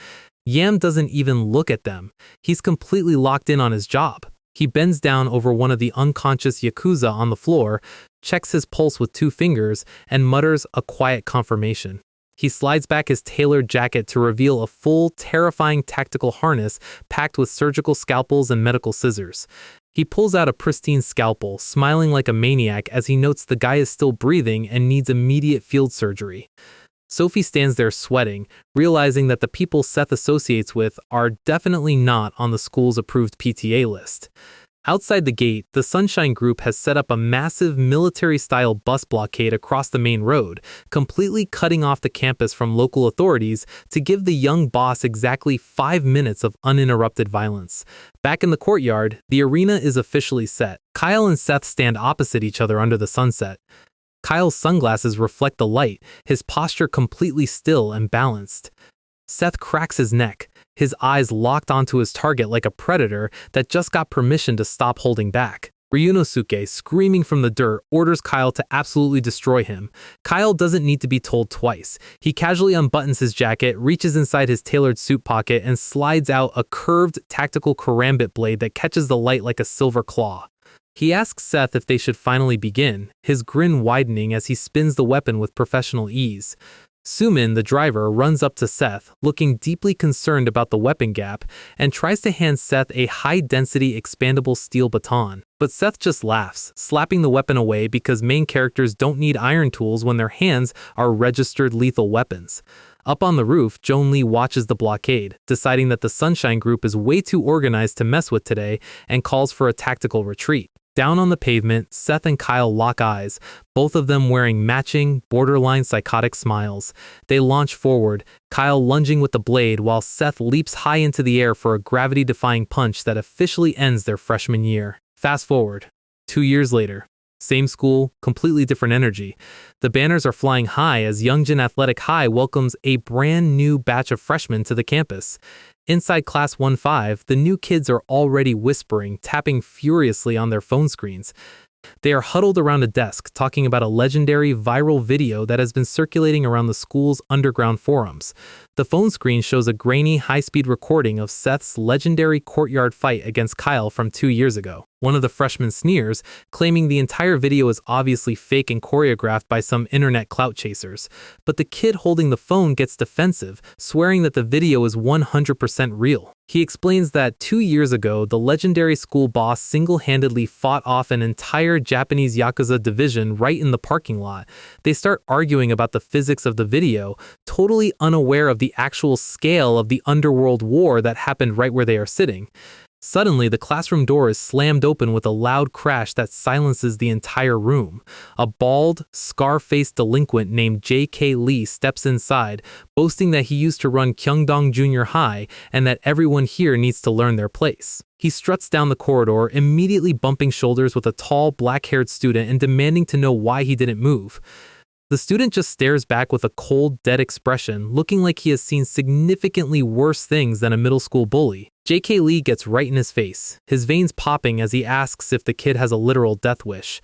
Yam doesn't even look at them. He's completely locked in on his job. He bends down over one of the unconscious yakuza on the floor, checks his pulse with 2 fingers, and mutters a quiet confirmation. He slides back his tailored jacket to reveal a full, terrifying tactical harness packed with surgical scalpels and medical scissors. He pulls out a pristine scalpel, smiling like a maniac as he notes the guy is still breathing and needs immediate field surgery. Sophie stands there sweating, realizing that the people Seth associates with are definitely not on the school's approved PTA list. Outside the gate, the Sunshine Group has set up a massive military-style bus blockade across the main road, completely cutting off the campus from local authorities to give the young boss exactly 5 minutes of uninterrupted violence. Back in the courtyard, the arena is officially set. Kyle and Seth stand opposite each other under the sunset. Kyle's sunglasses reflect the light, his posture completely still and balanced. Seth cracks his neck, his eyes locked onto his target like a predator that just got permission to stop holding back. Ryunosuke, screaming from the dirt, orders Kyle to absolutely destroy him. Kyle doesn't need to be told twice. He casually unbuttons his jacket, reaches inside his tailored suit pocket, and slides out a curved tactical karambit blade that catches the light like a silver claw. He asks Seth if they should finally begin, his grin widening as he spins the weapon with professional ease. Sumin, the driver, runs up to Seth, looking deeply concerned about the weapon gap, and tries to hand Seth a high-density expandable steel baton. But Seth just laughs, slapping the weapon away because main characters don't need iron tools when their hands are registered lethal weapons. Up on the roof, Joan Lee watches the blockade, deciding that the Sunshine Group is way too organized to mess with today and calls for a tactical retreat. Down on the pavement, Seth and Kyle lock eyes, both of them wearing matching, borderline psychotic smiles. They launch forward, Kyle lunging with the blade while Seth leaps high into the air for a gravity-defying punch that officially ends their freshman year. Fast forward, 2 years later. Same school, completely different energy. The banners are flying high as Youngjin Athletic High welcomes a brand new batch of freshmen to the campus. Inside Class 1-5, the new kids are already whispering, tapping furiously on their phone screens. They are huddled around a desk, talking about a legendary viral video that has been circulating around the school's underground forums. The phone screen shows a grainy, high-speed recording of Seth's legendary courtyard fight against Kyle from 2 years ago. One of the freshmen sneers, claiming the entire video is obviously fake and choreographed by some internet clout chasers. But the kid holding the phone gets defensive, swearing that the video is 100% real. He explains that 2 years ago, the legendary school boss single-handedly fought off an entire Japanese yakuza division right in the parking lot. They start arguing about the physics of the video, totally unaware of the actual scale of the underworld war that happened right where they are sitting. Suddenly, the classroom door is slammed open with a loud crash that silences the entire room. A bald, scar-faced delinquent named J.K. Lee steps inside, boasting that he used to run Kyungdong Junior High and that everyone here needs to learn their place. He struts down the corridor, immediately bumping shoulders with a tall, black-haired student and demanding to know why he didn't move. The student just stares back with a cold, dead expression, looking like he has seen significantly worse things than a middle school bully. J.K. Lee gets right in his face, his veins popping as he asks if the kid has a literal death wish.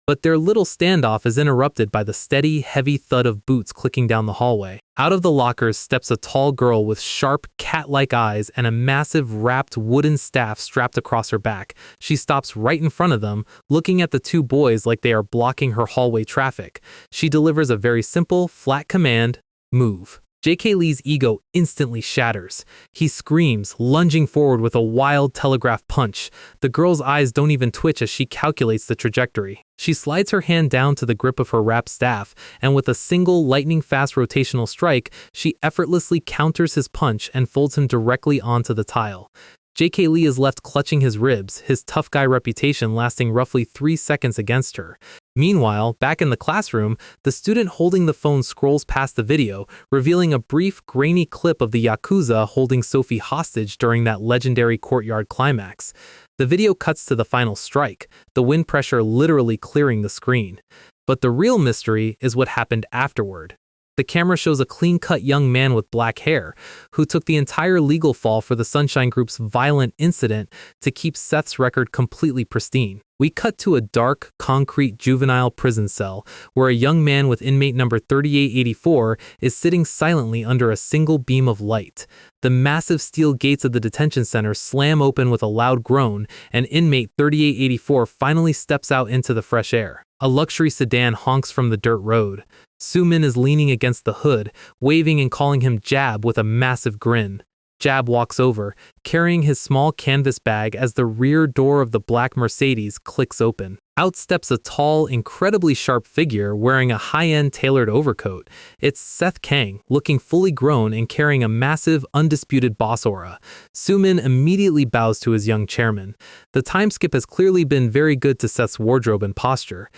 But their little standoff is interrupted by the steady, heavy thud of boots clicking down the hallway. Out of the lockers steps a tall girl with sharp, cat-like eyes and a massive, wrapped wooden staff strapped across her back. She stops right in front of them, looking at the 2 boys like they are blocking her hallway traffic. She delivers a very simple, flat command, "Move." J.K. Lee's ego instantly shatters. He screams, lunging forward with a wild telegraph punch. The girl's eyes don't even twitch as she calculates the trajectory. She slides her hand down to the grip of her wrapped staff, and with a single lightning-fast rotational strike, she effortlessly counters his punch and folds him directly onto the tile. J.K. Lee is left clutching his ribs, his tough guy reputation lasting roughly 3 seconds against her. Meanwhile, back in the classroom, the student holding the phone scrolls past the video, revealing a brief, grainy clip of the yakuza holding Sophie hostage during that legendary courtyard climax. The video cuts to the final strike, the wind pressure literally clearing the screen. But the real mystery is what happened afterward. The camera shows a clean-cut young man with black hair, who took the entire legal fall for the Sunshine Group's violent incident to keep Seth's record completely pristine. We cut to a dark, concrete juvenile prison cell, where a young man with inmate number 3884 is sitting silently under a single beam of light. The massive steel gates of the detention center slam open with a loud groan, and inmate 3884 finally steps out into the fresh air. A luxury sedan honks from the dirt road. Soo-min is leaning against the hood, waving and calling him Jab with a massive grin. Jab walks over, carrying his small canvas bag as the rear door of the black Mercedes clicks open. Out steps a tall, incredibly sharp figure wearing a high-end tailored overcoat. It's Seth Kang, looking fully grown and carrying a massive, undisputed boss aura. Soo-min immediately bows to his young chairman. The time skip has clearly been very good to Seth's wardrobe and posture.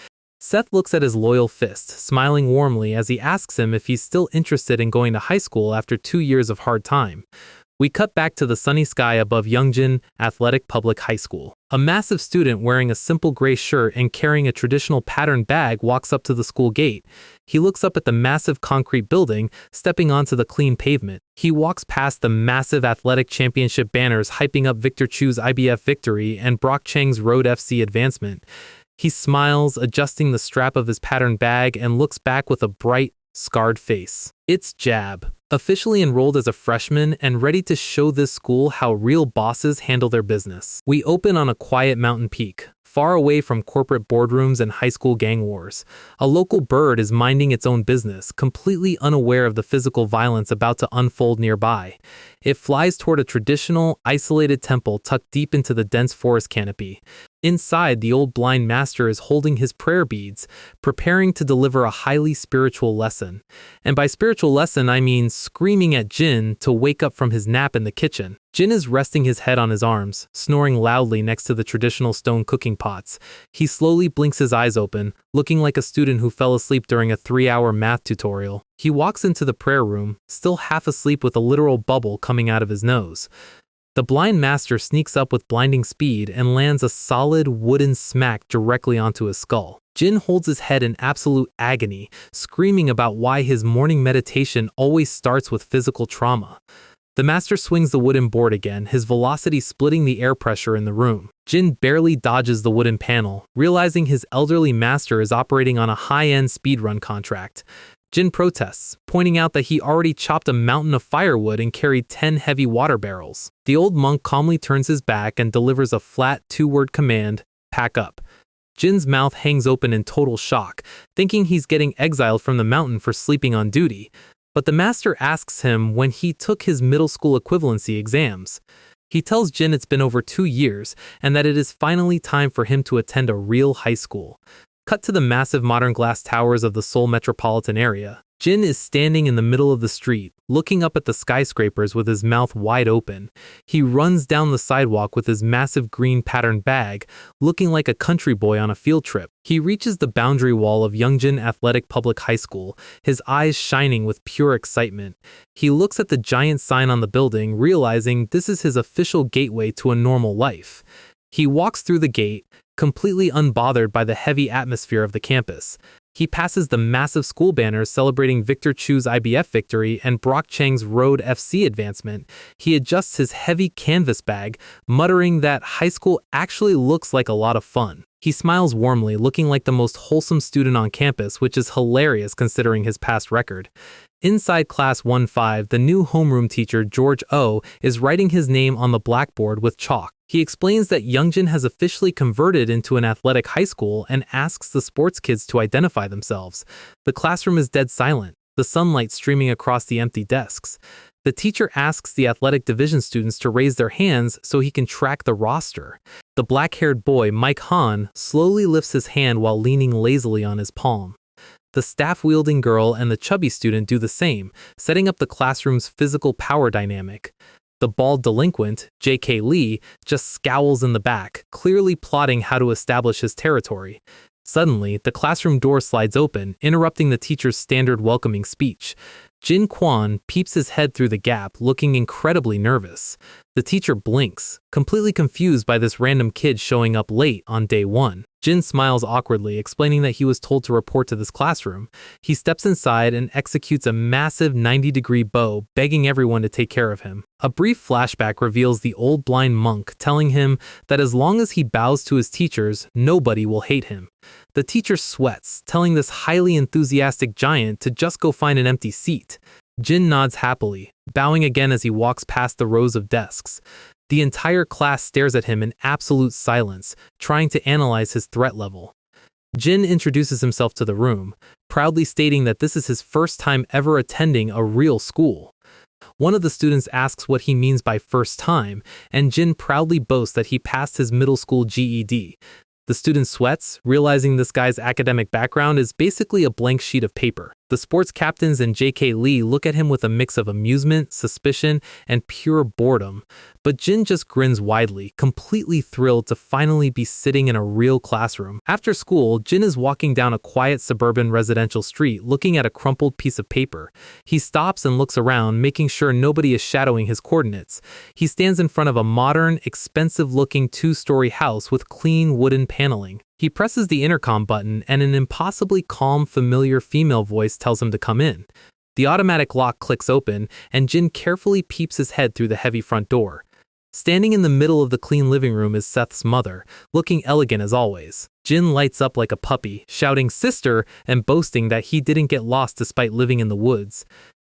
Seth looks at his loyal fist, smiling warmly as he asks him if he's still interested in going to high school after 2 years of hard time. We cut back to the sunny sky above Yongjin Athletic Public High School. A massive student wearing a simple gray shirt and carrying a traditional patterned bag walks up to the school gate. He looks up at the massive concrete building, stepping onto the clean pavement. He walks past the massive athletic championship banners hyping up Victor Chu's IBF victory and Brock Chang's Road FC advancement. He smiles, adjusting the strap of his patterned bag, and looks back with a bright, scarred face. It's Jab, officially enrolled as a freshman and ready to show this school how real bosses handle their business. We open on a quiet mountain peak, far away from corporate boardrooms and high school gang wars. A local bird is minding its own business, completely unaware of the physical violence about to unfold nearby. It flies toward a traditional, isolated temple tucked deep into the dense forest canopy. Inside, the old blind master is holding his prayer beads, preparing to deliver a highly spiritual lesson. And by spiritual lesson, I mean screaming at Jin to wake up from his nap in the kitchen. Jin is resting his head on his arms, snoring loudly next to the traditional stone cooking pots. He slowly blinks his eyes open, looking like a student who fell asleep during a 3-hour math tutorial. He walks into the prayer room, still half asleep with a literal bubble coming out of his nose. The blind master sneaks up with blinding speed and lands a solid wooden smack directly onto his skull. Jin holds his head in absolute agony, screaming about why his morning meditation always starts with physical trauma. The master swings the wooden board again, his velocity splitting the air pressure in the room. Jin barely dodges the wooden panel, realizing his elderly master is operating on a high-end speedrun contract. Jin protests, pointing out that he already chopped a mountain of firewood and carried 10 heavy water barrels. The old monk calmly turns his back and delivers a flat 2-word command, "Pack up." Jin's mouth hangs open in total shock, thinking he's getting exiled from the mountain for sleeping on duty. But the master asks him when he took his middle school equivalency exams. He tells Jin it's been over 2 years and that it is finally time for him to attend a real high school. Cut to the massive modern glass towers of the Seoul metropolitan area. Jin is standing in the middle of the street, looking up at the skyscrapers with his mouth wide open. He runs down the sidewalk with his massive green patterned bag, looking like a country boy on a field trip. He reaches the boundary wall of Yongjin Athletic Public High School, his eyes shining with pure excitement. He looks at the giant sign on the building, realizing this is his official gateway to a normal life. He walks through the gate, completely unbothered by the heavy atmosphere of the campus. He passes the massive school banners celebrating Victor Chu's IBF victory and Brock Chang's Road FC advancement. He adjusts his heavy canvas bag, muttering that high school actually looks like a lot of fun. He smiles warmly, looking like the most wholesome student on campus, which is hilarious considering his past record. Inside Class 1-5, the new homeroom teacher, George O, is writing his name on the blackboard with chalk. He explains that Yongjin has officially converted into an athletic high school and asks the sports kids to identify themselves. The classroom is dead silent, the sunlight streaming across the empty desks. The teacher asks the athletic division students to raise their hands so he can track the roster. The black-haired boy, Mike Han, slowly lifts his hand while leaning lazily on his palm. The staff-wielding girl and the chubby student do the same, setting up the classroom's physical power dynamic. The bald delinquent, J.K. Lee, just scowls in the back, clearly plotting how to establish his territory. Suddenly, the classroom door slides open, interrupting the teacher's standard welcoming speech. Jin Kwon peeps his head through the gap, looking incredibly nervous. The teacher blinks, completely confused by this random kid showing up late on day one. Jin smiles awkwardly, explaining that he was told to report to this classroom. He steps inside and executes a massive 90-degree bow, begging everyone to take care of him. A brief flashback reveals the old blind monk telling him that as long as he bows to his teachers, nobody will hate him. The teacher sweats, telling this highly enthusiastic giant to just go find an empty seat. Jin nods happily, bowing again as he walks past the rows of desks. The entire class stares at him in absolute silence, trying to analyze his threat level. Jin introduces himself to the room, proudly stating that this is his first time ever attending a real school. One of the students asks what he means by first time, and Jin proudly boasts that he passed his middle school GED. The student sweats, realizing this guy's academic background is basically a blank sheet of paper. The sports captains and J.K. Lee look at him with a mix of amusement, suspicion, and pure boredom. But Jin just grins widely, completely thrilled to finally be sitting in a real classroom. After school, Jin is walking down a quiet suburban residential street looking at a crumpled piece of paper. He stops and looks around, making sure nobody is shadowing his coordinates. He stands in front of a modern, expensive-looking two-story house with clean wooden paneling. He presses the intercom button and an impossibly calm, familiar female voice tells him to come in. The automatic lock clicks open, and Jin carefully peeps his head through the heavy front door. Standing in the middle of the clean living room is Seth's mother, looking elegant as always. Jin lights up like a puppy, shouting "sister" and boasting that he didn't get lost despite living in the woods.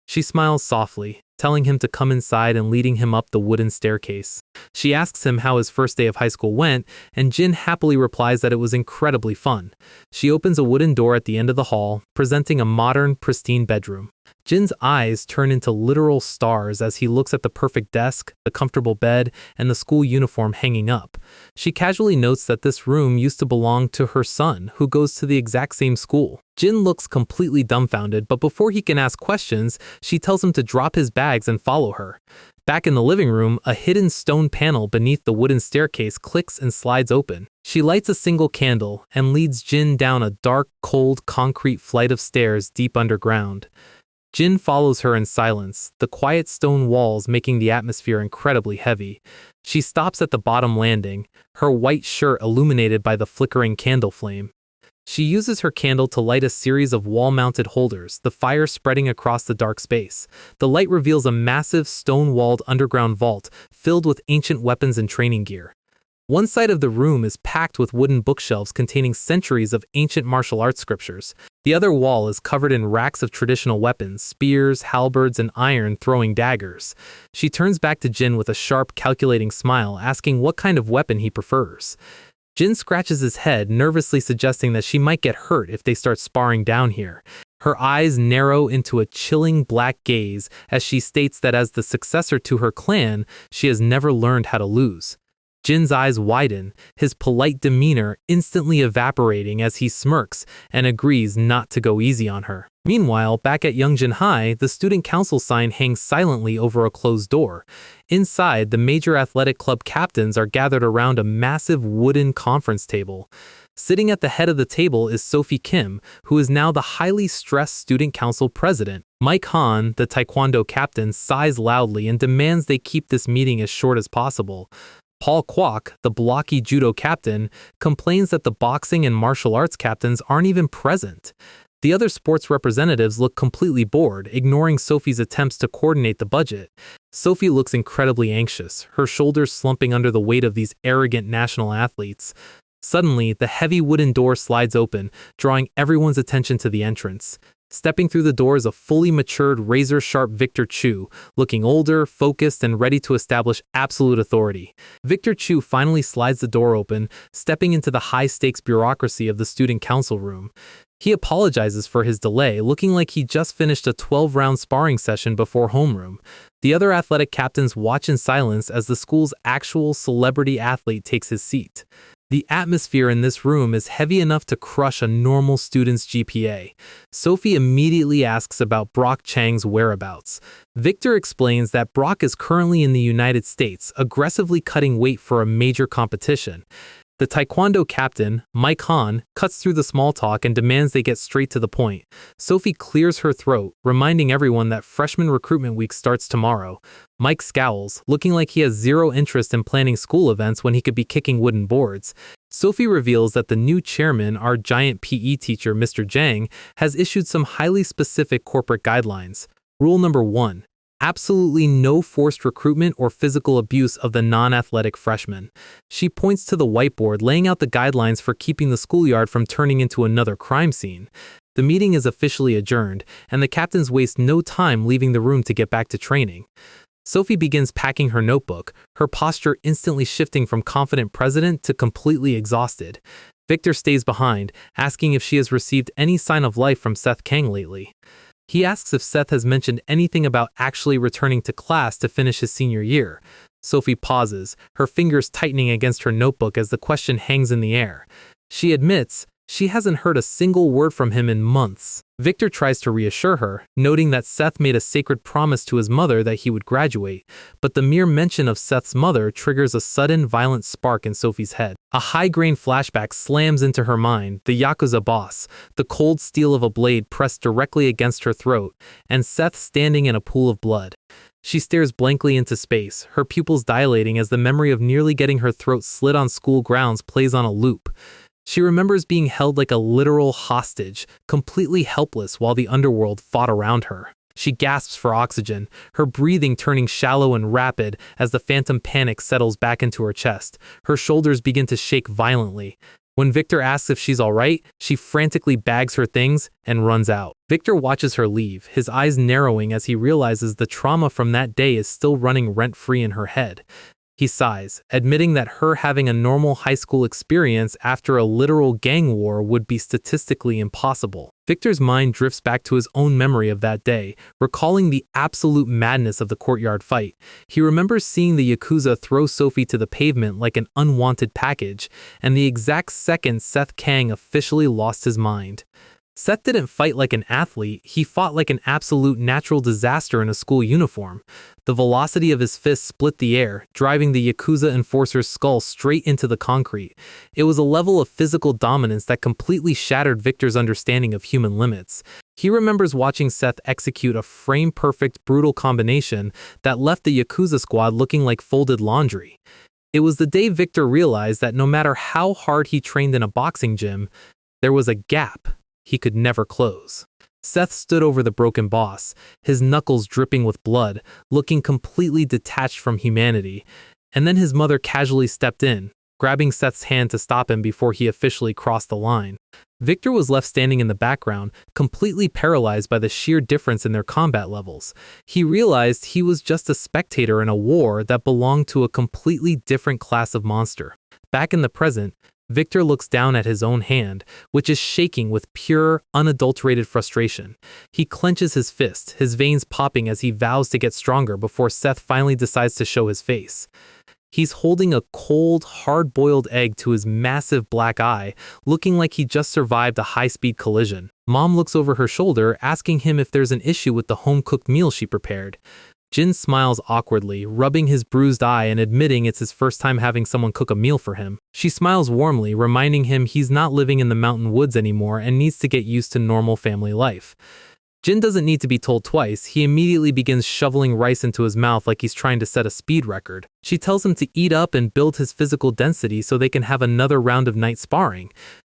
She smiles softly, telling him to come inside and leading him up the wooden staircase. She asks him how his first day of high school went, and Jin happily replies that it was incredibly fun. She opens a wooden door at the end of the hall, presenting a modern, pristine bedroom. Jin's eyes turn into literal stars as he looks at the perfect desk, the comfortable bed, and the school uniform hanging up. She casually notes that this room used to belong to her son, who goes to the exact same school. Jin looks completely dumbfounded, but before he can ask questions, she tells him to drop his bags and follow her. Back in the living room, a hidden stone panel beneath the wooden staircase clicks and slides open. She lights a single candle and leads Jin down a dark, cold, concrete flight of stairs deep underground. Jin follows her in silence, the quiet stone walls making the atmosphere incredibly heavy. She stops at the bottom landing, her white shirt illuminated by the flickering candle flame. She uses her candle to light a series of wall-mounted holders, the fire spreading across the dark space. The light reveals a massive stone-walled underground vault filled with ancient weapons and training gear. One side of the room is packed with wooden bookshelves containing centuries of ancient martial arts scriptures. The other wall is covered in racks of traditional weapons, spears, halberds, and iron-throwing daggers. She turns back to Jin with a sharp, calculating smile, asking what kind of weapon he prefers. Jin scratches his head, nervously suggesting that she might get hurt if they start sparring down here. Her eyes narrow into a chilling black gaze as she states that as the successor to her clan, she has never learned how to lose. Jin's eyes widen, his polite demeanor instantly evaporating as he smirks and agrees not to go easy on her. Meanwhile, back at Youngjin High, the student council sign hangs silently over a closed door. Inside, the major athletic club captains are gathered around a massive wooden conference table. Sitting at the head of the table is Sophie Kim, who is now the highly stressed student council president. Mike Han, the taekwondo captain, sighs loudly and demands they keep this meeting as short as possible. Paul Kwok, the blocky judo captain, complains that the boxing and martial arts captains aren't even present. The other sports representatives look completely bored, ignoring Sophie's attempts to coordinate the budget. Sophie looks incredibly anxious, her shoulders slumping under the weight of these arrogant national athletes. Suddenly, the heavy wooden door slides open, drawing everyone's attention to the entrance. Stepping through the door is a fully matured, razor-sharp Victor Chu, looking older, focused, and ready to establish absolute authority. Victor Chu finally slides the door open, stepping into the high-stakes bureaucracy of the student council room. He apologizes for his delay, looking like he just finished a 12-round sparring session before homeroom. The other athletic captains watch in silence as the school's actual celebrity athlete takes his seat. The atmosphere in this room is heavy enough to crush a normal student's GPA. Sophie immediately asks about Brock Chang's whereabouts. Victor explains that Brock is currently in the United States, aggressively cutting weight for a major competition. The taekwondo captain, Mike Han, cuts through the small talk and demands they get straight to the point. Sophie clears her throat, reminding everyone that freshman recruitment week starts tomorrow. Mike scowls, looking like he has zero interest in planning school events when he could be kicking wooden boards. Sophie reveals that the new chairman, our giant PE teacher, Mr. Chang, has issued some highly specific corporate guidelines. Rule number 1. Absolutely no forced recruitment or physical abuse of the non-athletic freshmen. She points to the whiteboard laying out the guidelines for keeping the schoolyard from turning into another crime scene. The meeting is officially adjourned, and the captains waste no time leaving the room to get back to training. Sophie begins packing her notebook, her posture instantly shifting from confident president to completely exhausted. Victor stays behind, asking if she has received any sign of life from Seth Kang lately. He asks if Seth has mentioned anything about actually returning to class to finish his senior year. Sophie pauses, her fingers tightening against her notebook as the question hangs in the air. She admits she hasn't heard a single word from him in months. Victor tries to reassure her, noting that Seth made a sacred promise to his mother that he would graduate, but the mere mention of Seth's mother triggers a sudden violent spark in Sophie's head. A high-grain flashback slams into her mind, the yakuza boss, the cold steel of a blade pressed directly against her throat, and Seth standing in a pool of blood. She stares blankly into space, her pupils dilating as the memory of nearly getting her throat slit on school grounds plays on a loop. She remembers being held like a literal hostage, completely helpless while the underworld fought around her. She gasps for oxygen, her breathing turning shallow and rapid as the phantom panic settles back into her chest. Her shoulders begin to shake violently. When Victor asks if she's all right, she frantically bags her things and runs out. Victor watches her leave, his eyes narrowing as he realizes the trauma from that day is still running rent-free in her head. He sighs, admitting that her having a normal high school experience after a literal gang war would be statistically impossible. Victor's mind drifts back to his own memory of that day, recalling the absolute madness of the courtyard fight. He remembers seeing the yakuza throw Sophie to the pavement like an unwanted package, and the exact second Seth Kang officially lost his mind. Seth didn't fight like an athlete, he fought like an absolute natural disaster in a school uniform. The velocity of his fists split the air, driving the Yakuza enforcer's skull straight into the concrete. It was a level of physical dominance that completely shattered Victor's understanding of human limits. He remembers watching Seth execute a frame-perfect, brutal combination that left the Yakuza squad looking like folded laundry. It was the day Victor realized that no matter how hard he trained in a boxing gym, there was a gap he could never close. Seth stood over the broken boss, his knuckles dripping with blood, looking completely detached from humanity. And then his mother casually stepped in, grabbing Seth's hand to stop him before he officially crossed the line. Victor was left standing in the background, completely paralyzed by the sheer difference in their combat levels. He realized he was just a spectator in a war that belonged to a completely different class of monster. Back in the present, Victor looks down at his own hand, which is shaking with pure, unadulterated frustration. He clenches his fist, his veins popping as he vows to get stronger before Seth finally decides to show his face. He's holding a cold, hard-boiled egg to his massive black eye, looking like he just survived a high-speed collision. Mom looks over her shoulder, asking him if there's an issue with the home-cooked meal she prepared. Jin smiles awkwardly, rubbing his bruised eye and admitting it's his first time having someone cook a meal for him. She smiles warmly, reminding him he's not living in the mountain woods anymore and needs to get used to normal family life. Jin doesn't need to be told twice. He immediately begins shoveling rice into his mouth like he's trying to set a speed record. She tells him to eat up and build his physical density so they can have another round of night sparring.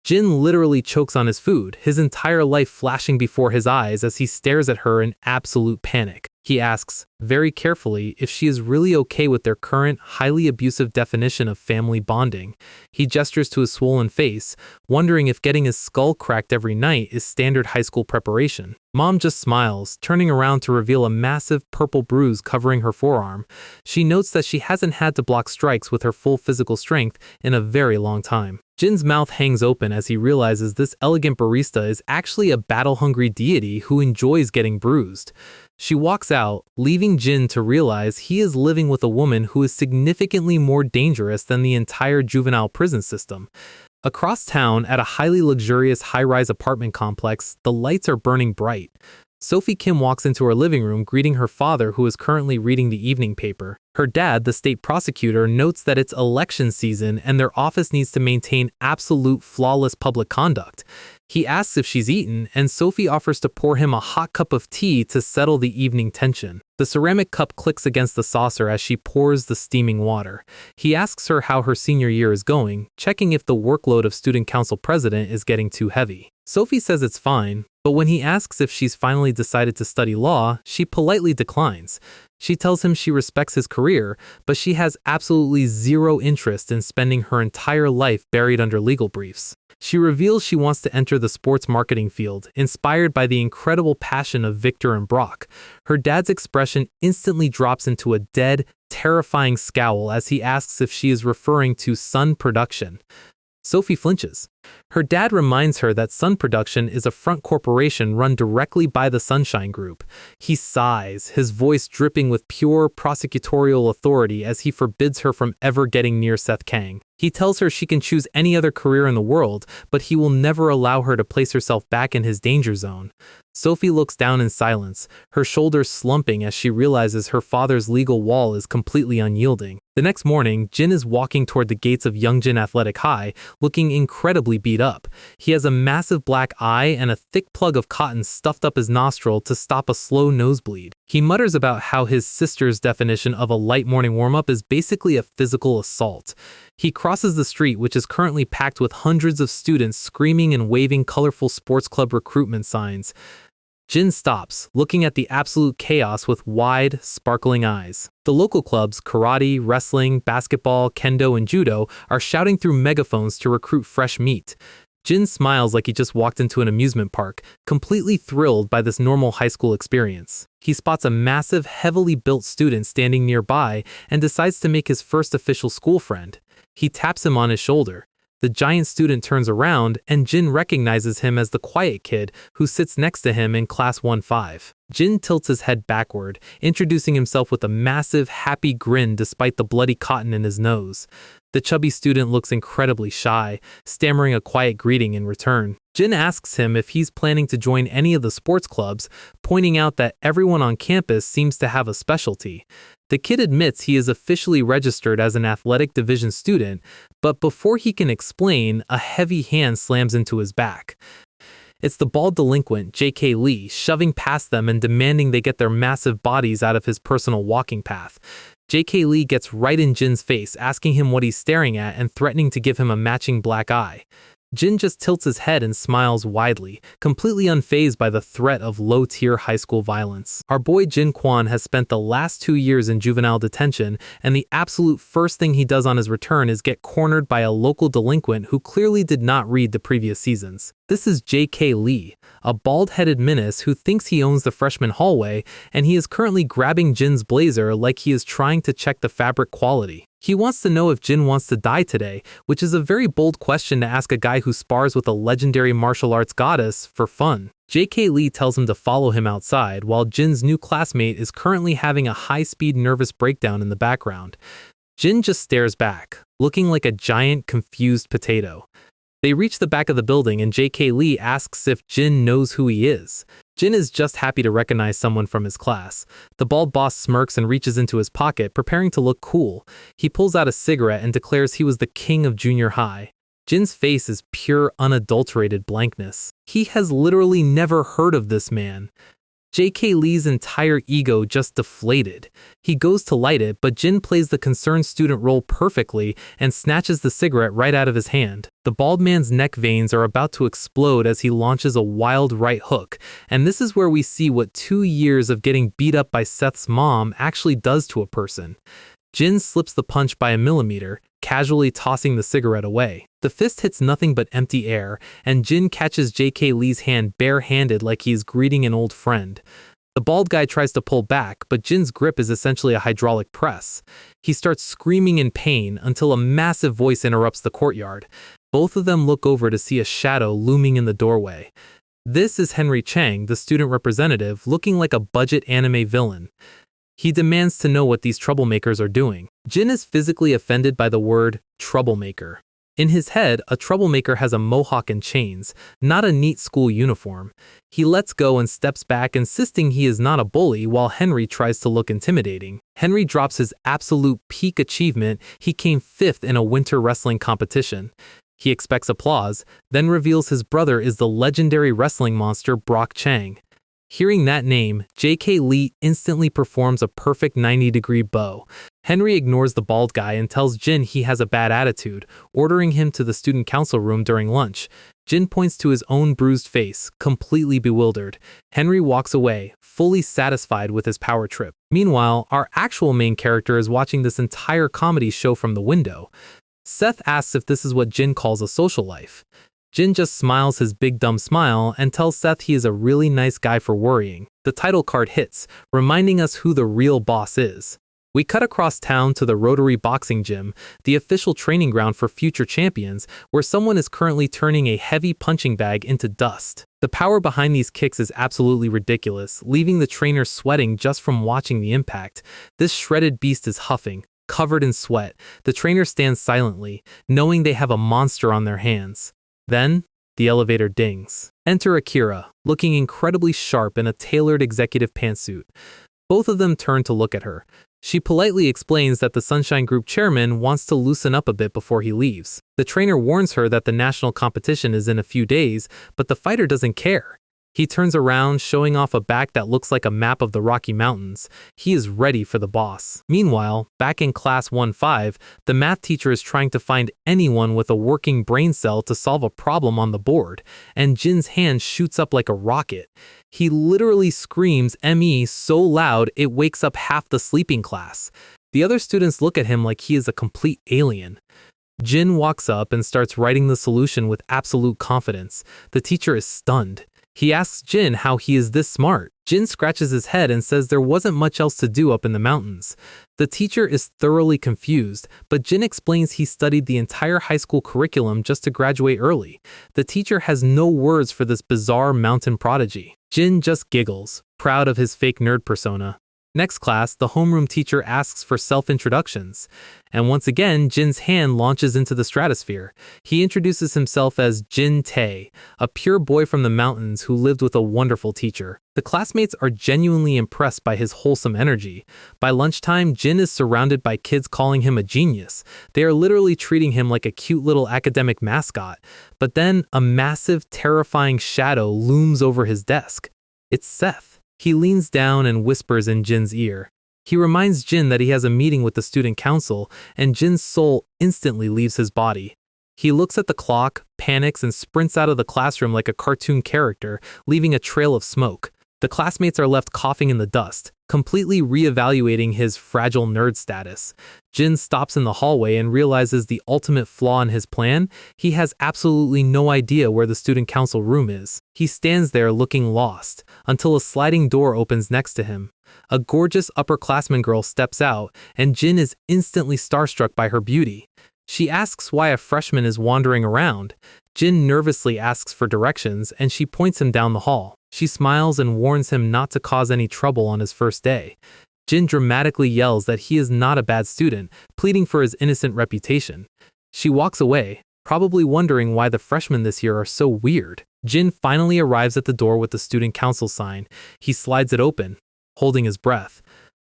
Jin literally chokes on his food, his entire life flashing before his eyes as he stares at her in absolute panic. He asks, very carefully, if she is really okay with their current, highly abusive definition of family bonding. He gestures to his swollen face, wondering if getting his skull cracked every night is standard high school preparation. Mom just smiles, turning around to reveal a massive purple bruise covering her forearm. She notes that she hasn't had to block strikes with her full physical strength in a very long time. Jin's mouth hangs open as he realizes this elegant barista is actually a battle-hungry deity who enjoys getting bruised. She walks out, leaving leading Jin to realize he is living with a woman who is significantly more dangerous than the entire juvenile prison system. Across town, at a highly luxurious high-rise apartment complex, the lights are burning bright. Sophie Kim walks into her living room greeting her father, who is currently reading the evening paper. Her dad, the state prosecutor, notes that it's election season and their office needs to maintain absolute flawless public conduct. He asks if she's eaten, and Sophie offers to pour him a hot cup of tea to settle the evening tension. The ceramic cup clicks against the saucer as she pours the steaming water. He asks her how her senior year is going, checking if the workload of student council president is getting too heavy. Sophie says it's fine, but when he asks if she's finally decided to study law, she politely declines. She tells him she respects his career, but she has absolutely zero interest in spending her entire life buried under legal briefs. She reveals she wants to enter the sports marketing field, inspired by the incredible passion of Victor and Brock. Her dad's expression instantly drops into a dead, terrifying scowl as he asks if she is referring to Sun Production. Sophie flinches. Her dad reminds her that Sun Production is a front corporation run directly by the Sunshine Group. He sighs, his voice dripping with pure prosecutorial authority as he forbids her from ever getting near Seth Kang. He tells her she can choose any other career in the world, but he will never allow her to place herself back in his danger zone. Sophie looks down in silence, her shoulders slumping as she realizes her father's legal wall is completely unyielding. The next morning, Jin is walking toward the gates of Youngjin Athletic High, looking incredibly beat up. He has a massive black eye and a thick plug of cotton stuffed up his nostril to stop a slow nosebleed. He mutters about how his sister's definition of a light morning warm-up is basically a physical assault. He crosses the street, which is currently packed with hundreds of students screaming and waving colorful sports club recruitment signs. Jin stops, looking at the absolute chaos with wide, sparkling eyes. The local clubs, karate, wrestling, basketball, kendo, and judo, are shouting through megaphones to recruit fresh meat. Jin smiles like he just walked into an amusement park, completely thrilled by this normal high school experience. He spots a massive, heavily built student standing nearby and decides to make his first official school friend. He taps him on his shoulder. The giant student turns around, and Jin recognizes him as the quiet kid who sits next to him in Class 1-5. Jin tilts his head backward, introducing himself with a massive, happy grin despite the bloody cotton in his nose. The chubby student looks incredibly shy, stammering a quiet greeting in return. Jin asks him if he's planning to join any of the sports clubs, pointing out that everyone on campus seems to have a specialty. The kid admits he is officially registered as an athletic division student, but before he can explain, a heavy hand slams into his back. It's the bald delinquent, J.K. Lee, shoving past them and demanding they get their massive bodies out of his personal walking path. J.K. Lee gets right in Jin's face, asking him what he's staring at and threatening to give him a matching black eye. Jin just tilts his head and smiles widely, completely unfazed by the threat of low-tier high school violence. Our boy Jin Kwon has spent the last 2 years in juvenile detention, and the absolute first thing he does on his return is get cornered by a local delinquent who clearly did not read the previous seasons. This is J.K. Lee, a bald-headed menace who thinks he owns the freshman hallway, and he is currently grabbing Jin's blazer like he is trying to check the fabric quality. He wants to know if Jin wants to die today, which is a very bold question to ask a guy who spars with a legendary martial arts goddess for fun. J.K. Lee tells him to follow him outside, while Jin's new classmate is currently having a high-speed nervous breakdown in the background. Jin just stares back, looking like a giant, confused potato. They reach the back of the building and J.K. Lee asks if Jin knows who he is. Jin is just happy to recognize someone from his class. The bald boss smirks and reaches into his pocket, preparing to look cool. He pulls out a cigarette and declares he was the king of junior high. Jin's face is pure, unadulterated blankness. He has literally never heard of this man. J.K. Lee's entire ego just deflated. He goes to light it, but Jin plays the concerned student role perfectly and snatches the cigarette right out of his hand. The bald man's neck veins are about to explode as he launches a wild right hook, and this is where we see what 2 years of getting beat up by Seth's mom actually does to a person. Jin slips the punch by a millimeter, casually tossing the cigarette away. The fist hits nothing but empty air, and Jin catches J.K. Lee's hand bare-handed like he's greeting an old friend. The bald guy tries to pull back, but Jin's grip is essentially a hydraulic press. He starts screaming in pain until a massive voice interrupts the courtyard. Both of them look over to see a shadow looming in the doorway. This is Henry Chang, the student representative, looking like a budget anime villain. He demands to know what these troublemakers are doing. Jin is physically offended by the word troublemaker. In his head, a troublemaker has a mohawk and chains, not a neat school uniform. He lets go and steps back, insisting he is not a bully, while Henry tries to look intimidating. Henry drops his absolute peak achievement. He came 5th in a winter wrestling competition. He expects applause, then reveals his brother is the legendary wrestling monster Brock Chang. Hearing that name, J.K. Lee instantly performs a perfect 90-degree bow. Henry ignores the bald guy and tells Jin he has a bad attitude, ordering him to the student council room during lunch. Jin points to his own bruised face, completely bewildered. Henry walks away, fully satisfied with his power trip. Meanwhile, our actual main character is watching this entire comedy show from the window. Seth asks if this is what Jin calls a social life. Jin just smiles his big dumb smile and tells Seth he is a really nice guy for worrying. The title card hits, reminding us who the real boss is. We cut across town to the Rotary Boxing Gym, the official training ground for future champions, where someone is currently turning a heavy punching bag into dust. The power behind these kicks is absolutely ridiculous, leaving the trainer sweating just from watching the impact. This shredded beast is huffing, covered in sweat. The trainer stands silently, knowing they have a monster on their hands. Then, the elevator dings. Enter Akira, looking incredibly sharp in a tailored executive pantsuit. Both of them turn to look at her. She politely explains that the Sunshine Group chairman wants to loosen up a bit before he leaves. The trainer warns her that the national competition is in a few days, but the fighter doesn't care. He turns around, showing off a back that looks like a map of the Rocky Mountains. He is ready for the boss. Meanwhile, back in class 1-5, the math teacher is trying to find anyone with a working brain cell to solve a problem on the board, and Jin's hand shoots up like a rocket. He literally screams ME so loud it wakes up half the sleeping class. The other students look at him like he is a complete alien. Jin walks up and starts writing the solution with absolute confidence. The teacher is stunned. He asks Jin how he is this smart. Jin scratches his head and says there wasn't much else to do up in the mountains. The teacher is thoroughly confused, but Jin explains he studied the entire high school curriculum just to graduate early. The teacher has no words for this bizarre mountain prodigy. Jin just giggles, proud of his fake nerd persona. Next class, the homeroom teacher asks for self-introductions. And once again, Jin's hand launches into the stratosphere. He introduces himself as Jin Tae, a pure boy from the mountains who lived with a wonderful teacher. The classmates are genuinely impressed by his wholesome energy. By lunchtime, Jin is surrounded by kids calling him a genius. They are literally treating him like a cute little academic mascot. But then, a massive, terrifying shadow looms over his desk. It's Seth. He leans down and whispers in Jin's ear. He reminds Jin that he has a meeting with the student council, and Jin's soul instantly leaves his body. He looks at the clock, panics, and sprints out of the classroom like a cartoon character, leaving a trail of smoke. The classmates are left coughing in the dust, completely reevaluating his fragile nerd status. Jin stops in the hallway and realizes the ultimate flaw in his plan. He has absolutely no idea where the student council room is. He stands there looking lost, until a sliding door opens next to him. A gorgeous upperclassman girl steps out, and Jin is instantly starstruck by her beauty. She asks why a freshman is wandering around. Jin nervously asks for directions, and she points him down the hall. She smiles and warns him not to cause any trouble on his first day. Jin dramatically yells that he is not a bad student, pleading for his innocent reputation. She walks away, probably wondering why the freshmen this year are so weird. Jin finally arrives at the door with the student council sign. He slides it open, holding his breath,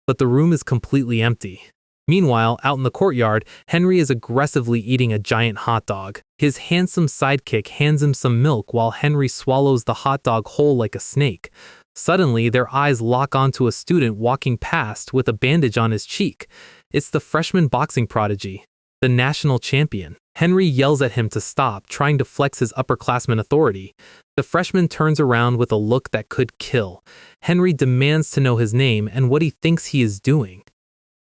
but the room is completely empty. Meanwhile, out in the courtyard, Henry is aggressively eating a giant hot dog. His handsome sidekick hands him some milk while Henry swallows the hot dog whole like a snake. Suddenly, their eyes lock onto a student walking past with a bandage on his cheek. It's the freshman boxing prodigy, the national champion. Henry yells at him to stop, trying to flex his upperclassman authority. The freshman turns around with a look that could kill. Henry demands to know his name and what he thinks he is doing.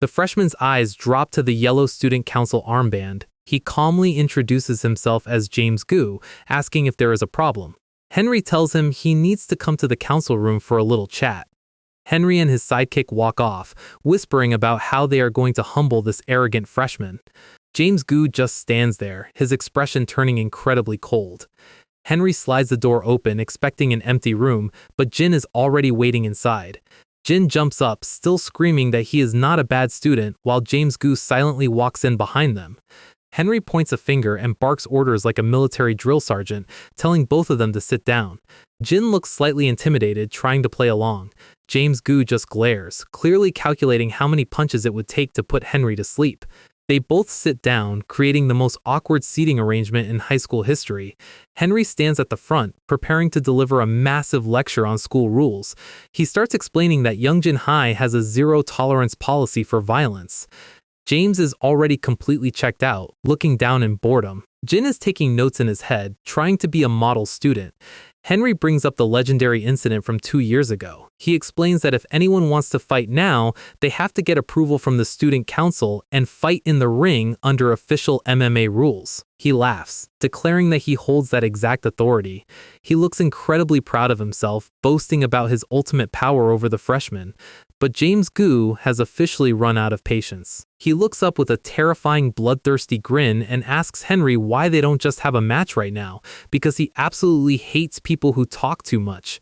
The freshman's eyes drop to the yellow student council armband. He calmly introduces himself as James Gu, asking if there is a problem. Henry tells him he needs to come to the council room for a little chat. Henry and his sidekick walk off, whispering about how they are going to humble this arrogant freshman. James Gu just stands there, his expression turning incredibly cold. Henry slides the door open, expecting an empty room, but Jin is already waiting inside. Jin jumps up, still screaming that he is not a bad student, while James Gu silently walks in behind them. Henry points a finger and barks orders like a military drill sergeant, telling both of them to sit down. Jin looks slightly intimidated, trying to play along. James Gu just glares, clearly calculating how many punches it would take to put Henry to sleep. They both sit down, creating the most awkward seating arrangement in high school history. Henry stands at the front, preparing to deliver a massive lecture on school rules. He starts explaining that Youngjin High has a zero-tolerance policy for violence. James is already completely checked out, looking down in boredom. Jin is taking notes in his head, trying to be a model student. Henry brings up the legendary incident from 2 years ago. He explains that if anyone wants to fight now, they have to get approval from the student council and fight in the ring under official MMA rules. He laughs, declaring that he holds that exact authority. He looks incredibly proud of himself, boasting about his ultimate power over the freshmen. But James Gu has officially run out of patience. He looks up with a terrifying bloodthirsty grin and asks Henry why they don't just have a match right now, because he absolutely hates people who talk too much.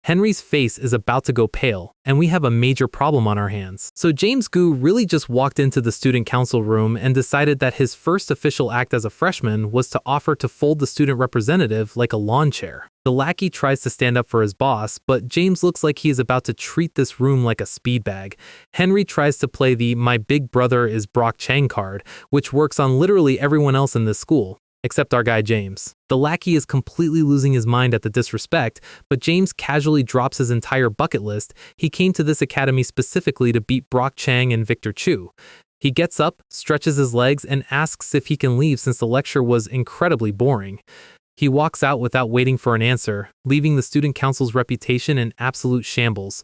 Henry's face is about to go pale, and we have a major problem on our hands. So James Gu really just walked into the student council room and decided that his first official act as a freshman was to offer to fold the student representative like a lawn chair. The lackey tries to stand up for his boss, but James looks like he is about to treat this room like a speed bag. Henry tries to play the "my big brother is Brock Chang" card, which works on literally everyone else in this school, except our guy James. The lackey is completely losing his mind at the disrespect, but James casually drops his entire bucket list. He came to this academy specifically to beat Brock Chang and Victor Chu. He gets up, stretches his legs, and asks if he can leave since the lecture was incredibly boring. He walks out without waiting for an answer, leaving the student council's reputation in absolute shambles.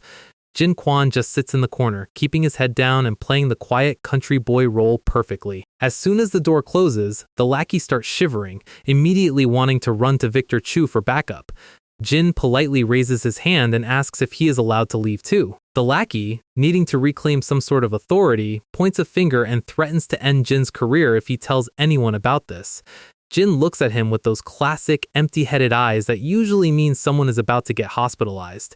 Jin Kwon just sits in the corner, keeping his head down and playing the quiet country boy role perfectly. As soon as the door closes, the lackey starts shivering, immediately wanting to run to Victor Chu for backup. Jin politely raises his hand and asks if he is allowed to leave too. The lackey, needing to reclaim some sort of authority, points a finger and threatens to end Jin's career if he tells anyone about this. Jin looks at him with those classic, empty-headed eyes that usually mean someone is about to get hospitalized.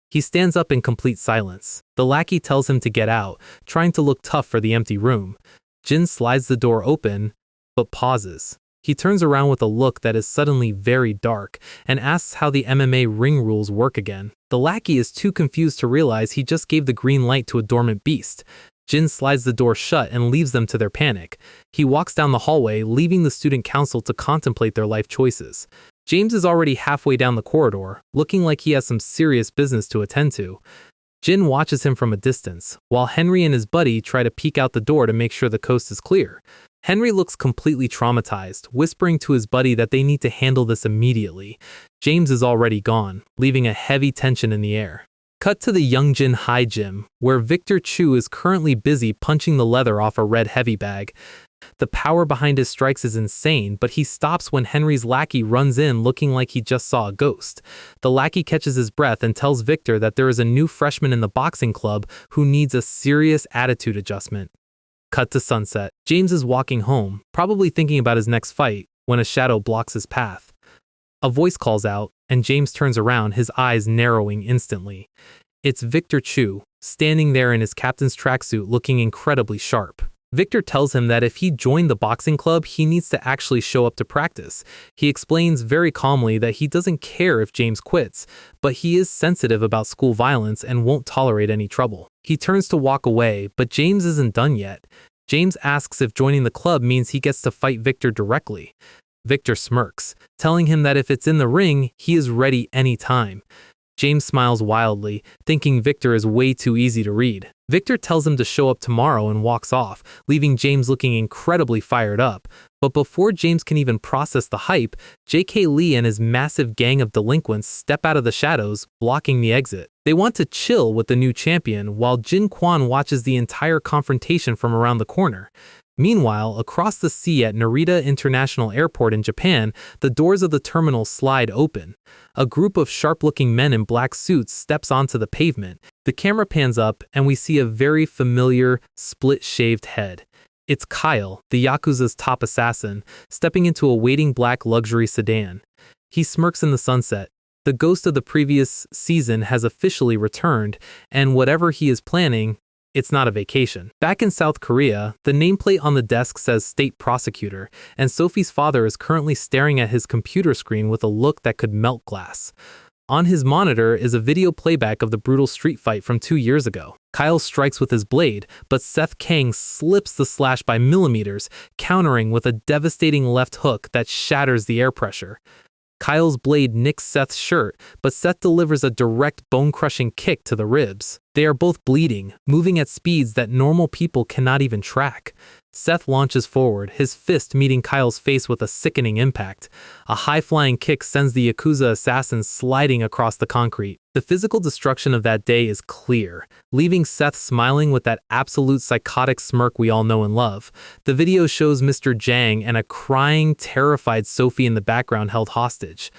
He stands up in complete silence. The lackey tells him to get out, trying to look tough for the empty room. Jin slides the door open, but pauses. He turns around with a look that is suddenly very dark and asks how the MMA ring rules work again. The lackey is too confused to realize he just gave the green light to a dormant beast. Jin slides the door shut and leaves them to their panic. He walks down the hallway, leaving the student council to contemplate their life choices. James is already halfway down the corridor, looking like he has some serious business to attend to. Jin watches him from a distance, while Henry and his buddy try to peek out the door to make sure the coast is clear. Henry looks completely traumatized, whispering to his buddy that they need to handle this immediately. James is already gone, leaving a heavy tension in the air. Cut to the Youngjin High Gym, where Victor Chu is currently busy punching the leather off a red heavy bag. The power behind his strikes is insane, but he stops when Henry's lackey runs in looking like he just saw a ghost. The lackey catches his breath and tells Victor that there is a new freshman in the boxing club who needs a serious attitude adjustment. Cut to sunset. James is walking home, probably thinking about his next fight, when a shadow blocks his path. A voice calls out, and James turns around, his eyes narrowing instantly. It's Victor Chu, standing there in his captain's tracksuit looking incredibly sharp. Victor tells him that if he joined the boxing club, he needs to actually show up to practice. He explains very calmly that he doesn't care if James quits, but he is sensitive about school violence and won't tolerate any trouble. He turns to walk away, but James isn't done yet. James asks if joining the club means he gets to fight Victor directly. Victor smirks, telling him that if it's in the ring, he is ready anytime. James smiles wildly, thinking Victor is way too easy to read. Victor tells him to show up tomorrow and walks off, leaving James looking incredibly fired up. But before James can even process the hype, J.K. Lee and his massive gang of delinquents step out of the shadows, blocking the exit. They want to chill with the new champion, while Jin Kwon watches the entire confrontation from around the corner. Meanwhile, across the sea at Narita International Airport in Japan, the doors of the terminal slide open. A group of sharp-looking men in black suits steps onto the pavement. The camera pans up, and we see a very familiar, split-shaved head. It's Kyle, the Yakuza's top assassin, stepping into a waiting black luxury sedan. He smirks in the sunset, The ghost of the previous season has officially returned, and whatever he is planning, it's not a vacation. Back in South Korea, the nameplate on the desk says State Prosecutor, and Sophie's father is currently staring at his computer screen with a look that could melt glass. On his monitor is a video playback of the brutal street fight from 2 years ago. Kyle strikes with his blade, but Seth Kang slips the slash by millimeters, countering with a devastating left hook that shatters the air pressure. Kyle's blade nicks Seth's shirt, but Seth delivers a direct bone-crushing kick to the ribs. They are both bleeding, moving at speeds that normal people cannot even track. Seth launches forward, his fist meeting Kyle's face with a sickening impact. A high-flying kick sends the yakuza assassin sliding across the concrete. The physical destruction of that day is clear, leaving Seth smiling with that absolute psychotic smirk we all know and love. The video shows Mr. Jang and a crying, terrified Sophie in the background held hostage.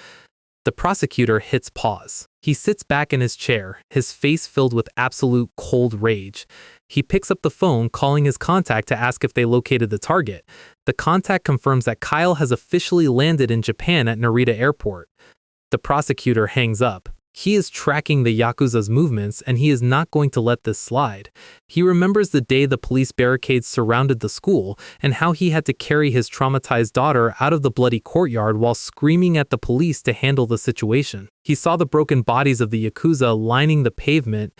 The prosecutor hits pause. He sits back in his chair, his face filled with absolute cold rage. He picks up the phone, calling his contact to ask if they located the target. The contact confirms that Kyle has officially landed in Japan at Narita Airport. The prosecutor hangs up. He is tracking the Yakuza's movements, and he is not going to let this slide. He remembers the day the police barricades surrounded the school and how he had to carry his traumatized daughter out of the bloody courtyard while screaming at the police to handle the situation. He saw the broken bodies of the Yakuza lining the pavement,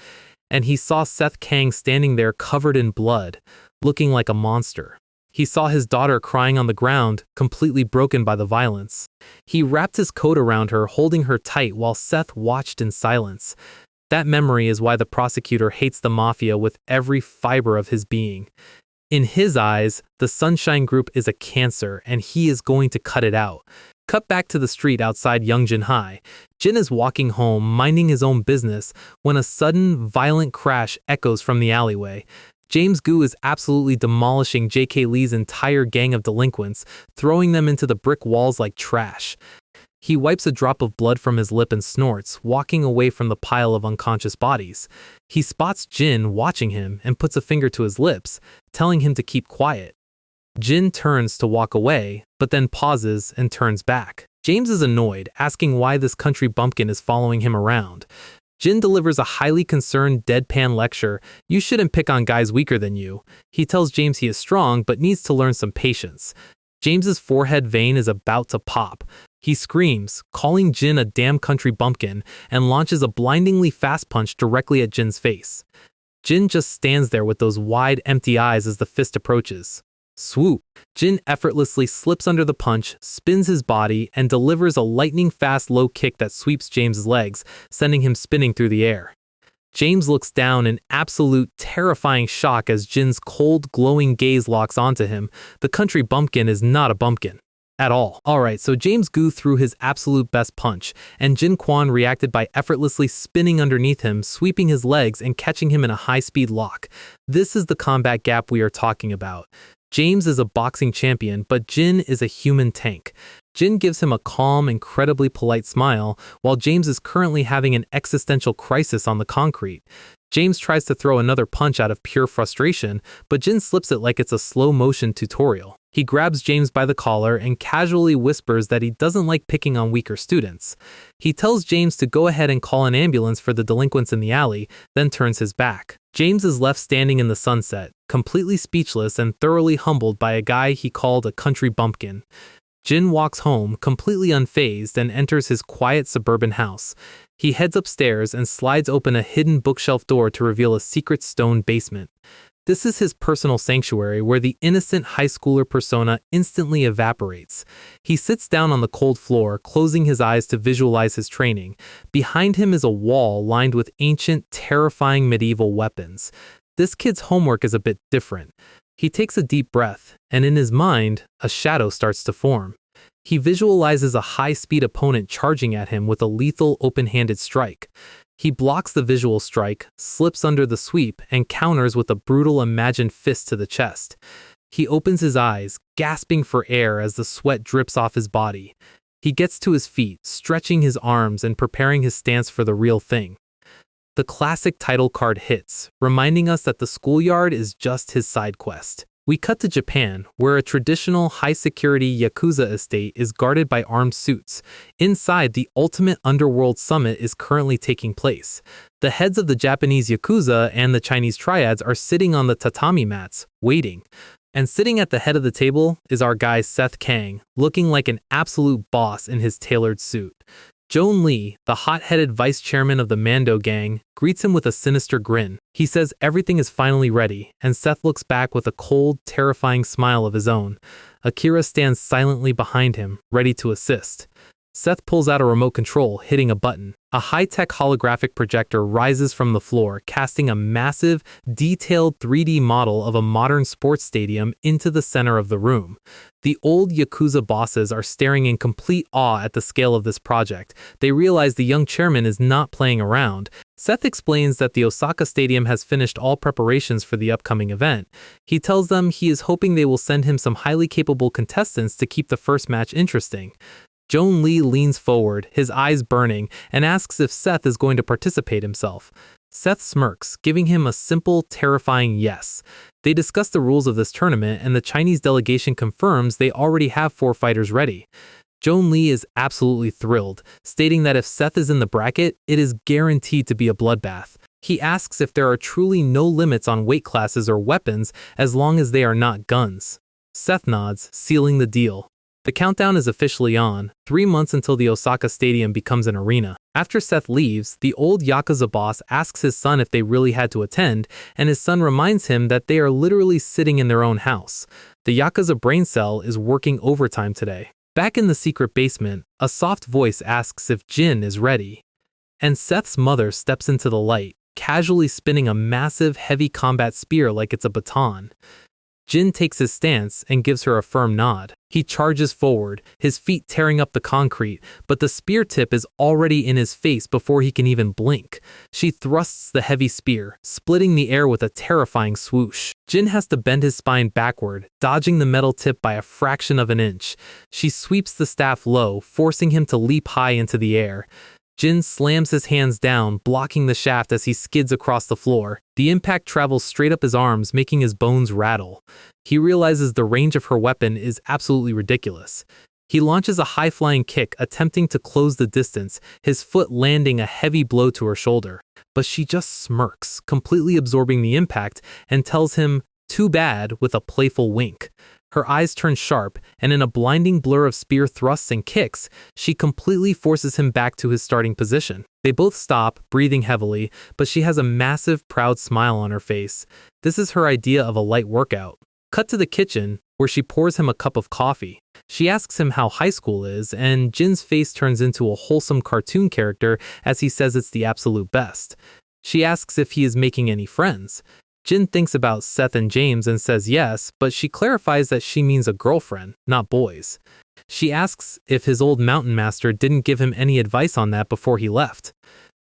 and he saw Seth Kang standing there covered in blood, looking like a monster. He saw his daughter crying on the ground, completely broken by the violence. He wrapped his coat around her, holding her tight while Seth watched in silence. That memory is why the prosecutor hates the mafia with every fiber of his being. In his eyes, the Sunshine Group is a cancer, and he is going to cut it out. Cut back to the street outside Yongjin High. Jin is walking home, minding his own business, when a sudden, violent crash echoes from the alleyway. James Gu is absolutely demolishing J.K. Lee's entire gang of delinquents, throwing them into the brick walls like trash. He wipes a drop of blood from his lip and snorts, walking away from the pile of unconscious bodies. He spots Jin watching him and puts a finger to his lips, telling him to keep quiet. Jin turns to walk away, but then pauses and turns back. James is annoyed, asking why this country bumpkin is following him around. Jin delivers a highly concerned, deadpan lecture. You shouldn't pick on guys weaker than you. He tells James he is strong, but needs to learn some patience. James's forehead vein is about to pop. He screams, calling Jin a damn country bumpkin, and launches a blindingly fast punch directly at Jin's face. Jin just stands there with those wide, empty eyes as the fist approaches. Swoop! Jin effortlessly slips under the punch, spins his body, and delivers a lightning-fast low kick that sweeps James's legs, sending him spinning through the air. James looks down in absolute terrifying shock as Jin's cold, glowing gaze locks onto him. The country bumpkin is not a bumpkin. At all. Alright, so James Gu threw his absolute best punch, and Jin Kwon reacted by effortlessly spinning underneath him, sweeping his legs, and catching him in a high-speed lock. This is the combat gap we are talking about. James is a boxing champion, but Jin is a human tank. Jin gives him a calm, incredibly polite smile, while James is currently having an existential crisis on the concrete. James tries to throw another punch out of pure frustration, but Jin slips it like it's a slow-motion tutorial. He grabs James by the collar and casually whispers that he doesn't like picking on weaker students. He tells James to go ahead and call an ambulance for the delinquents in the alley, then turns his back. James is left standing in the sunset, completely speechless and thoroughly humbled by a guy he called a country bumpkin. Jin walks home, completely unfazed, and enters his quiet suburban house. He heads upstairs and slides open a hidden bookshelf door to reveal a secret stone basement. This is his personal sanctuary where the innocent high schooler persona instantly evaporates. He sits down on the cold floor, closing his eyes to visualize his training. Behind him is a wall lined with ancient, terrifying medieval weapons. This kid's homework is a bit different. He takes a deep breath, and in his mind, a shadow starts to form. He visualizes a high-speed opponent charging at him with a lethal open-handed strike. He blocks the visual strike, slips under the sweep, and counters with a brutal imagined fist to the chest. He opens his eyes, gasping for air as the sweat drips off his body. He gets to his feet, stretching his arms and preparing his stance for the real thing. The classic title card hits, reminding us that the schoolyard is just his side quest. We cut to Japan, where a traditional high-security yakuza estate is guarded by armed suits. Inside, the ultimate underworld summit is currently taking place. The heads of the Japanese yakuza and the Chinese triads are sitting on the tatami mats, waiting. And sitting at the head of the table is our guy Seth Kang, looking like an absolute boss in his tailored suit. Joan Lee, the hot-headed vice chairman of the Mando gang, greets him with a sinister grin. He says everything is finally ready, and Seth looks back with a cold, terrifying smile of his own. Akira stands silently behind him, ready to assist. Seth pulls out a remote control, hitting a button. A high-tech holographic projector rises from the floor, casting a massive, detailed 3D model of a modern sports stadium into the center of the room. The old Yakuza bosses are staring in complete awe at the scale of this project. They realize the young chairman is not playing around. Seth explains that the Osaka stadium has finished all preparations for the upcoming event. He tells them he is hoping they will send him some highly capable contestants to keep the first match interesting. Joan Lee leans forward, his eyes burning, and asks if Seth is going to participate himself. Seth smirks, giving him a simple, terrifying yes. They discuss the rules of this tournament, and the Chinese delegation confirms they already have 4 fighters ready. Joan Lee is absolutely thrilled, stating that if Seth is in the bracket, it is guaranteed to be a bloodbath. He asks if there are truly no limits on weight classes or weapons as long as they are not guns. Seth nods, sealing the deal. The countdown is officially on, 3 months until the Osaka Stadium becomes an arena. After Seth leaves, the old Yakuza boss asks his son if they really had to attend, and his son reminds him that they are literally sitting in their own house. The Yakuza brain cell is working overtime today. Back in the secret basement, a soft voice asks if Jin is ready. And Seth's mother steps into the light, casually spinning a massive, heavy combat spear like it's a baton. Jin takes his stance and gives her a firm nod. He charges forward, his feet tearing up the concrete, but the spear tip is already in his face before he can even blink. She thrusts the heavy spear, splitting the air with a terrifying swoosh. Jin has to bend his spine backward, dodging the metal tip by a fraction of an inch. She sweeps the staff low, forcing him to leap high into the air. Jin slams his hands down, blocking the shaft as he skids across the floor. The impact travels straight up his arms, making his bones rattle. He realizes the range of her weapon is absolutely ridiculous. He launches a high-flying kick, attempting to close the distance, his foot landing a heavy blow to her shoulder. But she just smirks, completely absorbing the impact, and tells him, "Too bad," with a playful wink. Her eyes turn sharp, and in a blinding blur of spear thrusts and kicks, she completely forces him back to his starting position. They both stop, breathing heavily, but she has a massive, proud smile on her face. This is her idea of a light workout. Cut to the kitchen, where she pours him a cup of coffee. She asks him how high school is, and Jin's face turns into a wholesome cartoon character as he says it's the absolute best. She asks if he is making any friends. Jin thinks about Seth and James and says yes, but she clarifies that she means a girlfriend, not boys. She asks if his old mountain master didn't give him any advice on that before he left.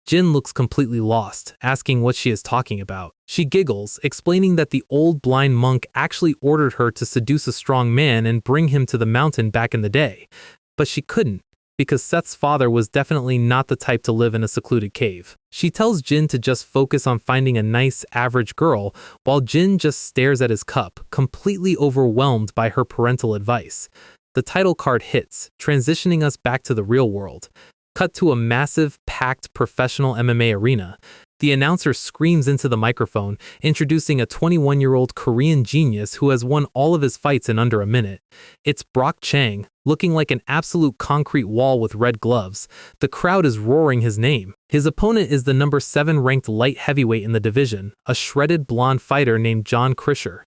Jin looks completely lost, asking what she is talking about. She giggles, explaining that the old blind monk actually ordered her to seduce a strong man and bring him to the mountain back in the day. But she couldn't, because Seth's father was definitely not the type to live in a secluded cave. She tells Jin to just focus on finding a nice, average girl, while Jin just stares at his cup, completely overwhelmed by her parental advice. The title card hits, transitioning us back to the real world. Cut to a massive, packed professional MMA arena. The announcer screams into the microphone, introducing a 21-year-old Korean genius who has won all of his fights in under a minute. It's Brock Chang, looking like an absolute concrete wall with red gloves. The crowd is roaring his name. His opponent is the number 7 ranked light heavyweight in the division, a shredded blonde fighter named John Krisher.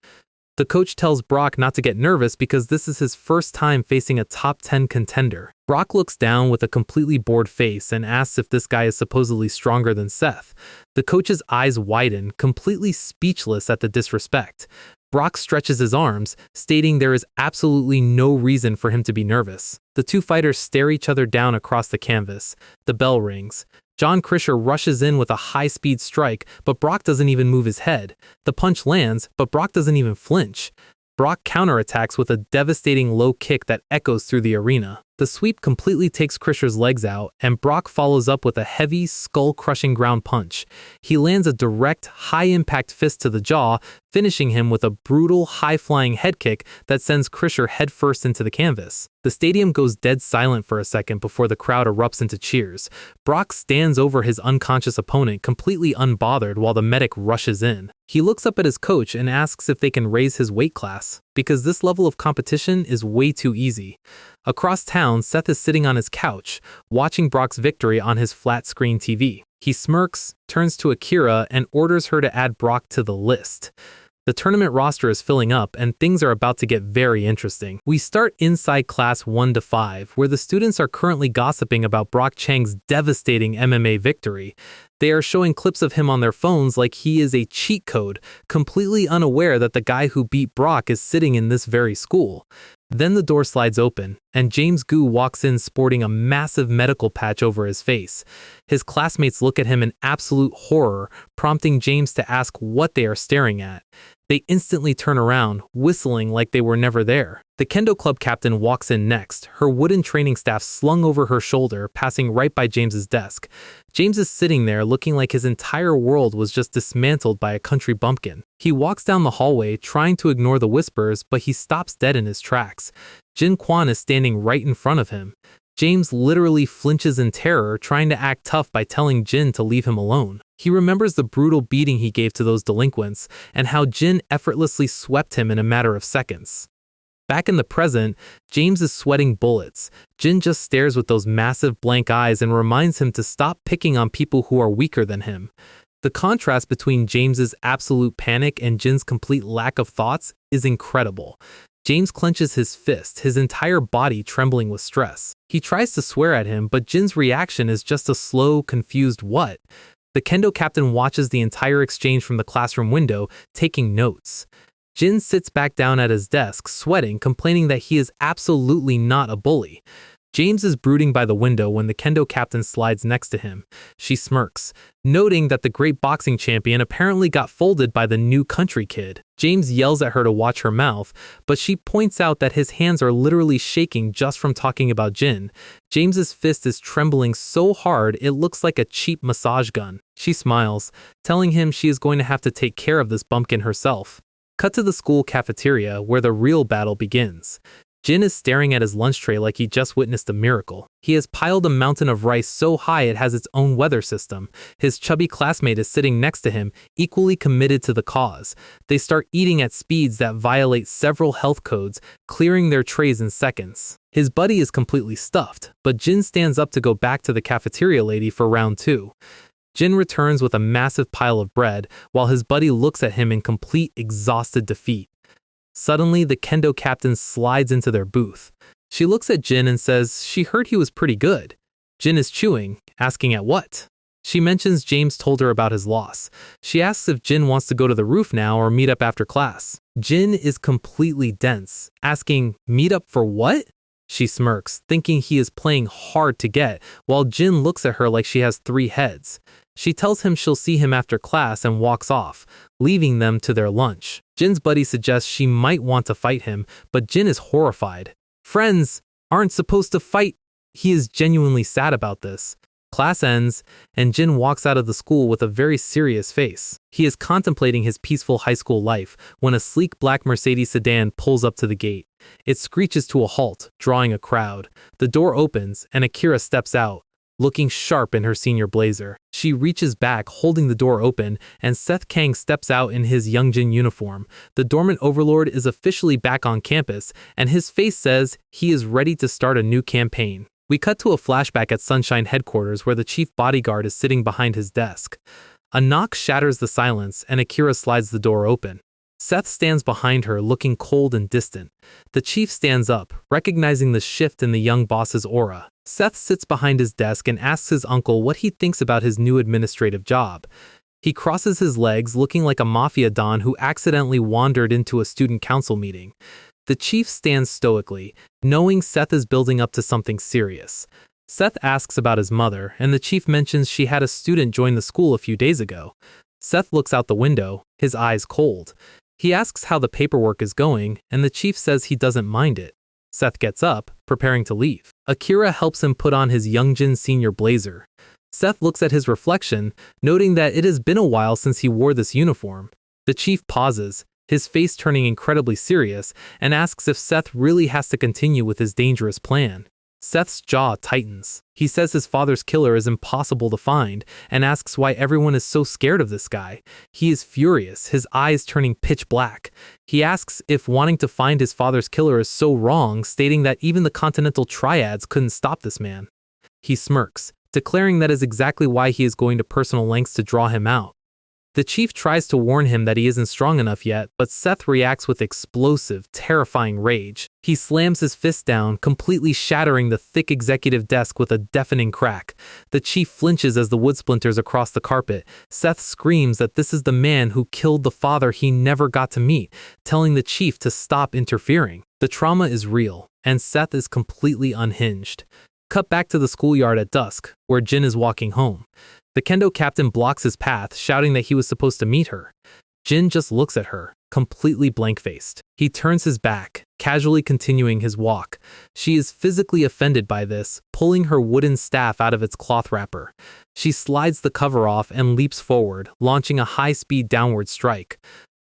The coach tells Brock not to get nervous because this is his first time facing a top 10 contender. Brock looks down with a completely bored face and asks if this guy is supposedly stronger than Seth. The coach's eyes widen, completely speechless at the disrespect. Brock stretches his arms, stating there is absolutely no reason for him to be nervous. The two fighters stare each other down across the canvas. The bell rings. John Krisher rushes in with a high-speed strike, but Brock doesn't even move his head. The punch lands, but Brock doesn't even flinch. Brock counterattacks with a devastating low kick that echoes through the arena. The sweep completely takes Krisher's legs out, and Brock follows up with a heavy, skull-crushing ground punch. He lands a direct, high-impact fist to the jaw, finishing him with a brutal, high-flying head kick that sends Krisher headfirst into the canvas. The stadium goes dead silent for a second before the crowd erupts into cheers. Brock stands over his unconscious opponent, completely unbothered, while the medic rushes in. He looks up at his coach and asks if they can raise his weight class, because this level of competition is way too easy. Across town, Seth is sitting on his couch, watching Brock's victory on his flat-screen TV. He smirks, turns to Akira, and orders her to add Brock to the list. The tournament roster is filling up, and things are about to get very interesting. We start inside class 1 to 5, where the students are currently gossiping about Brock Chang's devastating MMA victory. They are showing clips of him on their phones like he is a cheat code, completely unaware that the guy who beat Brock is sitting in this very school. Then the door slides open, and James Gu walks in sporting a massive medical patch over his face. His classmates look at him in absolute horror, prompting James to ask what they are staring at. They instantly turn around, whistling like they were never there. The Kendo Club captain walks in next, her wooden training staff slung over her shoulder, passing right by James's desk. James is sitting there looking like his entire world was just dismantled by a country bumpkin. He walks down the hallway, trying to ignore the whispers, but he stops dead in his tracks. Jin Kwon is standing right in front of him. James literally flinches in terror, trying to act tough by telling Jin to leave him alone. He remembers the brutal beating he gave to those delinquents, and how Jin effortlessly swept him in a matter of seconds. Back in the present, James is sweating bullets. Jin just stares with those massive blank eyes and reminds him to stop picking on people who are weaker than him. The contrast between James's absolute panic and Jin's complete lack of thoughts is incredible. James clenches his fist, his entire body trembling with stress. He tries to swear at him, but Jin's reaction is just a slow, confused what? The Kendo captain watches the entire exchange from the classroom window, taking notes. Jin sits back down at his desk, sweating, complaining that he is absolutely not a bully. James is brooding by the window when the Kendo captain slides next to him. She smirks, noting that the great boxing champion apparently got folded by the new country kid. James yells at her to watch her mouth, but she points out that his hands are literally shaking just from talking about Jin. James's fist is trembling so hard it looks like a cheap massage gun. She smiles, telling him she is going to have to take care of this bumpkin herself. Cut to the school cafeteria, where the real battle begins. Jin is staring at his lunch tray like he just witnessed a miracle. He has piled a mountain of rice so high it has its own weather system. His chubby classmate is sitting next to him, equally committed to the cause. They start eating at speeds that violate several health codes, clearing their trays in seconds. His buddy is completely stuffed, but Jin stands up to go back to the cafeteria lady for round 2. Jin returns with a massive pile of bread, while his buddy looks at him in complete, exhausted defeat. Suddenly, the Kendo captain slides into their booth. She looks at Jin and says she heard he was pretty good. Jin is chewing, asking at what. She mentions James told her about his loss. She asks if Jin wants to go to the roof now or meet up after class. Jin is completely dense, asking, meet up for what? She smirks, thinking he is playing hard to get, while Jin looks at her like she has 3 heads. She tells him she'll see him after class and walks off, leaving them to their lunch. Jin's buddy suggests she might want to fight him, but Jin is horrified. Friends aren't supposed to fight. He is genuinely sad about this. Class ends, and Jin walks out of the school with a very serious face. He is contemplating his peaceful high school life when a sleek black Mercedes sedan pulls up to the gate. It screeches to a halt, drawing a crowd. The door opens, and Akira steps out, looking sharp in her senior blazer. She reaches back, holding the door open, and Seth Kang steps out in his Youngjin uniform. The dormant overlord is officially back on campus, and his face says he is ready to start a new campaign. We cut to a flashback at Sunshine headquarters where the chief bodyguard is sitting behind his desk. A knock shatters the silence, and Akira slides the door open. Seth stands behind her, looking cold and distant. The chief stands up, recognizing the shift in the young boss's aura. Seth sits behind his desk and asks his uncle what he thinks about his new administrative job. He crosses his legs, looking like a mafia don who accidentally wandered into a student council meeting. The chief stands stoically, knowing Seth is building up to something serious. Seth asks about his mother, and the chief mentions she had a student join the school a few days ago. Seth looks out the window, his eyes cold. He asks how the paperwork is going, and the chief says he doesn't mind it. Seth gets up, preparing to leave. Akira helps him put on his Youngjin Senior blazer. Seth looks at his reflection, noting that it has been a while since he wore this uniform. The chief pauses, his face turning incredibly serious, and asks if Seth really has to continue with his dangerous plan. Seth's jaw tightens. He says his father's killer is impossible to find and asks why everyone is so scared of this guy. He is furious, his eyes turning pitch black. He asks if wanting to find his father's killer is so wrong, stating that even the continental triads couldn't stop this man. He smirks, declaring that is exactly why he is going to personal lengths to draw him out. The chief tries to warn him that he isn't strong enough yet, but Seth reacts with explosive, terrifying rage. He slams his fist down, completely shattering the thick executive desk with a deafening crack. The chief flinches as the wood splinters across the carpet. Seth screams that this is the man who killed the father he never got to meet, telling the chief to stop interfering. The trauma is real, and Seth is completely unhinged. Cut back to the schoolyard at dusk, where Jin is walking home. The kendo captain blocks his path, shouting that he was supposed to meet her. Jin just looks at her, completely blank-faced. He turns his back, casually continuing his walk. She is physically offended by this, pulling her wooden staff out of its cloth wrapper. She slides the cover off and leaps forward, launching a high-speed downward strike.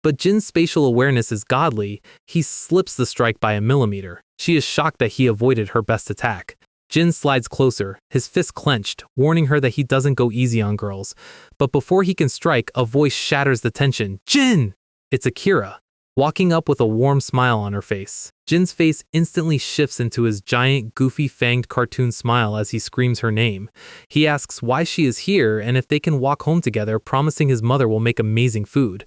But Jin's spatial awareness is godly. He slips the strike by a millimeter. She is shocked that he avoided her best attack. Jin slides closer, his fist clenched, warning her that he doesn't go easy on girls. But before he can strike, a voice shatters the tension. "Jin!" It's Akira, walking up with a warm smile on her face. Jin's face instantly shifts into his giant, goofy, fanged cartoon smile as he screams her name. He asks why she is here and if they can walk home together, promising his mother will make amazing food.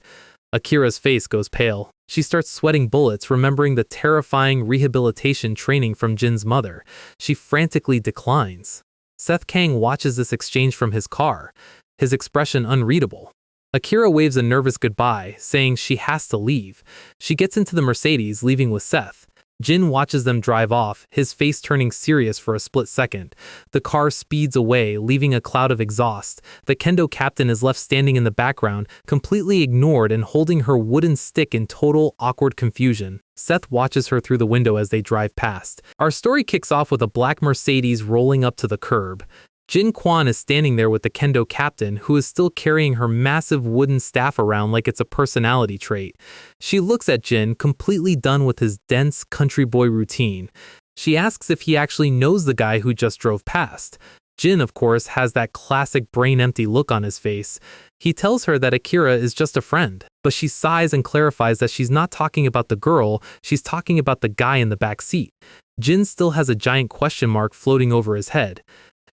Akira's face goes pale. She starts sweating bullets, remembering the terrifying rehabilitation training from Jin's mother. She frantically declines. Seth Kang watches this exchange from his car, his expression unreadable. Akira waves a nervous goodbye, saying she has to leave. She gets into the Mercedes, leaving with Seth. Jin watches them drive off, his face turning serious for a split second. The car speeds away, leaving a cloud of exhaust. The kendo captain is left standing in the background, completely ignored and holding her wooden stick in total awkward confusion. Seth watches her through the window as they drive past. Our story kicks off with a black Mercedes rolling up to the curb. Jin Kwon is standing there with the kendo captain, who is still carrying her massive wooden staff around like it's a personality trait. She looks at Jin, completely done with his dense country boy routine. She asks if he actually knows the guy who just drove past. Jin, of course, has that classic brain-empty look on his face. He tells her that Akira is just a friend, but she sighs and clarifies that she's not talking about the girl, she's talking about the guy in the back seat. Jin still has a giant question mark floating over his head.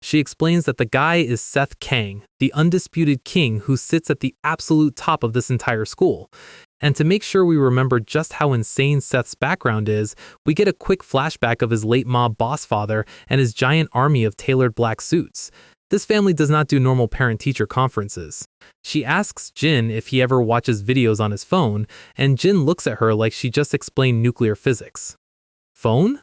She explains that the guy is Seth Kang, the undisputed king who sits at the absolute top of this entire school. And to make sure we remember just how insane Seth's background is, we get a quick flashback of his late mob boss father and his giant army of tailored black suits. This family does not do normal parent-teacher conferences. She asks Jin if he ever watches videos on his phone, and Jin looks at her like she just explained nuclear physics. Phone?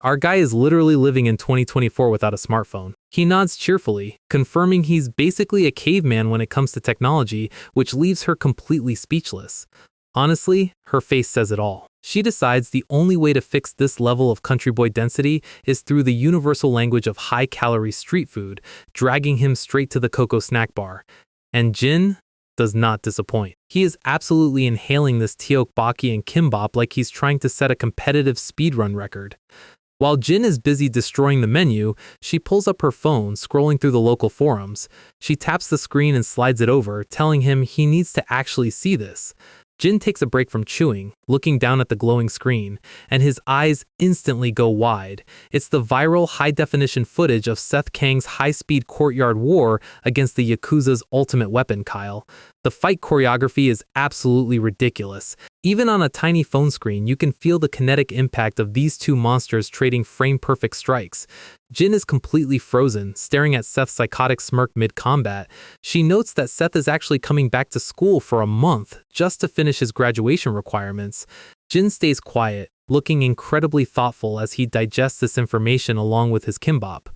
Our guy is literally living in 2024 without a smartphone. He nods cheerfully, confirming he's basically a caveman when it comes to technology, which leaves her completely speechless. Honestly, her face says it all. She decides the only way to fix this level of country boy density is through the universal language of high-calorie street food, dragging him straight to the Coco snack bar. And Jin does not disappoint. He is absolutely inhaling this tteokbokki and kimbap like he's trying to set a competitive speedrun record. While Jin is busy destroying the menu, she pulls up her phone, scrolling through the local forums. She taps the screen and slides it over, telling him he needs to actually see this. Jin takes a break from chewing, looking down at the glowing screen, and his eyes instantly go wide. It's the viral high-definition footage of Seth Kang's high-speed courtyard war against the yakuza's ultimate weapon, Kyle. The fight choreography is absolutely ridiculous. Even on a tiny phone screen, you can feel the kinetic impact of these two monsters trading frame-perfect strikes. Jin is completely frozen, staring at Seth's psychotic smirk mid-combat. She notes that Seth is actually coming back to school for a month, just to finish his graduation requirements. Jin stays quiet, looking incredibly thoughtful as he digests this information along with his kimbap.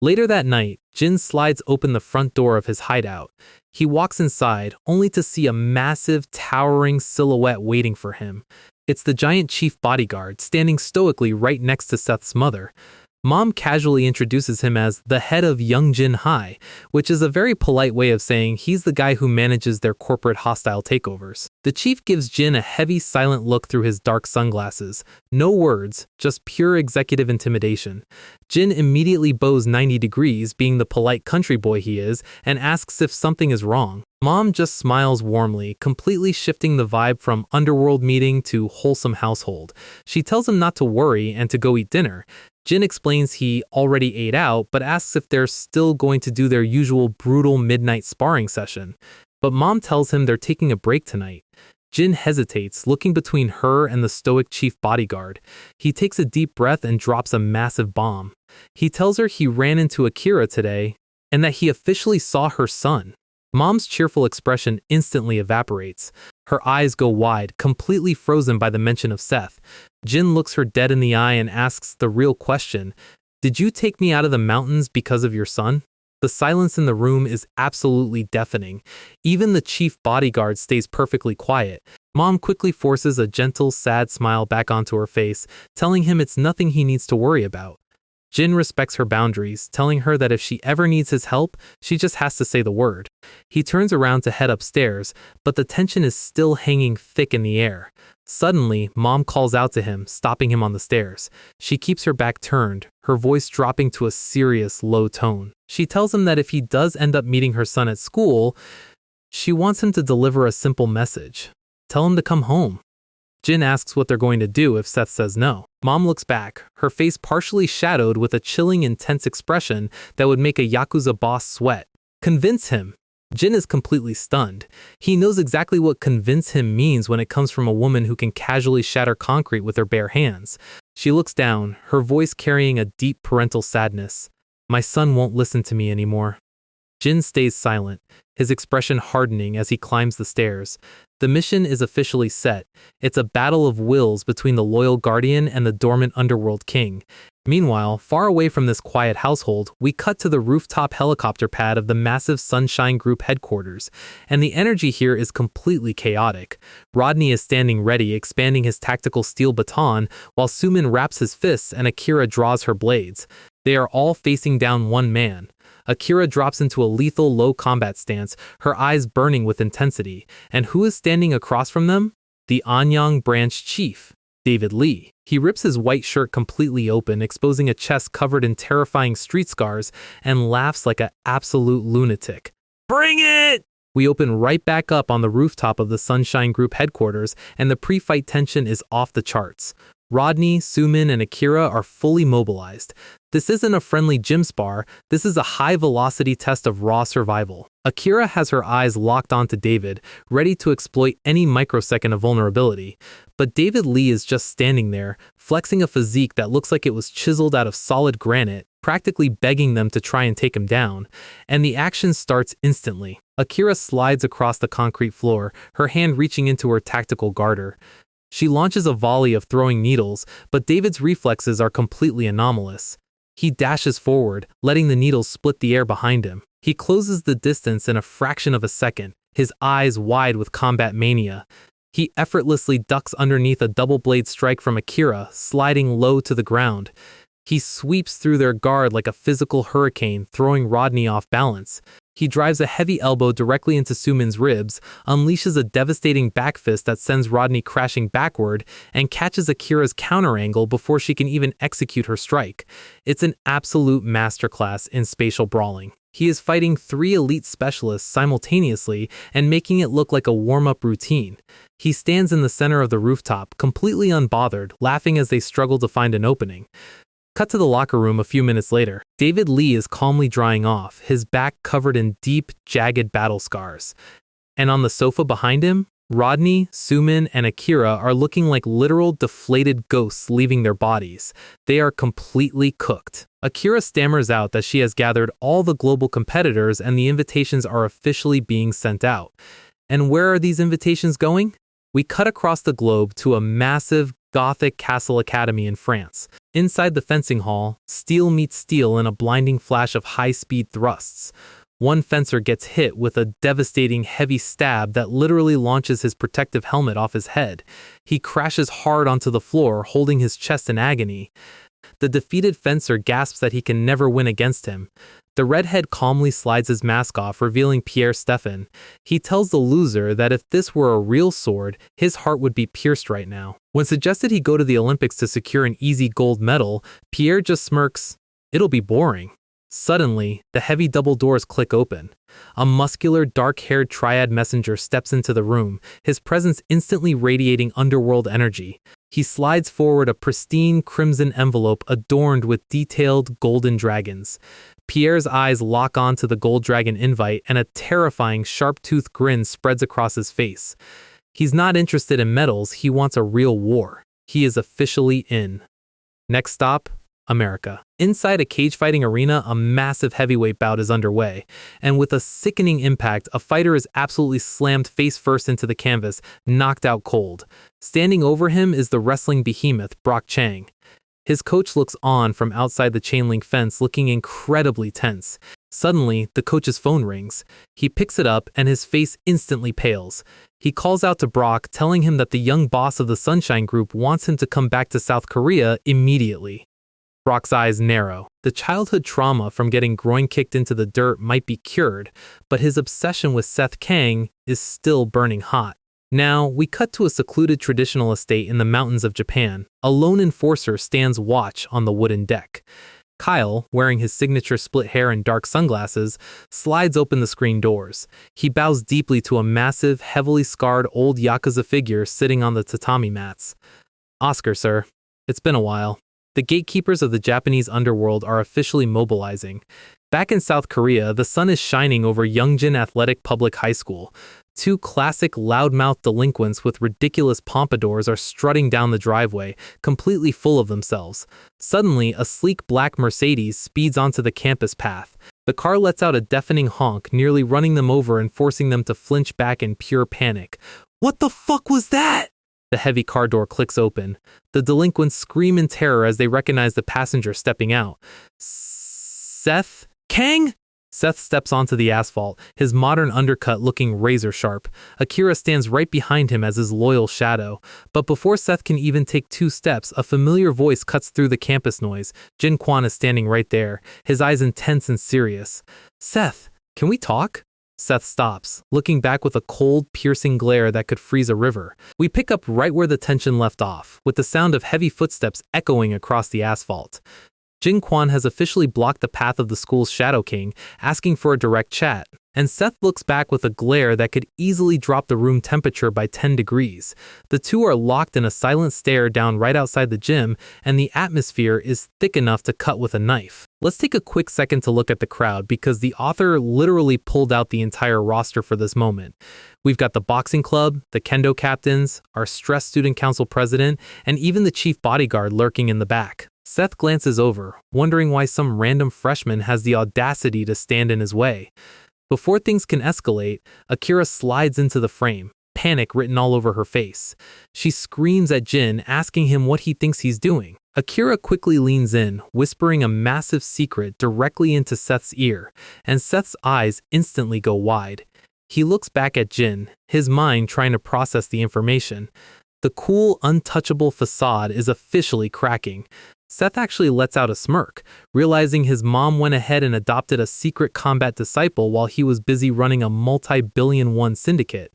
Later that night, Jin slides open the front door of his hideout. He walks inside, only to see a massive, towering silhouette waiting for him. It's the giant chief bodyguard standing stoically right next to Seth's mother. Mom casually introduces him as the head of Youngjin High, which is a very polite way of saying he's the guy who manages their corporate hostile takeovers. The chief gives Jin a heavy, silent look through his dark sunglasses. No words, just pure executive intimidation. Jin immediately bows 90 degrees, being the polite country boy he is, and asks if something is wrong. Mom just smiles warmly, completely shifting the vibe from underworld meeting to wholesome household. She tells him not to worry and to go eat dinner. Jin explains he already ate out, but asks if they're still going to do their usual brutal midnight sparring session. But Mom tells him they're taking a break tonight. Jin hesitates, looking between her and the stoic chief bodyguard. He takes a deep breath and drops a massive bomb. He tells her he ran into Akira today, and that he officially saw her son. Mom's cheerful expression instantly evaporates. Her eyes go wide, completely frozen by the mention of Seth. Jin looks her dead in the eye and asks the real question, "Did you take me out of the mountains because of your son?" The silence in the room is absolutely deafening. Even the chief bodyguard stays perfectly quiet. Mom quickly forces a gentle, sad smile back onto her face, telling him it's nothing he needs to worry about. Jin respects her boundaries, telling her that if she ever needs his help, she just has to say the word. He turns around to head upstairs, but the tension is still hanging thick in the air. Suddenly, Mom calls out to him, stopping him on the stairs. She keeps her back turned, her voice dropping to a serious, low tone. She tells him that if he does end up meeting her son at school, she wants him to deliver a simple message. Tell him to come home. Jin asks what they're going to do if Seth says no. Mom looks back, her face partially shadowed with a chilling, intense expression that would make a yakuza boss sweat. Convince him. Jin is completely stunned. He knows exactly what convince him means when it comes from a woman who can casually shatter concrete with her bare hands. She looks down, her voice carrying a deep parental sadness. My son won't listen to me anymore. Jin stays silent, his expression hardening as he climbs the stairs. The mission is officially set. It's a battle of wills between the loyal guardian and the dormant underworld king. Meanwhile, far away from this quiet household, we cut to the rooftop helicopter pad of the massive Sunshine Group headquarters, and the energy here is completely chaotic. Rodney is standing ready, expanding his tactical steel baton, while Sumin wraps his fists and Akira draws her blades. They are all facing down one man. Akira drops into a lethal low combat stance, her eyes burning with intensity. And who is standing across from them? The Anyang branch chief, David Lee. He rips his white shirt completely open, exposing a chest covered in terrifying street scars, and laughs like an absolute lunatic. Bring it! We open right back up on the rooftop of the Sunshine Group headquarters, and the pre-fight tension is off the charts. Rodney, Sumin, and Akira are fully mobilized. This isn't a friendly gym spar, this is a high-velocity test of raw survival. Akira has her eyes locked onto David, ready to exploit any microsecond of vulnerability. But David Lee is just standing there, flexing a physique that looks like it was chiseled out of solid granite, practically begging them to try and take him down. And the action starts instantly. Akira slides across the concrete floor, her hand reaching into her tactical garter. She launches a volley of throwing needles, but David's reflexes are completely anomalous. He dashes forward, letting the needles split the air behind him. He closes the distance in a fraction of a second, his eyes wide with combat mania. He effortlessly ducks underneath a double-blade strike from Akira, sliding low to the ground. He sweeps through their guard like a physical hurricane, throwing Rodney off balance. He drives a heavy elbow directly into Sumin's ribs, unleashes a devastating back fist that sends Rodney crashing backward, and catches Akira's counter angle before she can even execute her strike. It's an absolute masterclass in spatial brawling. He is fighting 3 elite specialists simultaneously and making it look like a warm-up routine. He stands in the center of the rooftop, completely unbothered, laughing as they struggle to find an opening. Cut to the locker room a few minutes later. David Lee is calmly drying off, his back covered in deep, jagged battle scars. And on the sofa behind him, Rodney, Sumin, and Akira are looking like literal deflated ghosts leaving their bodies. They are completely cooked. Akira stammers out that she has gathered all the global competitors and the invitations are officially being sent out. And where are these invitations going? We cut across the globe to a massive, Gothic castle academy in France. Inside the fencing hall, steel meets steel in a blinding flash of high-speed thrusts. One fencer gets hit with a devastating heavy stab that literally launches his protective helmet off his head. He crashes hard onto the floor, holding his chest in agony. The defeated fencer gasps that he can never win against him. The redhead calmly slides his mask off, revealing Pierre Stephan. He tells the loser that if this were a real sword, his heart would be pierced right now. When suggested he go to the Olympics to secure an easy gold medal, Pierre just smirks, "It'll be boring." Suddenly, the heavy double doors click open. A muscular, dark-haired triad messenger steps into the room, his presence instantly radiating underworld energy. He slides forward a pristine crimson envelope adorned with detailed golden dragons. Pierre's eyes lock onto the gold dragon invite, and a terrifying, sharp-toothed grin spreads across his face. He's not interested in medals, he wants a real war. He is officially in. Next stop, America. Inside a cage-fighting arena, a massive heavyweight bout is underway, and with a sickening impact, a fighter is absolutely slammed face-first into the canvas, knocked out cold. Standing over him is the wrestling behemoth, Chang. His coach looks on from outside the chain-link fence, looking incredibly tense. Suddenly, the coach's phone rings. He picks it up, and his face instantly pales. He calls out to Brock, telling him that the young boss of the Sunshine Group wants him to come back to South Korea immediately. Brock's eyes narrow. The childhood trauma from getting groin kicked into the dirt might be cured, but his obsession with Seth Kang is still burning hot. Now, we cut to a secluded traditional estate in the mountains of Japan. A lone enforcer stands watch on the wooden deck. Kyle, wearing his signature split hair and dark sunglasses, slides open the screen doors. He bows deeply to a massive, heavily scarred old yakuza figure sitting on the tatami mats. "Oscar, sir. It's been a while." The gatekeepers of the Japanese underworld are officially mobilizing. Back in South Korea, the sun is shining over Youngjin Athletic Public High School. Two classic loudmouth delinquents with ridiculous pompadours are strutting down the driveway, completely full of themselves. Suddenly, a sleek black Mercedes speeds onto the campus path. The car lets out a deafening honk, nearly running them over and forcing them to flinch back in pure panic. "What the fuck was that?" The heavy car door clicks open. The delinquents scream in terror as they recognize the passenger stepping out. "Seth? Kang?" Seth steps onto the asphalt, his modern undercut looking razor sharp. Akira stands right behind him as his loyal shadow. But before Seth can even take 2 steps, a familiar voice cuts through the campus noise. Jin Kwon is standing right there, his eyes intense and serious. "Seth, can we talk?" Seth stops, looking back with a cold, piercing glare that could freeze a river. We pick up right where the tension left off, with the sound of heavy footsteps echoing across the asphalt. Jin Kwon has officially blocked the path of the school's Shadow King, asking for a direct chat, and Seth looks back with a glare that could easily drop the room temperature by 10 degrees. The two are locked in a silent stare down right outside the gym, and the atmosphere is thick enough to cut with a knife. Let's take a quick second to look at the crowd, because the author literally pulled out the entire roster for this moment. We've got the boxing club, the kendo captains, our stressed student council president, and even the chief bodyguard lurking in the back. Seth glances over, wondering why some random freshman has the audacity to stand in his way. Before things can escalate, Akira slides into the frame, panic written all over her face. She screams at Jin, asking him what he thinks he's doing. Akira quickly leans in, whispering a massive secret directly into Seth's ear, and Seth's eyes instantly go wide. He looks back at Jin, his mind trying to process the information. The cool, untouchable facade is officially cracking. Seth actually lets out a smirk, realizing his mom went ahead and adopted a secret combat disciple while he was busy running a multi-billion won syndicate.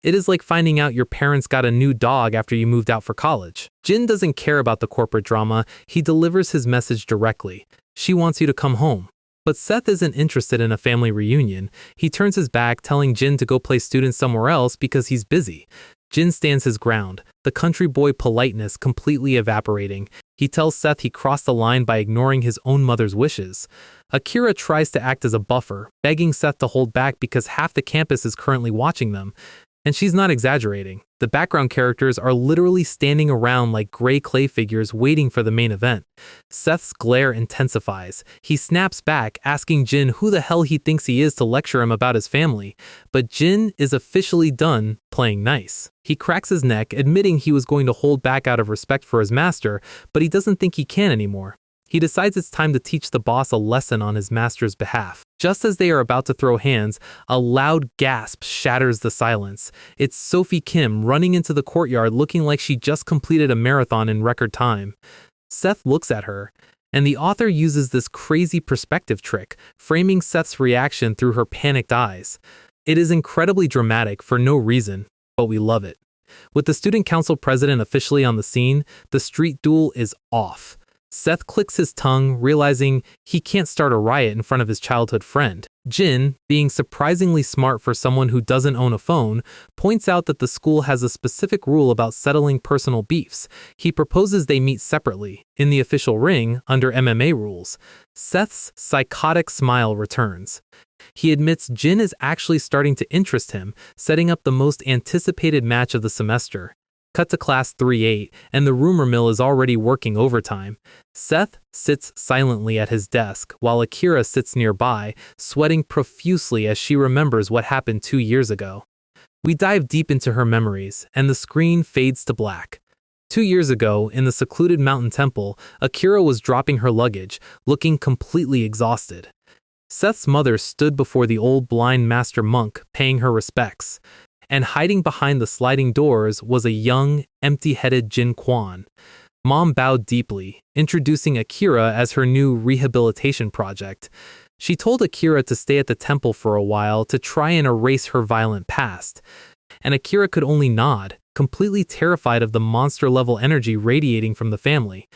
It is like finding out your parents got a new dog after you moved out for college. Jin doesn't care about the corporate drama, he delivers his message directly. She wants you to come home. But Seth isn't interested in a family reunion. He turns his back, telling Jin to go play student somewhere else because he's busy. Jin stands his ground, the country boy politeness completely evaporating. He tells Seth he crossed the line by ignoring his own mother's wishes. Akira tries to act as a buffer, begging Seth to hold back because half the campus is currently watching them. And she's not exaggerating. The background characters are literally standing around like gray clay figures waiting for the main event. Seth's glare intensifies. He snaps back, asking Jin who the hell he thinks he is to lecture him about his family. But Jin is officially done playing nice. He cracks his neck, admitting he was going to hold back out of respect for his master, but he doesn't think he can anymore. He decides it's time to teach the boss a lesson on his master's behalf. Just as they are about to throw hands, a loud gasp shatters the silence. It's Sophie Kim running into the courtyard looking like she just completed a marathon in record time. Seth looks at her, and the author uses this crazy perspective trick, framing Seth's reaction through her panicked eyes. It is incredibly dramatic for no reason, but we love it. With the student council president officially on the scene, the street duel is off. Seth clicks his tongue, realizing he can't start a riot in front of his childhood friend. Jin, being surprisingly smart for someone who doesn't own a phone, points out that the school has a specific rule about settling personal beefs. He proposes they meet separately, in the official ring, under MMA rules. Seth's psychotic smile returns. He admits Jin is actually starting to interest him, setting up the most anticipated match of the semester. Cut to class 3-8, and the rumor mill is already working overtime. Seth sits silently at his desk, while Akira sits nearby, sweating profusely as she remembers what happened 2 years ago. We dive deep into her memories, and the screen fades to black. 2 years ago, in the secluded mountain temple, Akira was dropping her luggage, looking completely exhausted. Seth's mother stood before the old blind master monk, paying her respects. And hiding behind the sliding doors was a young, empty-headed Jin Kwon. Mom bowed deeply, introducing Akira as her new rehabilitation project. She told Akira to stay at the temple for a while to try and erase her violent past. And Akira could only nod, completely terrified of the monster-level energy radiating from the family.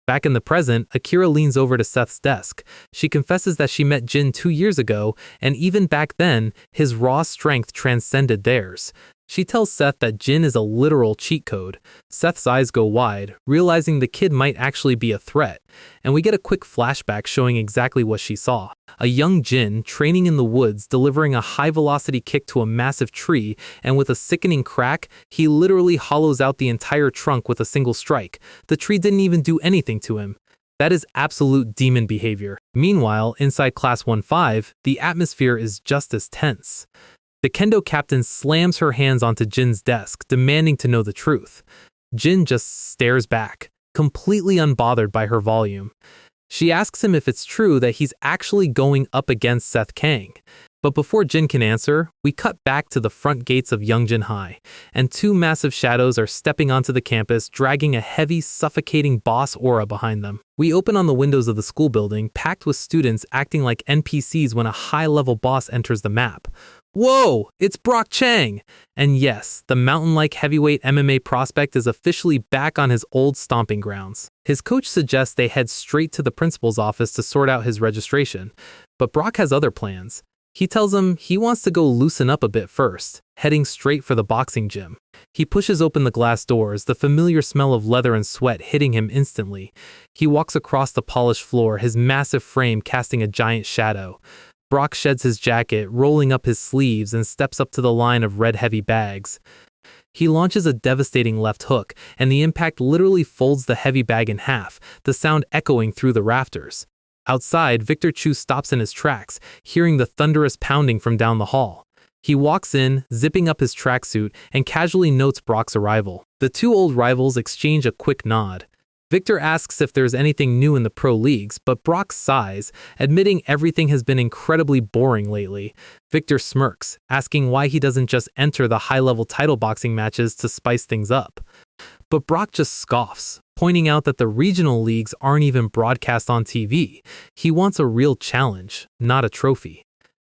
Back in the present, Akira leans over to Seth's desk. She confesses that she met Jin 2 years ago, and even back then, his raw strength transcended theirs. She tells Seth that Jin is a literal cheat code. Seth's eyes go wide, realizing the kid might actually be a threat, and we get a quick flashback showing exactly what she saw. A young Jin training in the woods, delivering a high-velocity kick to a massive tree, and with a sickening crack, he literally hollows out the entire trunk with a single strike. The tree didn't even do anything to him. That is absolute demon behavior. Meanwhile, inside Class 1-5, the atmosphere is just as tense. The kendo captain slams her hands onto Jin's desk, demanding to know the truth. Jin just stares back, completely unbothered by her volume. She asks him if it's true that he's actually going up against Seth Kang. But before Jin can answer, we cut back to the front gates of Youngjin High, and 2 massive shadows are stepping onto the campus, dragging a heavy, suffocating boss aura behind them. We open on the windows of the school building, packed with students acting like NPCs when a high-level boss enters the map. Whoa, it's Brock Chang! And yes, the mountain-like heavyweight MMA prospect is officially back on his old stomping grounds. His coach suggests they head straight to the principal's office to sort out his registration, but Brock has other plans. He tells him he wants to go loosen up a bit first, heading straight for the boxing gym. He pushes open the glass doors, the familiar smell of leather and sweat hitting him instantly. He walks across the polished floor, his massive frame casting a giant shadow. Brock sheds his jacket, rolling up his sleeves, and steps up to the line of red heavy bags. He launches a devastating left hook, and the impact literally folds the heavy bag in half, the sound echoing through the rafters. Outside, Victor Chu stops in his tracks, hearing the thunderous pounding from down the hall. He walks in, zipping up his tracksuit, and casually notes Brock's arrival. The 2 old rivals exchange a quick nod. Victor asks if there's anything new in the pro leagues, but Brock sighs, admitting everything has been incredibly boring lately. Victor smirks, asking why he doesn't just enter the high-level title boxing matches to spice things up. But Brock just scoffs, pointing out that the regional leagues aren't even broadcast on TV. He wants a real challenge, not a trophy.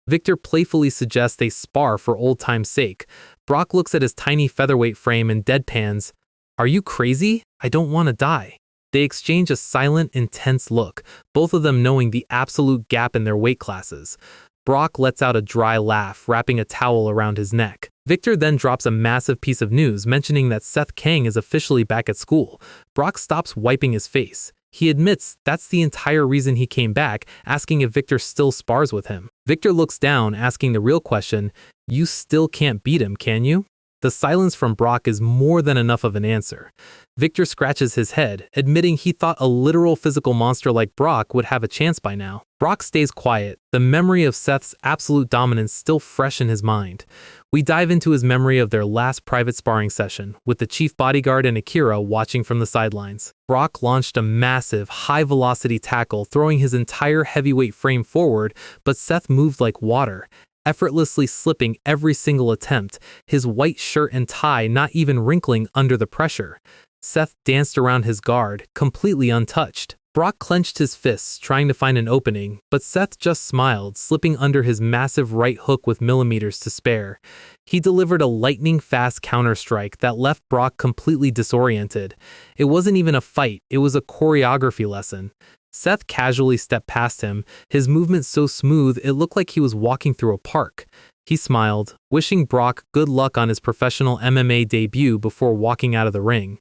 Victor playfully suggests they spar for old time's sake. Brock looks at his tiny featherweight frame and deadpans, "Are you crazy? I don't want to die." They exchange a silent, intense look, both of them knowing the absolute gap in their weight classes. Brock lets out a dry laugh, wrapping a towel around his neck. Victor then drops a massive piece of news mentioning that Seth Kang is officially back at school. Brock stops wiping his face. He admits that's the entire reason he came back, asking if Victor still spars with him. Victor looks down, asking the real question, "You still can't beat him, can you?" The The silence from Brock is more than enough of an answer. Victor scratches his head, admitting he thought a literal physical monster like Brock would have a chance by now. Brock stays quiet, the memory of Seth's absolute dominance still fresh in his mind. We dive into his memory of their last private sparring session, with the chief bodyguard and Akira watching from the sidelines. Brock launched a massive, high-velocity tackle, throwing his entire heavyweight frame forward, but Seth moved like water, effortlessly slipping every single attempt, his white shirt and tie not even wrinkling under the pressure. Seth danced around his guard, completely untouched. Brock clenched his fists, trying to find an opening, but Seth just smiled, slipping under his massive right hook with millimeters to spare. He delivered a lightning-fast counter-strike that left Brock completely disoriented. It wasn't even a fight, it was a choreography lesson. Seth casually stepped past him, his movement so smooth it looked like he was walking through a park. He smiled, wishing Brock good luck on his professional MMA debut before walking out of the ring.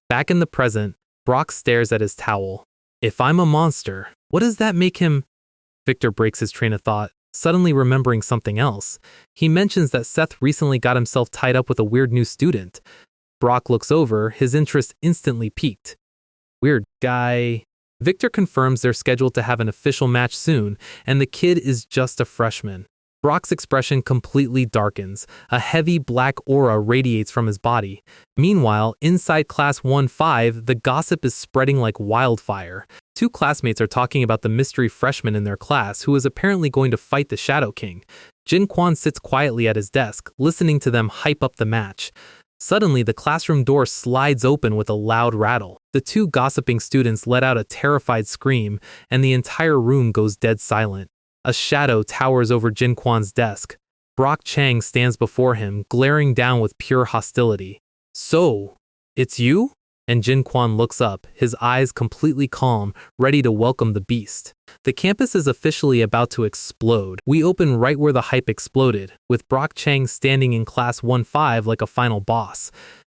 Back in the present, Brock stares at his towel. If I'm a monster, what does that make him? Victor breaks his train of thought, suddenly remembering something else. He mentions that Seth recently got himself tied up with a weird new student. Brock looks over, his interest instantly piqued. Weird guy. Victor confirms they're scheduled to have an official match soon, and the kid is just a freshman. Brock's expression completely darkens. A heavy black aura radiates from his body. Meanwhile, inside Class 1-5, the gossip is spreading like wildfire. Two classmates are talking about the mystery freshman in their class who is apparently going to fight the Shadow King. Jin Kwon sits quietly at his desk, listening to them hype up the match. Suddenly, the classroom door slides open with a loud rattle. The two gossiping students let out a terrified scream, and the entire room goes dead silent. A shadow towers over Jin Kwon's desk. Brock Chang stands before him, glaring down with pure hostility. So, it's you? And Jin Kwon looks up, his eyes completely calm, ready to welcome the beast. The campus is officially about to explode. We open right where the hype exploded, with Brock Chang standing in Class 1-5 like a final boss.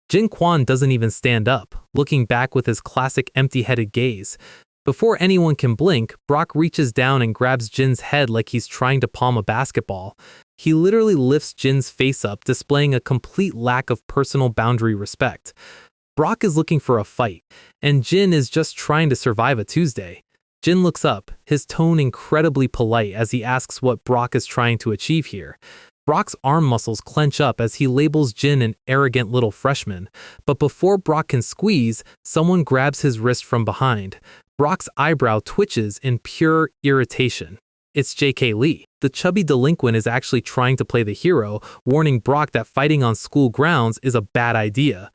Jin Kwon doesn't even stand up, looking back with his classic empty-headed gaze. Before anyone can blink, Brock reaches down and grabs Jin's head like he's trying to palm a basketball. He literally lifts Jin's face up, displaying a complete lack of personal boundary respect. Brock is looking for a fight, and Jin is just trying to survive a Tuesday. Jin looks up, his tone incredibly polite as he asks what Brock is trying to achieve here. Brock's arm muscles clench up as he labels Jin an arrogant little freshman, but before Brock can squeeze, someone grabs his wrist from behind. Brock's eyebrow twitches in pure irritation. It's J.K. Lee. The chubby delinquent is actually trying to play the hero, warning Brock that fighting on school grounds is a bad idea.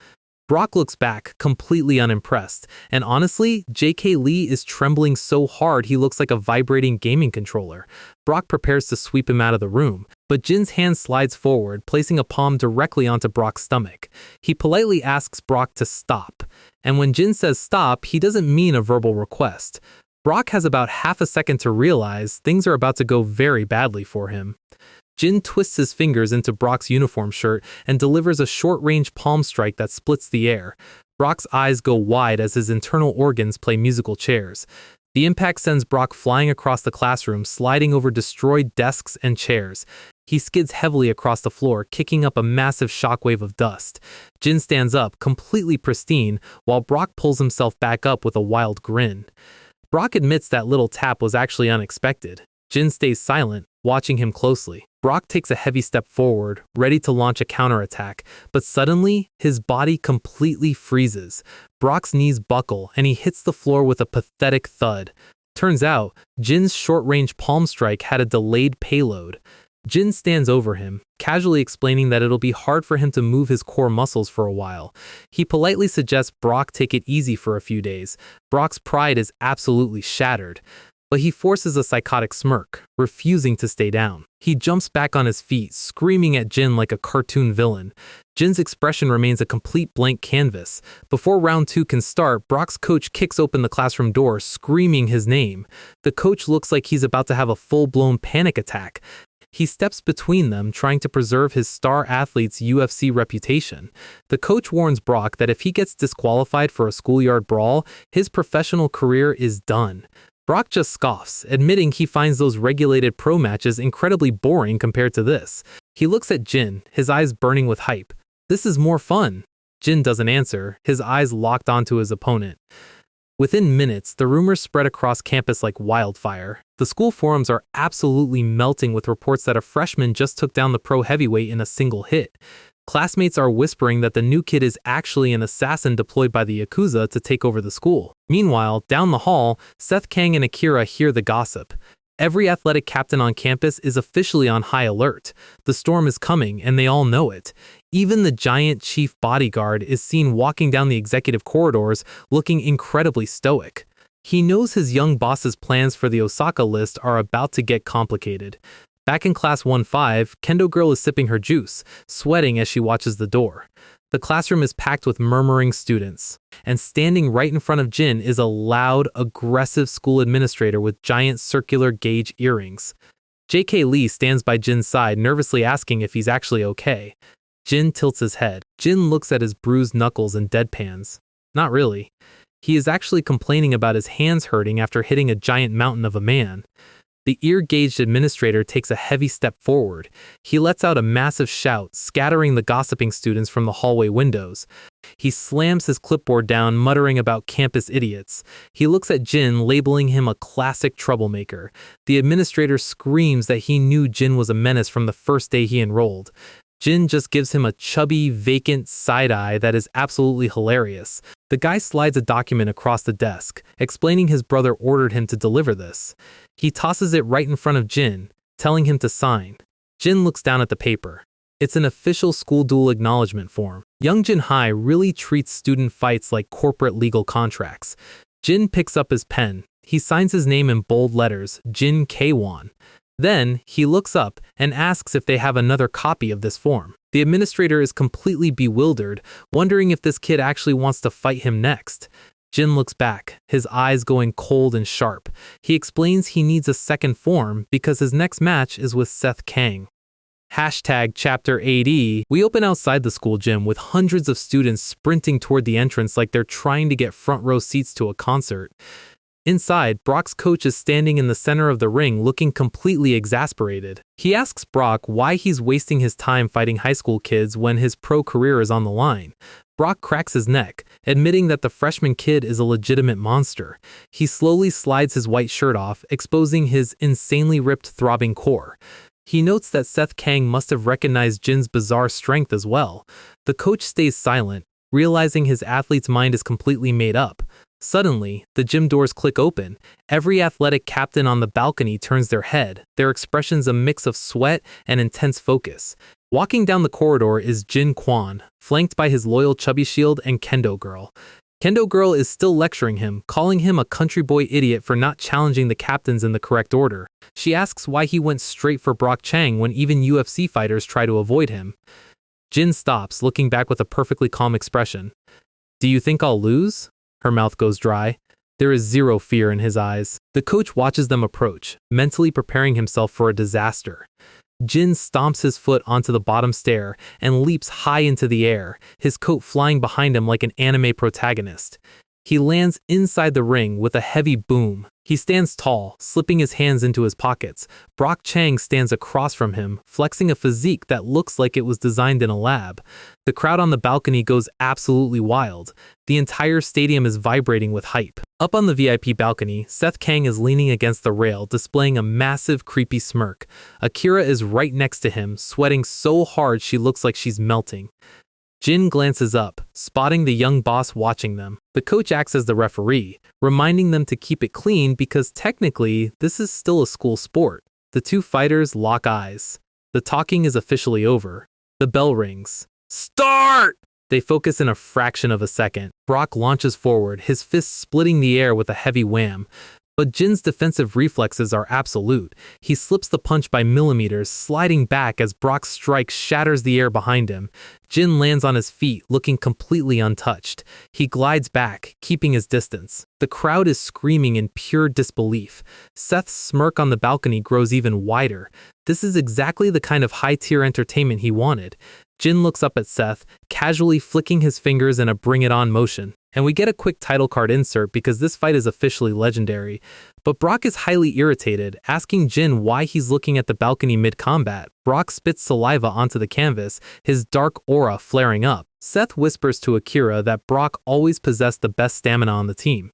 Brock looks back, completely unimpressed, and honestly, J.K. Lee is trembling so hard he looks like a vibrating gaming controller. Brock prepares to sweep him out of the room, but Jin's hand slides forward, placing a palm directly onto Brock's stomach. He politely asks Brock to stop, and when Jin says stop, he doesn't mean a verbal request. Brock has about half a second to realize things are about to go very badly for him. Jin twists his fingers into Brock's uniform shirt and delivers a short-range palm strike that splits the air. Brock's eyes go wide as his internal organs play musical chairs. The impact sends Brock flying across the classroom, sliding over destroyed desks and chairs. He skids heavily across the floor, kicking up a massive shockwave of dust. Jin stands up, completely pristine, while Brock pulls himself back up with a wild grin. Brock admits that little tap was actually unexpected. Jin stays silent, watching him closely. Brock takes a heavy step forward, ready to launch a counterattack, but suddenly, his body completely freezes. Brock's knees buckle, and he hits the floor with a pathetic thud. Turns out, Jin's short-range palm strike had a delayed payload. Jin stands over him, casually explaining that it'll be hard for him to move his core muscles for a while. He politely suggests Brock take it easy for a few days. Brock's pride is absolutely shattered. But he forces a psychotic smirk, refusing to stay down. He jumps back on his feet, screaming at Jin like a cartoon villain. Jin's expression remains a complete blank canvas. Before round 2 can start, Brock's coach kicks open the classroom door, screaming his name. The coach looks like he's about to have a full-blown panic attack. He steps between them, trying to preserve his star athlete's UFC reputation. The coach warns Brock that if he gets disqualified for a schoolyard brawl, his professional career is done. Brock just scoffs, admitting he finds those regulated pro matches incredibly boring compared to this. He looks at Jin, his eyes burning with hype. This is more fun. Jin doesn't answer, his eyes locked onto his opponent. Within minutes, the rumors spread across campus like wildfire. The school forums are absolutely melting with reports that a freshman just took down the pro heavyweight in a single hit. Classmates are whispering that the new kid is actually an assassin deployed by the yakuza to take over the school. Meanwhile, down the hall, Seth, Kang, and Akira hear the gossip. Every athletic captain on campus is officially on high alert. The storm is coming, and they all know it. Even the giant chief bodyguard is seen walking down the executive corridors, looking incredibly stoic. He knows his young boss's plans for the Osaka list are about to get complicated. Back in class 1-5, Kendo Girl is sipping her juice, sweating as she watches the door. The classroom is packed with murmuring students, and standing right in front of Jin is a loud, aggressive school administrator with giant circular gauge earrings. J.K. Lee stands by Jin's side, nervously asking if he's actually okay. Jin tilts his head. Jin looks at his bruised knuckles and deadpans. Not really. He is actually complaining about his hands hurting after hitting a giant mountain of a man. The ear-gauged administrator takes a heavy step forward. He lets out a massive shout, scattering the gossiping students from the hallway windows. He slams his clipboard down, muttering about campus idiots. He looks at Jin, labeling him a classic troublemaker. The administrator screams that he knew Jin was a menace from the first day he enrolled. Jin just gives him a chubby, vacant side-eye that is absolutely hilarious. The guy slides a document across the desk, explaining his brother ordered him to deliver this. He tosses it right in front of Jin, telling him to sign. Jin looks down at the paper. It's an official school duel acknowledgement form. Young Jin Hai really treats student fights like corporate legal contracts. Jin picks up his pen. He signs his name in bold letters, Jin Kwon. Then, he looks up and asks if they have another copy of this form. The administrator is completely bewildered, wondering if this kid actually wants to fight him next. Jin looks back, his eyes going cold and sharp. He explains he needs a second form because his next match is with Seth Kang. Hashtag Chapter 80. We open outside the school gym with hundreds of students sprinting toward the entrance like they're trying to get front row seats to a concert. Inside, Brock's coach is standing in the center of the ring looking completely exasperated. He asks Brock why he's wasting his time fighting high school kids when his pro career is on the line. Brock cracks his neck, admitting that the freshman kid is a legitimate monster. He slowly slides his white shirt off, exposing his insanely ripped, throbbing core. He notes that Seth Kang must have recognized Jin's bizarre strength as well. The coach stays silent, realizing his athlete's mind is completely made up. Suddenly, the gym doors click open. Every athletic captain on the balcony turns their head, their expressions a mix of sweat and intense focus. Walking down the corridor is Jin Kwon, flanked by his loyal Chubby Shield and Kendo Girl. Kendo Girl is still lecturing him, calling him a country boy idiot for not challenging the captains in the correct order. She asks why he went straight for Brock Chang when even UFC fighters try to avoid him. Jin stops, looking back with a perfectly calm expression. "Do you think I'll lose?" Her mouth goes dry. There is zero fear in his eyes. The coach watches them approach, mentally preparing himself for a disaster. Jin stomps his foot onto the bottom stair and leaps high into the air, his coat flying behind him like an anime protagonist. He lands inside the ring with a heavy boom. He stands tall, slipping his hands into his pockets. Brock Chang stands across from him, flexing a physique that looks like it was designed in a lab. The crowd on the balcony goes absolutely wild. The entire stadium is vibrating with hype. Up on the VIP balcony, Seth Kang is leaning against the rail, displaying a massive, creepy smirk. Akira is right next to him, sweating so hard she looks like she's melting. Jin glances up, spotting the young boss watching them. The coach acts as the referee, reminding them to keep it clean because technically, this is still a school sport. The two fighters lock eyes. The talking is officially over. The bell rings. Start! They focus in a fraction of a second. Brock launches forward, his fists splitting the air with a heavy wham. But Jin's defensive reflexes are absolute. He slips the punch by millimeters, sliding back as Brock's strike shatters the air behind him. Jin lands on his feet, looking completely untouched. He glides back, keeping his distance. The crowd is screaming in pure disbelief. Seth's smirk on the balcony grows even wider. This is exactly the kind of high-tier entertainment he wanted. Jin looks up at Seth, casually flicking his fingers in a bring-it-on motion. And we get a quick title card insert because this fight is officially legendary. But Brock is highly irritated, asking Jin why he's looking at the balcony mid-combat. Brock spits saliva onto the canvas, his dark aura flaring up. Seth whispers to Akira that Brock always possessed the best stamina on the team.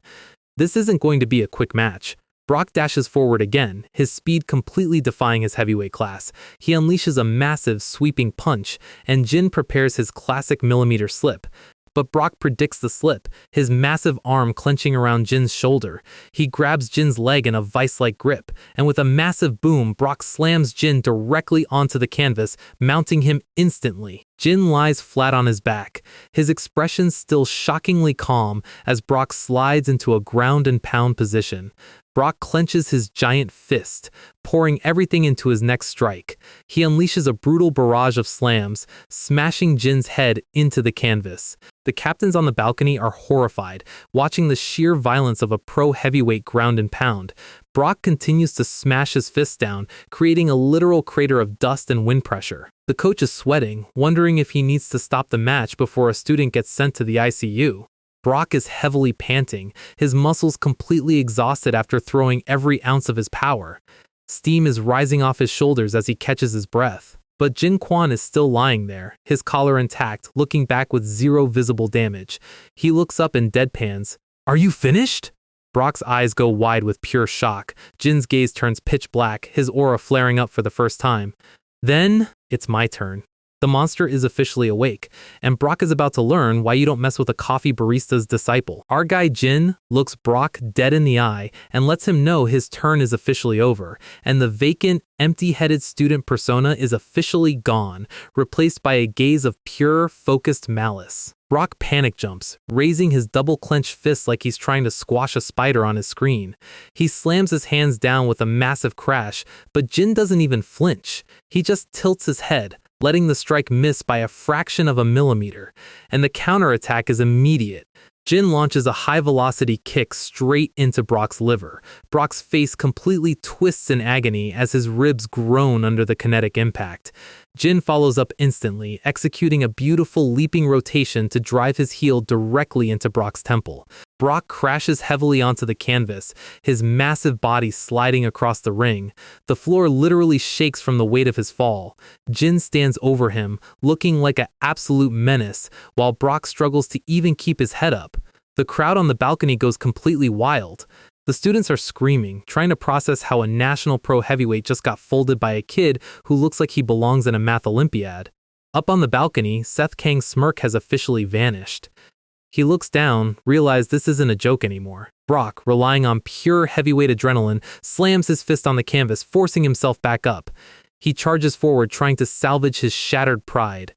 This isn't going to be a quick match. Brock dashes forward again, his speed completely defying his heavyweight class. He unleashes a massive, sweeping punch, and Jin prepares his classic millimeter slip. But Brock predicts the slip, his massive arm clenching around Jin's shoulder. He grabs Jin's leg in a vice-like grip, and with a massive boom, Brock slams Jin directly onto the canvas, mounting him instantly. Jin lies flat on his back, his expression still shockingly calm as Brock slides into a ground and pound position. Brock clenches his giant fist, pouring everything into his next strike. He unleashes a brutal barrage of slams, smashing Jin's head into the canvas. The captains on the balcony are horrified, watching the sheer violence of a pro heavyweight ground and pound. Brock continues to smash his fists down, creating a literal crater of dust and wind pressure. The coach is sweating, wondering if he needs to stop the match before a student gets sent to the ICU. Brock is heavily panting, his muscles completely exhausted after throwing every ounce of his power. Steam is rising off his shoulders as he catches his breath. But Jin Kwon is still lying there, his collar intact, looking back with zero visible damage. He looks up and deadpans. "Are you finished?" Brock's eyes go wide with pure shock. Jin's gaze turns pitch black, his aura flaring up for the first time. Then, it's my turn. The monster is officially awake, and Brock is about to learn why you don't mess with a coffee barista's disciple. Our guy Jin looks Brock dead in the eye and lets him know his turn is officially over, and the vacant, empty-headed student persona is officially gone, replaced by a gaze of pure, focused malice. Brock panic jumps, raising his double-clenched fists like he's trying to squash a spider on his screen. He slams his hands down with a massive crash, but Jin doesn't even flinch. He just tilts his head, letting the strike miss by a fraction of a millimeter, and the counterattack is immediate. Jin launches a high-velocity kick straight into Brock's liver. Brock's face completely twists in agony as his ribs groan under the kinetic impact. Jin follows up instantly, executing a beautiful leaping rotation to drive his heel directly into Brock's temple. Brock crashes heavily onto the canvas, his massive body sliding across the ring. The floor literally shakes from the weight of his fall. Jin stands over him, looking like an absolute menace, while Brock struggles to even keep his head up. The crowd on the balcony goes completely wild. The students are screaming, trying to process how a national pro heavyweight just got folded by a kid who looks like he belongs in a math Olympiad. Up on the balcony, Seth Kang's smirk has officially vanished. He looks down, realizes this isn't a joke anymore. Brock, relying on pure heavyweight adrenaline, slams his fist on the canvas, forcing himself back up. He charges forward, trying to salvage his shattered pride.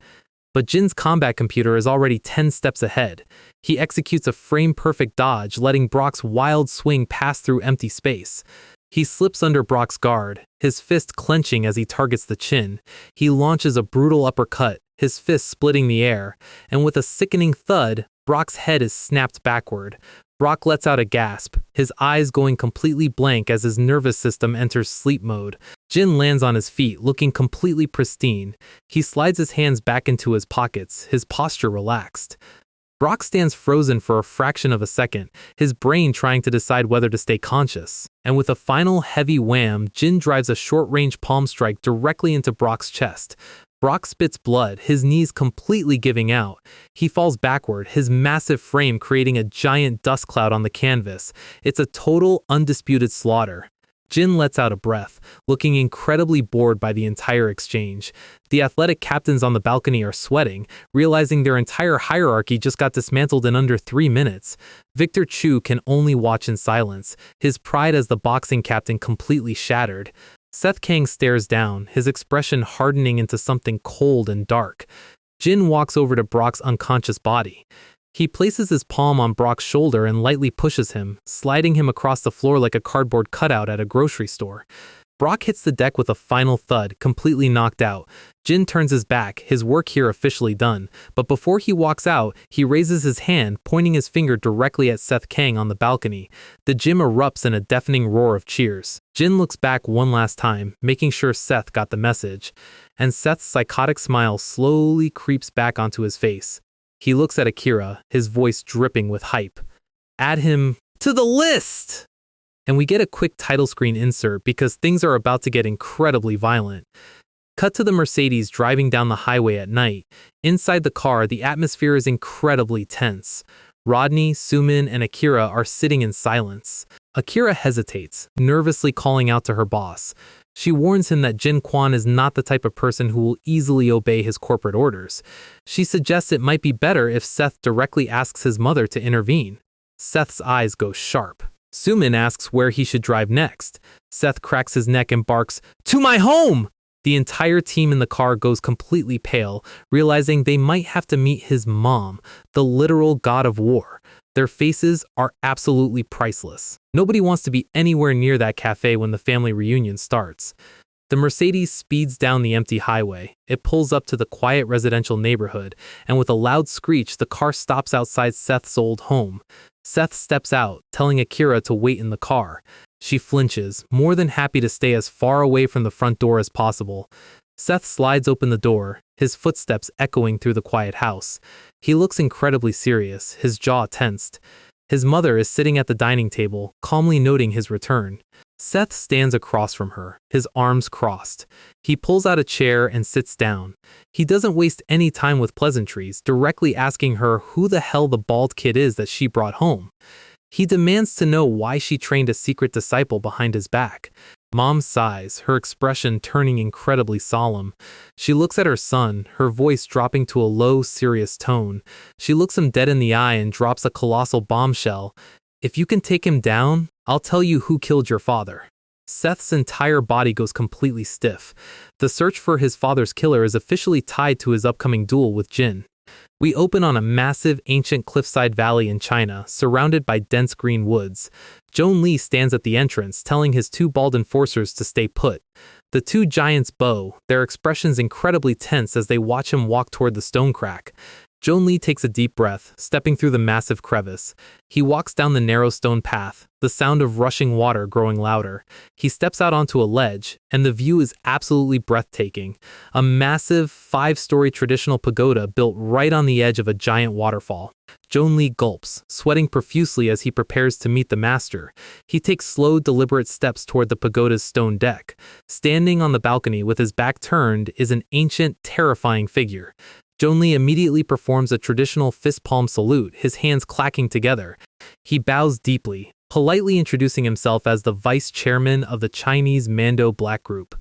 But Jin's combat computer is already 10 steps ahead. He executes a frame-perfect dodge, letting Brock's wild swing pass through empty space. He slips under Brock's guard, his fist clenching as he targets the chin. He launches a brutal uppercut, his fist splitting the air, and with a sickening thud, Brock's head is snapped backward. Brock lets out a gasp, his eyes going completely blank as his nervous system enters sleep mode. Jin lands on his feet, looking completely pristine. He slides his hands back into his pockets, his posture relaxed. Brock stands frozen for a fraction of a second, his brain trying to decide whether to stay conscious. And with a final heavy wham, Jin drives a short-range palm strike directly into Brock's chest. Brock spits blood, his knees completely giving out. He falls backward, his massive frame creating a giant dust cloud on the canvas. It's a total, undisputed slaughter. Jin lets out a breath, looking incredibly bored by the entire exchange. The athletic captains on the balcony are sweating, realizing their entire hierarchy just got dismantled in under 3 minutes. Victor Chu can only watch in silence, his pride as the boxing captain completely shattered. Seth Kang stares down, his expression hardening into something cold and dark. Jin walks over to Brock's unconscious body. He places his palm on Brock's shoulder and lightly pushes him, sliding him across the floor like a cardboard cutout at a grocery store. Brock hits the deck with a final thud, completely knocked out. Jin turns his back, his work here officially done, but before he walks out, he raises his hand, pointing his finger directly at Seth Kang on the balcony. The gym erupts in a deafening roar of cheers. Jin looks back one last time, making sure Seth got the message, and Seth's psychotic smile slowly creeps back onto his face. He looks at Akira, his voice dripping with hype. Add him to the list! And we get a quick title screen insert because things are about to get incredibly violent. Cut to the Mercedes driving down the highway at night. Inside the car, the atmosphere is incredibly tense. Rodney, Sumin, and Akira are sitting in silence. Akira hesitates, nervously calling out to her boss. She warns him that Jin Kwon is not the type of person who will easily obey his corporate orders. She suggests it might be better if Seth directly asks his mother to intervene. Seth's eyes go sharp. Sumin asks where he should drive next. Seth cracks his neck and barks, "To my home!" The entire team in the car goes completely pale, realizing they might have to meet his mom, the literal god of war. Their faces are absolutely priceless. Nobody wants to be anywhere near that cafe when the family reunion starts. The Mercedes speeds down the empty highway. It pulls up to the quiet residential neighborhood, and with a loud screech, the car stops outside Seth's old home. Seth steps out, telling Akira to wait in the car. She flinches, more than happy to stay as far away from the front door as possible. Seth slides open the door, his footsteps echoing through the quiet house. He looks incredibly serious, his jaw tensed. His mother is sitting at the dining table, calmly noting his return. Seth stands across from her, his arms crossed. He pulls out a chair and sits down. He doesn't waste any time with pleasantries, directly asking her who the hell the bald kid is that she brought home. He demands to know why she trained a secret disciple behind his back. Mom sighs, her expression turning incredibly solemn. She looks at her son, her voice dropping to a low, serious tone. She looks him dead in the eye and drops a colossal bombshell. "If you can take him down, I'll tell you who killed your father." Seth's entire body goes completely stiff. The search for his father's killer is officially tied to his upcoming duel with Jin. We open on a massive, ancient cliffside valley in China, surrounded by dense green woods. Joan Lee stands at the entrance, telling his two bald enforcers to stay put. The two giants bow, their expressions incredibly tense as they watch him walk toward the stone crack. Joan Lee takes a deep breath, stepping through the massive crevice. He walks down the narrow stone path, the sound of rushing water growing louder. He steps out onto a ledge, and the view is absolutely breathtaking. A massive, 5-story traditional pagoda built right on the edge of a giant waterfall. Joan Lee gulps, sweating profusely as he prepares to meet the master. He takes slow, deliberate steps toward the pagoda's stone deck. Standing on the balcony with his back turned is an ancient, terrifying figure. Joan Lee immediately performs a traditional fist palm salute, his hands clacking together. He bows deeply, politely introducing himself as the vice chairman of the Chinese Mando Black Group.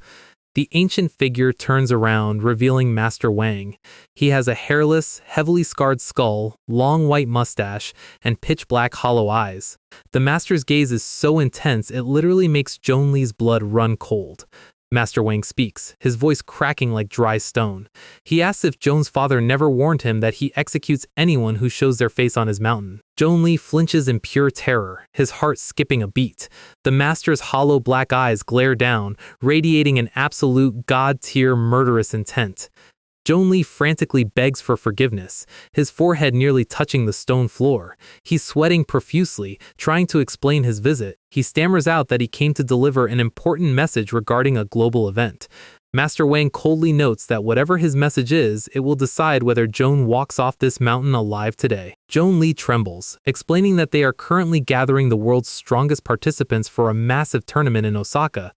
The ancient figure turns around, revealing Master Wang. He has a hairless, heavily scarred skull, long white mustache, and pitch-black hollow eyes. The master's gaze is so intense it literally makes Joan Lee's blood run cold. Master Wang speaks, his voice cracking like dry stone. He asks if Joan's father never warned him that he executes anyone who shows their face on his mountain. Joan Lee flinches in pure terror, his heart skipping a beat. The master's hollow black eyes glare down, radiating an absolute god-tier murderous intent. Joan Lee frantically begs for forgiveness, his forehead nearly touching the stone floor. He's sweating profusely, trying to explain his visit. He stammers out that he came to deliver an important message regarding a global event. Master Wang coldly notes that whatever his message is, it will decide whether Joan walks off this mountain alive today. Joan Lee trembles, explaining that they are currently gathering the world's strongest participants for a massive tournament in Osaka.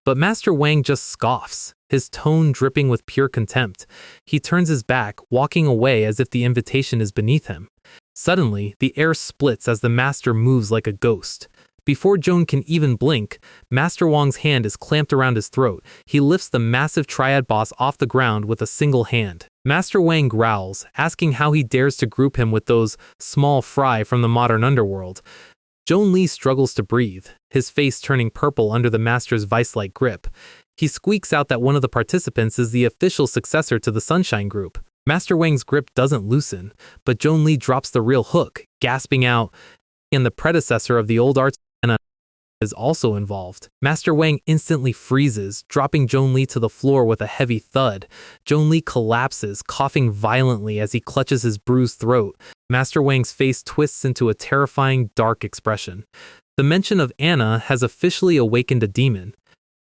But Master Wang just scoffs, his tone dripping with pure contempt. He turns his back, walking away as if the invitation is beneath him. Suddenly, the air splits as the master moves like a ghost. Before Joan can even blink, Master Wang's hand is clamped around his throat. He lifts the massive triad boss off the ground with a single hand. Master Wang growls, asking how he dares to group him with those small fry from the modern underworld. Joan Lee struggles to breathe, his face turning purple under the master's vice-like grip. He squeaks out that one of the participants is the official successor to the Sunshine Group. Master Wang's grip doesn't loosen, but Joan Lee drops the real hook, gasping out, and the predecessor of the old arts is also involved. Master Wang instantly freezes, dropping Joan Lee to the floor with a heavy thud. Joan Lee collapses, coughing violently as he clutches his bruised throat. Master Wang's face twists into a terrifying, dark expression. The mention of Anna has officially awakened a demon.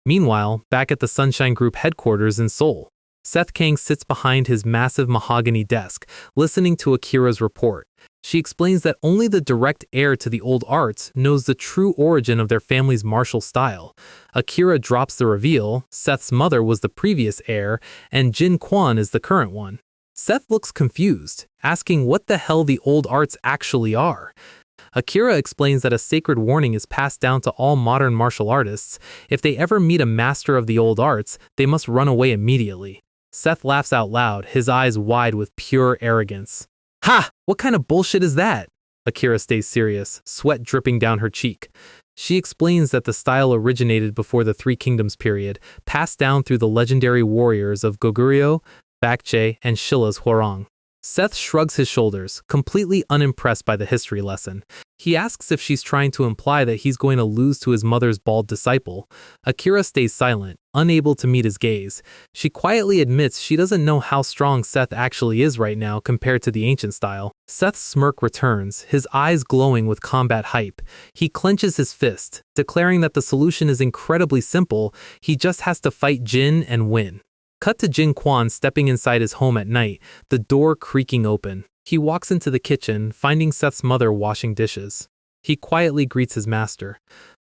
Meanwhile, back at the Sunshine Group headquarters in Seoul, Seth Kang sits behind his massive mahogany desk, listening to Akira's report. She explains that only the direct heir to the old arts knows the true origin of their family's martial style. Akira drops the reveal, Seth's mother was the previous heir, and Jin Kwon is the current one. Seth looks confused, asking what the hell the old arts actually are. Akira explains that a sacred warning is passed down to all modern martial artists. If they ever meet a master of the old arts, they must run away immediately. Seth laughs out loud, his eyes wide with pure arrogance. Ha! What kind of bullshit is that? Akira stays serious, sweat dripping down her cheek. She explains that the style originated before the Three Kingdoms period, passed down through the legendary warriors of Goguryeo, Baekje, and Shilla's Hwarang. Seth shrugs his shoulders, completely unimpressed by the history lesson. He asks if she's trying to imply that he's going to lose to his mother's bald disciple. Akira stays silent, unable to meet his gaze. She quietly admits she doesn't know how strong Seth actually is right now compared to the ancient style. Seth's smirk returns, his eyes glowing with combat hype. He clenches his fist, declaring that the solution is incredibly simple. He just has to fight Jin and win. Cut to Jin Kwon stepping inside his home at night, the door creaking open. He walks into the kitchen, finding Seth's mother washing dishes. He quietly greets his master.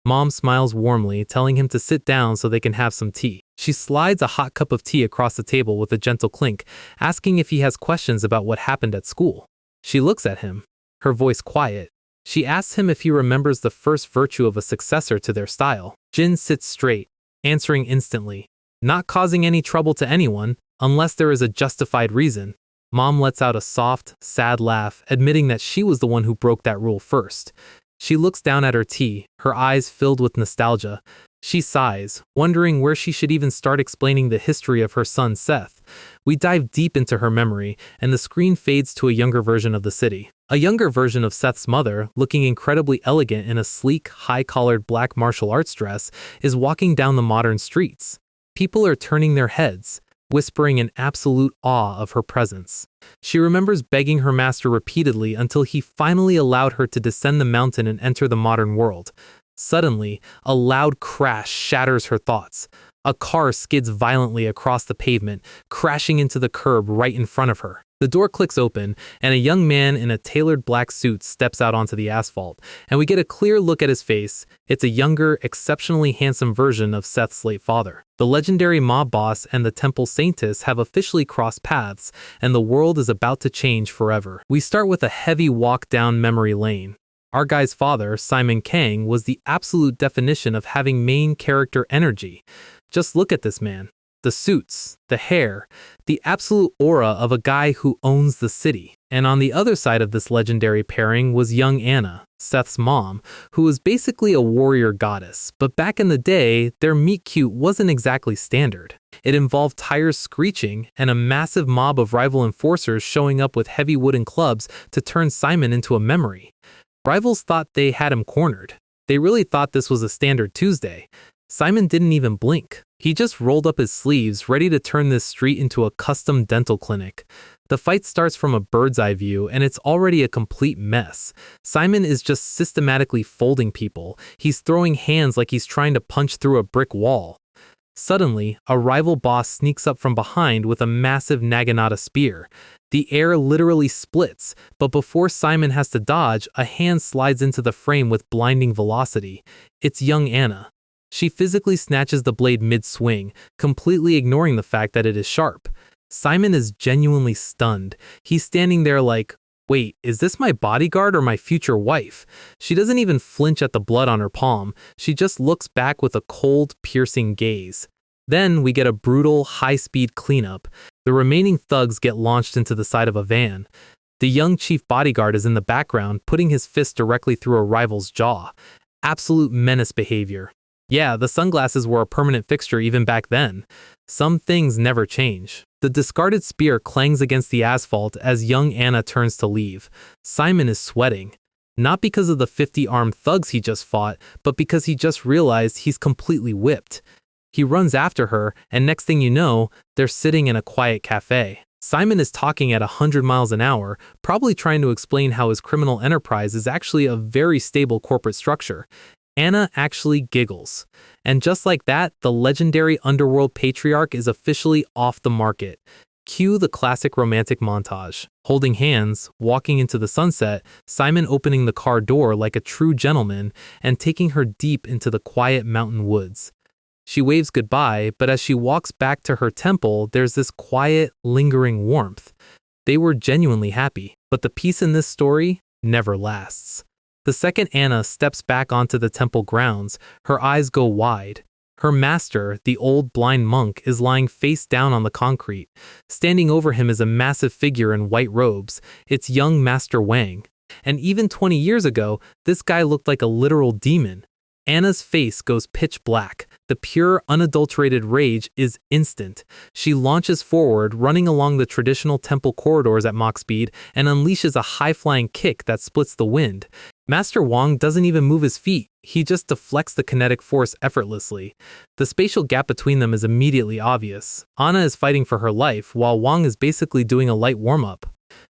Mom smiles warmly, telling him to sit down so they can have some tea. She slides a hot cup of tea across the table with a gentle clink, asking if he has questions about what happened at school. She looks at him, her voice quiet. She asks him if he remembers the first virtue of a successor to their style. Jin sits straight, answering instantly, not causing any trouble to anyone, unless there is a justified reason. Mom lets out a soft, sad laugh, admitting that she was the one who broke that rule first. She looks down at her tea, her eyes filled with nostalgia. She sighs, wondering where she should even start explaining the history of her son Seth. We dive deep into her memory, and the screen fades to a younger version of the city. A younger version of Seth's mother, looking incredibly elegant in a sleek, high-collared black martial arts dress, is walking down the modern streets. People are turning their heads, whispering in absolute awe of her presence. She remembers begging her master repeatedly until he finally allowed her to descend the mountain and enter the modern world. Suddenly, a loud crash shatters her thoughts. A car skids violently across the pavement, crashing into the curb right in front of her. The door clicks open, and a young man in a tailored black suit steps out onto the asphalt, and we get a clear look at his face. It's a younger, exceptionally handsome version of Seth's late father. The legendary mob boss and the temple saintess have officially crossed paths, and the world is about to change forever. We start with a heavy walk down memory lane. Our guy's father, Simon Kang, was the absolute definition of having main character energy. Just look at this man. The suits, the hair, the absolute aura of a guy who owns the city. And on the other side of this legendary pairing was young Anna, Seth's mom, who was basically a warrior goddess. But back in the day, their meet-cute wasn't exactly standard. It involved tires screeching and a massive mob of rival enforcers showing up with heavy wooden clubs to turn Simon into a memory. Rivals thought they had him cornered. They really thought this was a standard Tuesday. Simon didn't even blink. He just rolled up his sleeves, ready to turn this street into a custom dental clinic. The fight starts from a bird's eye view, and it's already a complete mess. Simon is just systematically folding people. He's throwing hands like he's trying to punch through a brick wall. Suddenly, a rival boss sneaks up from behind with a massive Naginata spear. The air literally splits, but before Simon has to dodge, a hand slides into the frame with blinding velocity. It's young Anna. She physically snatches the blade mid-swing, completely ignoring the fact that it is sharp. Simon is genuinely stunned. He's standing there like, wait, is this my bodyguard or my future wife? She doesn't even flinch at the blood on her palm. She just looks back with a cold, piercing gaze. Then we get a brutal, high-speed cleanup. The remaining thugs get launched into the side of a van. The young chief bodyguard is in the background, putting his fist directly through a rival's jaw. Absolute menace behavior. Yeah, the sunglasses were a permanent fixture even back then. Some things never change. The discarded spear clangs against the asphalt as young Anna turns to leave. Simon is sweating. Not because of the 50 armed thugs he just fought, but because he just realized he's completely whipped. He runs after her, and next thing you know, they're sitting in a quiet cafe. Simon is talking at 100 miles an hour, probably trying to explain how his criminal enterprise is actually a very stable corporate structure. Anna actually giggles. And just like that, the legendary underworld patriarch is officially off the market. Cue the classic romantic montage. Holding hands, walking into the sunset, Simon opening the car door like a true gentleman and taking her deep into the quiet mountain woods. She waves goodbye, but as she walks back to her temple, there's this quiet, lingering warmth. They were genuinely happy, but the peace in this story never lasts. The second Anna steps back onto the temple grounds, her eyes go wide. Her master, the old blind monk, is lying face down on the concrete. Standing over him is a massive figure in white robes. It's young Master Wang. And even 20 years ago, this guy looked like a literal demon. Anna's face goes pitch black. The pure, unadulterated rage is instant. She launches forward, running along the traditional temple corridors at Mach speed, and unleashes a high-flying kick that splits the wind. Master Wang doesn't even move his feet. He just deflects the kinetic force effortlessly. The spatial gap between them is immediately obvious. Anna is fighting for her life, while Wang is basically doing a light warm-up.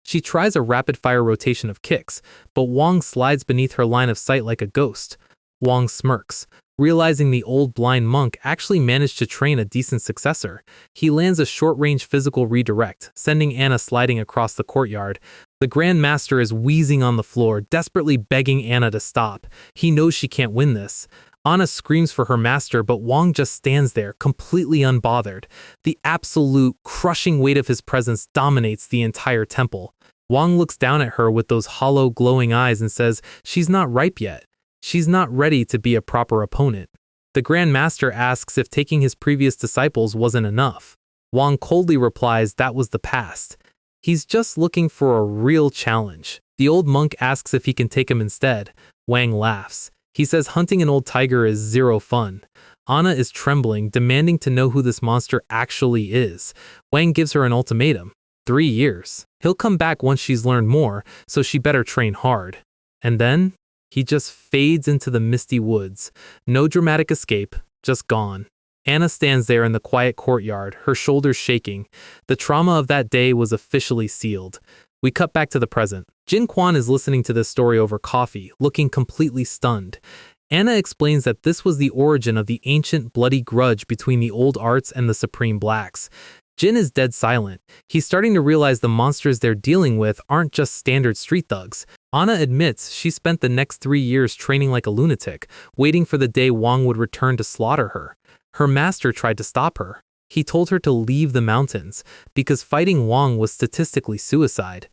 She tries a rapid-fire rotation of kicks, but Wang slides beneath her line of sight like a ghost. Wang smirks, realizing the old blind monk actually managed to train a decent successor. He lands a short-range physical redirect, sending Anna sliding across the courtyard. The Grand Master is wheezing on the floor, desperately begging Anna to stop. He knows she can't win this. Anna screams for her master, but Wang just stands there, completely unbothered. The absolute, crushing weight of his presence dominates the entire temple. Wang looks down at her with those hollow, glowing eyes and says, "She's not ripe yet. She's not ready to be a proper opponent." The Grand Master asks if taking his previous disciples wasn't enough. Wang coldly replies that was the past. He's just looking for a real challenge. The old monk asks if he can take him instead. Wang laughs. He says hunting an old tiger is zero fun. Anna is trembling, demanding to know who this monster actually is. Wang gives her an ultimatum. 3 years. He'll come back once she's learned more, so she better train hard. And then he just fades into the misty woods. No dramatic escape, just gone. Anna stands there in the quiet courtyard, her shoulders shaking. The trauma of that day was officially sealed. We cut back to the present. Jin Kwon is listening to this story over coffee, looking completely stunned. Anna explains that this was the origin of the ancient bloody grudge between the old arts and the Supreme Blacks. Jin is dead silent. He's starting to realize the monsters they're dealing with aren't just standard street thugs. Anna admits she spent the next 3 years training like a lunatic, waiting for the day Wang would return to slaughter her. Her master tried to stop her. He told her to leave the mountains, because fighting Wang was statistically suicide.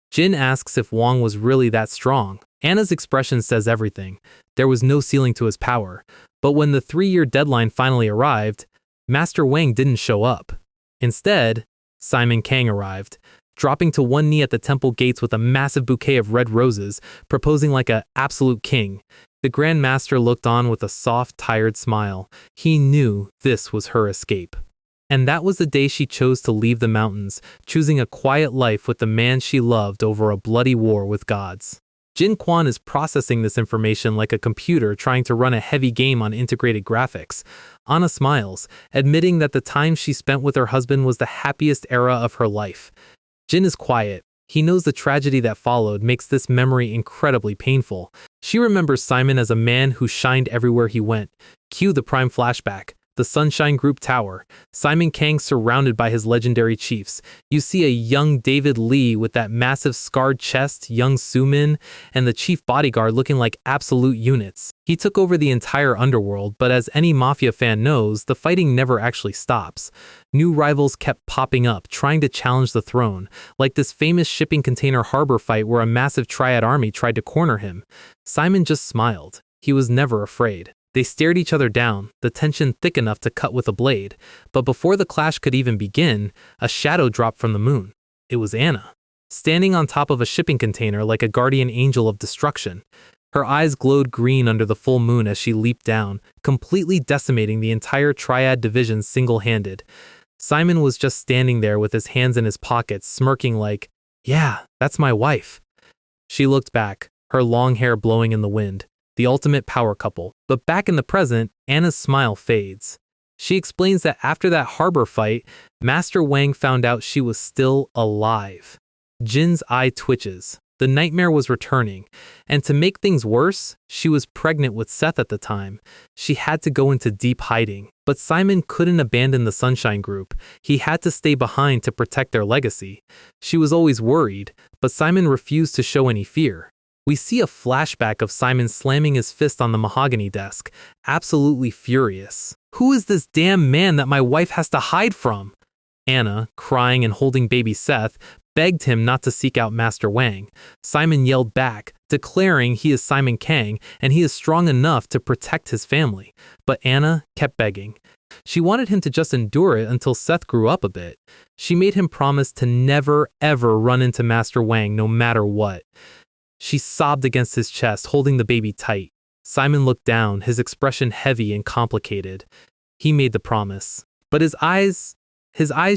Jin asks if Wang was really that strong. Anna's expression says everything. There was no ceiling to his power. But when the 3-year deadline finally arrived, Master Wang didn't show up. Instead, Simon Kang arrived, dropping to one knee at the temple gates with a massive bouquet of red roses, proposing like an absolute king. The Grand Master looked on with a soft, tired smile. He knew this was her escape. And that was the day she chose to leave the mountains, choosing a quiet life with the man she loved over a bloody war with gods. Jin Kwon is processing this information like a computer trying to run a heavy game on integrated graphics. Anna smiles, admitting that the time she spent with her husband was the happiest era of her life. Jin is quiet. He knows the tragedy that followed makes this memory incredibly painful. She remembers Simon as a man who shined everywhere he went. Cue the prime flashback. The Sunshine Group Tower. Simon Kang surrounded by his legendary chiefs. You see a young David Lee with that massive scarred chest, young Sumin, and the chief bodyguard looking like absolute units. He took over the entire underworld, but as any mafia fan knows, the fighting never actually stops. New rivals kept popping up, trying to challenge the throne, like this famous shipping container harbor fight where a massive triad army tried to corner him. Simon just smiled. He was never afraid. They stared each other down, the tension thick enough to cut with a blade. But before the clash could even begin, a shadow dropped from the moon. It was Anna, standing on top of a shipping container like a guardian angel of destruction. Her eyes glowed green under the full moon as she leaped down, completely decimating the entire triad division single-handed. Simon was just standing there with his hands in his pockets, smirking like, "Yeah, that's my wife." She looked back, her long hair blowing in the wind. The ultimate power couple. But back in the present, Anna's smile fades. She explains that after that harbor fight, Master Wang found out she was still alive. Jin's eye twitches. The nightmare was returning, and to make things worse, she was pregnant with Seth at the time. She had to go into deep hiding, but Simon couldn't abandon the Sunshine Group. He had to stay behind to protect their legacy. She was always worried, but Simon refused to show any fear. We see a flashback of Simon slamming his fist on the mahogany desk, absolutely furious. "Who is this damn man that my wife has to hide from?" Anna, crying and holding baby Seth, begged him not to seek out Master Wang. Simon yelled back, declaring he is Simon Kang and he is strong enough to protect his family. But Anna kept begging. She wanted him to just endure it until Seth grew up a bit. She made him promise to never ever run into Master Wang no matter what. She sobbed against his chest, holding the baby tight. Simon looked down, his expression heavy and complicated. He made the promise, but his eyes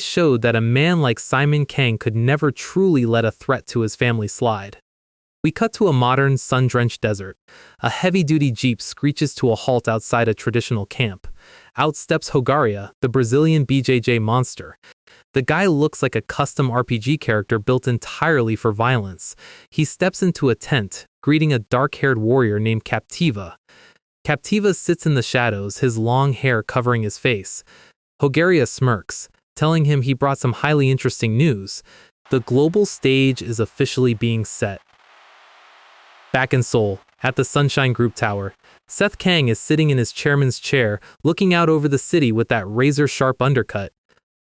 showed that a man like Simon Kang could never truly let a threat to his family slide. We cut to a modern, sun-drenched desert. A heavy-duty jeep screeches to a halt outside a traditional camp. Out steps Hogaria, the Brazilian BJJ monster. The guy looks like a custom RPG character built entirely for violence. He steps into a tent, greeting a dark-haired warrior named Captiva. Captiva sits in the shadows, his long hair covering his face. Hogaria smirks, telling him he brought some highly interesting news. The global stage is officially being set. Back in Seoul, at the Sunshine Group Tower, Seth Kang is sitting in his chairman's chair, looking out over the city with that razor-sharp undercut.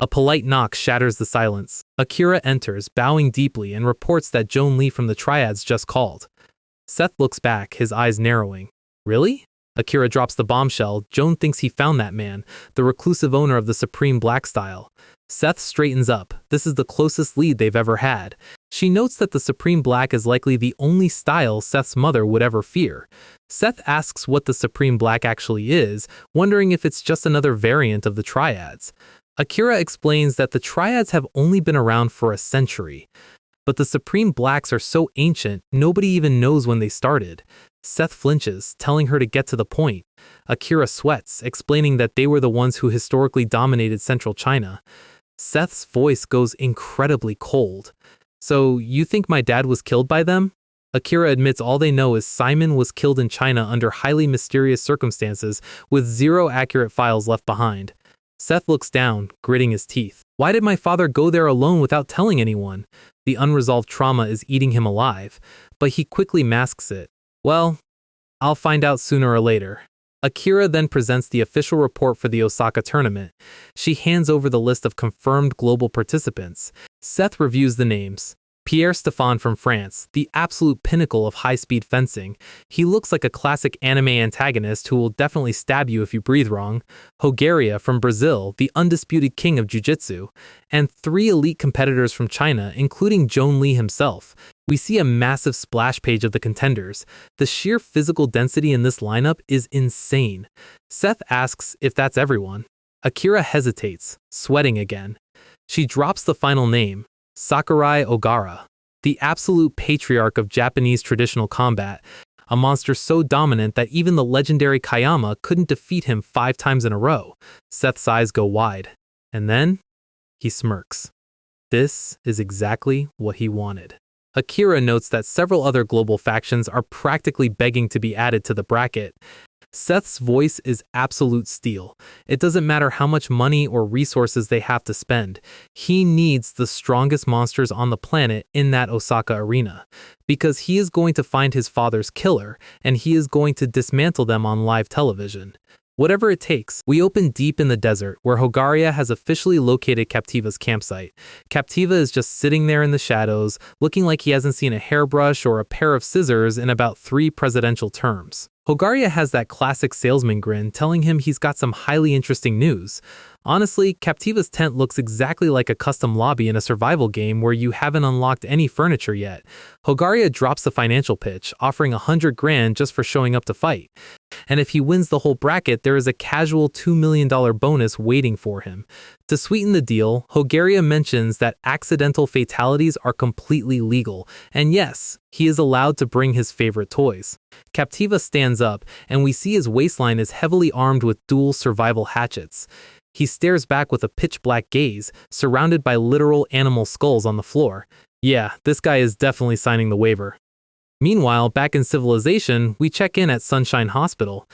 A polite knock shatters the silence. Akira enters, bowing deeply, and reports that Joan Lee from the Triads just called. Seth looks back, his eyes narrowing. Really? Akira drops the bombshell. Joan thinks he found that man, the reclusive owner of the Supreme Black style. Seth straightens up. This is the closest lead they've ever had. She notes that the Supreme Black is likely the only style Seth's mother would ever fear. Seth asks what the Supreme Black actually is, wondering if it's just another variant of the Triads. Akira explains that the Triads have only been around for a century. But the Supreme Blacks are so ancient, nobody even knows when they started. Seth flinches, telling her to get to the point. Akira sweats, explaining that they were the ones who historically dominated central China. Seth's voice goes incredibly cold. "So, you think my dad was killed by them?" Akira admits all they know is Simon was killed in China under highly mysterious circumstances, with zero accurate files left behind. Seth looks down, gritting his teeth. Why did my father go there alone without telling anyone? The unresolved trauma is eating him alive, but he quickly masks it. Well, I'll find out sooner or later. Akira then presents the official report for the Osaka tournament. She hands over the list of confirmed global participants. Seth reviews the names. Pierre Stéphane from France, the absolute pinnacle of high-speed fencing. He looks like a classic anime antagonist who will definitely stab you if you breathe wrong. Hogaria from Brazil, the undisputed king of jiu-jitsu. And 3 elite competitors from China, including Joan Lee himself. We see a massive splash page of the contenders. The sheer physical density in this lineup is insane. Seth asks if that's everyone. Akira hesitates, sweating again. She drops the final name. Sakurai Ogara, the absolute patriarch of Japanese traditional combat, a monster so dominant that even the legendary Kayama couldn't defeat him 5 times in a row. Seth's eyes go wide. And then, he smirks. This is exactly what he wanted. Akira notes that several other global factions are practically begging to be added to the bracket. Seth's voice is absolute steel. It doesn't matter how much money or resources they have to spend. He needs the strongest monsters on the planet in that Osaka arena, because he is going to find his father's killer, and he is going to dismantle them on live television. Whatever it takes, we open deep in the desert, where Hogaria has officially located Captiva's campsite. Captiva is just sitting there in the shadows, looking like he hasn't seen a hairbrush or a pair of scissors in about 3 presidential terms. Hogaria has that classic salesman grin, telling him he's got some highly interesting news. Honestly, Captiva's tent looks exactly like a custom lobby in a survival game where you haven't unlocked any furniture yet. Hogaria drops the financial pitch, offering $100 grand just for showing up to fight. And if he wins the whole bracket, there is a casual $2 million bonus waiting for him. To sweeten the deal, Hogaria mentions that accidental fatalities are completely legal, and yes, he is allowed to bring his favorite toys. Captiva stands up, and we see his waistline is heavily armed with dual survival hatchets. He stares back with a pitch-black gaze, surrounded by literal animal skulls on the floor. Yeah, this guy is definitely signing the waiver. Meanwhile, back in civilization, we check in at Sunshine Hospital.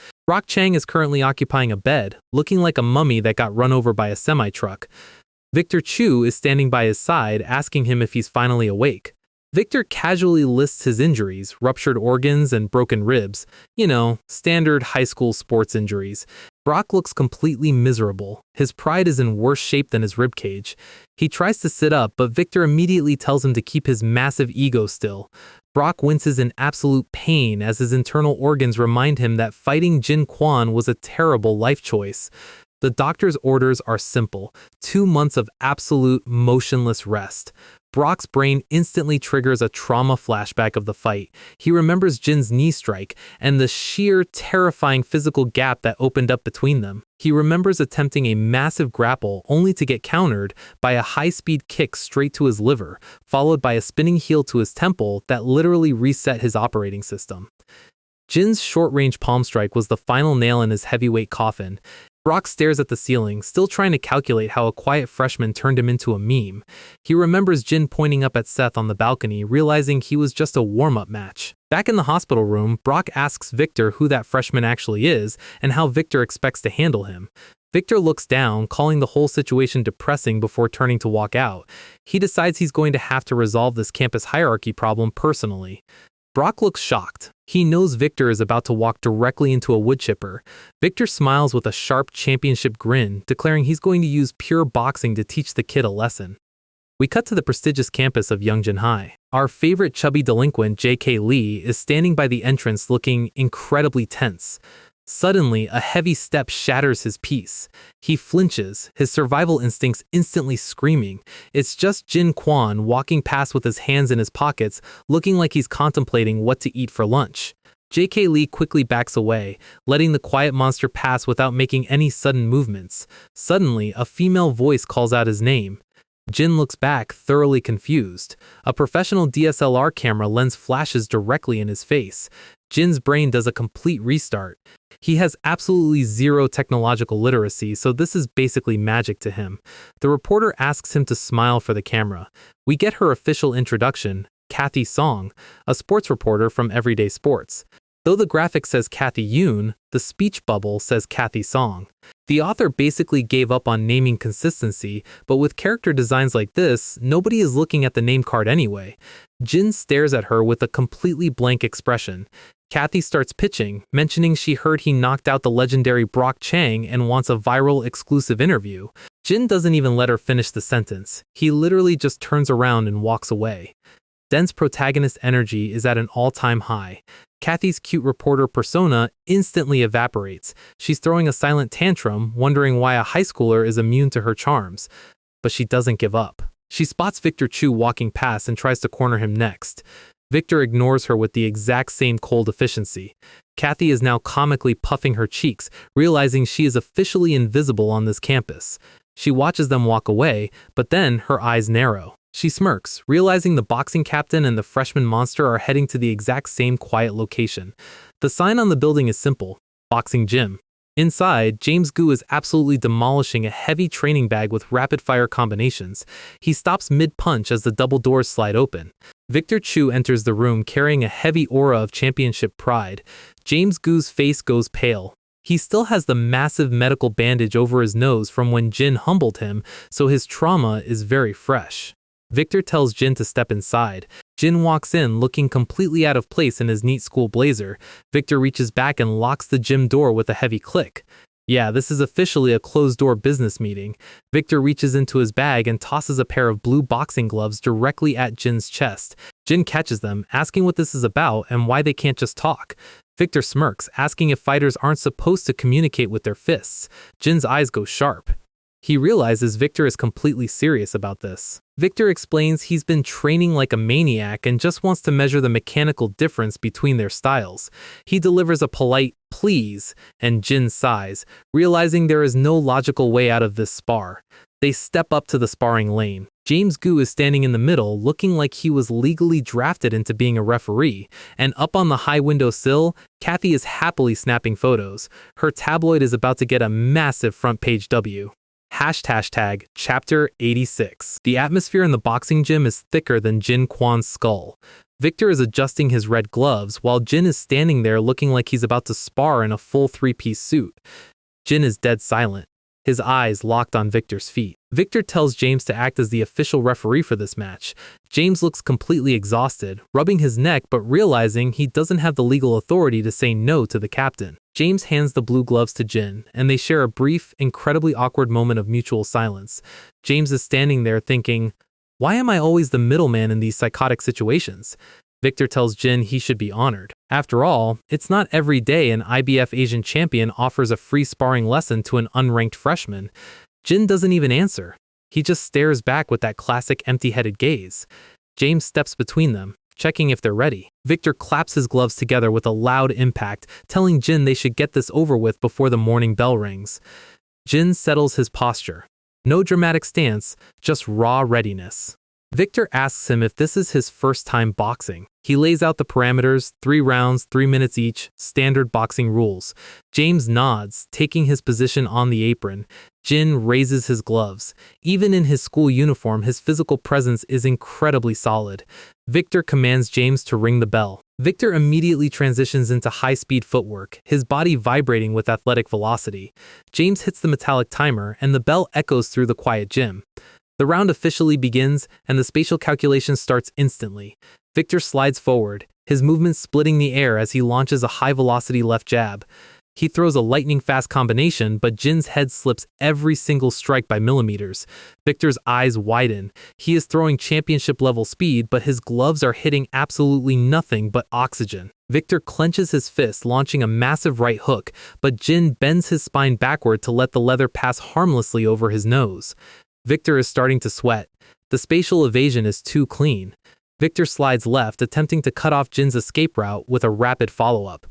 Chang is currently occupying a bed, looking like a mummy that got run over by a semi-truck. Victor Chu is standing by his side, asking him if he's finally awake. Victor casually lists his injuries, ruptured organs and broken ribs. You know, standard high school sports injuries. Brock looks completely miserable. His pride is in worse shape than his ribcage. He tries to sit up, but Victor immediately tells him to keep his massive ego still. Brock winces in absolute pain as his internal organs remind him that fighting Jin Kwon was a terrible life choice. The doctor's orders are simple: 2 months of absolute motionless rest. Brock's brain instantly triggers a trauma flashback of the fight. He remembers Jin's knee strike and the sheer, terrifying physical gap that opened up between them. He remembers attempting a massive grapple only to get countered by a high-speed kick straight to his liver, followed by a spinning heel to his temple that literally reset his operating system. Jin's short-range palm strike was the final nail in his heavyweight coffin. Brock stares at the ceiling, still trying to calculate how a quiet freshman turned him into a meme. He remembers Jin pointing up at Seth on the balcony, realizing he was just a warm-up match. Back in the hospital room, Brock asks Victor who that freshman actually is and how Victor expects to handle him. Victor looks down, calling the whole situation depressing before turning to walk out. He decides he's going to have to resolve this campus hierarchy problem personally. Brock looks shocked. He knows Victor is about to walk directly into a wood chipper. Victor smiles with a sharp championship grin, declaring he's going to use pure boxing to teach the kid a lesson. We cut to the prestigious campus of Youngjin High. Our favorite chubby delinquent, J.K. Lee, is standing by the entrance looking incredibly tense. Suddenly, a heavy step shatters his peace. He flinches, his survival instincts instantly screaming. It's just Jin Kwon walking past with his hands in his pockets, looking like he's contemplating what to eat for lunch. J.K. Lee quickly backs away, letting the quiet monster pass without making any sudden movements. Suddenly, a female voice calls out his name. Jin looks back, thoroughly confused. A professional DSLR camera lens flashes directly in his face. Jin's brain does a complete restart. He has absolutely zero technological literacy, so this is basically magic to him. The reporter asks him to smile for the camera. We get her official introduction, Kathy Song, a sports reporter from Everyday Sports. Though the graphic says Kathy Yoon, the speech bubble says Kathy Song. The author basically gave up on naming consistency, but with character designs like this, nobody is looking at the name card anyway. Jin stares at her with a completely blank expression. Kathy starts pitching, mentioning she heard he knocked out the legendary Brock Chang and wants a viral exclusive interview. Jin doesn't even let her finish the sentence. He literally just turns around and walks away. Den's protagonist energy is at an all-time high. Kathy's cute reporter persona instantly evaporates. She's throwing a silent tantrum, wondering why a high schooler is immune to her charms. But she doesn't give up. She spots Victor Chu walking past and tries to corner him next. Victor ignores her with the exact same cold efficiency. Kathy is now comically puffing her cheeks, realizing she is officially invisible on this campus. She watches them walk away, but then her eyes narrow. She smirks, realizing the boxing captain and the freshman monster are heading to the exact same quiet location. The sign on the building is simple: Boxing Gym. Inside, James Gu is absolutely demolishing a heavy training bag with rapid-fire combinations. He stops mid-punch as the double doors slide open. Victor Chu enters the room carrying a heavy aura of championship pride. James Gu's face goes pale. He still has the massive medical bandage over his nose from when Jin humbled him, so his trauma is very fresh. Victor tells Jin to step inside. Jin walks in, looking completely out of place in his neat school blazer. Victor reaches back and locks the gym door with a heavy click. Yeah, this is officially a closed-door business meeting. Victor reaches into his bag and tosses a pair of blue boxing gloves directly at Jin's chest. Jin catches them, asking what this is about and why they can't just talk. Victor smirks, asking if fighters aren't supposed to communicate with their fists. Jin's eyes go sharp. He realizes Victor is completely serious about this. Victor explains he's been training like a maniac and just wants to measure the mechanical difference between their styles. He delivers a polite "please," and Jin sighs, realizing there is no logical way out of this spar. They step up to the sparring lane. James Gu is standing in the middle, looking like he was legally drafted into being a referee, and up on the high windowsill, Kathy is happily snapping photos. Her tabloid is about to get a massive front page W. Chapter 86. The atmosphere in the boxing gym is thicker than Jin Kwon's skull. Victor is adjusting his red gloves while Jin is standing there looking like he's about to spar in a full three-piece suit. Jin is dead silent, his eyes locked on Victor's feet. Victor tells James to act as the official referee for this match. James looks completely exhausted, rubbing his neck but realizing he doesn't have the legal authority to say no to the captain. James hands the blue gloves to Jin, and they share a brief, incredibly awkward moment of mutual silence. James is standing there thinking, why am I always the middleman in these psychotic situations? Victor tells Jin he should be honored. After all, it's not every day an IBF Asian champion offers a free sparring lesson to an unranked freshman. Jin doesn't even answer. He just stares back with that classic empty-headed gaze. James steps between them, checking if they're ready. Victor claps his gloves together with a loud impact, telling Jin they should get this over with before the morning bell rings. Jin settles his posture. No dramatic stance, just raw readiness. Victor asks him if this is his first time boxing. He lays out the parameters, 3 rounds, 3 minutes each, standard boxing rules. James nods, taking his position on the apron. Jin raises his gloves. Even in his school uniform, his physical presence is incredibly solid. Victor commands James to ring the bell. Victor immediately transitions into high-speed footwork, his body vibrating with athletic velocity. James hits the metallic timer, and the bell echoes through the quiet gym. The round officially begins, and the spatial calculation starts instantly. Victor slides forward, his movement splitting the air as he launches a high-velocity left jab. He throws a lightning-fast combination, but Jin's head slips every single strike by millimeters. Victor's eyes widen. He is throwing championship-level speed, but his gloves are hitting absolutely nothing but oxygen. Victor clenches his fist, launching a massive right hook, but Jin bends his spine backward to let the leather pass harmlessly over his nose. Victor is starting to sweat. The spatial evasion is too clean. Victor slides left, attempting to cut off Jin's escape route with a rapid follow-up.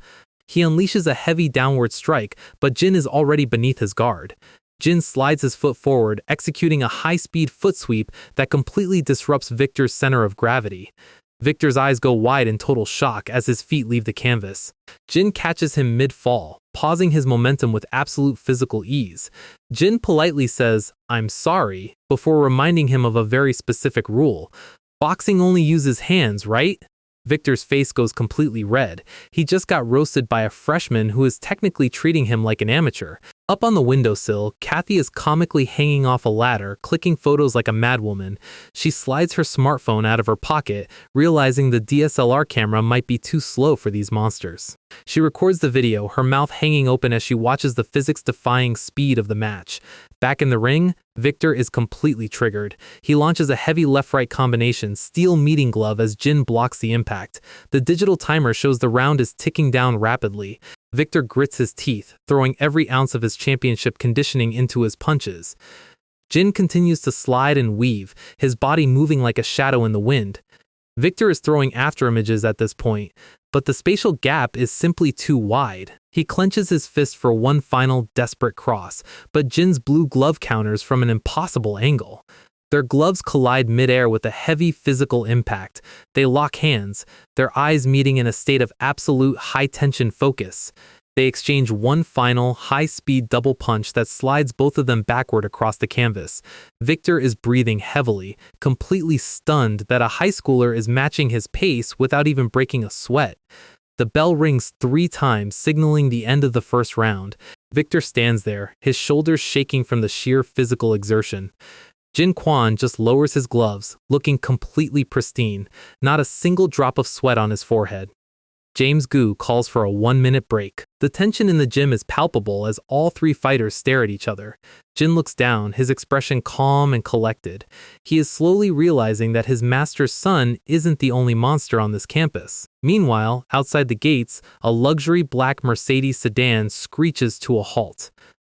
He unleashes a heavy downward strike, but Jin is already beneath his guard. Jin slides his foot forward, executing a high-speed foot sweep that completely disrupts Victor's center of gravity. Victor's eyes go wide in total shock as his feet leave the canvas. Jin catches him mid-fall, pausing his momentum with absolute physical ease. Jin politely says, "I'm sorry," before reminding him of a very specific rule. Boxing only uses hands, right? Victor's face goes completely red. He just got roasted by a freshman who is technically treating him like an amateur. Up on the windowsill, Kathy is comically hanging off a ladder, clicking photos like a madwoman. She slides her smartphone out of her pocket, realizing the DSLR camera might be too slow for these monsters. She records the video, her mouth hanging open as she watches the physics-defying speed of the match. Back in the ring, Victor is completely triggered. He launches a heavy left-right combination, steel meeting glove as Jin blocks the impact. The digital timer shows the round is ticking down rapidly. Victor grits his teeth, throwing every ounce of his championship conditioning into his punches. Jin continues to slide and weave, his body moving like a shadow in the wind. Victor is throwing afterimages at this point, but the spatial gap is simply too wide. He clenches his fist for one final desperate cross, but Jin's blue glove counters from an impossible angle. Their gloves collide midair with a heavy physical impact. They lock hands, their eyes meeting in a state of absolute high-tension focus. They exchange one final, high-speed double punch that slides both of them backward across the canvas. Victor is breathing heavily, completely stunned that a high schooler is matching his pace without even breaking a sweat. The bell rings 3 times, signaling the end of the first round. Victor stands there, his shoulders shaking from the sheer physical exertion. Jin Kwon just lowers his gloves, looking completely pristine, not a single drop of sweat on his forehead. James Gu calls for a 1-minute break. The tension in the gym is palpable as all 3 fighters stare at each other. Jin looks down, his expression calm and collected. He is slowly realizing that his master's son isn't the only monster on this campus. Meanwhile, outside the gates, a luxury black Mercedes sedan screeches to a halt.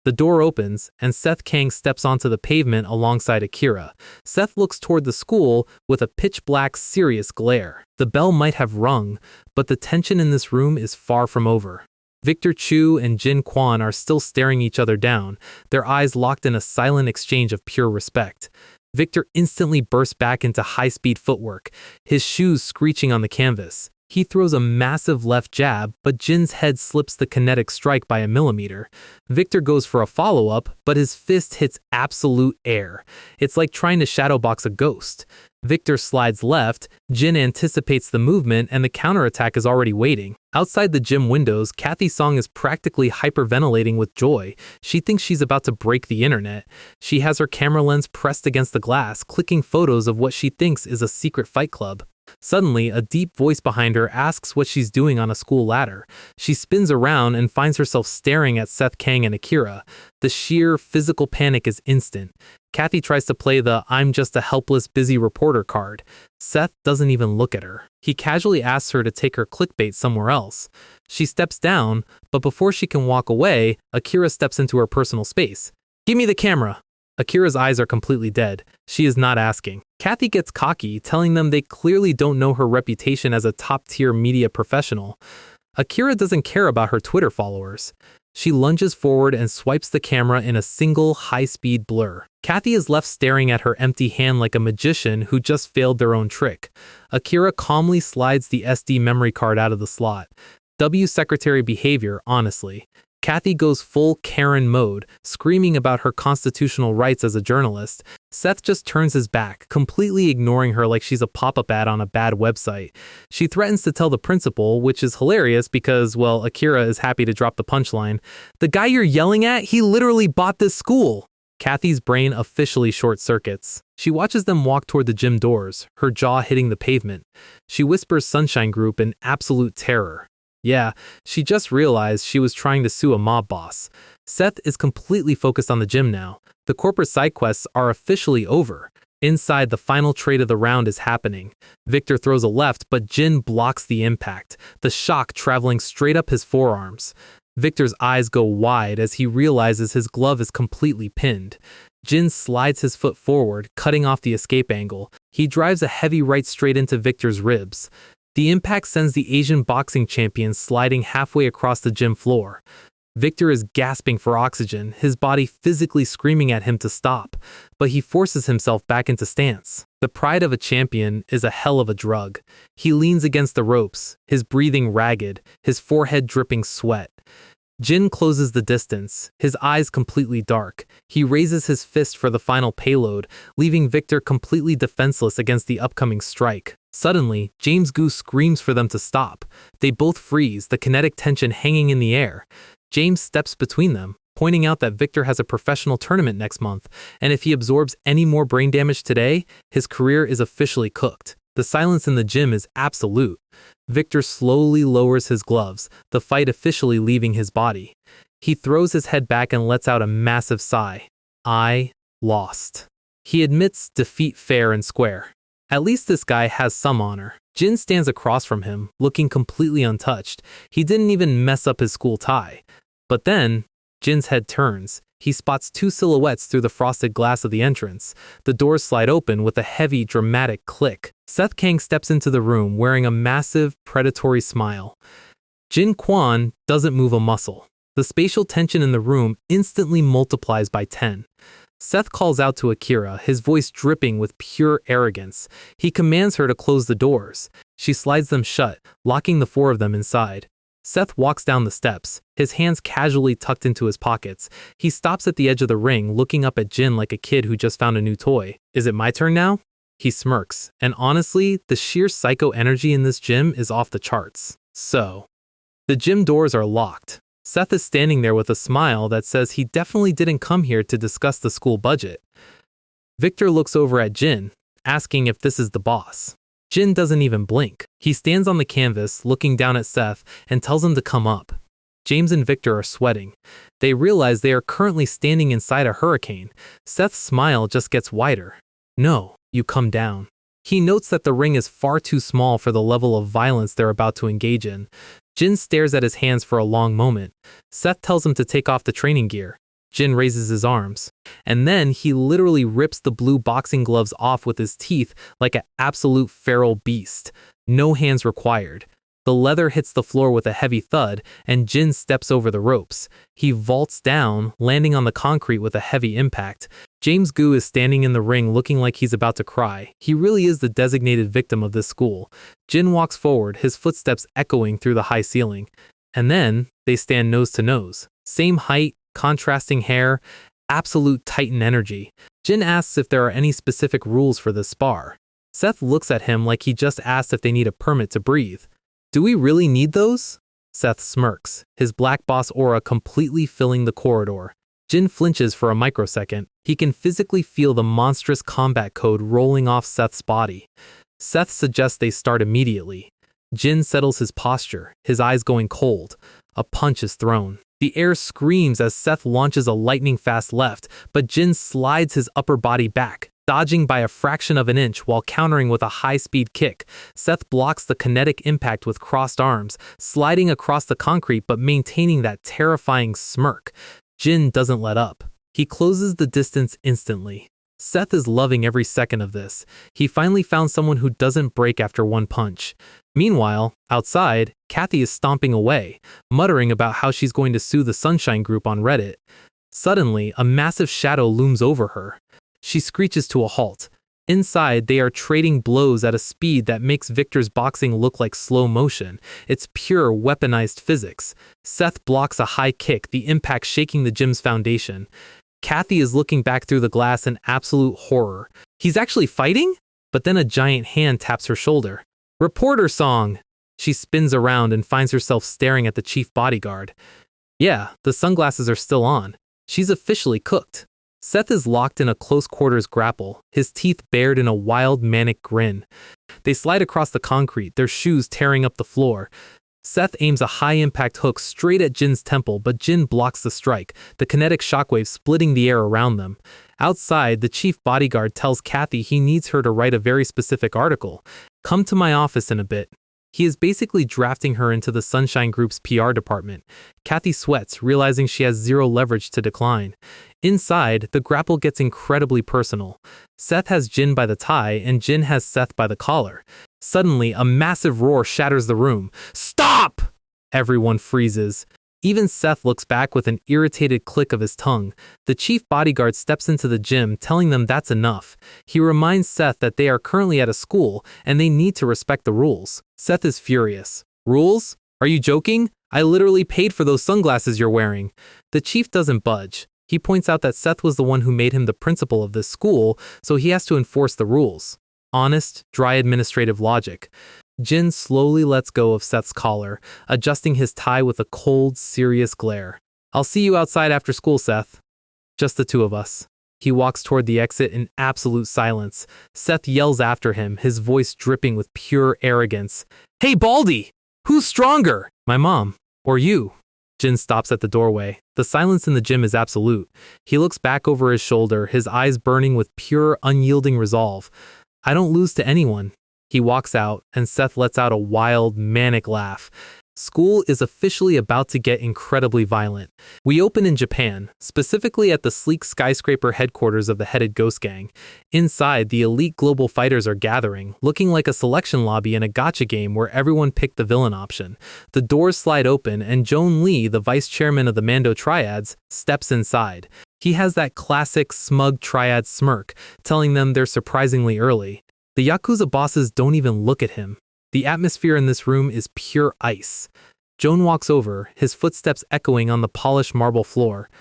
The door opens, and Seth Kang steps onto the pavement alongside Akira. Seth looks toward the school with a pitch-black, serious glare. The bell might have rung, but the tension in this room is far from over. Victor Chu and Jin Kwon are still staring each other down, their eyes locked in a silent exchange of pure respect. Victor instantly bursts back into high-speed footwork, his shoes screeching on the canvas. He throws a massive left jab, but Jin's head slips the kinetic strike by a millimeter. Victor goes for a follow-up, but his fist hits absolute air. It's like trying to shadowbox a ghost. Victor slides left, Jin anticipates the movement, and the counterattack is already waiting. Outside the gym windows, Kathy Song is practically hyperventilating with joy. She thinks she's about to break the internet. She has her camera lens pressed against the glass, clicking photos of what she thinks is a secret fight club. Suddenly, a deep voice behind her asks what she's doing on a school ladder. She spins around and finds herself staring at Seth, Kang, and Akira. The sheer physical panic is instant. Kathy tries to play the "I'm just a helpless, busy reporter" card. Seth doesn't even look at her. He casually asks her to take her clickbait somewhere else. She steps down, but before she can walk away, Akira steps into her personal space. "Give me the camera." Akira's eyes are completely dead. She is not asking. Kathy gets cocky, telling them they clearly don't know her reputation as a top-tier media professional. Akira doesn't care about her Twitter followers. She lunges forward and swipes the camera in a single high-speed blur. Kathy is left staring at her empty hand like a magician who just failed their own trick. Akira calmly slides the SD memory card out of the slot. W secretary behavior, honestly. Kathy goes full Karen mode, screaming about her constitutional rights as a journalist. Seth just turns his back, completely ignoring her like she's a pop-up ad on a bad website. She threatens to tell the principal, which is hilarious because, well, Akira is happy to drop the punchline. "The guy you're yelling at, he literally bought this school." Kathy's brain officially short-circuits. She watches them walk toward the gym doors, her jaw hitting the pavement. She whispers Sunshine Group in absolute terror. Yeah, she just realized she was trying to sue a mob boss. Seth is completely focused on the gym now. The corporate side quests are officially over. Inside, the final trade of the round is happening. Victor throws a left, but Jin blocks the impact, the shock traveling straight up his forearms. Victor's eyes go wide as he realizes his glove is completely pinned. Jin slides his foot forward, cutting off the escape angle. He drives a heavy right straight into Victor's ribs. The impact sends the Asian boxing champion sliding halfway across the gym floor. Victor is gasping for oxygen, his body physically screaming at him to stop, but he forces himself back into stance. The pride of a champion is a hell of a drug. He leans against the ropes, his breathing ragged, his forehead dripping sweat. Jin closes the distance, his eyes completely dark. He raises his fist for the final payload, leaving Victor completely defenseless against the upcoming strike. Suddenly, James Goose screams for them to stop. They both freeze, the kinetic tension hanging in the air. James steps between them, pointing out that Victor has a professional tournament next month, and if he absorbs any more brain damage today, his career is officially cooked. The silence in the gym is absolute. Victor slowly lowers his gloves, the fight officially leaving his body. He throws his head back and lets out a massive sigh. I lost. He admits defeat fair and square. At least this guy has some honor. Jin stands across from him, looking completely untouched. He didn't even mess up his school tie. But then, Jin's head turns. He spots two silhouettes through the frosted glass of the entrance. The doors slide open with a heavy, dramatic click. Seth Kang steps into the room wearing a massive, predatory smile. Jin Kwon doesn't move a muscle. The spatial tension in the room instantly multiplies by 10. Seth calls out to Akira, his voice dripping with pure arrogance. He commands her to close the doors. She slides them shut, locking the four of them inside. Seth walks down the steps, his hands casually tucked into his pockets. He stops at the edge of the ring, looking up at Jin like a kid who just found a new toy. Is it my turn now? He smirks, and honestly, the sheer psycho energy in this gym is off the charts. So, the gym doors are locked. Seth is standing there with a smile that says he definitely didn't come here to discuss the school budget. Victor looks over at Jin, asking if this is the boss. Jin doesn't even blink. He stands on the canvas, looking down at Seth, and tells him to come up. James and Victor are sweating. They realize they are currently standing inside a hurricane. Seth's smile just gets wider. No, you come down. He notes that the ring is far too small for the level of violence they're about to engage in. Jin stares at his hands for a long moment. Seth tells him to take off the training gear. Jin raises his arms. And then he literally rips the blue boxing gloves off with his teeth like an absolute feral beast. No hands required. The leather hits the floor with a heavy thud, and Jin steps over the ropes. He vaults down, landing on the concrete with a heavy impact. James Gu is standing in the ring looking like he's about to cry. He really is the designated victim of this school. Jin walks forward, his footsteps echoing through the high ceiling. And then, they stand nose to nose. Same height, contrasting hair, absolute titan energy. Jin asks if there are any specific rules for this spar. Seth looks at him like he just asked if they need a permit to breathe. Do we really need those? Seth smirks, his black boss aura completely filling the corridor. Jin flinches for a microsecond. He can physically feel the monstrous combat code rolling off Seth's body. Seth suggests they start immediately. Jin settles his posture, his eyes going cold. A punch is thrown. The air screams as Seth launches a lightning-fast left, but Jin slides his upper body back, dodging by a fraction of an inch while countering with a high-speed kick. Seth blocks the kinetic impact with crossed arms, sliding across the concrete but maintaining that terrifying smirk. Jin doesn't let up. He closes the distance instantly. Seth is loving every second of this. He finally found someone who doesn't break after one punch. Meanwhile, outside, Kathy is stomping away, muttering about how she's going to sue the Sunshine Group on Reddit. Suddenly, a massive shadow looms over her. She screeches to a halt. Inside, they are trading blows at a speed that makes Victor's boxing look like slow motion. It's pure weaponized physics. Seth blocks a high kick, the impact shaking the gym's foundation. Kathy is looking back through the glass in absolute horror. He's actually fighting? But then a giant hand taps her shoulder. Reporter song! She spins around and finds herself staring at the chief bodyguard. Yeah, the sunglasses are still on. She's officially cooked. Seth is locked in a close-quarters grapple, his teeth bared in a wild, manic grin. They slide across the concrete, their shoes tearing up the floor. Seth aims a high-impact hook straight at Jin's temple, but Jin blocks the strike, the kinetic shockwave splitting the air around them. Outside, the chief bodyguard tells Kathy he needs her to write a very specific article. Come to my office in a bit. He is basically drafting her into the Sunshine Group's PR department. Kathy sweats, realizing she has zero leverage to decline. Inside, the grapple gets incredibly personal. Seth has Jin by the tie, and Jin has Seth by the collar. Suddenly, a massive roar shatters the room. Stop! Everyone freezes. Even Seth looks back with an irritated click of his tongue. The chief bodyguard steps into the gym, telling them that's enough. He reminds Seth that they are currently at a school, and they need to respect the rules. Seth is furious. Rules? Are you joking? I literally paid for those sunglasses you're wearing. The chief doesn't budge. He points out that Seth was the one who made him the principal of this school, so he has to enforce the rules. Honest, dry administrative logic. Jin slowly lets go of Seth's collar, adjusting his tie with a cold, serious glare. I'll see you outside after school, Seth. Just the two of us. He walks toward the exit in absolute silence. Seth yells after him, his voice dripping with pure arrogance. Hey, Baldy! Who's stronger? My mom. Or you? Jin stops at the doorway. The silence in the gym is absolute. He looks back over his shoulder, his eyes burning with pure, unyielding resolve. I don't lose to anyone. He walks out, and Seth lets out a wild, manic laugh. School is officially about to get incredibly violent. We open in Japan, specifically at the sleek skyscraper headquarters of the headed ghost gang. Inside, the elite global fighters are gathering, looking like a selection lobby in a gacha game where everyone picked the villain option. The doors slide open, and Joan Lee, the vice chairman of the Mando triads, steps inside. He has that classic smug triad smirk, telling them they're surprisingly early. The yakuza bosses don't even look at him. The atmosphere in this room is pure ice. Joan walks over, his footsteps echoing on the polished marble floor.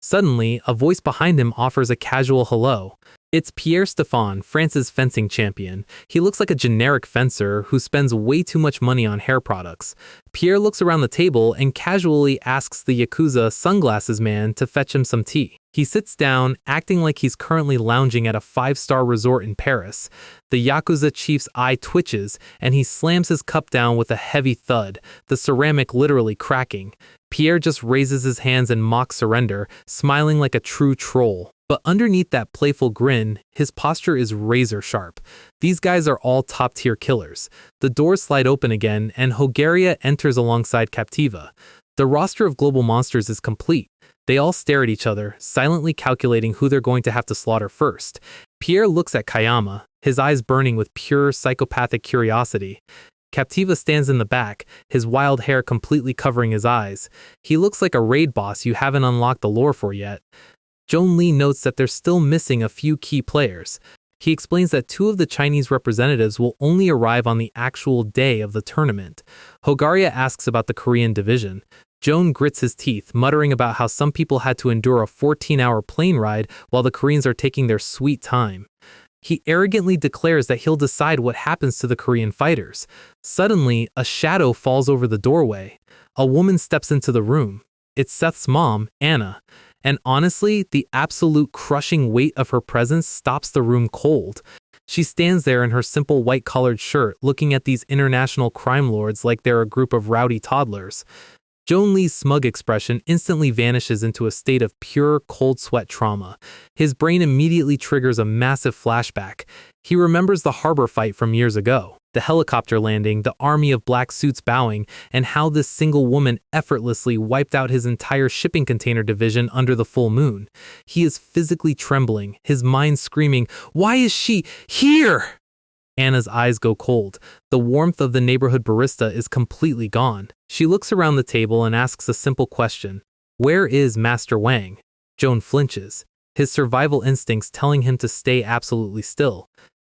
Suddenly, a voice behind him offers a casual hello. It's Pierre Stéphane, France's fencing champion. He looks like a generic fencer who spends way too much money on hair products. Pierre looks around the table and casually asks the yakuza sunglasses man to fetch him some tea. He sits down, acting like he's currently lounging at a 5-star resort in Paris. The yakuza chief's eye twitches, and he slams his cup down with a heavy thud, the ceramic literally cracking. Pierre just raises his hands in mock surrender, smiling like a true troll. But underneath that playful grin, his posture is razor sharp. These guys are all top-tier killers. The doors slide open again, and Hogaria enters alongside Captiva. The roster of global monsters is complete. They all stare at each other, silently calculating who they're going to have to slaughter first. Pierre looks at Kayama, his eyes burning with pure psychopathic curiosity. Captiva stands in the back, his wild hair completely covering his eyes. He looks like a raid boss you haven't unlocked the lore for yet. Joan Lee notes that they're still missing a few key players. He explains that 2 of the Chinese representatives will only arrive on the actual day of the tournament. Hogaria asks about the Korean division. Joan grits his teeth, muttering about how some people had to endure a 14-hour plane ride while the Koreans are taking their sweet time. He arrogantly declares that he'll decide what happens to the Korean fighters. Suddenly, a shadow falls over the doorway. A woman steps into the room. It's Seth's mom, Anna. And honestly, the absolute crushing weight of her presence stops the room cold. She stands there in her simple white-collared shirt, looking at these international crime lords like they're a group of rowdy toddlers. Joan Lee's smug expression instantly vanishes into a state of pure cold sweat trauma. His brain immediately triggers a massive flashback. He remembers the harbor fight from years ago, the helicopter landing, the army of black suits bowing, and how this single woman effortlessly wiped out his entire shipping container division under the full moon. He is physically trembling, his mind screaming, "Why is she here?" Anna's eyes go cold. The warmth of the neighborhood barista is completely gone. She looks around the table and asks a simple question. Where is Master Wang? Joan flinches, his survival instincts telling him to stay absolutely still.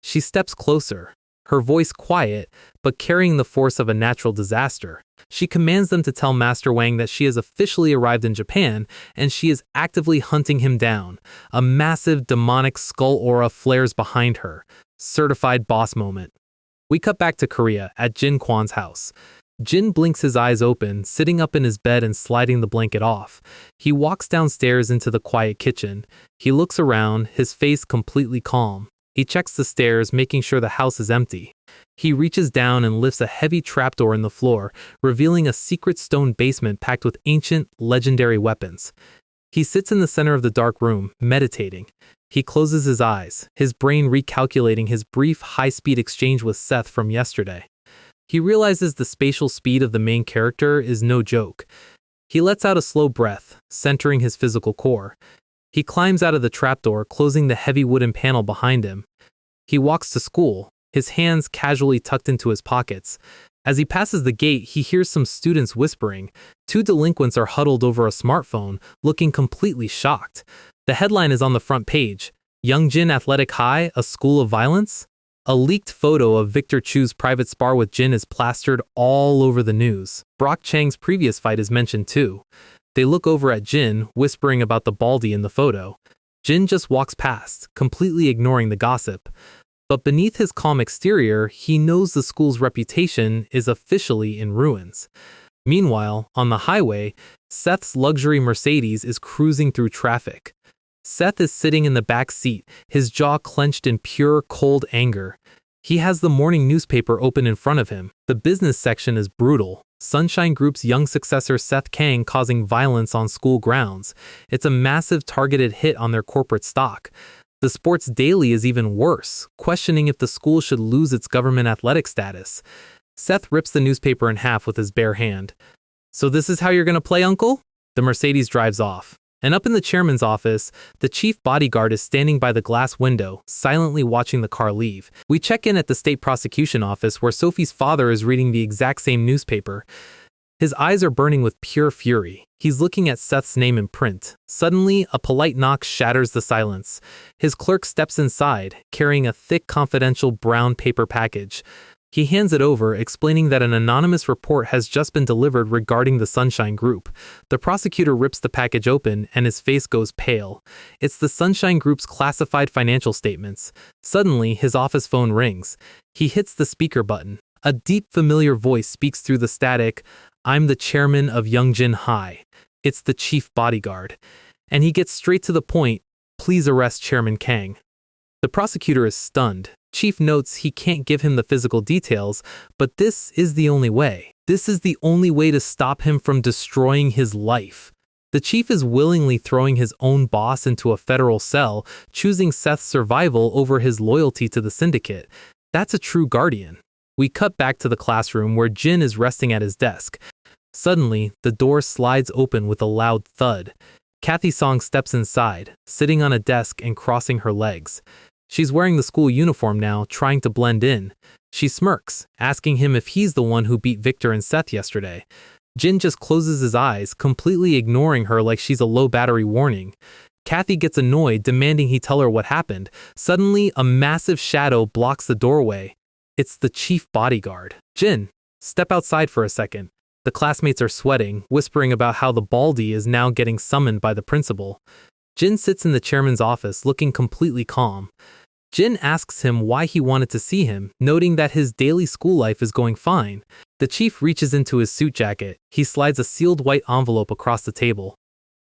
She steps closer, her voice quiet, but carrying the force of a natural disaster. She commands them to tell Master Wang that she has officially arrived in Japan, and she is actively hunting him down. A massive demonic skull aura flares behind her. Certified boss moment. We cut back to Korea, at Jin Kwon's house. Jin blinks his eyes open, sitting up in his bed and sliding the blanket off. He walks downstairs into the quiet kitchen. He looks around, his face completely calm. He checks the stairs, making sure the house is empty. He reaches down and lifts a heavy trapdoor in the floor, revealing a secret stone basement packed with ancient, legendary weapons. He sits in the center of the dark room, meditating. He closes his eyes, his brain recalculating his brief, high-speed exchange with Seth from yesterday. He realizes the spatial speed of the main character is no joke. He lets out a slow breath, centering his physical core. He climbs out of the trapdoor, closing the heavy wooden panel behind him. He walks to school, his hands casually tucked into his pockets. As he passes the gate, he hears some students whispering. 2 delinquents are huddled over a smartphone, looking completely shocked. The headline is on the front page, Youngjin Athletic High, a school of violence? A leaked photo of Victor Chu's private spar with Jin is plastered all over the news. Brock Chang's previous fight is mentioned too. They look over at Jin, whispering about the baldy in the photo. Jin just walks past, completely ignoring the gossip. But beneath his calm exterior, he knows the school's reputation is officially in ruins. Meanwhile, on the highway, Seth's luxury Mercedes is cruising through traffic. Seth is sitting in the back seat, his jaw clenched in pure, cold anger. He has the morning newspaper open in front of him. The business section is brutal. Sunshine Group's young successor Seth Kang causing violence on school grounds. It's a massive targeted hit on their corporate stock. The Sports Daily is even worse, questioning if the school should lose its government athletic status. Seth rips the newspaper in half with his bare hand. "So this is how you're going to play, Uncle?" The Mercedes drives off. And up in the chairman's office, the chief bodyguard is standing by the glass window, silently watching the car leave. We check in at the state prosecution office where Sophie's father is reading the exact same newspaper. His eyes are burning with pure fury. He's looking at Seth's name in print. Suddenly, a polite knock shatters the silence. His clerk steps inside, carrying a thick, confidential brown paper package. He hands it over, explaining that an anonymous report has just been delivered regarding the Sunshine Group. The prosecutor rips the package open, and his face goes pale. It's the Sunshine Group's classified financial statements. Suddenly, his office phone rings. He hits the speaker button. A deep, familiar voice speaks through the static. "I'm the chairman of Youngjin High." It's the chief bodyguard. And he gets straight to the point. "Please arrest Chairman Kang." The prosecutor is stunned. Chief notes he can't give him the physical details, but this is the only way. This is the only way to stop him from destroying his life. The chief is willingly throwing his own boss into a federal cell, choosing Seth's survival over his loyalty to the syndicate. That's a true guardian. We cut back to the classroom where Jin is resting at his desk. Suddenly, the door slides open with a loud thud. Kathy Song steps inside, sitting on a desk and crossing her legs. She's wearing the school uniform now, trying to blend in. She smirks, asking him if he's the one who beat Victor and Seth yesterday. Jin just closes his eyes, completely ignoring her like she's a low battery warning. Kathy gets annoyed, demanding he tell her what happened. Suddenly, a massive shadow blocks the doorway. It's the chief bodyguard. Jin, step outside for a second. The classmates are sweating, whispering about how the baldy is now getting summoned by the principal. Jin sits in the chairman's office, looking completely calm. Jin asks him why he wanted to see him, noting that his daily school life is going fine. The chief reaches into his suit jacket. He slides a sealed white envelope across the table.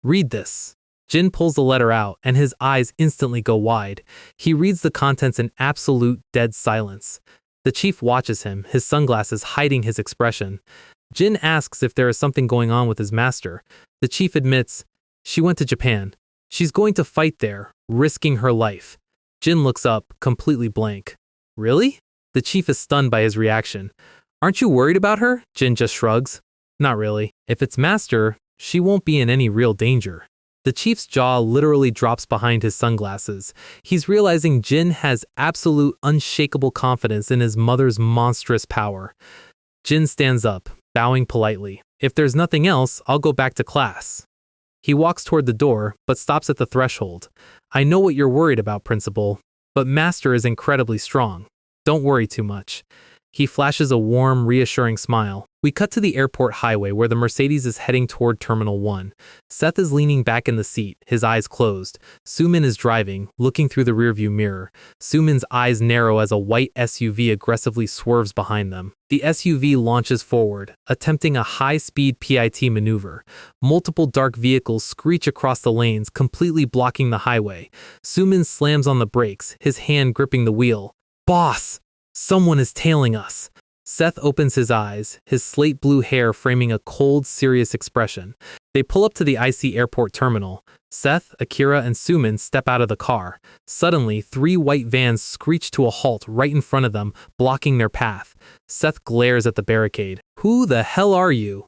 Read this. Jin pulls the letter out, and his eyes instantly go wide. He reads the contents in absolute dead silence. The chief watches him, his sunglasses hiding his expression. Jin asks if there is something going on with his master. The chief admits, she went to Japan. She's going to fight there, risking her life. Jin looks up, completely blank. Really? The chief is stunned by his reaction. Aren't you worried about her? Jin just shrugs. Not really. If it's master, she won't be in any real danger. The chief's jaw literally drops behind his sunglasses. He's realizing Jin has absolute unshakable confidence in his mother's monstrous power. Jin stands up, bowing politely. If there's nothing else, I'll go back to class. He walks toward the door, but stops at the threshold. I know what you're worried about, Principal, but Master is incredibly strong. Don't worry too much. He flashes a warm, reassuring smile. We cut to the airport highway where the Mercedes is heading toward Terminal 1. Seth is leaning back in the seat, his eyes closed. Sumin is driving, looking through the rearview mirror. Sumin's eyes narrow as a white SUV aggressively swerves behind them. The SUV launches forward, attempting a high-speed PIT maneuver. Multiple dark vehicles screech across the lanes, completely blocking the highway. Sumin slams on the brakes, his hand gripping the wheel. Boss! Someone is tailing us. Seth opens his eyes, his slate blue hair framing a cold, serious expression. They pull up to the IC airport terminal. Seth, Akira, and Sumin step out of the car. Suddenly, 3 white vans screech to a halt right in front of them, blocking their path. Seth glares at the barricade. Who the hell are you?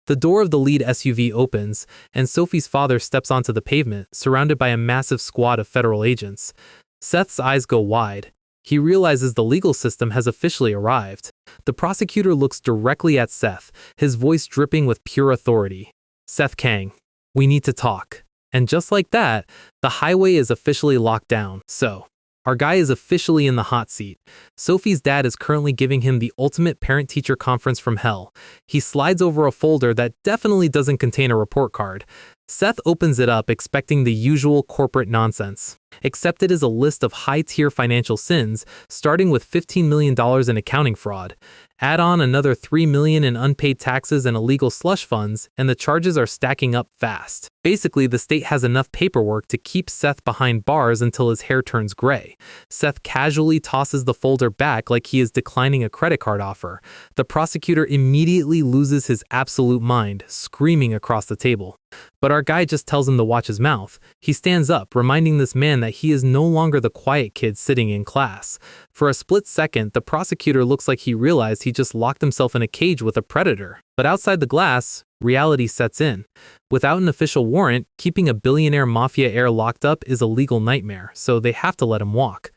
The door of the lead SUV opens, and Sophie's father steps onto the pavement, surrounded by a massive squad of federal agents. Seth's eyes go wide. He realizes the legal system has officially arrived. The prosecutor looks directly at Seth, his voice dripping with pure authority. Seth Kang, we need to talk. And just like that, the highway is officially locked down. So, our guy is officially in the hot seat. Sophie's dad is currently giving him the ultimate parent-teacher conference from hell. He slides over a folder that definitely doesn't contain a report card. Seth opens it up, expecting the usual corporate nonsense. Except it is a list of high-tier financial sins, starting with $15 million in accounting fraud. Add on another $3 million in unpaid taxes and illegal slush funds, and the charges are stacking up fast. Basically, the state has enough paperwork to keep Seth behind bars until his hair turns gray. Seth casually tosses the folder back like he is declining a credit card offer. The prosecutor immediately loses his absolute mind, screaming across the table. But our guy just tells him to watch his mouth. He stands up, reminding this man that he is no longer the quiet kid sitting in class. For a split second, the prosecutor looks like he realized he just locked himself in a cage with a predator. But outside the glass, reality sets in. Without an official warrant, keeping a billionaire mafia heir locked up is a legal nightmare, so they have to let him walk.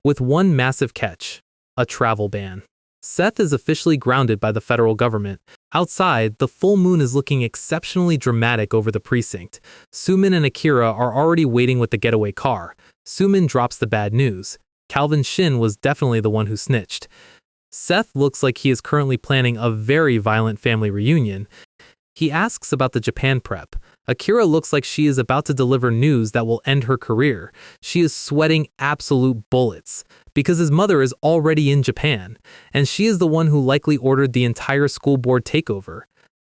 With one massive catch: a travel ban. Seth is officially grounded by the federal government. Outside, the full moon is looking exceptionally dramatic over the precinct. Sumin and Akira are already waiting with the getaway car. Sumin drops the bad news. Calvin Shin was definitely the one who snitched. Seth looks like he is currently planning a very violent family reunion. He asks about the Japan prep. Akira looks like she is about to deliver news that will end her career. She is sweating absolute bullets because his mother is already in Japan, and she is the one who likely ordered the entire school board takeover.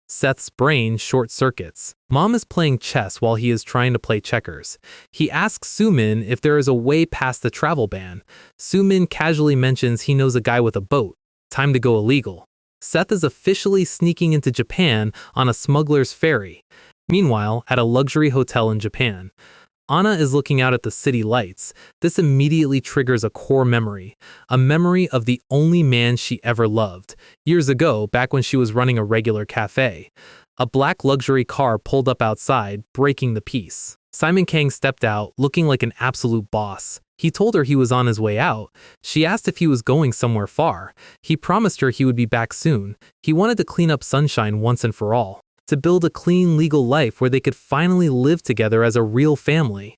Seth's brain short-circuits. Mom is playing chess while he is trying to play checkers. He asks Sumin if there is a way past the travel ban. Sumin casually mentions he knows a guy with a boat. Time to go illegal. Seth is officially sneaking into Japan on a smuggler's ferry. Meanwhile, at a luxury hotel in Japan, Anna is looking out at the city lights. This immediately triggers a core memory, a memory of the only man she ever loved. Years ago, back when she was running a regular cafe, a black luxury car pulled up outside, breaking the peace. Simon Kang stepped out, looking like an absolute boss. He told her he was on his way out. She asked if he was going somewhere far. He promised her he would be back soon. He wanted to clean up Sunshine once and for all, to build a clean legal life where they could finally live together as a real family.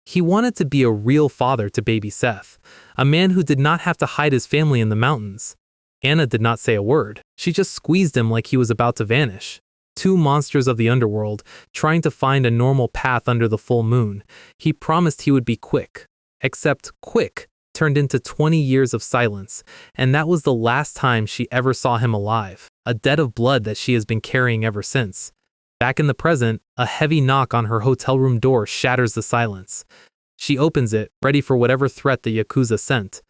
He wanted to be a real father to baby Seth, a man who did not have to hide his family in the mountains. Anna did not say a word. She just squeezed him like he was about to vanish. Two monsters of the underworld, trying to find a normal path under the full moon. He promised he would be quick. Except quick turned into 20 years of silence, and that was the last time she ever saw him alive, a debt of blood that she has been carrying ever since. Back in the present, a heavy knock on her hotel room door shatters the silence. She opens it, ready for whatever threat the yakuza sent.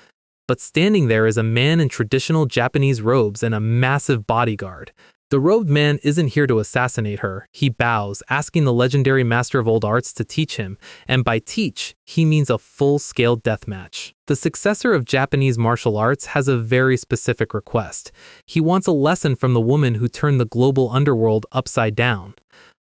But standing there is a man in traditional Japanese robes and a massive bodyguard. The robed man isn't here to assassinate her. He bows, asking the legendary master of old arts to teach him, and by teach, he means a full-scale deathmatch. The successor of Japanese martial arts has a very specific request. He wants a lesson from the woman who turned the global underworld upside down.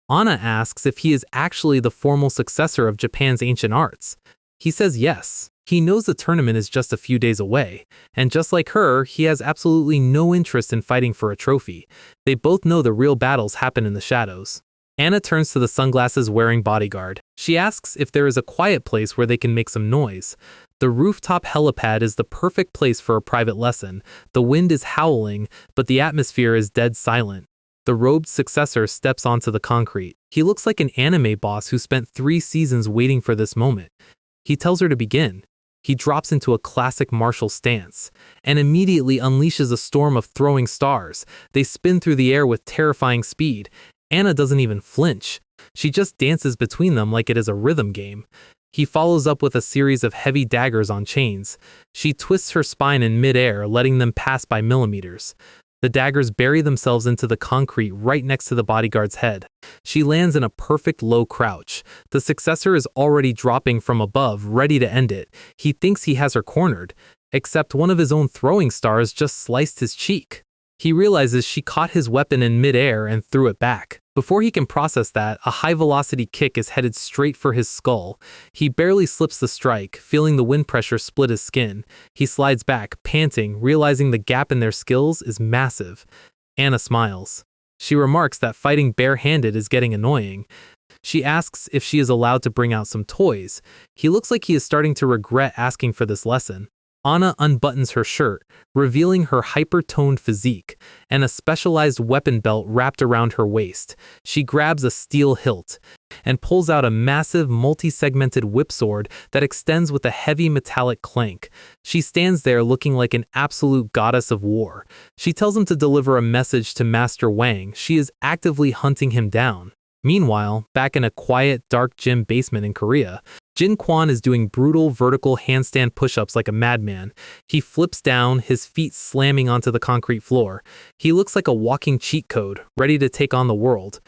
Anna asks if he is actually the formal successor of Japan's ancient arts. He says yes. He knows the tournament is just a few days away, and just like her, he has absolutely no interest in fighting for a trophy. They both know the real battles happen in the shadows. Anna turns to the sunglasses-wearing bodyguard. She asks if there is a quiet place where they can make some noise. The rooftop helipad is the perfect place for a private lesson. The wind is howling, but the atmosphere is dead silent. The robed successor steps onto the concrete. He looks like an anime boss who spent 3 seasons waiting for this moment. He tells her to begin. He drops into a classic martial stance and immediately unleashes a storm of throwing stars. They spin through the air with terrifying speed. Anna doesn't even flinch. She just dances between them like it is a rhythm game. He follows up with a series of heavy daggers on chains. She twists her spine in midair, letting them pass by millimeters. The daggers bury themselves into the concrete right next to the bodyguard's head. She lands in a perfect low crouch. The successor is already dropping from above, ready to end it. He thinks he has her cornered, except one of his own throwing stars just sliced his cheek. He realizes she caught his weapon in midair and threw it back. Before he can process that, a high-velocity kick is headed straight for his skull. He barely slips the strike, feeling the wind pressure split his skin. He slides back, panting, realizing the gap in their skills is massive. Anna smiles. She remarks that fighting bare-handed is getting annoying. She asks if she is allowed to bring out some toys. He looks like he is starting to regret asking for this lesson. Anna unbuttons her shirt, revealing her hyper-toned physique and a specialized weapon belt wrapped around her waist. She grabs a steel hilt and pulls out a massive multi-segmented whip sword that extends with a heavy metallic clank. She stands there looking like an absolute goddess of war. She tells him to deliver a message to Master Wang. She is actively hunting him down. Meanwhile, back in a quiet, dark gym basement in Korea, Kwon is doing brutal vertical handstand push-ups like a madman. He flips down, his feet slamming onto the concrete floor. He looks like a walking cheat code, ready to take on the world.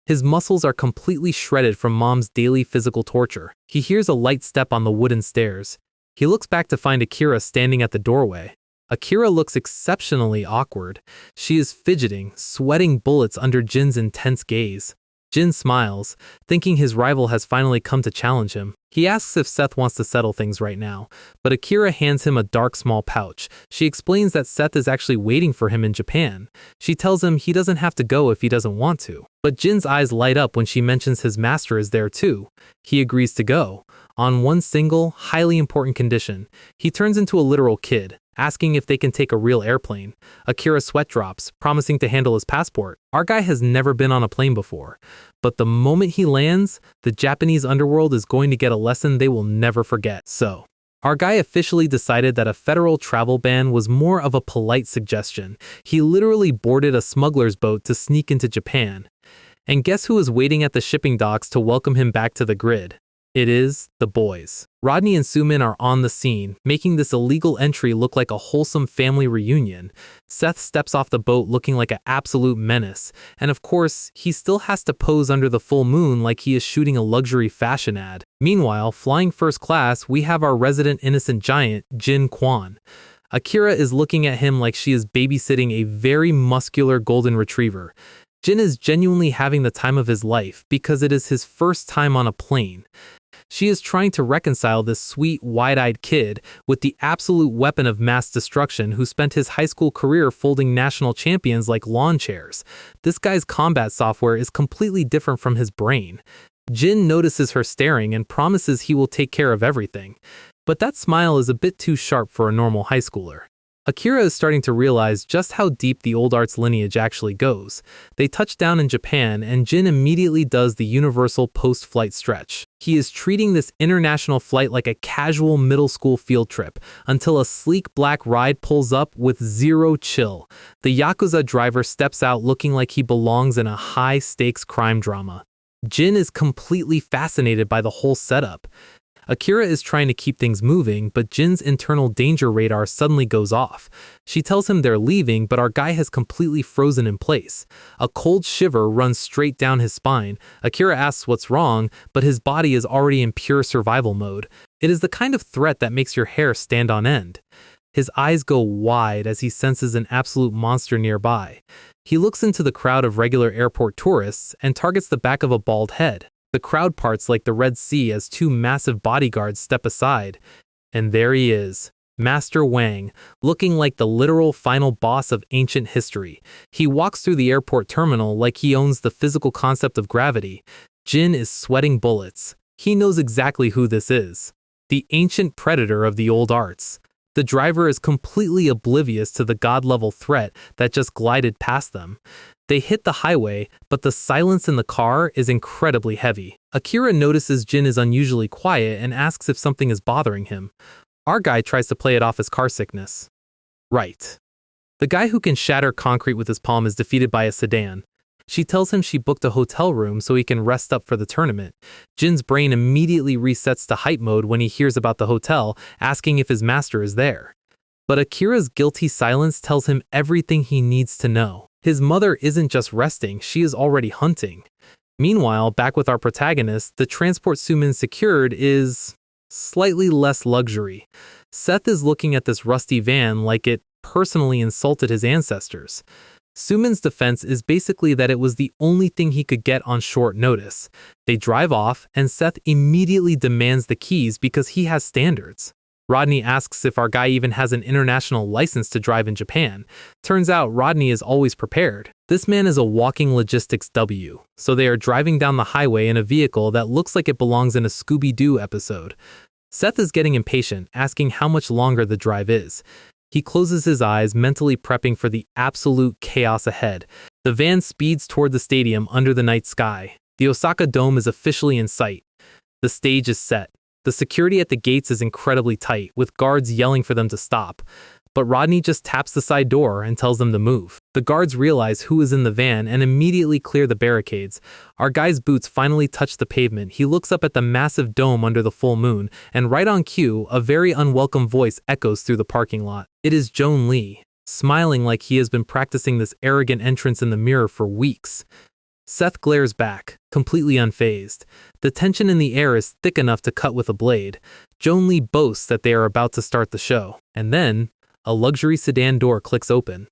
His muscles are completely shredded from mom's daily physical torture. He hears a light step on the wooden stairs. He looks back to find Akira standing at the doorway. Akira looks exceptionally awkward. She is fidgeting, sweating bullets under Jin's intense gaze. Jin smiles, thinking his rival has finally come to challenge him. He asks if Seth wants to settle things right now, but Akira hands him a dark small pouch. She explains that Seth is actually waiting for him in Japan. She tells him he doesn't have to go if he doesn't want to. But Jin's eyes light up when she mentions his master is there too. He agrees to go, on one single, highly important condition. He turns into a literal kid, asking if they can take a real airplane. Akira sweat drops, promising to handle his passport. Our guy has never been on a plane before, but the moment he lands, the Japanese underworld is going to get a lesson they will never forget. So, our guy officially decided that a federal travel ban was more of a polite suggestion. He literally boarded a smuggler's boat to sneak into Japan. And guess who is waiting at the shipping docks to welcome him back to the grid? It is the boys. Rodney and Sumin are on the scene, making this illegal entry look like a wholesome family reunion. Seth steps off the boat looking like an absolute menace, and of course, he still has to pose under the full moon like he is shooting a luxury fashion ad. Meanwhile, flying first class, we have our resident innocent giant, Kwon. Akira is looking at him like she is babysitting a very muscular golden retriever. Jin is genuinely having the time of his life because it is his first time on a plane. She is trying to reconcile this sweet, wide-eyed kid with the absolute weapon of mass destruction who spent his high school career folding national champions like lawn chairs. This guy's combat software is completely different from his brain. Jin notices her staring and promises he will take care of everything. But that smile is a bit too sharp for a normal high schooler. Akira is starting to realize just how deep the old arts lineage actually goes. They touch down in Japan, and Jin immediately does the universal post-flight stretch. He is treating this international flight like a casual middle school field trip, until a sleek black ride pulls up with zero chill. The yakuza driver steps out looking like he belongs in a high-stakes crime drama. Jin is completely fascinated by the whole setup. Akira is trying to keep things moving, but Jin's internal danger radar suddenly goes off. She tells him they're leaving, but our guy has completely frozen in place. A cold shiver runs straight down his spine. Akira asks what's wrong, but his body is already in pure survival mode. It is the kind of threat that makes your hair stand on end. His eyes go wide as he senses an absolute monster nearby. He looks into the crowd of regular airport tourists and targets the back of a bald head. The crowd parts like the Red Sea as two massive bodyguards step aside. And there he is, Master Wang, looking like the literal final boss of ancient history. He walks through the airport terminal like he owns the physical concept of gravity. Jin is sweating bullets. He knows exactly who this is. The ancient predator of the old arts. The driver is completely oblivious to the god-level threat that just glided past them. They hit the highway, but the silence in the car is incredibly heavy. Akira notices Jin is unusually quiet and asks if something is bothering him. Our guy tries to play it off as car sickness. Right. The guy who can shatter concrete with his palm is defeated by a sedan. She tells him she booked a hotel room so he can rest up for the tournament. Jin's brain immediately resets to hype mode when he hears about the hotel, asking if his master is there. But Akira's guilty silence tells him everything he needs to know. His mother isn't just resting, she is already hunting. Meanwhile, back with our protagonist, the transport Sumin secured is slightly less luxury. Seth is looking at this rusty van like it personally insulted his ancestors. Sumin's defense is basically that it was the only thing he could get on short notice. They drive off, and Seth immediately demands the keys because he has standards. Rodney asks if our guy even has an international license to drive in Japan. Turns out Rodney is always prepared. This man is a walking logistics W, so they are driving down the highway in a vehicle that looks like it belongs in a Scooby-Doo episode. Seth is getting impatient, asking how much longer the drive is. He closes his eyes, mentally prepping for the absolute chaos ahead. The van speeds toward the stadium under the night sky. The Osaka Dome is officially in sight. The stage is set. The security at the gates is incredibly tight, with guards yelling for them to stop. But Rodney just taps the side door and tells them to move. The guards realize who is in the van and immediately clear the barricades. Our guy's boots finally touch the pavement. He looks up at the massive dome under the full moon, and right on cue, a very unwelcome voice echoes through the parking lot. It is Joan Lee, smiling like he has been practicing this arrogant entrance in the mirror for weeks. Seth glares back, completely unfazed. The tension in the air is thick enough to cut with a blade. Joan Lee boasts that they are about to start the show. And then, a luxury sedan door clicks open.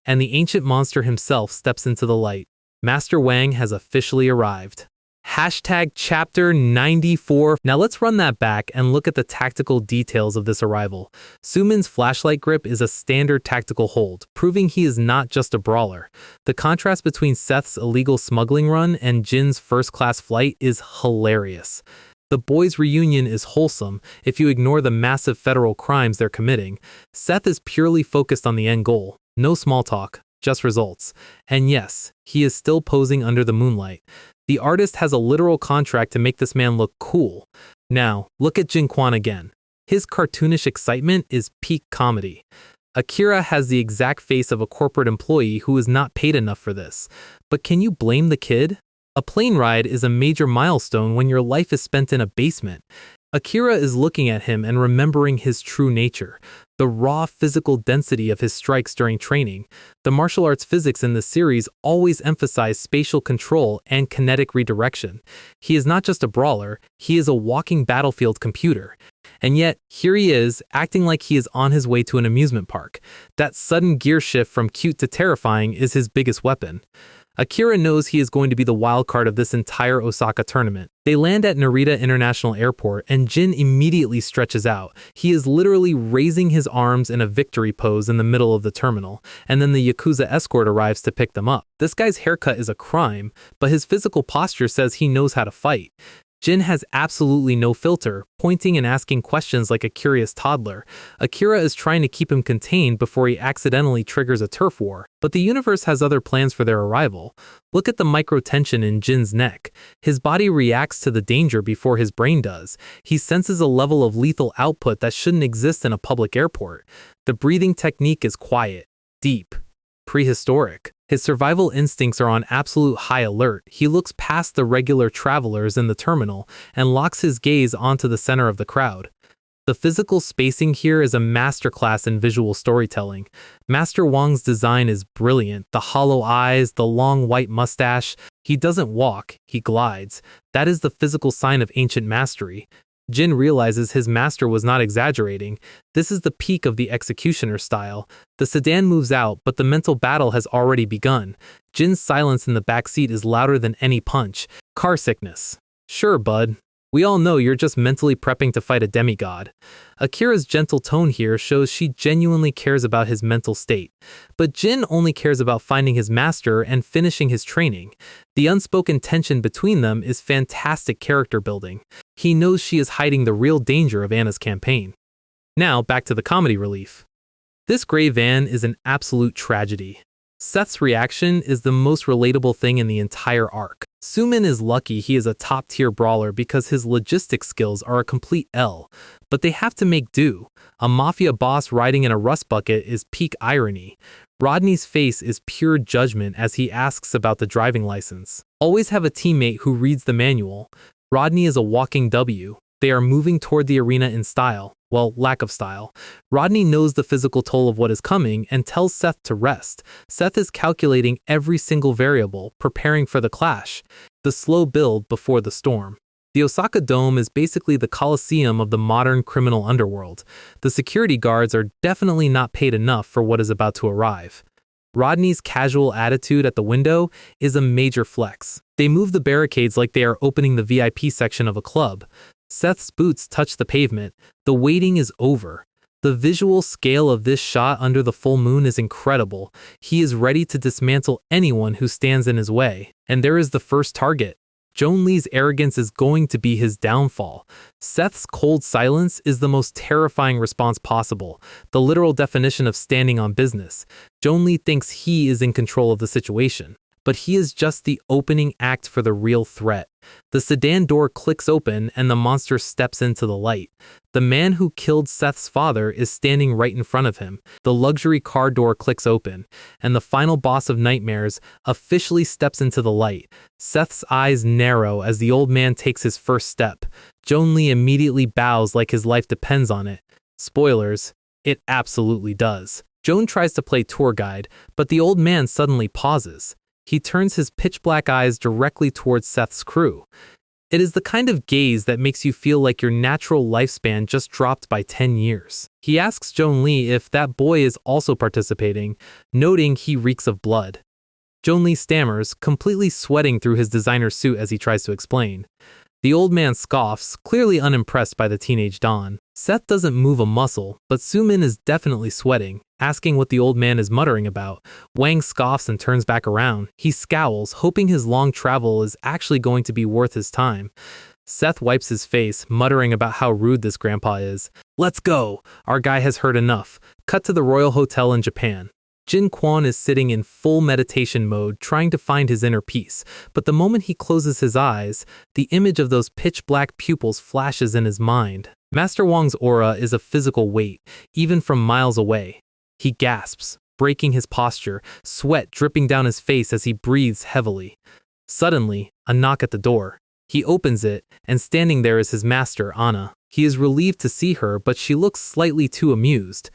And the ancient monster himself steps into the light. Master Wang has officially arrived. Hashtag chapter 94. Now let's run that back and look at the tactical details of this arrival. Sumin's flashlight grip is a standard tactical hold, proving he is not just a brawler. The contrast between Seth's illegal smuggling run and Jin's first-class flight is hilarious. The boys' reunion is wholesome if you ignore the massive federal crimes they're committing. Seth is purely focused on the end goal. No small talk, just results. And yes, he is still posing under the moonlight. The artist has a literal contract to make this man look cool. Now, look at Jin Kwon again. His cartoonish excitement is peak comedy. Akira has the exact face of a corporate employee who is not paid enough for this. But can you blame the kid? A plane ride is a major milestone when your life is spent in a basement. Akira is looking at him and remembering his true nature, the raw physical density of his strikes during training. The martial arts physics in this series always emphasize spatial control and kinetic redirection. He is not just a brawler, he is a walking battlefield computer. And yet, here he is, acting like he is on his way to an amusement park. That sudden gear shift from cute to terrifying is his biggest weapon. Akira knows he is going to be the wild card of this entire Osaka tournament. They land at Narita International Airport and Jin immediately stretches out. He is literally raising his arms in a victory pose in the middle of the terminal, and then the yakuza escort arrives to pick them up. This guy's haircut is a crime, but his physical posture says he knows how to fight. Jin has absolutely no filter, pointing and asking questions like a curious toddler. Akira is trying to keep him contained before he accidentally triggers a turf war, but the universe has other plans for their arrival. Look at the micro-tension in Jin's neck. His body reacts to the danger before his brain does. He senses a level of lethal output that shouldn't exist in a public airport. The breathing technique is quiet, deep, prehistoric. His survival instincts are on absolute high alert. He looks past the regular travelers in the terminal and locks his gaze onto the center of the crowd. The physical spacing here is a masterclass in visual storytelling. Master Wang's design is brilliant. The hollow eyes, the long white mustache. He doesn't walk, he glides. That is the physical sign of ancient mastery. Jin realizes his master was not exaggerating. This is the peak of the executioner style. The sedan moves out, but the mental battle has already begun. Jin's silence in the backseat is louder than any punch. Car sickness. Sure, bud. We all know you're just mentally prepping to fight a demigod. Akira's gentle tone here shows she genuinely cares about his mental state. But Jin only cares about finding his master and finishing his training. The unspoken tension between them is fantastic character building. He knows she is hiding the real danger of Anna's campaign. Now, back to the comedy relief. This gray van is an absolute tragedy. Seth's reaction is the most relatable thing in the entire arc. Sumin is lucky he is a top-tier brawler because his logistics skills are a complete L, but they have to make do. A mafia boss riding in a rust bucket is peak irony. Rodney's face is pure judgment as he asks about the driving license. Always have a teammate who reads the manual. Rodney is a walking W. They are moving toward the arena in style. Well, lack of style. Rodney knows the physical toll of what is coming and tells Seth to rest. Seth is calculating every single variable, preparing for the clash. The slow build before the storm. The Osaka Dome is basically the coliseum of the modern criminal underworld. The security guards are definitely not paid enough for what is about to arrive. Rodney's casual attitude at the window is a major flex. They move the barricades like they are opening the VIP section of a club. Seth's boots touch the pavement. The waiting is over. The visual scale of this shot under the full moon is incredible. He is ready to dismantle anyone who stands in his way. And there is the first target. Joan Lee's arrogance is going to be his downfall. Seth's cold silence is the most terrifying response possible, the literal definition of standing on business. Joan Lee thinks he is in control of the situation, but he is just the opening act for the real threat. The sedan door clicks open and the monster steps into the light. The man who killed Seth's father is standing right in front of him. The luxury car door clicks open, and the final boss of nightmares officially steps into the light. Seth's eyes narrow as the old man takes his first step. Joan Lee immediately bows like his life depends on it. Spoilers, it absolutely does. Joan tries to play tour guide, but the old man suddenly pauses. He turns his pitch-black eyes directly towards Seth's crew. It is the kind of gaze that makes you feel like your natural lifespan just dropped by 10 years. He asks Joan Lee if that boy is also participating, noting he reeks of blood. Joan Lee stammers, completely sweating through his designer suit as he tries to explain. The old man scoffs, clearly unimpressed by the teenage Don. Seth doesn't move a muscle, but Sumin is definitely sweating, asking what the old man is muttering about. Wang scoffs and turns back around. He scowls, hoping his long travel is actually going to be worth his time. Seth wipes his face, muttering about how rude this grandpa is. Let's go! Our guy has heard enough. Cut to the Royal Hotel in Japan. Jin Kwon is sitting in full meditation mode, trying to find his inner peace, but the moment he closes his eyes, the image of those pitch-black pupils flashes in his mind. Master Wang's aura is a physical weight, even from miles away. He gasps, breaking his posture, sweat dripping down his face as he breathes heavily. Suddenly, a knock at the door. He opens it, and standing there is his master, Anna. He is relieved to see her, but she looks slightly too amused.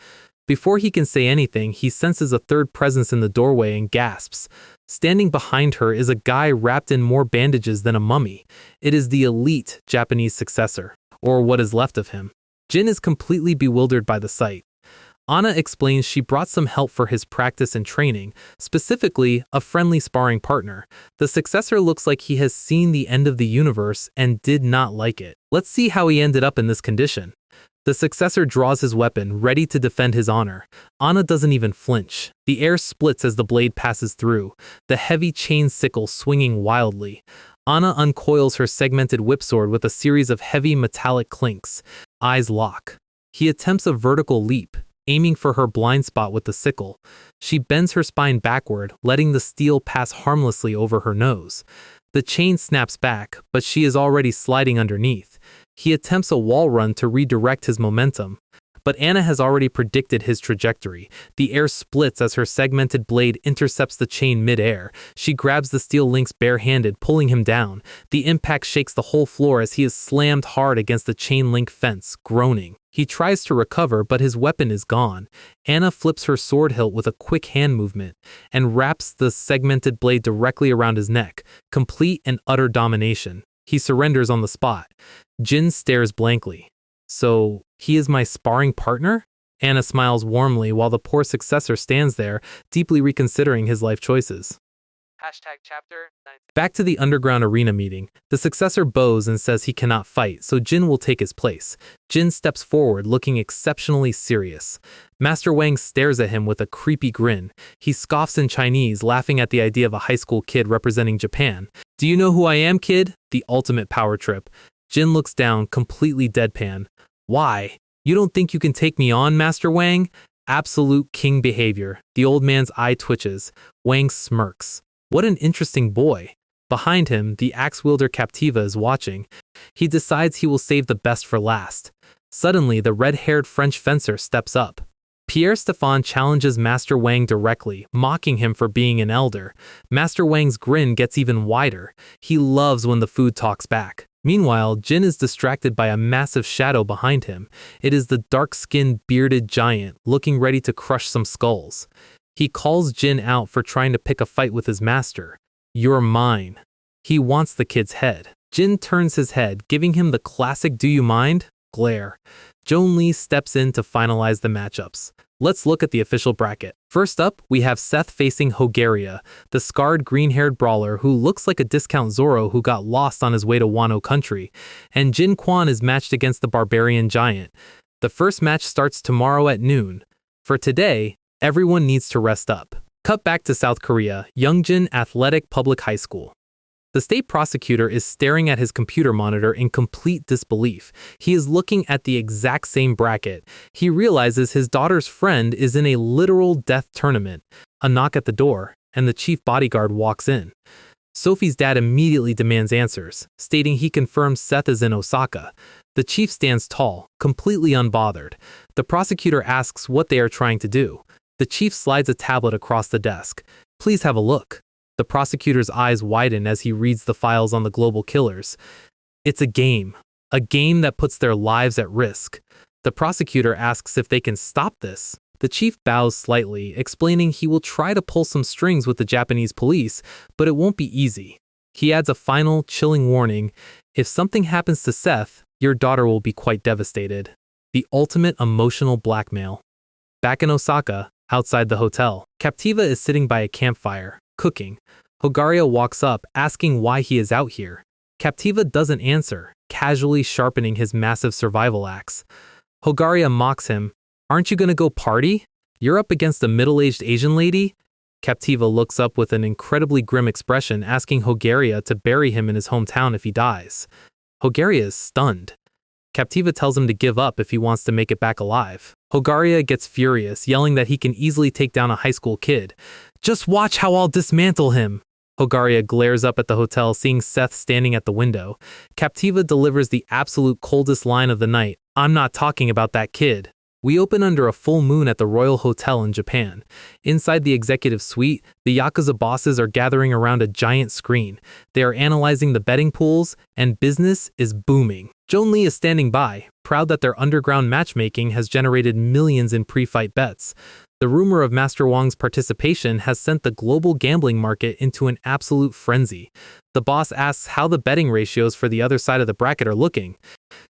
Before he can say anything, he senses a third presence in the doorway and gasps. Standing behind her is a guy wrapped in more bandages than a mummy. It is the elite Japanese successor, or what is left of him. Jin is completely bewildered by the sight. Anna explains she brought some help for his practice and training, specifically a friendly sparring partner. The successor looks like he has seen the end of the universe and did not like it. Let's see how he ended up in this condition. The successor draws his weapon, ready to defend his honor. Anna doesn't even flinch. The air splits as the blade passes through, the heavy chain sickle swinging wildly. Anna uncoils her segmented whipsword with a series of heavy metallic clinks. Eyes lock. He attempts a vertical leap, aiming for her blind spot with the sickle. She bends her spine backward, letting the steel pass harmlessly over her nose. The chain snaps back, but she is already sliding underneath. He attempts a wall run to redirect his momentum, but Anna has already predicted his trajectory. The air splits as her segmented blade intercepts the chain mid-air. She grabs the steel links barehanded, pulling him down. The impact shakes the whole floor as he is slammed hard against the chain link fence, groaning. He tries to recover, but his weapon is gone. Anna flips her sword hilt with a quick hand movement and wraps the segmented blade directly around his neck. Complete and utter domination. He surrenders on the spot. Jin stares blankly. So, he is my sparring partner? Anna smiles warmly while the poor successor stands there, deeply reconsidering his life choices. Chapter 9. Back to the underground arena meeting, the successor bows and says he cannot fight, so Jin will take his place. Jin steps forward, looking exceptionally serious. Master Wang stares at him with a creepy grin. He scoffs in Chinese, laughing at the idea of a high school kid representing Japan. Do you know who I am, kid? The ultimate power trip. Jin looks down, completely deadpan. Why? You don't think you can take me on, Master Wang? Absolute king behavior. The old man's eye twitches. Wang smirks. What an interesting boy. Behind him, the axe-wielder Captiva is watching. He decides he will save the best for last. Suddenly, the red-haired French fencer steps up. Pierre Stefan challenges Master Wang directly, mocking him for being an elder. Master Wang's grin gets even wider. He loves when the food talks back. Meanwhile, Jin is distracted by a massive shadow behind him. It is the dark-skinned, bearded giant, looking ready to crush some skulls. He calls Jin out for trying to pick a fight with his master. You're mine. He wants the kid's head. Jin turns his head, giving him the classic "do you mind?" glare. Joan Lee steps in to finalize the matchups. Let's look at the official bracket. First up, we have Seth facing Hogaria, the scarred green-haired brawler who looks like a discount Zoro who got lost on his way to Wano country. And Jin Kwon is matched against the barbarian giant. The first match starts tomorrow at noon. For today, everyone needs to rest up. Cut back to South Korea, Youngjin Athletic Public High School. The state prosecutor is staring at his computer monitor in complete disbelief. He is looking at the exact same bracket. He realizes his daughter's friend is in a literal death tournament. A knock at the door, and the chief bodyguard walks in. Sophie's dad immediately demands answers, stating he confirms Seth is in Osaka. The chief stands tall, completely unbothered. The prosecutor asks what they are trying to do. The chief slides a tablet across the desk. Please have a look. The prosecutor's eyes widen as he reads the files on the global killers. It's a game that puts their lives at risk. The prosecutor asks if they can stop this. The chief bows slightly, explaining he will try to pull some strings with the Japanese police, but it won't be easy. He adds a final, chilling warning. If something happens to Seth, your daughter will be quite devastated. The ultimate emotional blackmail. Back in Osaka, outside the hotel, Captiva is sitting by a campfire, cooking. Hogaria walks up, asking why he is out here. Captiva doesn't answer, casually sharpening his massive survival axe. Hogaria mocks him. Aren't you gonna go party? You're up against a middle-aged Asian lady? Captiva looks up with an incredibly grim expression, asking Hogaria to bury him in his hometown if he dies. Hogaria is stunned. Captiva tells him to give up if he wants to make it back alive. Hogaria gets furious, yelling that he can easily take down a high school kid. Just watch how I'll dismantle him. Hogaria glares up at the hotel, seeing Seth standing at the window. Captiva delivers the absolute coldest line of the night. I'm not talking about that kid. We open under a full moon at the Royal Hotel in Japan. Inside the executive suite, the yakuza bosses are gathering around a giant screen. They are analyzing the betting pools, and business is booming. Joan Lee is standing by, proud that their underground matchmaking has generated millions in pre-fight bets. The rumor of Master Wang's participation has sent the global gambling market into an absolute frenzy. The boss asks how the betting ratios for the other side of the bracket are looking.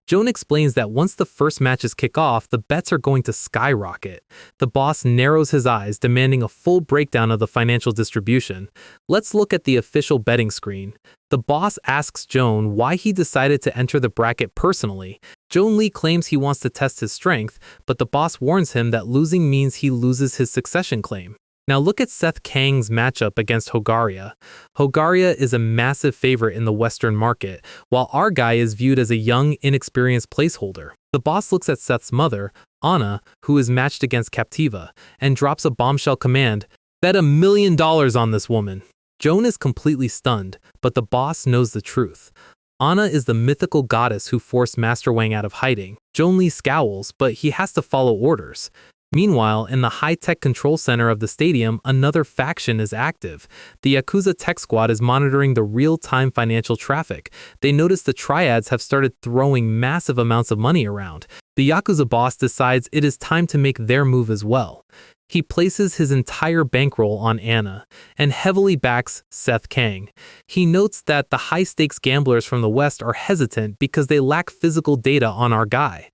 Joan explains that once the first matches kick off, the bets are going to skyrocket. The boss narrows his eyes, demanding a full breakdown of the financial distribution. Let's look at the official betting screen. The boss asks Joan why he decided to enter the bracket personally. Joan Lee claims he wants to test his strength, but the boss warns him that losing means he loses his succession claim. Now look at Seth Kang's matchup against Hogaria. Hogaria is a massive favorite in the Western market, while our guy is viewed as a young, inexperienced placeholder. The boss looks at Seth's mother, Anna, who is matched against Captiva, and drops a bombshell command, "Bet $1 million on this woman." Joan is completely stunned, but the boss knows the truth. Anna is the mythical goddess who forced Master Wang out of hiding. Joan Lee scowls, but he has to follow orders. Meanwhile, in the high-tech control center of the stadium, another faction is active. The Yakuza tech squad is monitoring the real-time financial traffic. They notice the triads have started throwing massive amounts of money around. The Yakuza boss decides it is time to make their move as well. He places his entire bankroll on Anna and heavily backs Seth Kang. He notes that the high-stakes gamblers from the West are hesitant because they lack physical data on our guy.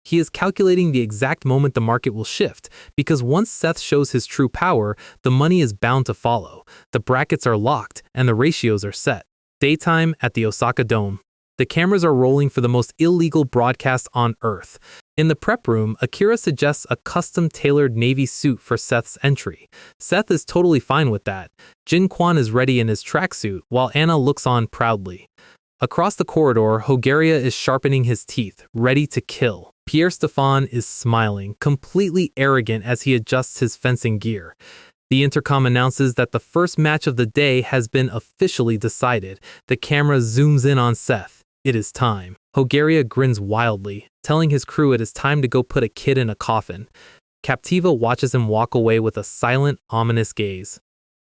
He is calculating the exact moment the market will shift, because once Seth shows his true power, the money is bound to follow. The brackets are locked, and the ratios are set. Daytime at the Osaka Dome. The cameras are rolling for the most illegal broadcast on Earth. In the prep room, Akira suggests a custom-tailored navy suit for Seth's entry. Seth is totally fine with that. Jin Kwon is ready in his tracksuit, while Anna looks on proudly. Across the corridor, Hogaria is sharpening his teeth, ready to kill. Pierre Stefan is smiling, completely arrogant as he adjusts his fencing gear. The intercom announces that the first match of the day has been officially decided. The camera zooms in on Seth. It is time. Hogaria grins wildly, telling his crew it is time to go put a kid in a coffin. Captiva watches him walk away with a silent, ominous gaze.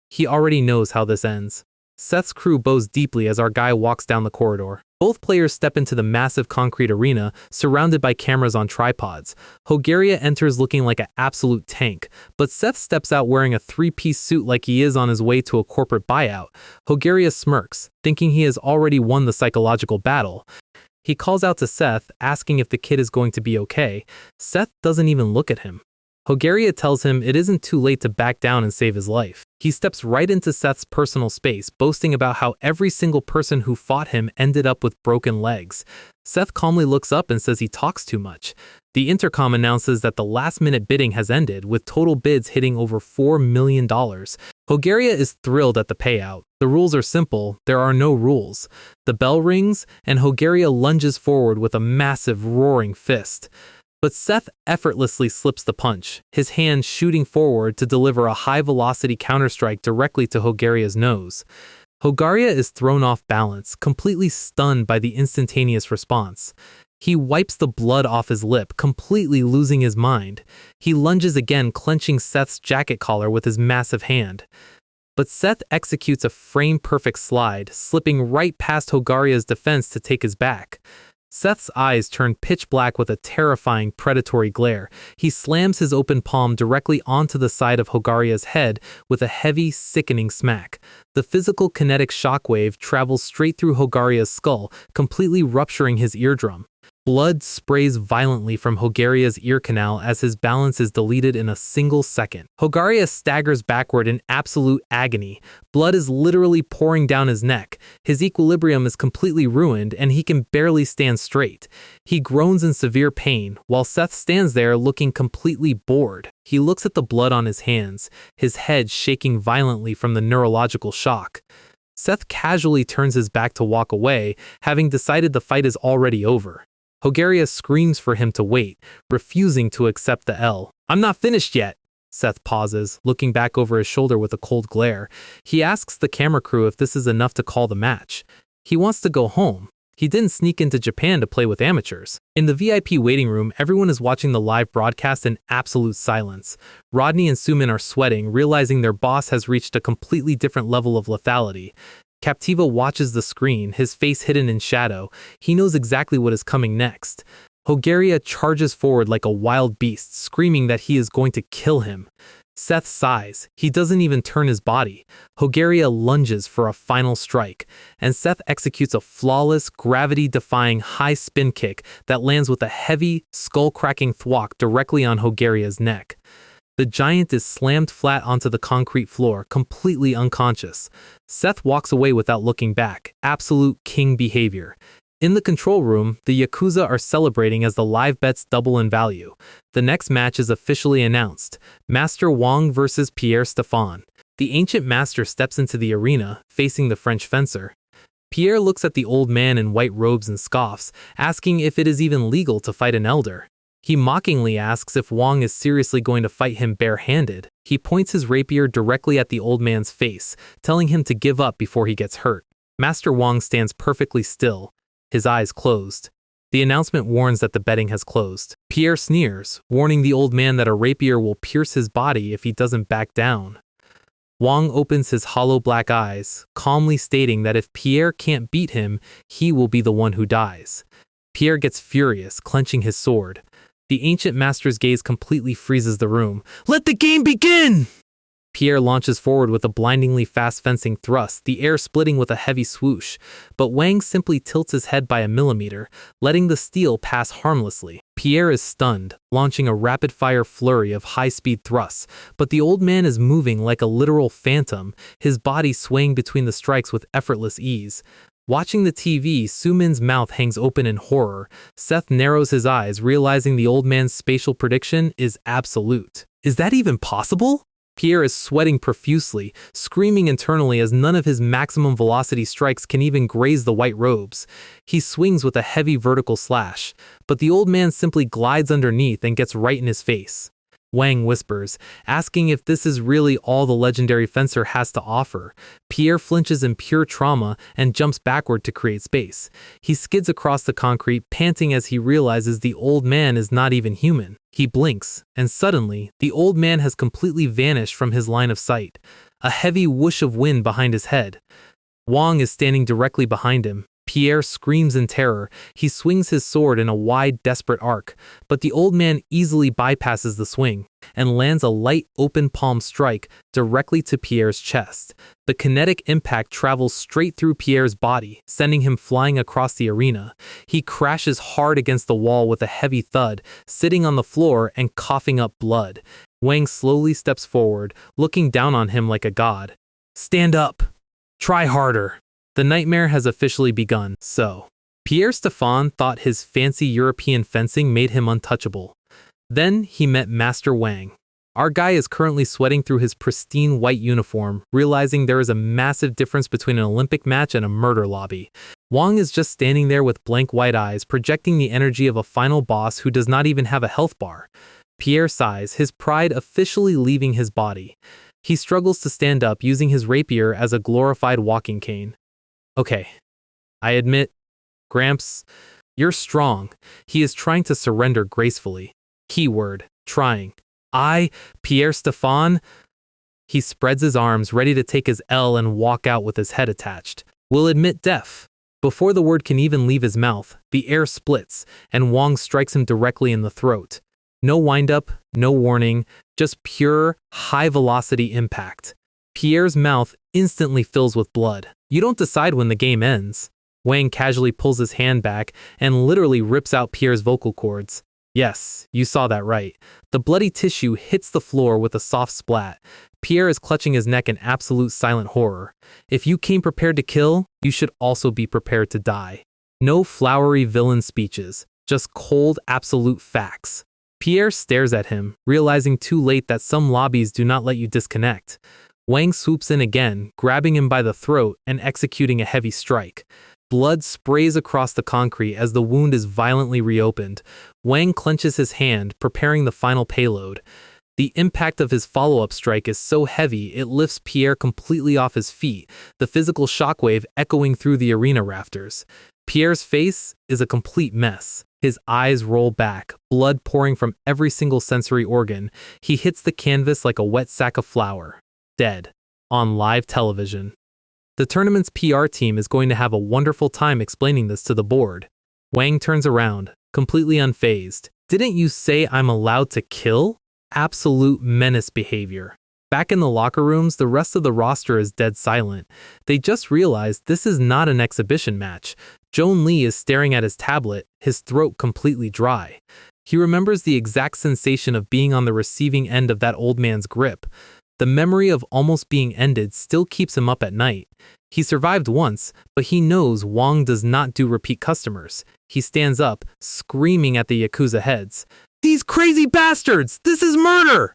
He already knows how this ends. Seth's crew bows deeply as our guy walks down the corridor. Both players step into the massive concrete arena, surrounded by cameras on tripods. Hogaria enters looking like an absolute tank, but Seth steps out wearing a three-piece suit like he is on his way to a corporate buyout. Hogaria smirks, thinking he has already won the psychological battle. He calls out to Seth, asking if the kid is going to be okay. Seth doesn't even look at him. Hogaria tells him it isn't too late to back down and save his life. He steps right into Seth's personal space, boasting about how every single person who fought him ended up with broken legs. Seth calmly looks up and says he talks too much. The intercom announces that the last-minute bidding has ended, with total bids hitting over $4 million. Hogaria is thrilled at the payout. The rules are simple, there are no rules. The bell rings, and Hogaria lunges forward with a massive, roaring fist. But Seth effortlessly slips the punch, his hand shooting forward to deliver a high-velocity counterstrike directly to Hogaria's nose. Hogaria is thrown off balance, completely stunned by the instantaneous response. He wipes the blood off his lip, completely losing his mind. He lunges again, clenching Seth's jacket collar with his massive hand. But Seth executes a frame-perfect slide, slipping right past Hogaria's defense to take his back. Seth's eyes turn pitch black with a terrifying, predatory glare. He slams his open palm directly onto the side of Hogaria's head with a heavy, sickening smack. The physical kinetic shockwave travels straight through Hogaria's skull, completely rupturing his eardrum. Blood sprays violently from Hogaria's ear canal as his balance is deleted in a single second. Hogaria staggers backward in absolute agony. Blood is literally pouring down his neck. His equilibrium is completely ruined and he can barely stand straight. He groans in severe pain, while Seth stands there looking completely bored. He looks at the blood on his hands, his head shaking violently from the neurological shock. Seth casually turns his back to walk away, having decided the fight is already over. Hogaria screams for him to wait, refusing to accept the L. "I'm not finished yet." Seth pauses, looking back over his shoulder with a cold glare. He asks the camera crew if this is enough to call the match. He wants to go home. He didn't sneak into Japan to play with amateurs. In the VIP waiting room, everyone is watching the live broadcast in absolute silence. Rodney and Sumin are sweating, realizing their boss has reached a completely different level of lethality. Captiva watches the screen, his face hidden in shadow. He knows exactly what is coming next. Hogaria charges forward like a wild beast, screaming that he is going to kill him. Seth sighs. He doesn't even turn his body. Hogaria lunges for a final strike, and Seth executes a flawless, gravity-defying high spin kick that lands with a heavy, skull-cracking thwack directly on Hogaria's neck. The giant is slammed flat onto the concrete floor, completely unconscious. Seth walks away without looking back. Absolute king behavior. In the control room, the yakuza are celebrating as the live bets double in value. The next match is officially announced: Master Wang versus Pierre Stéphane. The ancient master steps into the arena, facing the French fencer. Pierre looks at the old man in white robes and scoffs, asking if it is even legal to fight an elder. He mockingly asks if Wang is seriously going to fight him barehanded. He points his rapier directly at the old man's face, telling him to give up before he gets hurt. Master Wang stands perfectly still, his eyes closed. The announcement warns that the betting has closed. Pierre sneers, warning the old man that a rapier will pierce his body if he doesn't back down. Wang opens his hollow black eyes, calmly stating that if Pierre can't beat him, he will be the one who dies. Pierre gets furious, clenching his sword. The ancient master's gaze completely freezes the room. "Let the game begin!" Pierre launches forward with a blindingly fast fencing thrust, the air splitting with a heavy swoosh, but Wang simply tilts his head by a millimeter, letting the steel pass harmlessly. Pierre is stunned, launching a rapid-fire flurry of high-speed thrusts, but the old man is moving like a literal phantom, his body swaying between the strikes with effortless ease. Watching the TV, Sumin's mouth hangs open in horror. Seth narrows his eyes, realizing the old man's spatial prediction is absolute. Is that even possible? Pierre is sweating profusely, screaming internally as none of his maximum velocity strikes can even graze the white robes. He swings with a heavy vertical slash, but the old man simply glides underneath and gets right in his face. Wang whispers, asking if this is really all the legendary fencer has to offer. Pierre flinches in pure trauma and jumps backward to create space. He skids across the concrete, panting as he realizes the old man is not even human. He blinks, and suddenly, the old man has completely vanished from his line of sight. A heavy whoosh of wind behind his head. Wang is standing directly behind him. Pierre screams in terror. He swings his sword in a wide, desperate arc, but the old man easily bypasses the swing and lands a light, open palm strike directly to Pierre's chest. The kinetic impact travels straight through Pierre's body, sending him flying across the arena. He crashes hard against the wall with a heavy thud, sitting on the floor and coughing up blood. Wang slowly steps forward, looking down on him like a god. "Stand up. Try harder." The nightmare has officially begun. So, Pierre Stéphane thought his fancy European fencing made him untouchable. Then he met Master Wang. Our guy is currently sweating through his pristine white uniform, realizing there is a massive difference between an Olympic match and a murder lobby. Wang is just standing there with blank white eyes, projecting the energy of a final boss who does not even have a health bar. Pierre sighs, his pride officially leaving his body. He struggles to stand up, using his rapier as a glorified walking cane. "Okay, I admit, Gramps, you're strong." He is trying to surrender gracefully. Keyword, trying. Pierre Stéphane. He spreads his arms, ready to take his L and walk out with his head attached. "Will admit deaf." Before the word can even leave his mouth, the air splits, and Wang strikes him directly in the throat. No windup, no warning, just pure, high-velocity impact. Pierre's mouth instantly fills with blood. You don't decide when the game ends. Wang casually pulls his hand back and literally rips out Pierre's vocal cords. Yes, you saw that right. The bloody tissue hits the floor with a soft splat. Pierre is clutching his neck in absolute silent horror. If you came prepared to kill, you should also be prepared to die. No flowery villain speeches, just cold, absolute facts. Pierre stares at him, realizing too late that some lobbies do not let you disconnect. Wang swoops in again, grabbing him by the throat and executing a heavy strike. Blood sprays across the concrete as the wound is violently reopened. Wang clenches his hand, preparing the final payload. The impact of his follow-up strike is so heavy it lifts Pierre completely off his feet, the physical shockwave echoing through the arena rafters. Pierre's face is a complete mess. His eyes roll back, blood pouring from every single sensory organ. He hits the canvas like a wet sack of flour. Dead. On live television. The tournament's PR team is going to have a wonderful time explaining this to the board. Wang turns around, completely unfazed. "Didn't you say I'm allowed to kill?" absolute menace behavior. Back in the locker rooms, the rest of the roster is dead silent. They just realized this is not an exhibition match. Joan Lee is staring at his tablet, his throat completely dry. He remembers the exact sensation of being on the receiving end of that old man's grip. The memory of almost being ended still keeps him up at night. He survived once, but he knows Wang does not do repeat customers. He stands up, screaming at the yakuza heads. "These crazy bastards! This is murder!"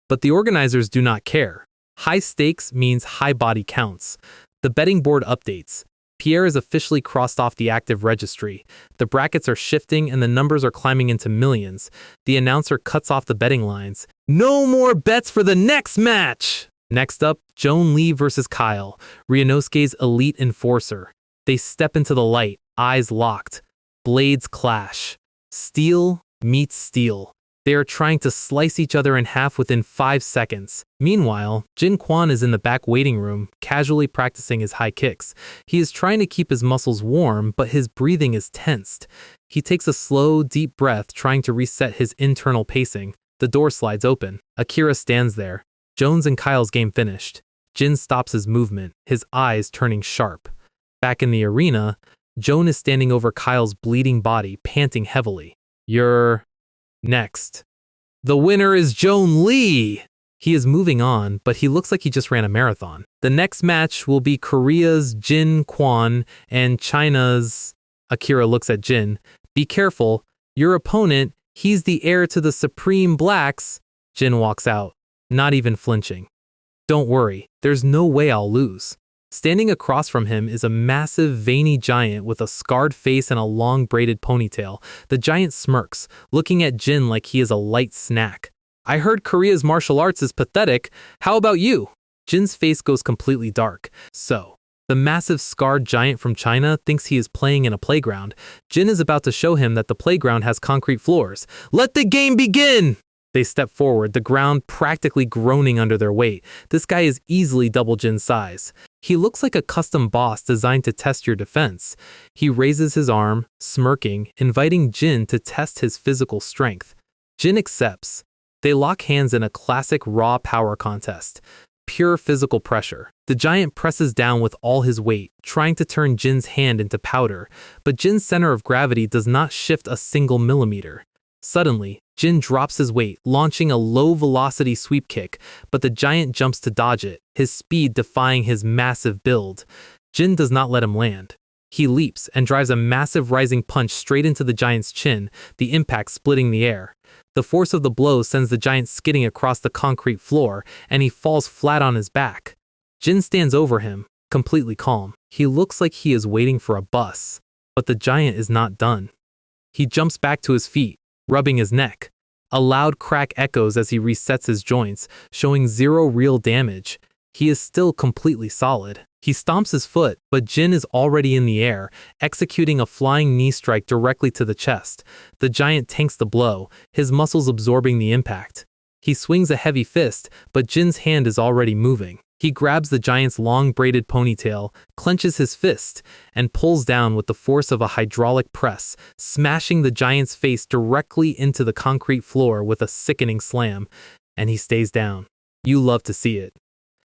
But the organizers do not care. High stakes means high body counts. The betting board updates. Pierre is officially crossed off the active registry. The brackets are shifting and the numbers are climbing into millions. The announcer cuts off the betting lines. No more bets for the next match! Next up, Joan Lee versus Kyle, Ryunosuke's elite enforcer. They step into the light, eyes locked. Blades clash. Steel meets steel. They are trying to slice each other in half within 5 seconds. Meanwhile, Jin Kwon is in the back waiting room, casually practicing his high kicks. He is trying to keep his muscles warm, but his breathing is tensed. He takes a slow, deep breath, trying to reset his internal pacing. The door slides open. Akira stands there. Jones and Kyle's game finished. Jin stops his movement, his eyes turning sharp. Back in the arena, Joan is standing over Kyle's bleeding body, panting heavily. "You're next." "The winner is Joan Lee!" He is moving on, but he looks like he just ran a marathon. The next match will be Korea's Jin Kwon and China's... Akira looks at Jin. "Be careful. Your opponent, he's the heir to the Supreme Blacks." Jin walks out, not even flinching. "Don't worry, there's no way I'll lose." Standing across from him is a massive, veiny giant with a scarred face and a long braided ponytail. The giant smirks, looking at Jin like he is a light snack. "I heard Korea's martial arts is pathetic. How about you?" Jin's face goes completely dark. So, the massive scarred giant from China thinks he is playing in a playground. Jin is about to show him that the playground has concrete floors. "Let the game begin!" They step forward, the ground practically groaning under their weight. This guy is easily double Jin's size. He looks like a custom boss designed to test your defense. He raises his arm, smirking, inviting Jin to test his physical strength. Jin accepts. They lock hands in a classic raw power contest. Pure physical pressure. The giant presses down with all his weight, trying to turn Jin's hand into powder, but Jin's center of gravity does not shift a single millimeter. Suddenly, Jin drops his weight, launching a low-velocity sweep kick, but the giant jumps to dodge it, his speed defying his massive build. Jin does not let him land. He leaps and drives a massive rising punch straight into the giant's chin, the impact splitting the air. The force of the blow sends the giant skidding across the concrete floor, and he falls flat on his back. Jin stands over him, completely calm. He looks like he is waiting for a bus, but the giant is not done. He jumps back to his feet, rubbing his neck. A loud crack echoes as he resets his joints, showing zero real damage. He is still completely solid. He stomps his foot, but Jin is already in the air, executing a flying knee strike directly to the chest. The giant tanks the blow, his muscles absorbing the impact. He swings a heavy fist, but Jin's hand is already moving. He grabs the giant's long braided ponytail, clenches his fist, and pulls down with the force of a hydraulic press, smashing the giant's face directly into the concrete floor with a sickening slam, and he stays down. You love to see it.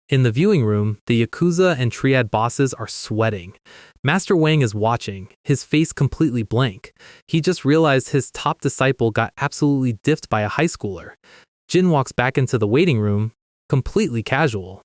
In the viewing room, the yakuza and triad bosses are sweating. Master Wang is watching, his face completely blank. He just realized his top disciple got absolutely diffed by a high schooler. Jin walks back into the waiting room, completely casual.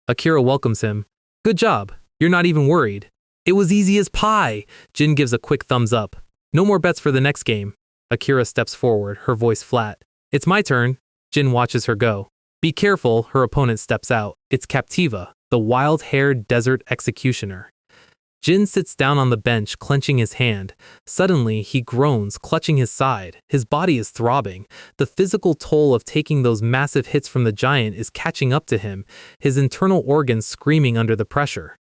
Akira welcomes him. "Good job. You're not even worried." "It was easy as pie." Jin gives a quick thumbs up. "No more bets for the next game." Akira steps forward, her voice flat. "It's my turn." Jin watches her go. "Be careful," her opponent steps out. It's Captiva, the wild-haired desert executioner. Jin sits down on the bench, clenching his hand. Suddenly, he groans, clutching his side. His body is throbbing. The physical toll of taking those massive hits from the giant is catching up to him, his internal organs screaming under the pressure.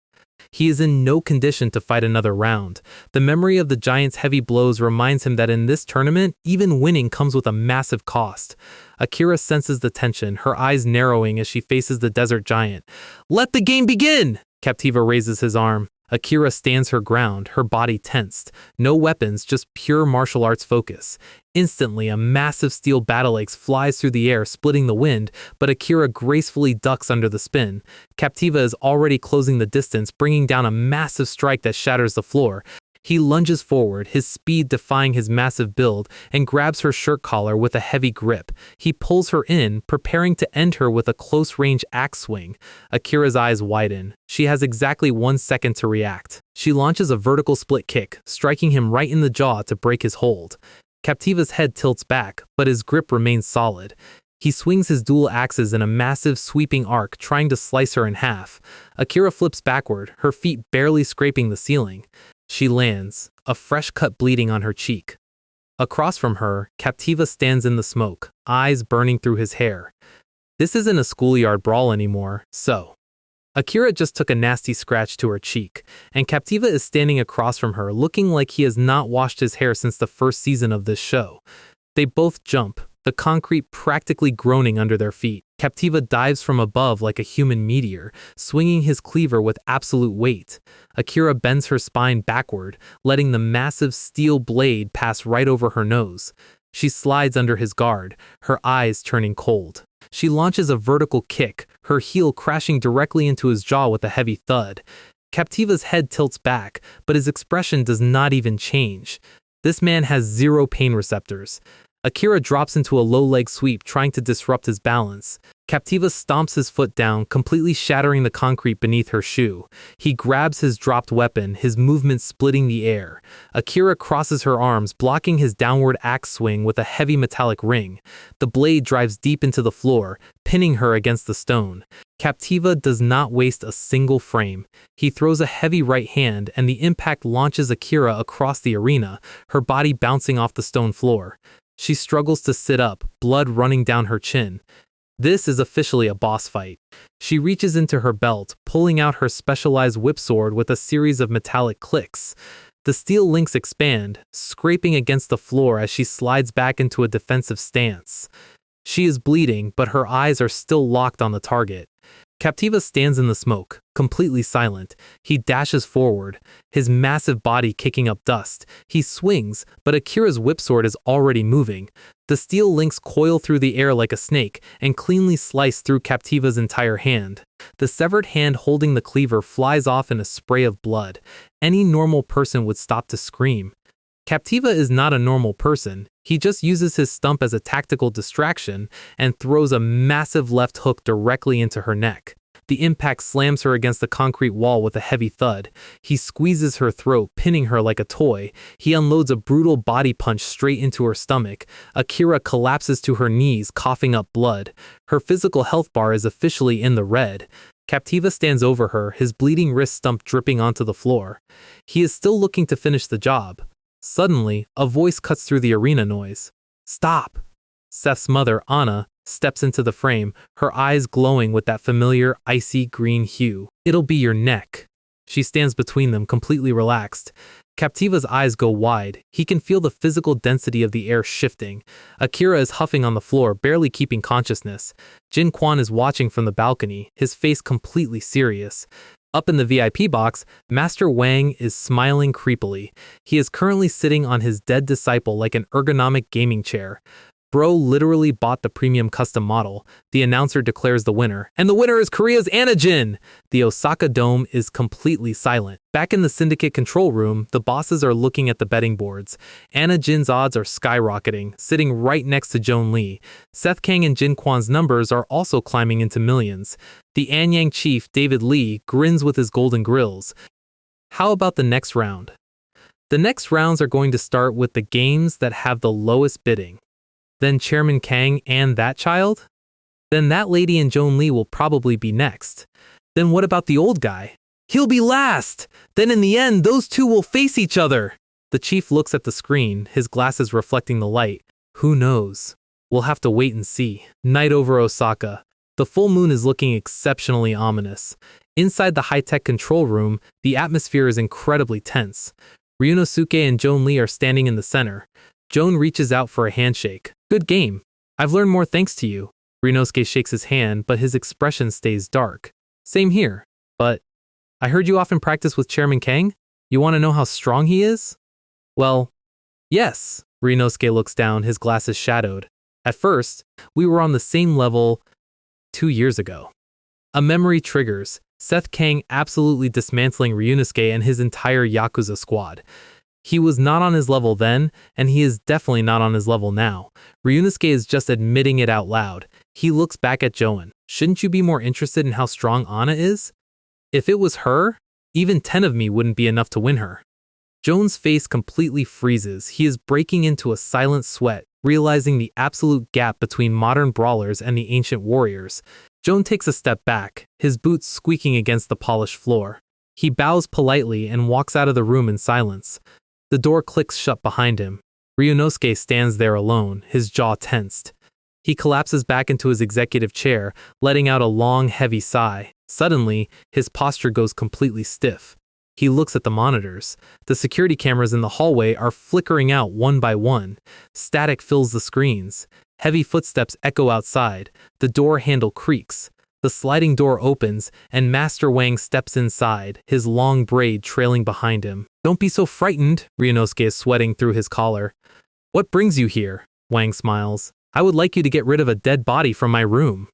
He is in no condition to fight another round. The memory of the giant's heavy blows reminds him that in this tournament, even winning comes with a massive cost. Akira senses the tension, her eyes narrowing as she faces the desert giant. "Let the game begin!" Captiva raises his arm. Akira stands her ground, her body tensed. No weapons, just pure martial arts focus. Instantly, a massive steel battle axe flies through the air, splitting the wind, but Akira gracefully ducks under the spin. Captiva is already closing the distance, bringing down a massive strike that shatters the floor. He lunges forward, his speed defying his massive build, and grabs her shirt collar with a heavy grip. He pulls her in, preparing to end her with a close-range axe swing. Akira's eyes widen. She has exactly 1 second to react. She launches a vertical split kick, striking him right in the jaw to break his hold. Captiva's head tilts back, but his grip remains solid. He swings his dual axes in a massive sweeping arc, trying to slice her in half. Akira flips backward, her feet barely scraping the ceiling. She lands, a fresh cut bleeding on her cheek. Across from her, Captiva stands in the smoke, eyes burning through his hair. This isn't a schoolyard brawl anymore, so. Akira just took a nasty scratch to her cheek, and Captiva is standing across from her, looking like he has not washed his hair since the first season of this show. They both jump, the concrete practically groaning under their feet. Captiva dives from above like a human meteor, swinging his cleaver with absolute weight. Akira bends her spine backward, letting the massive steel blade pass right over her nose. She slides under his guard, her eyes turning cold. She launches a vertical kick, her heel crashing directly into his jaw with a heavy thud. Captiva's head tilts back, but his expression does not even change. This man has 0 pain receptors. Akira drops into a low leg sweep, trying to disrupt his balance. Captiva stomps his foot down, completely shattering the concrete beneath her shoe. He grabs his dropped weapon, his movement splitting the air. Akira crosses her arms, blocking his downward axe swing with a heavy metallic ring. The blade drives deep into the floor, pinning her against the stone. Captiva does not waste a single frame. He throws a heavy right hand, and the impact launches Akira across the arena, her body bouncing off the stone floor. She struggles to sit up, blood running down her chin. This is officially a boss fight. She reaches into her belt, pulling out her specialized whip sword with a series of metallic clicks. The steel links expand, scraping against the floor as she slides back into a defensive stance. She is bleeding, but her eyes are still locked on the target. Captiva stands in the smoke, completely silent. He dashes forward, his massive body kicking up dust. He swings, but Akira's whipsword is already moving. The steel links coil through the air like a snake and cleanly slice through Captiva's entire hand. The severed hand holding the cleaver flies off in a spray of blood. Any normal person would stop to scream. Captiva is not a normal person. He just uses his stump as a tactical distraction and throws a massive left hook directly into her neck. The impact slams her against the concrete wall with a heavy thud. He squeezes her throat, pinning her like a toy. He unloads a brutal body punch straight into her stomach. Akira collapses to her knees, coughing up blood. Her physical health bar is officially in the red. Captiva stands over her, his bleeding wrist stump dripping onto the floor. He is still looking to finish the job. Suddenly, a voice cuts through the arena noise. "Stop!" Seth's mother, Anna, steps into the frame, her eyes glowing with that familiar, icy green hue. "It'll be your neck." She stands between them, completely relaxed. Captiva's eyes go wide. He can feel the physical density of the air shifting. Akira is huffing on the floor, barely keeping consciousness. Jin Kwon is watching from the balcony, his face completely serious. Up in the VIP box, Master Wang is smiling creepily. He is currently sitting on his dead disciple like an ergonomic gaming chair. Bro literally bought the premium custom model. The announcer declares the winner. And the winner is Korea's Anna Jin! The Osaka Dome is completely silent. Back in the syndicate control room, the bosses are looking at the betting boards. Anna Jin's odds are skyrocketing, sitting right next to Joan Lee. Seth Kang and Jin Kwan's numbers are also climbing into millions. The Anyang chief, David Lee, grins with his golden grills. How about the next round? The next rounds are going to start with the games that have the lowest bidding. Then Chairman Kang and that child? Then that lady and Joan Lee will probably be next. Then what about the old guy? He'll be last! Then in the end, those two will face each other! The chief looks at the screen, his glasses reflecting the light. Who knows? We'll have to wait and see. Night over Osaka. The full moon is looking exceptionally ominous. Inside the high-tech control room, the atmosphere is incredibly tense. Ryunosuke and Joan Lee are standing in the center. Joan reaches out for a handshake. Good game. I've learned more thanks to you. Ryunosuke shakes his hand, but his expression stays dark. Same here. But I heard you often practice with Chairman Kang? You want to know how strong he is? Well, yes. Ryunosuke looks down, his glasses shadowed. At first, we were on the same level 2 years ago. A memory triggers, Seth Kang absolutely dismantling Ryunosuke and his entire yakuza squad. He was not on his level then, and he is definitely not on his level now. Ryunosuke is just admitting it out loud. He looks back at Joan. Shouldn't you be more interested in how strong Anna is? If it was her, even 10 of me wouldn't be enough to win her. Joan's face completely freezes. He is breaking into a silent sweat, realizing the absolute gap between modern brawlers and the ancient warriors. Joan takes a step back, his boots squeaking against the polished floor. He bows politely and walks out of the room in silence. The door clicks shut behind him. Ryunosuke stands there alone, his jaw tensed. He collapses back into his executive chair, letting out a long, heavy sigh. Suddenly, his posture goes completely stiff. He looks at the monitors. The security cameras in the hallway are flickering out one by one. Static fills the screens. Heavy footsteps echo outside. The door handle creaks. The sliding door opens, and Master Wang steps inside, his long braid trailing behind him. Don't be so frightened, Ryunosuke is sweating through his collar. What brings you here? Wang smiles. I would like you to get rid of a dead body from my room.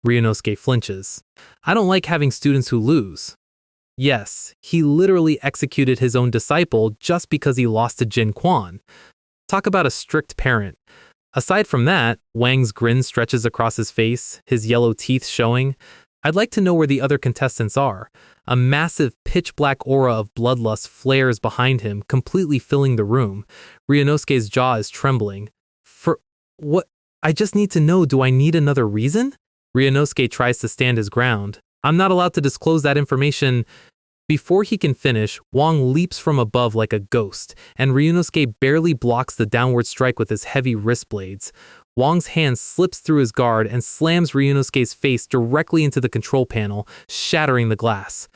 Ryunosuke flinches. I don't like having students who lose. Yes, he literally executed his own disciple just because he lost to Jin Kwon. Talk about a strict parent. Aside from that, Wang's grin stretches across his face, his yellow teeth showing. I'd like to know where the other contestants are. A massive pitch-black aura of bloodlust flares behind him, completely filling the room. Ryunosuke's jaw is trembling. For what? I just need to know, do I need another reason? Ryunosuke tries to stand his ground. I'm not allowed to disclose that information. Before he can finish, Wang leaps from above like a ghost, and Ryunosuke barely blocks the downward strike with his heavy wrist blades. Wang's hand slips through his guard and slams Ryunosuke's face directly into the control panel, shattering the glass.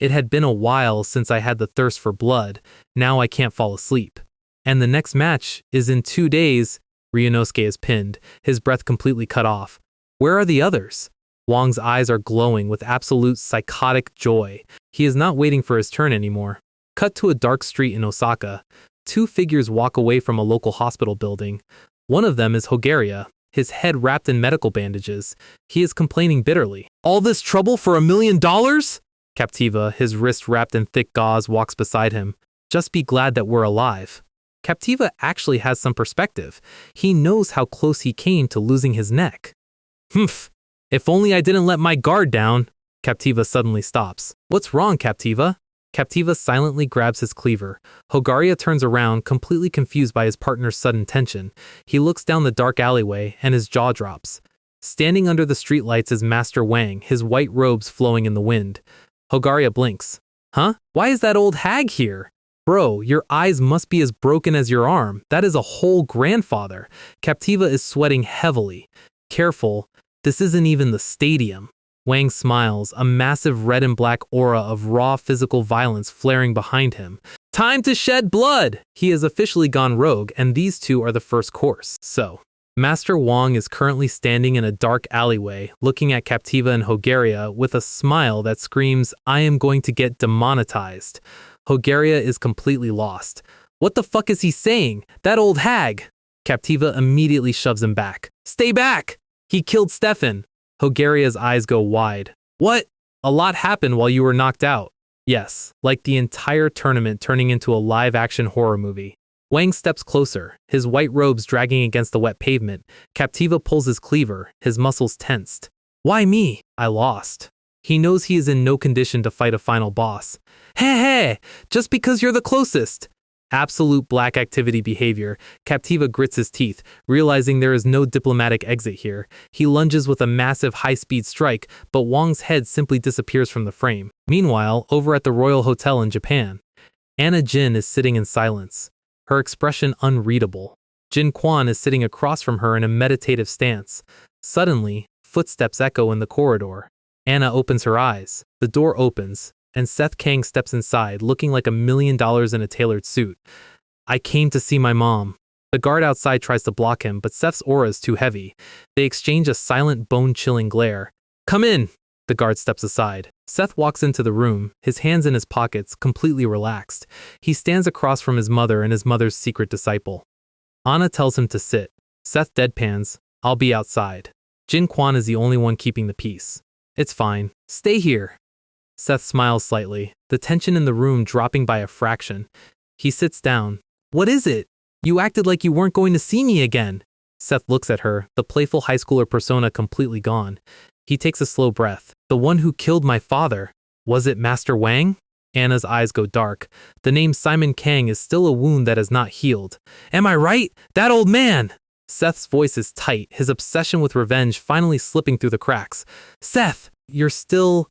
It had been a while since I had the thirst for blood. Now I can't fall asleep. And the next match is in 2 days. Ryunosuke is pinned, his breath completely cut off. Where are the others? Wang's eyes are glowing with absolute psychotic joy. He is not waiting for his turn anymore. Cut to a dark street in Osaka. 2 figures walk away from a local hospital building. One of them is Hogaria, his head wrapped in medical bandages. He is complaining bitterly. All this trouble for $1 million? Captiva, his wrist wrapped in thick gauze, walks beside him. Just be glad that we're alive. Captiva actually has some perspective. He knows how close he came to losing his neck. Humph. If only I didn't let my guard down. Captiva suddenly stops. What's wrong, Captiva? Captiva silently grabs his cleaver. Hogaria turns around, completely confused by his partner's sudden tension. He looks down the dark alleyway, and his jaw drops. Standing under the streetlights is Master Wang, his white robes flowing in the wind. Hogaria blinks. Huh? Why is that old hag here? Bro, your eyes must be as broken as your arm. That is a whole grandfather. Captiva is sweating heavily. Careful. This isn't even the stadium. Wang smiles, a massive red and black aura of raw physical violence flaring behind him. Time to shed blood! He has officially gone rogue, and these two are the first course. So, Master Wang is currently standing in a dark alleyway, looking at Captiva and Hogaria with a smile that screams, I am going to get demonetized. Hogaria is completely lost. What the fuck is he saying? That old hag! Captiva immediately shoves him back. Stay back! He killed Stefan. Hogaria's eyes go wide. What? A lot happened while you were knocked out. Yes, like the entire tournament turning into a live-action horror movie. Wang steps closer, his white robes dragging against the wet pavement. Captiva pulls his cleaver, his muscles tensed. Why me? I lost. He knows he is in no condition to fight a final boss. Hey, just because you're the closest. Absolute black activity behavior. Captiva grits his teeth, realizing there is no diplomatic exit here. He lunges with a massive high-speed strike, but Wang's head simply disappears from the frame. Meanwhile, over at the Royal Hotel in Japan, Anna Jin is sitting in silence, her expression unreadable. Jin Kwon is sitting across from her in a meditative stance. Suddenly, footsteps echo in the corridor. Anna opens her eyes. The door opens, and Seth Kang steps inside, looking like $1 million in a tailored suit. I came to see my mom. The guard outside tries to block him, but Seth's aura is too heavy. They exchange a silent, bone-chilling glare. Come in! The guard steps aside. Seth walks into the room, his hands in his pockets, completely relaxed. He stands across from his mother and his mother's secret disciple. Anna tells him to sit. Seth deadpans, "I'll be outside." Jin Kwon is the only one keeping the peace. "It's fine. Stay here." Seth smiles slightly, the tension in the room dropping by a fraction. He sits down. "What is it? You acted like you weren't going to see me again." Seth looks at her, the playful high schooler persona completely gone. He takes a slow breath. "The one who killed my father. Was it Master Wang?" Anna's eyes go dark. The name Simon Kang is still a wound that has not healed. "Am I right? That old man!" Seth's voice is tight, his obsession with revenge finally slipping through the cracks. "Seth, you're still—"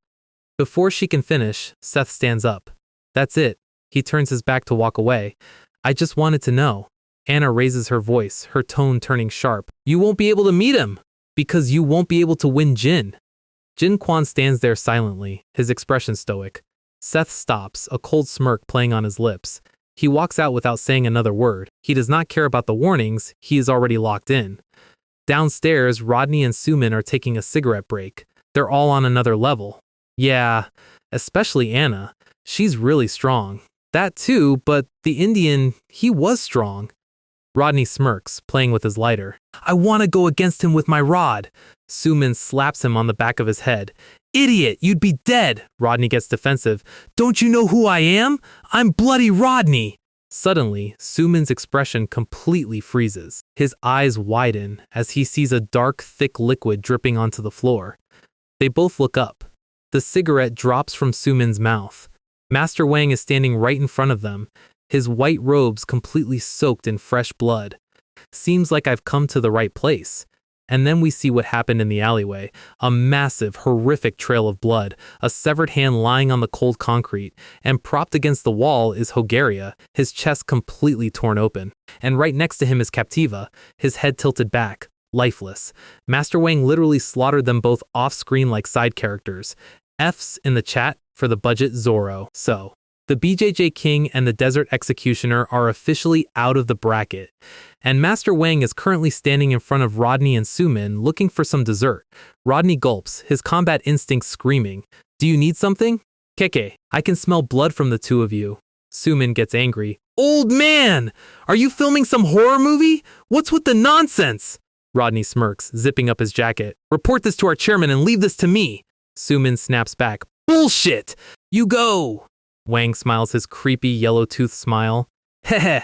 Before she can finish, Seth stands up. "That's it." He turns his back to walk away. "I just wanted to know." Anna raises her voice, her tone turning sharp. "You won't be able to meet him, because you won't be able to win Jin." Jin Kwon stands there silently, his expression stoic. Seth stops, a cold smirk playing on his lips. He walks out without saying another word. He does not care about the warnings, he is already locked in. Downstairs, Rodney and Sumin are taking a cigarette break. They're all on another level. Yeah, especially Anna. She's really strong. That too, but the Indian, he was strong. Rodney smirks, playing with his lighter. "I want to go against him with my rod." Sumin slaps him on the back of his head. "Idiot, you'd be dead." Rodney gets defensive. "Don't you know who I am? I'm Bloody Rodney." Suddenly, Sumin's expression completely freezes. His eyes widen as he sees a dark, thick liquid dripping onto the floor. They both look up. The cigarette drops from Sumin's mouth. Master Wang is standing right in front of them, his white robes completely soaked in fresh blood. Seems like I've come to the right place. And then we see what happened in the alleyway. A massive, horrific trail of blood, a severed hand lying on the cold concrete, and propped against the wall is Hogaria, his chest completely torn open. And right next to him is Captiva, his head tilted back, lifeless. Master Wang literally slaughtered them both off-screen like side characters. F's in the chat for the budget Zorro. So, the BJJ King and the Desert Executioner are officially out of the bracket, and Master Wang is currently standing in front of Rodney and Sumin looking for some dessert. Rodney gulps, his combat instincts screaming, "Do you need something?" "Keke, I can smell blood from the two of you." Sumin gets angry. "Old man! Are you filming some horror movie? What's with the nonsense?" Rodney smirks, zipping up his jacket. "Report this to our chairman and leave this to me." Sumin snaps back. "Bullshit! You go!" Wang smiles his creepy yellow-toothed smile. "Heh,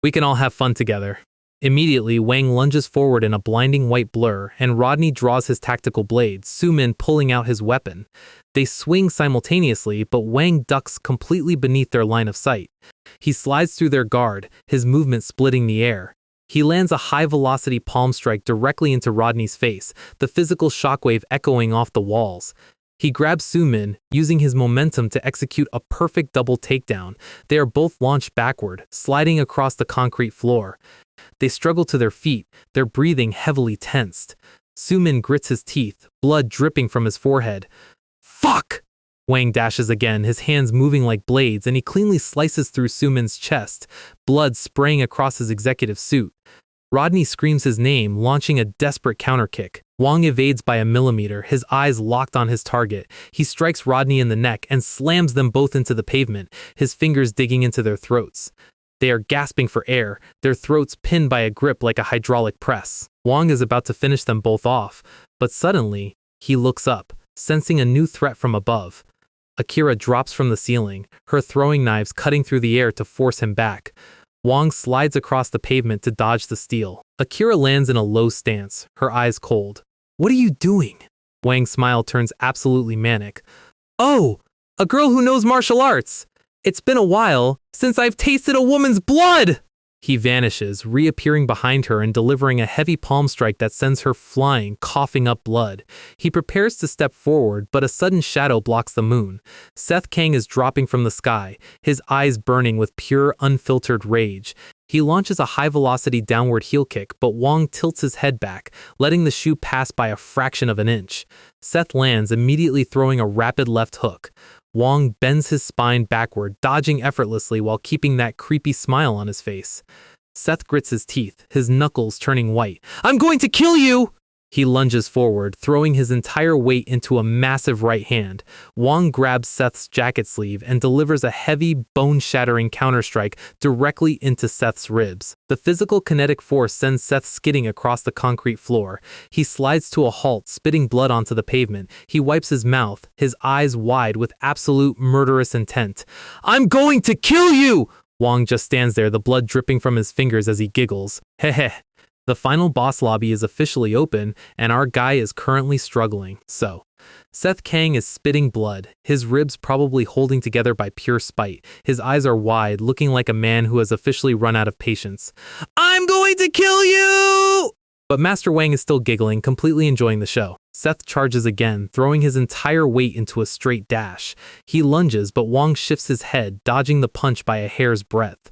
we can all have fun together." Immediately, Wang lunges forward in a blinding white blur, and Rodney draws his tactical blade, Sumin pulling out his weapon. They swing simultaneously, but Wang ducks completely beneath their line of sight. He slides through their guard, his movement splitting the air. He lands a high-velocity palm strike directly into Rodney's face, the physical shockwave echoing off the walls. He grabs Sumin, using his momentum to execute a perfect double takedown. They are both launched backward, sliding across the concrete floor. They struggle to their feet, their breathing heavily tensed. Sumin grits his teeth, blood dripping from his forehead. "Fuck!" Wang dashes again, his hands moving like blades, and he cleanly slices through Sumin's chest, blood spraying across his executive suit. Rodney screams his name, launching a desperate counterkick. Wang evades by a millimeter, his eyes locked on his target. He strikes Rodney in the neck and slams them both into the pavement, his fingers digging into their throats. They are gasping for air, their throats pinned by a grip like a hydraulic press. Wang is about to finish them both off, but suddenly, he looks up, sensing a new threat from above. Akira drops from the ceiling, her throwing knives cutting through the air to force him back. Wang slides across the pavement to dodge the steel. Akira lands in a low stance, her eyes cold. "What are you doing?" Wang's smile turns absolutely manic. "Oh, a girl who knows martial arts! It's been a while since I've tasted a woman's blood!" He vanishes, reappearing behind her and delivering a heavy palm strike that sends her flying, coughing up blood. He prepares to step forward, but a sudden shadow blocks the moon. Seth Kang is dropping from the sky, his eyes burning with pure, unfiltered rage. He launches a high-velocity downward heel kick, but Wang tilts his head back, letting the shoe pass by a fraction of an inch. Seth lands, immediately throwing a rapid left hook. Wang bends his spine backward, dodging effortlessly while keeping that creepy smile on his face. Seth grits his teeth, his knuckles turning white. "I'm going to kill you!" He lunges forward, throwing his entire weight into a massive right hand. Wang grabs Seth's jacket sleeve and delivers a heavy, bone-shattering counterstrike directly into Seth's ribs. The physical kinetic force sends Seth skidding across the concrete floor. He slides to a halt, spitting blood onto the pavement. He wipes his mouth, his eyes wide with absolute murderous intent. "I'm going to kill you!" Wang just stands there, the blood dripping from his fingers as he giggles. Heh. The final boss lobby is officially open, and our guy is currently struggling. So, Seth Kang is spitting blood, his ribs probably holding together by pure spite. His eyes are wide, looking like a man who has officially run out of patience. "I'm going to kill you!" But Master Wang is still giggling, completely enjoying the show. Seth charges again, throwing his entire weight into a straight dash. He lunges, but Wang shifts his head, dodging the punch by a hair's breadth.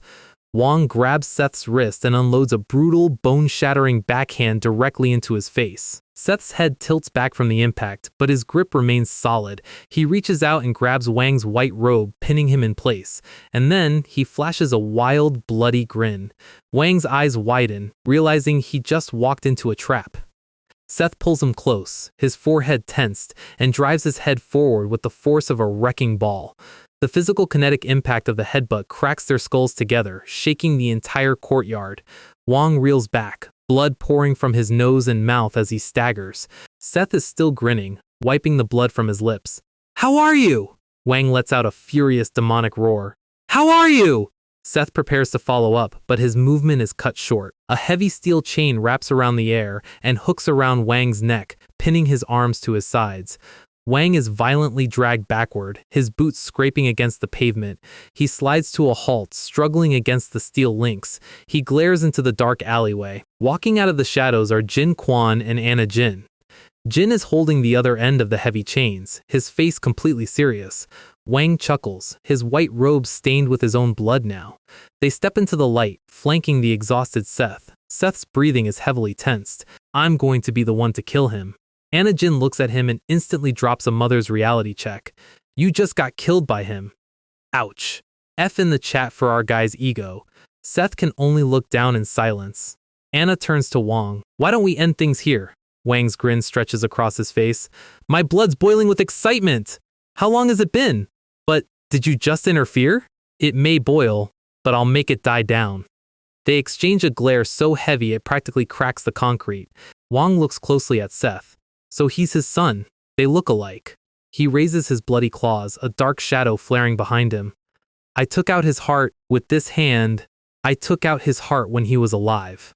Wang grabs Seth's wrist and unloads a brutal, bone-shattering backhand directly into his face. Seth's head tilts back from the impact, but his grip remains solid. He reaches out and grabs Wang's white robe, pinning him in place. And then, he flashes a wild, bloody grin. Wang's eyes widen, realizing he just walked into a trap. Seth pulls him close, his forehead tensed, and drives his head forward with the force of a wrecking ball. The physical kinetic impact of the headbutt cracks their skulls together, shaking the entire courtyard. Wang reels back, blood pouring from his nose and mouth as he staggers. Seth is still grinning, wiping the blood from his lips. "How are you?" Wang lets out a furious demonic roar. "How are you?" Seth prepares to follow up, but his movement is cut short. A heavy steel chain wraps around the air and hooks around Wang's neck, pinning his arms to his sides. Wang is violently dragged backward, his boots scraping against the pavement. He slides to a halt, struggling against the steel links. He glares into the dark alleyway. Walking out of the shadows are Jin Kwon and Anna Jin. Jin is holding the other end of the heavy chains, his face completely serious. Wang chuckles, his white robe stained with his own blood now. They step into the light, flanking the exhausted Seth. Seth's breathing is heavily tensed. "I'm going to be the one to kill him." Anna Jin looks at him and instantly drops a mother's reality check. "You just got killed by him." Ouch. F in the chat for our guy's ego. Seth can only look down in silence. Anna turns to Wang. "Why don't we end things here?" Wang's grin stretches across his face. "My blood's boiling with excitement. How long has it been? But did you just interfere? It may boil, but I'll make it die down." They exchange a glare so heavy it practically cracks the concrete. Wang looks closely at Seth. So he's his son. They look alike. He raises his bloody claws, a dark shadow flaring behind him. "I took out his heart with this hand. I took out his heart when he was alive."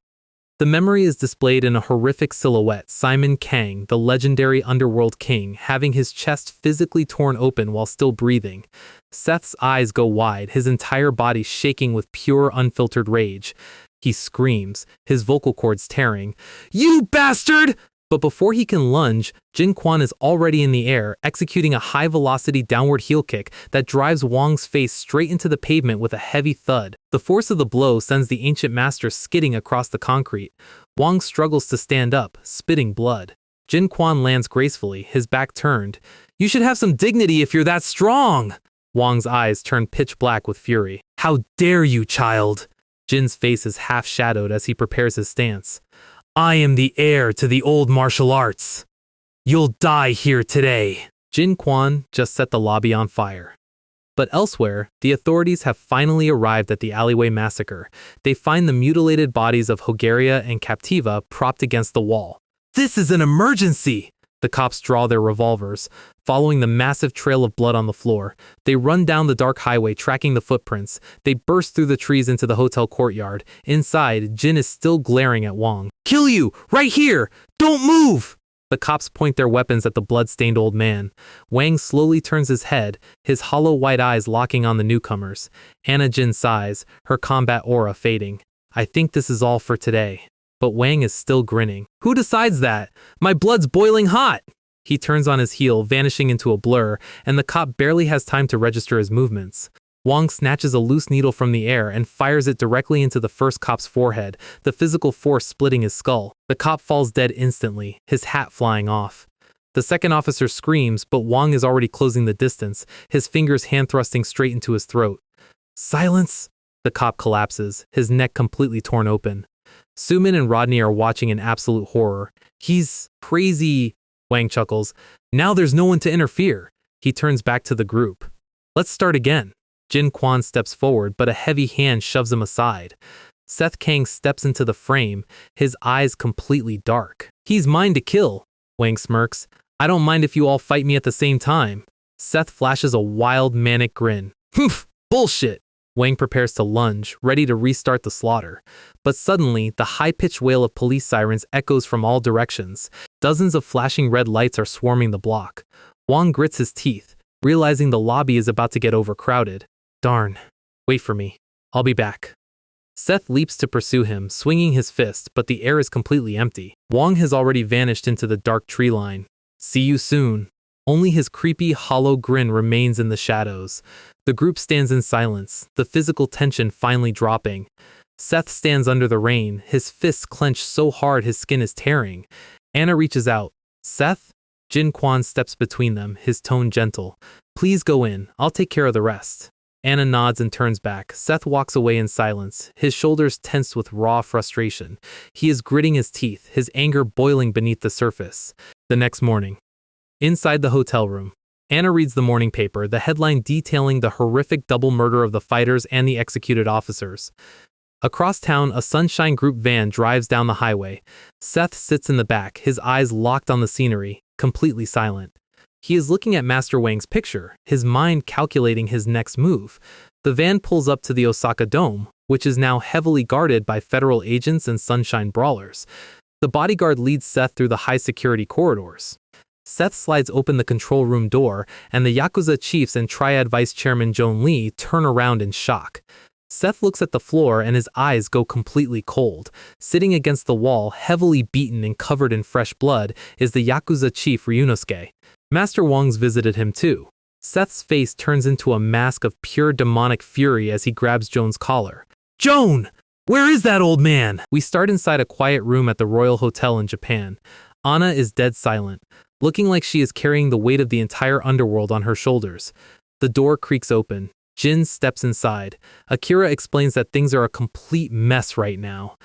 The memory is displayed in a horrific silhouette, Simon Kang, the legendary underworld king, having his chest physically torn open while still breathing. Seth's eyes go wide, his entire body shaking with pure, unfiltered rage. He screams, his vocal cords tearing. "You bastard!" But before he can lunge, Jin Kwon is already in the air, executing a high-velocity downward heel kick that drives Wang's face straight into the pavement with a heavy thud. The force of the blow sends the ancient master skidding across the concrete. Wang struggles to stand up, spitting blood. Jin Kwon lands gracefully, his back turned. "You should have some dignity if you're that strong!" Wang's eyes turn pitch black with fury. "How dare you, child!" Jin's face is half-shadowed as he prepares his stance. "I am the heir to the old martial arts. You'll die here today." Jin Kwon just set the lobby on fire. But elsewhere, the authorities have finally arrived at the alleyway massacre. They find the mutilated bodies of Hogaria and Captiva propped against the wall. "This is an emergency!" The cops draw their revolvers, following the massive trail of blood on the floor. They run down the dark highway, tracking the footprints. They burst through the trees into the hotel courtyard. Inside, Jin is still glaring at Wang. "Kill you! Right here! Don't move!" The cops point their weapons at the blood-stained old man. Wang slowly turns his head, his hollow white eyes locking on the newcomers. Anna Jin sighs, her combat aura fading. "I think this is all for today." But Wang is still grinning. "Who decides that? My blood's boiling hot!" He turns on his heel, vanishing into a blur, and the cop barely has time to register his movements. Wang snatches a loose needle from the air and fires it directly into the first cop's forehead, the physical force splitting his skull. The cop falls dead instantly, his hat flying off. The second officer screams, but Wang is already closing the distance, his fingers hand-thrusting straight into his throat. "Silence!" The cop collapses, his neck completely torn open. Sumin and Rodney are watching in absolute horror. He's crazy, Wang chuckles. Now there's no one to interfere. He turns back to the group. Let's start again. Jin Kwon steps forward, but a heavy hand shoves him aside. Seth Kang steps into the frame, his eyes completely dark. He's mine to kill, Wang smirks. I don't mind if you all fight me at the same time. Seth flashes a wild, manic grin. Humph, bullshit. Wang prepares to lunge, ready to restart the slaughter. But suddenly, the high-pitched wail of police sirens echoes from all directions. Dozens of flashing red lights are swarming the block. Wang grits his teeth, realizing the lobby is about to get overcrowded. Darn. Wait for me. I'll be back. Seth leaps to pursue him, swinging his fist, but the air is completely empty. Wang has already vanished into the dark tree line. See you soon. Only his creepy, hollow grin remains in the shadows. The group stands in silence, the physical tension finally dropping. Seth stands under the rain, his fists clenched so hard his skin is tearing. Anna reaches out. Seth? Jin Kwon steps between them, his tone gentle. Please go in, I'll take care of the rest. Anna nods and turns back. Seth walks away in silence, his shoulders tensed with raw frustration. He is gritting his teeth, his anger boiling beneath the surface. The next morning. Inside the hotel room. Anna reads the morning paper, the headline detailing the horrific double murder of the fighters and the executed officers. Across town, a Sunshine Group van drives down the highway. Seth sits in the back, his eyes locked on the scenery, completely silent. He is looking at Master Wang's picture, his mind calculating his next move. The van pulls up to the Osaka Dome, which is now heavily guarded by federal agents and Sunshine brawlers. The bodyguard leads Seth through the high-security corridors. Seth slides open the control room door, and the Yakuza chiefs and Triad Vice Chairman Joan Lee turn around in shock. Seth looks at the floor and his eyes go completely cold. Sitting against the wall, heavily beaten and covered in fresh blood, is the Yakuza chief Ryunosuke. Master Wang's visited him too. Seth's face turns into a mask of pure demonic fury as he grabs Joan's collar. Joan! Where is that old man? We start inside a quiet room at the Royal Hotel in Japan. Anna is dead silent, looking like she is carrying the weight of the entire underworld on her shoulders. The door creaks open. Jin steps inside. Akira explains that things are a complete mess right now.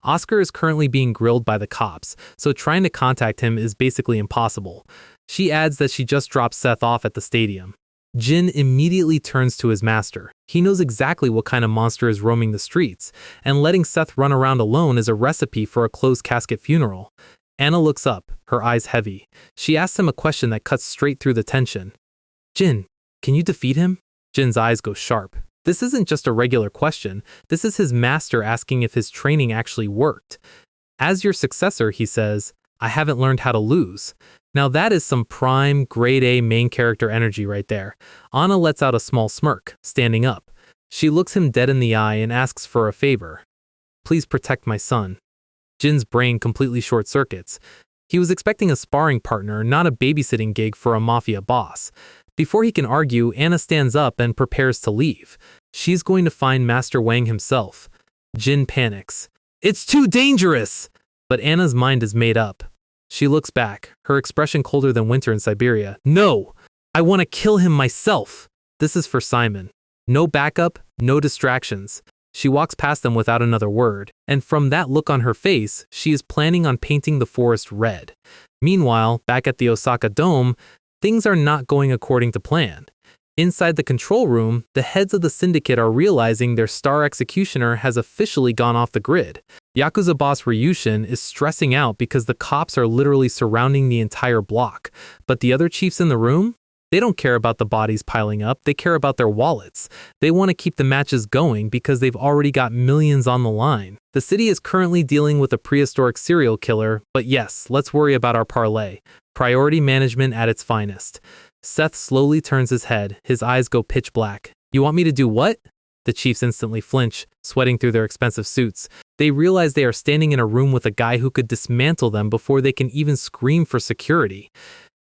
Oscar is currently being grilled by the cops, so trying to contact him is basically impossible. She adds that she just dropped Seth off at the stadium. Jin immediately turns to his master. He knows exactly what kind of monster is roaming the streets, and letting Seth run around alone is a recipe for a closed casket funeral. Anna looks up, her eyes heavy. She asks him a question that cuts straight through the tension. Jin, can you defeat him? Jin's eyes go sharp. This isn't just a regular question. This is his master asking if his training actually worked. As your successor, he says, I haven't learned how to lose. Now that is some prime, grade A main character energy right there. Anna lets out a small smirk, standing up. She looks him dead in the eye and asks for a favor. Please protect my son. Jin's brain completely short-circuits. He was expecting a sparring partner, not a babysitting gig for a mafia boss. Before he can argue, Anna stands up and prepares to leave. She's going to find Master Wang himself. Jin panics. It's too dangerous! But Anna's mind is made up. She looks back, her expression colder than winter in Siberia. No! I want to kill him myself! This is for Simon. No backup, no distractions. She walks past them without another word, and from that look on her face, she is planning on painting the forest red. Meanwhile, back at the Osaka Dome, things are not going according to plan. Inside the control room, the heads of the syndicate are realizing their star executioner has officially gone off the grid. Yakuza boss Ryushin is stressing out because the cops are literally surrounding the entire block. But the other chiefs in the room? They don't care about the bodies piling up, they care about their wallets. They want to keep the matches going because they've already got millions on the line. The city is currently dealing with a prehistoric serial killer, but yes, let's worry about our parlay. Priority management at its finest. Seth slowly turns his head, his eyes go pitch black. You want me to do what? The chiefs instantly flinch, sweating through their expensive suits. They realize they are standing in a room with a guy who could dismantle them before they can even scream for security.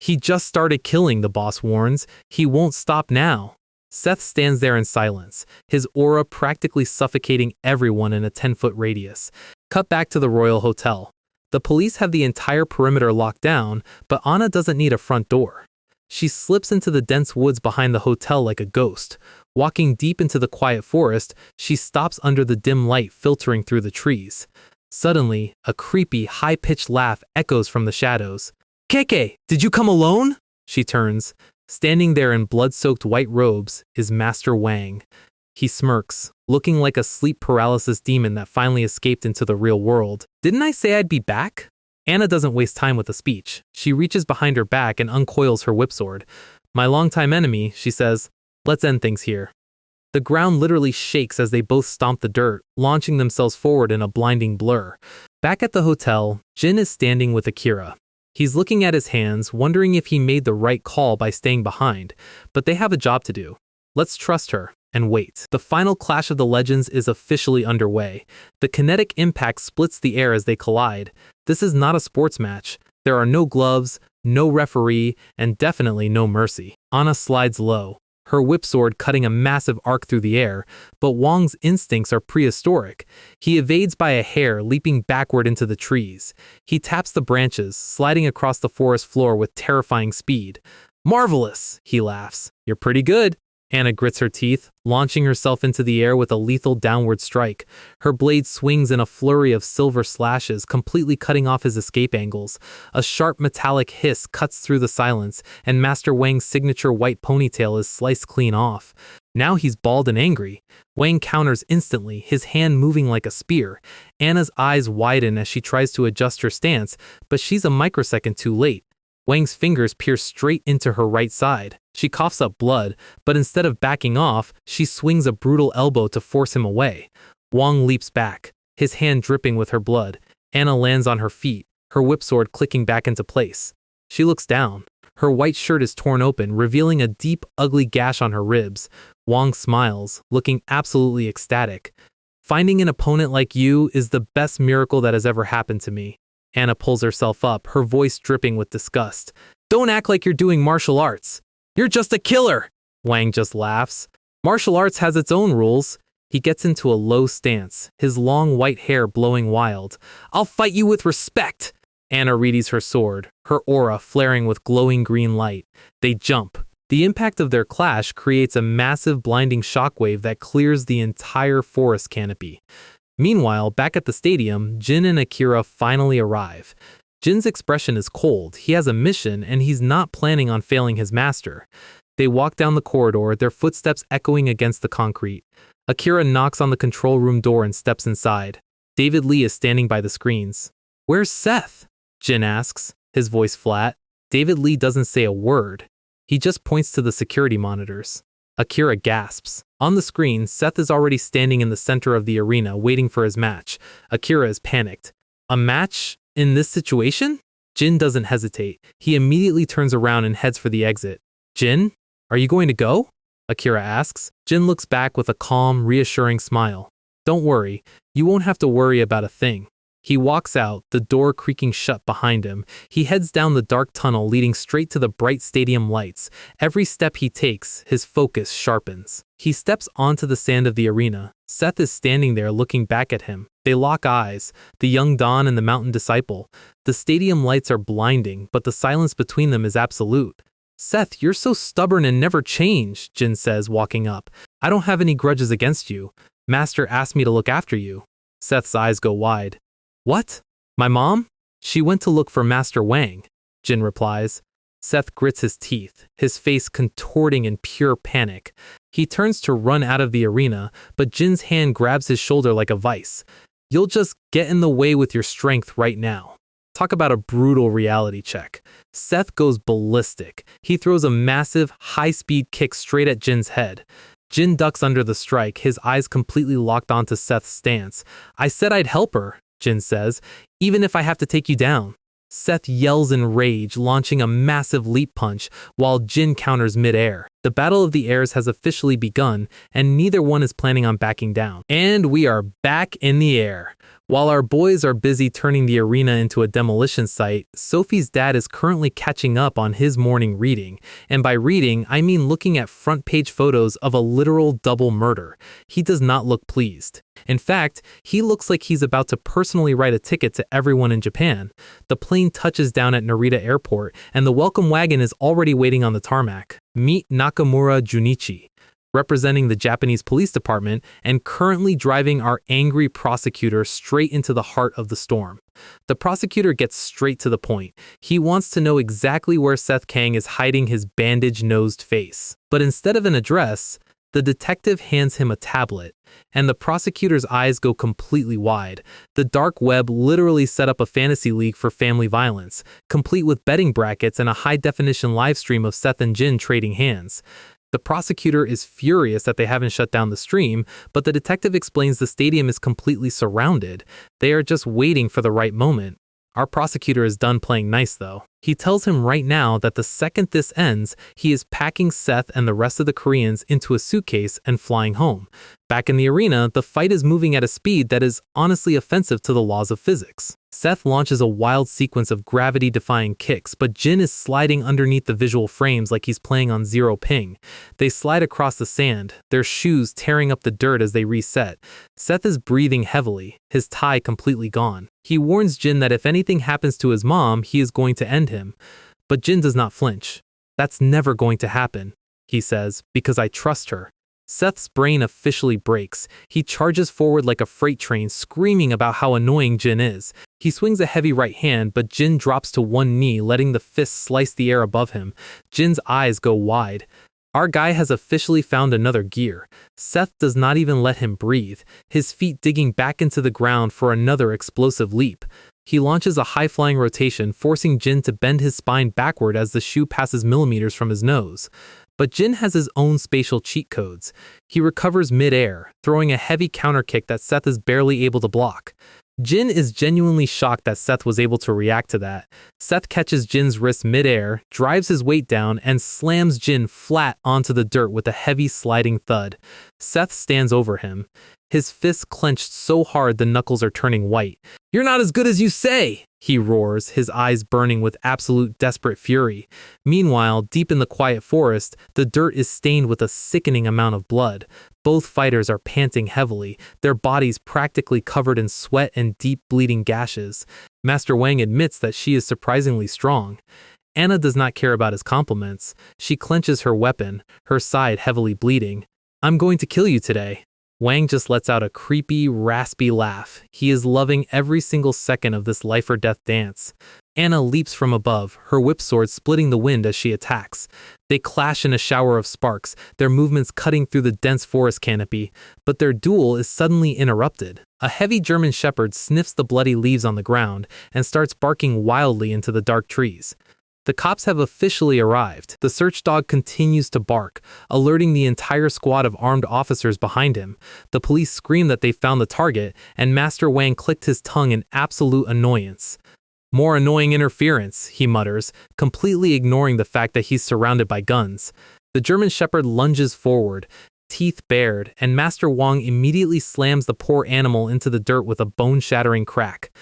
He just started killing, the boss warns. He won't stop now. Seth stands there in silence, his aura practically suffocating everyone in a 10-foot radius. Cut back to the Royal Hotel. The police have the entire perimeter locked down, but Anna doesn't need a front door. She slips into the dense woods behind the hotel like a ghost. Walking deep into the quiet forest, she stops under the dim light filtering through the trees. Suddenly, a creepy, high-pitched laugh echoes from the shadows. Keke, did you come alone? She turns. Standing there in blood-soaked white robes is Master Wang. He smirks, looking like a sleep paralysis demon that finally escaped into the real world. Didn't I say I'd be back? Anna doesn't waste time with a speech. She reaches behind her back and uncoils her whipsword. My longtime enemy, she says, let's end things here. The ground literally shakes as they both stomp the dirt, launching themselves forward in a blinding blur. Back at the hotel, Jin is standing with Akira. He's looking at his hands, wondering if he made the right call by staying behind, but they have a job to do. Let's trust her and wait. The final clash of the legends is officially underway. The kinetic impact splits the air as they collide. This is not a sports match. There are no gloves, no referee, and definitely no mercy. Anna slides low, her whipsword cutting a massive arc through the air, but Wang's instincts are prehistoric. He evades by a hair, leaping backward into the trees. He taps the branches, sliding across the forest floor with terrifying speed. Marvelous, he laughs. You're pretty good. Anna grits her teeth, launching herself into the air with a lethal downward strike. Her blade swings in a flurry of silver slashes, completely cutting off his escape angles. A sharp metallic hiss cuts through the silence, and Master Wang's signature white ponytail is sliced clean off. Now he's bald and angry. Wang counters instantly, his hand moving like a spear. Anna's eyes widen as she tries to adjust her stance, but she's a microsecond too late. Wang's fingers pierce straight into her right side. She coughs up blood, but instead of backing off, she swings a brutal elbow to force him away. Wang leaps back, his hand dripping with her blood. Anna lands on her feet, her whipsword clicking back into place. She looks down. Her white shirt is torn open, revealing a deep, ugly gash on her ribs. Wang smiles, looking absolutely ecstatic. Finding an opponent like you is the best miracle that has ever happened to me. Anna pulls herself up, her voice dripping with disgust. Don't act like you're doing martial arts. You're just a killer. Wang just laughs. Martial arts has its own rules. He gets into a low stance, his long white hair blowing wild. I'll fight you with respect. Anna readies her sword, her aura flaring with glowing green light. They jump. The impact of their clash creates a massive blinding shockwave that clears the entire forest canopy. Meanwhile, back at the stadium, Jin and Akira finally arrive. Jin's expression is cold. He has a mission, and he's not planning on failing his master. They walk down the corridor, their footsteps echoing against the concrete. Akira knocks on the control room door and steps inside. David Lee is standing by the screens. Where's Seth? Jin asks, his voice flat. David Lee doesn't say a word. He just points to the security monitors. Akira gasps. On the screen, Seth is already standing in the center of the arena, waiting for his match. Akira is panicked. A match? In this situation? Jin doesn't hesitate. He immediately turns around and heads for the exit. Jin, are you going to go? Akira asks. Jin looks back with a calm, reassuring smile. Don't worry, you won't have to worry about a thing. He walks out, the door creaking shut behind him. He heads down the dark tunnel leading straight to the bright stadium lights. Every step he takes, his focus sharpens. He steps onto the sand of the arena. Seth is standing there looking back at him. They lock eyes, the young Dawn and the mountain disciple. The stadium lights are blinding, but the silence between them is absolute. Seth, you're so stubborn and never change, Jin says, walking up. I don't have any grudges against you. Master asked me to look after you. Seth's eyes go wide. What? My mom? She went to look for Master Wang, Jin replies. Seth grits his teeth, his face contorting in pure panic. He turns to run out of the arena, but Jin's hand grabs his shoulder like a vice. You'll just get in the way with your strength right now. Talk about a brutal reality check. Seth goes ballistic. He throws a massive, high-speed kick straight at Jin's head. Jin ducks under the strike, his eyes completely locked onto Seth's stance. I said I'd help her, Jin says, even if I have to take you down. Seth yells in rage, launching a massive leap punch, while Jin counters midair. The Battle of the Airs has officially begun, and neither one is planning on backing down. And we are back in the air. While our boys are busy turning the arena into a demolition site, Sophie's dad is currently catching up on his morning reading. And by reading, I mean looking at front-page photos of a literal double murder. He does not look pleased. In fact, he looks like he's about to personally write a ticket to everyone in Japan. The plane touches down at Narita Airport, and the welcome wagon is already waiting on the tarmac. Meet Nakamura Junichi. representing the Japanese police department and currently driving our angry prosecutor straight into the heart of the storm. The prosecutor gets straight to the point. He wants to know exactly where Seth Kang is hiding his bandage-nosed face. But instead of an address, the detective hands him a tablet, and the prosecutor's eyes go completely wide. The dark web literally set up a fantasy league for family violence, complete with betting brackets and a high-definition live stream of Seth and Jin trading hands. The prosecutor is furious that they haven't shut down the stream, but the detective explains the stadium is completely surrounded. They are just waiting for the right moment. Our prosecutor is done playing nice though. He tells him right now that the second this ends, he is packing Seth and the rest of the Koreans into a suitcase and flying home. Back in the arena, the fight is moving at a speed that is honestly offensive to the laws of physics. Seth launches a wild sequence of gravity-defying kicks, but Jin is sliding underneath the visual frames like he's playing on zero ping. They slide across the sand, their shoes tearing up the dirt as they reset. Seth is breathing heavily, his tie completely gone. He warns Jin that if anything happens to his mom, he is going to end him. But Jin does not flinch. That's never going to happen, he says, because I trust her. Seth's brain officially breaks. He charges forward like a freight train, screaming about how annoying Jin is. He swings a heavy right hand, but Jin drops to one knee, letting the fist slice the air above him. Jin's eyes go wide. Our guy has officially found another gear. Seth does not even let him breathe, his feet digging back into the ground for another explosive leap. He launches a high-flying rotation, forcing Jin to bend his spine backward as the shoe passes millimeters from his nose. But Jin has his own spatial cheat codes. He recovers mid-air, throwing a heavy counter kick that Seth is barely able to block. Jin is genuinely shocked that Seth was able to react to that. Seth catches Jin's wrist mid-air, drives his weight down, and slams Jin flat onto the dirt with a heavy sliding thud. Seth stands over him, his fists clenched so hard the knuckles are turning white. "You're not as good as you say!" he roars, his eyes burning with absolute desperate fury. Meanwhile, deep in the quiet forest, the dirt is stained with a sickening amount of blood. Both fighters are panting heavily, their bodies practically covered in sweat and deep bleeding gashes. Master Wang admits that she is surprisingly strong. Anna does not care about his compliments. She clenches her weapon, her side heavily bleeding. "I'm going to kill you today." Wang just lets out a creepy, raspy laugh. He is loving every single second of this life or death dance. Anna leaps from above, her whip sword splitting the wind as she attacks. They clash in a shower of sparks, their movements cutting through the dense forest canopy, but their duel is suddenly interrupted. A heavy German shepherd sniffs the bloody leaves on the ground and starts barking wildly into the dark trees. The cops have officially arrived. The search dog continues to bark, alerting the entire squad of armed officers behind him. The police scream that they found the target, and Master Wang clicked his tongue in absolute annoyance. "More annoying interference," he mutters, completely ignoring the fact that he's surrounded by guns. The German shepherd lunges forward, teeth bared, and Master Wang immediately slams the poor animal into the dirt with a bone-shattering crack.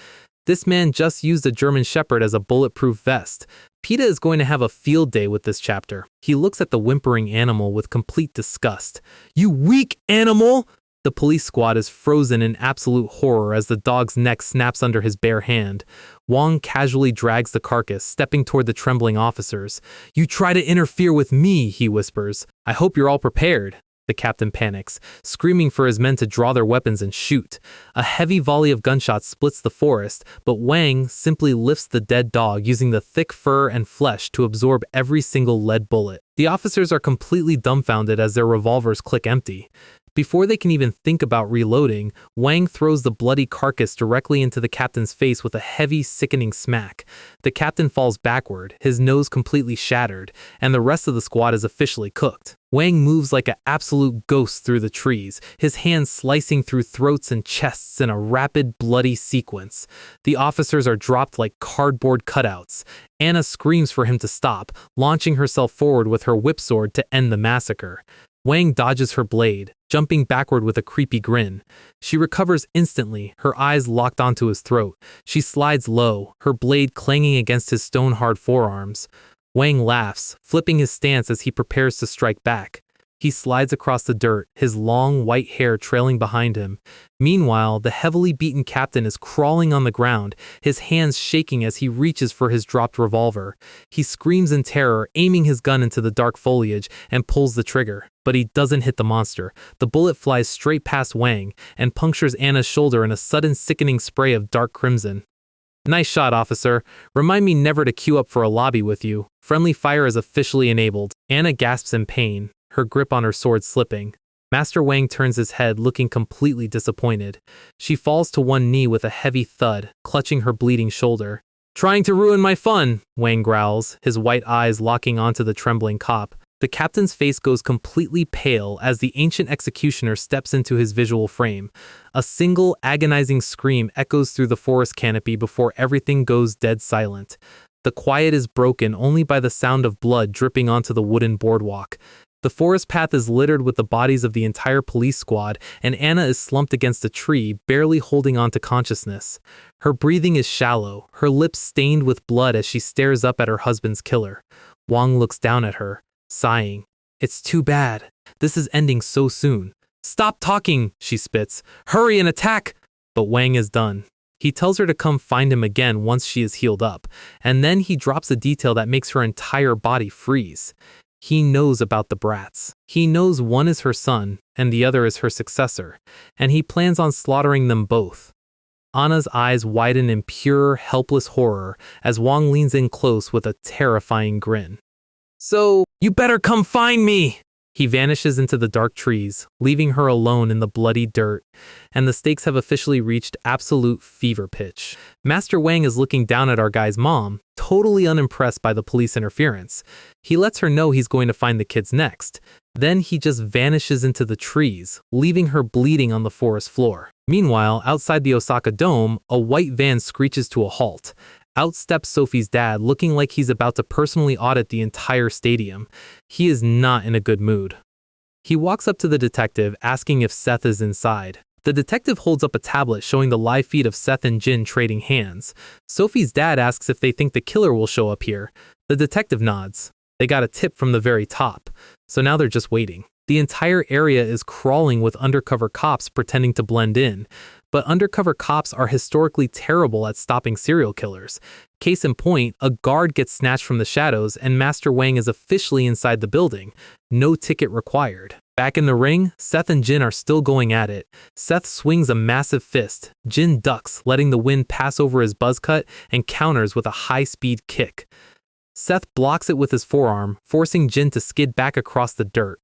This man just used a German shepherd as a bulletproof vest. PETA is going to have a field day with this chapter. He looks at the whimpering animal with complete disgust. "You weak animal!" The police squad is frozen in absolute horror as the dog's neck snaps under his bare hand. Wang casually drags the carcass, stepping toward the trembling officers. "You try to interfere with me," he whispers. "I hope you're all prepared." The captain panics, screaming for his men to draw their weapons and shoot. A heavy volley of gunshots splits the forest, but Wang simply lifts the dead dog using the thick fur and flesh to absorb every single lead bullet. The officers are completely dumbfounded as their revolvers click empty. Before they can even think about reloading, Wang throws the bloody carcass directly into the captain's face with a heavy, sickening smack. The captain falls backward, his nose completely shattered, and the rest of the squad is officially cooked. Wang moves like an absolute ghost through the trees, his hands slicing through throats and chests in a rapid, bloody sequence. The officers are dropped like cardboard cutouts. Anna screams for him to stop, launching herself forward with her whip sword to end the massacre. Wang dodges her blade, jumping backward with a creepy grin. She recovers instantly, her eyes locked onto his throat. She slides low, her blade clanging against his stone-hard forearms. Wang laughs, flipping his stance as he prepares to strike back. He slides across the dirt, his long white hair trailing behind him. Meanwhile, the heavily beaten captain is crawling on the ground, his hands shaking as he reaches for his dropped revolver. He screams in terror, aiming his gun into the dark foliage, and pulls the trigger. But he doesn't hit the monster. The bullet flies straight past Wang and punctures Anna's shoulder in a sudden sickening spray of dark crimson. Nice shot, officer. Remind me never to queue up for a lobby with you. Friendly fire is officially enabled. Anna gasps in pain, her grip on her sword slipping. Master Wang turns his head, looking completely disappointed. She falls to one knee with a heavy thud, clutching her bleeding shoulder. Trying to ruin my fun, Wang growls, his white eyes locking onto the trembling cop. The captain's face goes completely pale as the ancient executioner steps into his visual frame. A single agonizing scream echoes through the forest canopy before everything goes dead silent. The quiet is broken only by the sound of blood dripping onto the wooden boardwalk. The forest path is littered with the bodies of the entire police squad, and Anna is slumped against a tree, barely holding on to consciousness. Her breathing is shallow, her lips stained with blood as she stares up at her husband's killer. Wang looks down at her, sighing. It's too bad. This is ending so soon. Stop talking, she spits. Hurry and attack! But Wang is done. He tells her to come find him again once she is healed up, and then he drops a detail that makes her entire body freeze. He knows about the brats. He knows one is her son, and the other is her successor, and he plans on slaughtering them both. Anna's eyes widen in pure, helpless horror as Wang leans in close with a terrifying grin. So, you better come find me! He vanishes into the dark trees, leaving her alone in the bloody dirt, and the stakes have officially reached absolute fever pitch. Master Wang is looking down at our guy's mom, totally unimpressed by the police interference. He lets her know he's going to find the kids next. Then he just vanishes into the trees, leaving her bleeding on the forest floor. Meanwhile, outside the Osaka Dome, a white van screeches to a halt. Out steps Sophie's dad, looking like he's about to personally audit the entire stadium. He is not in a good mood. He walks up to the detective, asking if Seth is inside. The detective holds up a tablet showing the live feed of Seth and Jin trading hands. Sophie's dad asks if they think the killer will show up here. The detective nods. They got a tip from the very top, so now they're just waiting. The entire area is crawling with undercover cops pretending to blend in. But undercover cops are historically terrible at stopping serial killers. Case in point, a guard gets snatched from the shadows and Master Wang is officially inside the building. No ticket required. Back in the ring, Seth and Jin are still going at it. Seth swings a massive fist. Jin ducks, letting the wind pass over his buzz cut and counters with a high-speed kick. Seth blocks it with his forearm, forcing Jin to skid back across the dirt.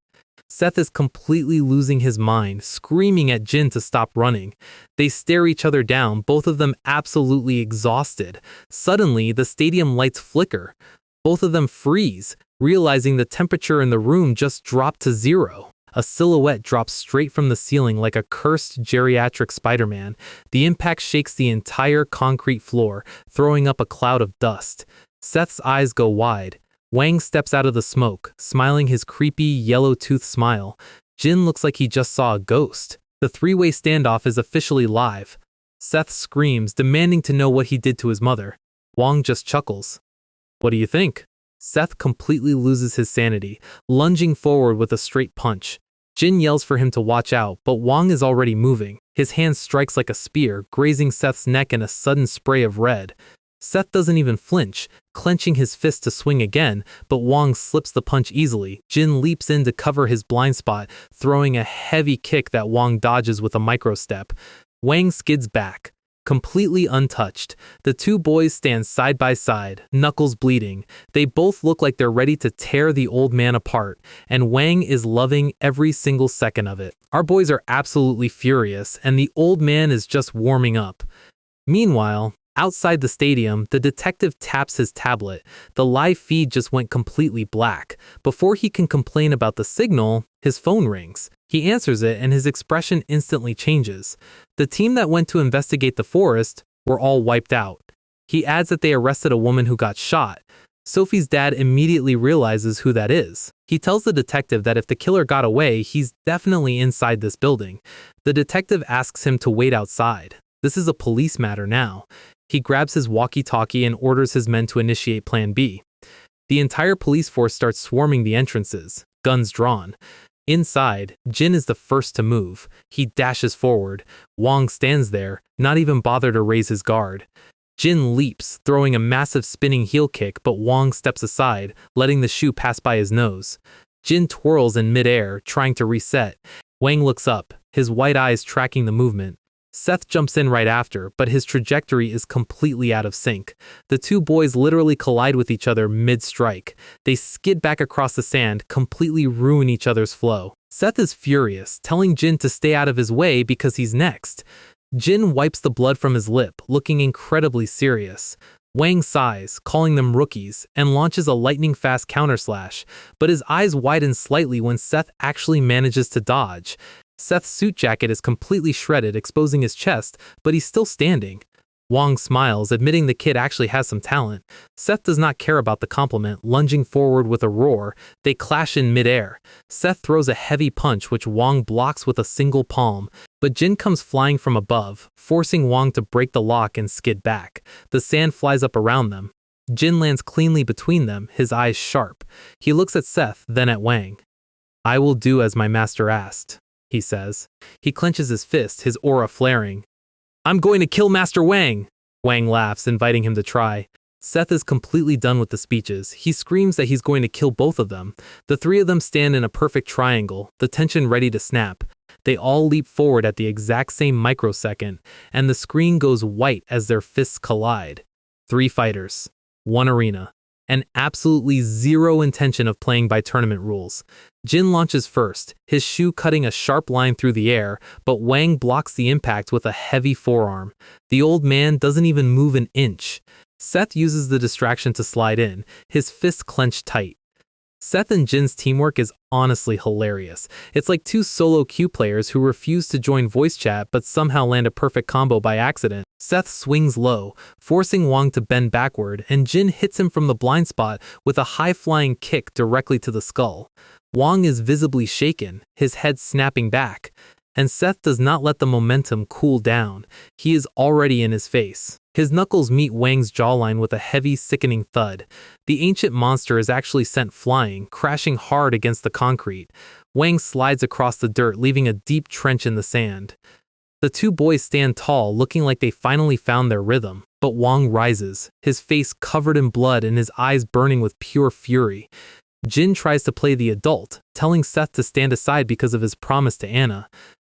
Seth is completely losing his mind, screaming at Jin to stop running. They stare each other down, both of them absolutely exhausted. Suddenly, the stadium lights flicker. Both of them freeze, realizing the temperature in the room just dropped to 0. A silhouette drops straight from the ceiling like a cursed geriatric Spider-Man. The impact shakes the entire concrete floor, throwing up a cloud of dust. Seth's eyes go wide. Wang steps out of the smoke, smiling his creepy, yellow-toothed smile. Jin looks like he just saw a ghost. The three-way standoff is officially live. Seth screams, demanding to know what he did to his mother. Wang just chuckles. What do you think? Seth completely loses his sanity, lunging forward with a straight punch. Jin yells for him to watch out, but Wang is already moving. His hand strikes like a spear, grazing Seth's neck in a sudden spray of red. Seth doesn't even flinch, clenching his fist to swing again, but Wang slips the punch easily. Jin leaps in to cover his blind spot, throwing a heavy kick that Wang dodges with a microstep. Wang skids back, completely untouched. The two boys stand side by side, knuckles bleeding. They both look like they're ready to tear the old man apart, and Wang is loving every single second of it. Our boys are absolutely furious, and the old man is just warming up. Meanwhile, outside the stadium, the detective taps his tablet. The live feed just went completely black. Before he can complain about the signal, his phone rings. He answers it and his expression instantly changes. The team that went to investigate the forest were all wiped out. He adds that they arrested a woman who got shot. Sophie's dad immediately realizes who that is. He tells the detective that if the killer got away, he's definitely inside this building. The detective asks him to wait outside. This is a police matter now. He grabs his walkie-talkie and orders his men to initiate Plan B. The entire police force starts swarming the entrances, guns drawn. Inside, Jin is the first to move. He dashes forward. Wang stands there, not even bothered to raise his guard. Jin leaps, throwing a massive spinning heel kick, but Wang steps aside, letting the shoe pass by his nose. Jin twirls in midair, trying to reset. Wang looks up, his white eyes tracking the movement. Seth jumps in right after, but his trajectory is completely out of sync. The two boys literally collide with each other mid-strike. They skid back across the sand, completely ruin each other's flow. Seth is furious, telling Jin to stay out of his way because he's next. Jin wipes the blood from his lip, looking incredibly serious. Wang sighs, calling them rookies, and launches a lightning-fast counterslash, but his eyes widen slightly when Seth actually manages to dodge. Seth's suit jacket is completely shredded, exposing his chest, but he's still standing. Wang smiles, admitting the kid actually has some talent. Seth does not care about the compliment, lunging forward with a roar. They clash in midair. Seth throws a heavy punch which Wang blocks with a single palm, but Jin comes flying from above, forcing Wang to break the lock and skid back. The sand flies up around them. Jin lands cleanly between them, his eyes sharp. He looks at Seth, then at Wang. "I will do as my master asked," he says. He clenches his fist, his aura flaring. "I'm going to kill Master Wang!" Wang laughs, inviting him to try. Seth is completely done with the speeches. He screams that he's going to kill both of them. The three of them stand in a perfect triangle, the tension ready to snap. They all leap forward at the exact same microsecond, and the screen goes white as their fists collide. 3 fighters, 1 arena, and absolutely zero intention of playing by tournament rules. Jin launches first, his shoe cutting a sharp line through the air, but Wang blocks the impact with a heavy forearm. The old man doesn't even move an inch. Seth uses the distraction to slide in, his fists clenched tight. Seth and Jin's teamwork is honestly hilarious. It's like 2 solo queue players who refuse to join voice chat but somehow land a perfect combo by accident. Seth swings low, forcing Wang to bend backward, and Jin hits him from the blind spot with a high-flying kick directly to the skull. Wang is visibly shaken, his head snapping back, and Seth does not let the momentum cool down. He is already in his face. His knuckles meet Wang's jawline with a heavy, sickening thud. The ancient monster is actually sent flying, crashing hard against the concrete. Wang slides across the dirt, leaving a deep trench in the sand. The 2 boys stand tall, looking like they finally found their rhythm, but Wang rises, his face covered in blood and his eyes burning with pure fury. Jin tries to play the adult, telling Seth to stand aside because of his promise to Anna.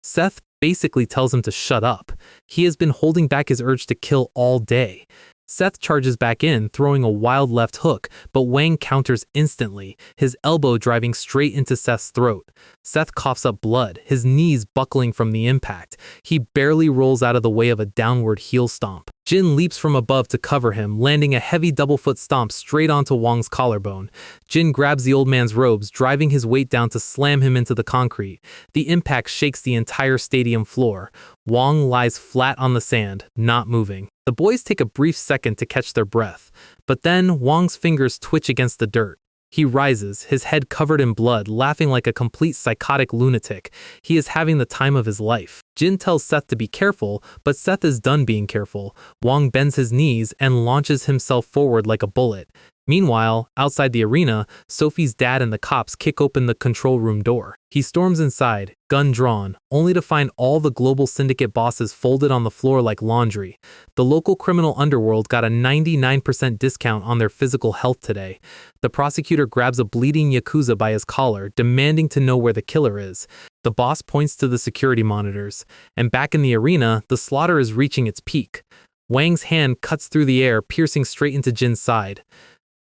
Seth basically tells him to shut up. He has been holding back his urge to kill all day. Seth charges back in, throwing a wild left hook, but Wang counters instantly, his elbow driving straight into Seth's throat. Seth coughs up blood, his knees buckling from the impact. He barely rolls out of the way of a downward heel stomp. Jin leaps from above to cover him, landing a heavy double foot stomp straight onto Wang's collarbone. Jin grabs the old man's robes, driving his weight down to slam him into the concrete. The impact shakes the entire stadium floor. Wang lies flat on the sand, not moving. The boys take a brief second to catch their breath, but then Wang's fingers twitch against the dirt. He rises, his head covered in blood, laughing like a complete psychotic lunatic. He is having the time of his life. Jin tells Seth to be careful, but Seth is done being careful. Wang bends his knees and launches himself forward like a bullet. Meanwhile, outside the arena, Sophie's dad and the cops kick open the control room door. He storms inside, gun drawn, only to find all the global syndicate bosses folded on the floor like laundry. The local criminal underworld got a 99% discount on their physical health today. The prosecutor grabs a bleeding yakuza by his collar, demanding to know where the killer is. The boss points to the security monitors, and back in the arena, the slaughter is reaching its peak. Wang's hand cuts through the air, piercing straight into Jin's side.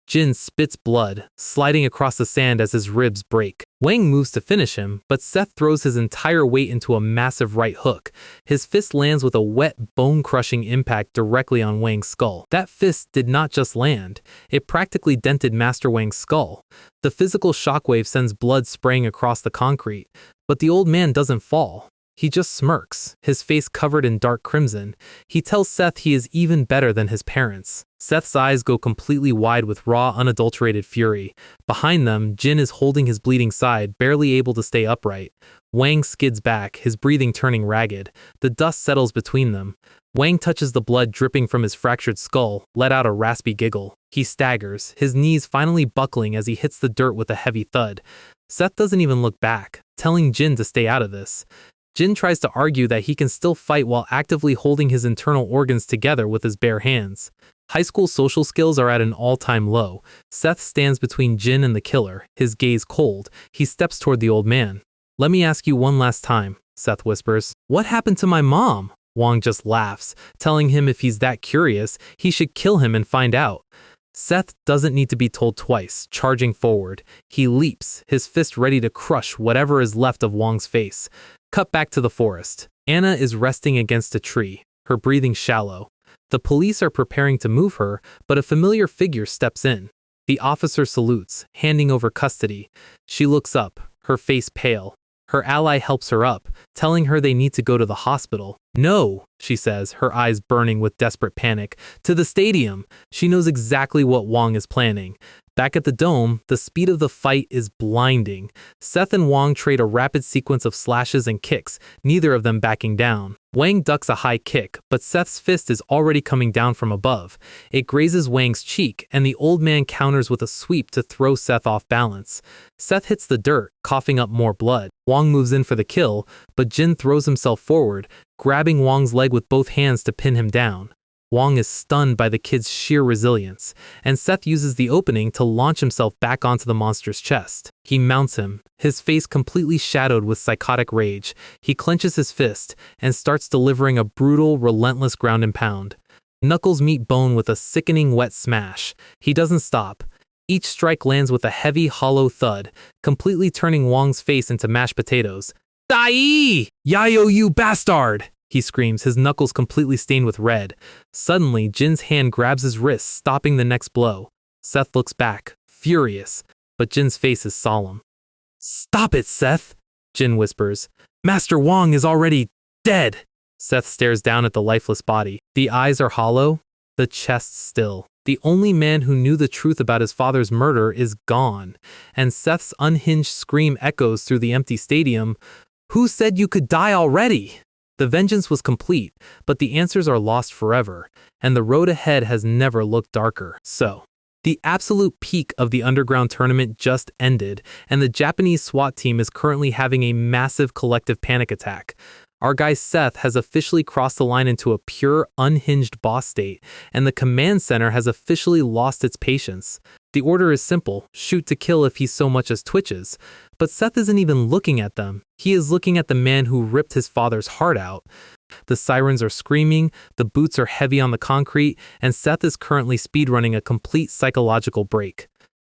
Jin spits blood, sliding across the sand as his ribs break. Wang moves to finish him, but Seth throws his entire weight into a massive right hook. His fist lands with a wet, bone-crushing impact directly on Wang's skull. That fist did not just land, it practically dented Master Wang's skull. The physical shockwave sends blood spraying across the concrete, but the old man doesn't fall. He just smirks, his face covered in dark crimson. He tells Seth he is even better than his parents. Seth's eyes go completely wide with raw, unadulterated fury. Behind them, Jin is holding his bleeding side, barely able to stay upright. Wang skids back, his breathing turning ragged. The dust settles between them. Wang touches the blood dripping from his fractured skull, let out a raspy giggle. He staggers, his knees finally buckling as he hits the dirt with a heavy thud. Seth doesn't even look back. telling Jin to stay out of this. Jin tries to argue that he can still fight while actively holding his internal organs together with his bare hands. High school social skills are at an all-time low. Seth stands between Jin and the killer, his gaze cold. He steps toward the old man. "Let me ask you one last time," Seth whispers. "What happened to my mom?" Wang just laughs, telling him if he's that curious, he should kill him and find out. Seth doesn't need to be told twice, charging forward. He leaps, his fist ready to crush whatever is left of Wang's face. Cut back to the forest. Anna is resting against a tree, her breathing shallow. The police are preparing to move her, but a familiar figure steps in. The officer salutes, handing over custody. She looks up, her face pale. Her ally helps her up, telling her they need to go to the hospital. "No," she says, her eyes burning with desperate panic. "To the stadium." She knows exactly what Wang is planning. Back at the dome, the speed of the fight is blinding. Seth and Wang trade a rapid sequence of slashes and kicks, neither of them backing down. Wang ducks a high kick, but Seth's fist is already coming down from above. It grazes Wang's cheek, and the old man counters with a sweep to throw Seth off balance. Seth hits the dirt, coughing up more blood. Wang moves in for the kill, but Jin throws himself forward, grabbing Wang's leg with both hands to pin him down. Wang is stunned by the kid's sheer resilience, and Seth uses the opening to launch himself back onto the monster's chest. He mounts him, his face completely shadowed with psychotic rage. He clenches his fist and starts delivering a brutal, relentless ground and pound. Knuckles meet bone with a sickening wet smash. He doesn't stop. Each strike lands with a heavy, hollow thud, completely turning Wang's face into mashed potatoes. "Dai! Yayo, you bastard!" he screams, his knuckles completely stained with red. Suddenly, Jin's hand grabs his wrist, stopping the next blow. Seth looks back, furious, but Jin's face is solemn. "Stop it, Seth," Jin whispers. "Master Wang is already dead." Seth stares down at the lifeless body. The eyes are hollow, the chest still. The only man who knew the truth about his father's murder is gone, and Seth's unhinged scream echoes through the empty stadium. "Who said you could die already?" The vengeance was complete, but the answers are lost forever, and the road ahead has never looked darker. So, the absolute peak of the underground tournament just ended, and the Japanese SWAT team is currently having a massive collective panic attack. Our guy Seth has officially crossed the line into a pure, unhinged boss state, and the command center has officially lost its patience. The order is simple: shoot to kill if he so much as twitches. But Seth isn't even looking at them. He is looking at the man who ripped his father's heart out. The sirens are screaming, the boots are heavy on the concrete, and Seth is currently speedrunning a complete psychological break.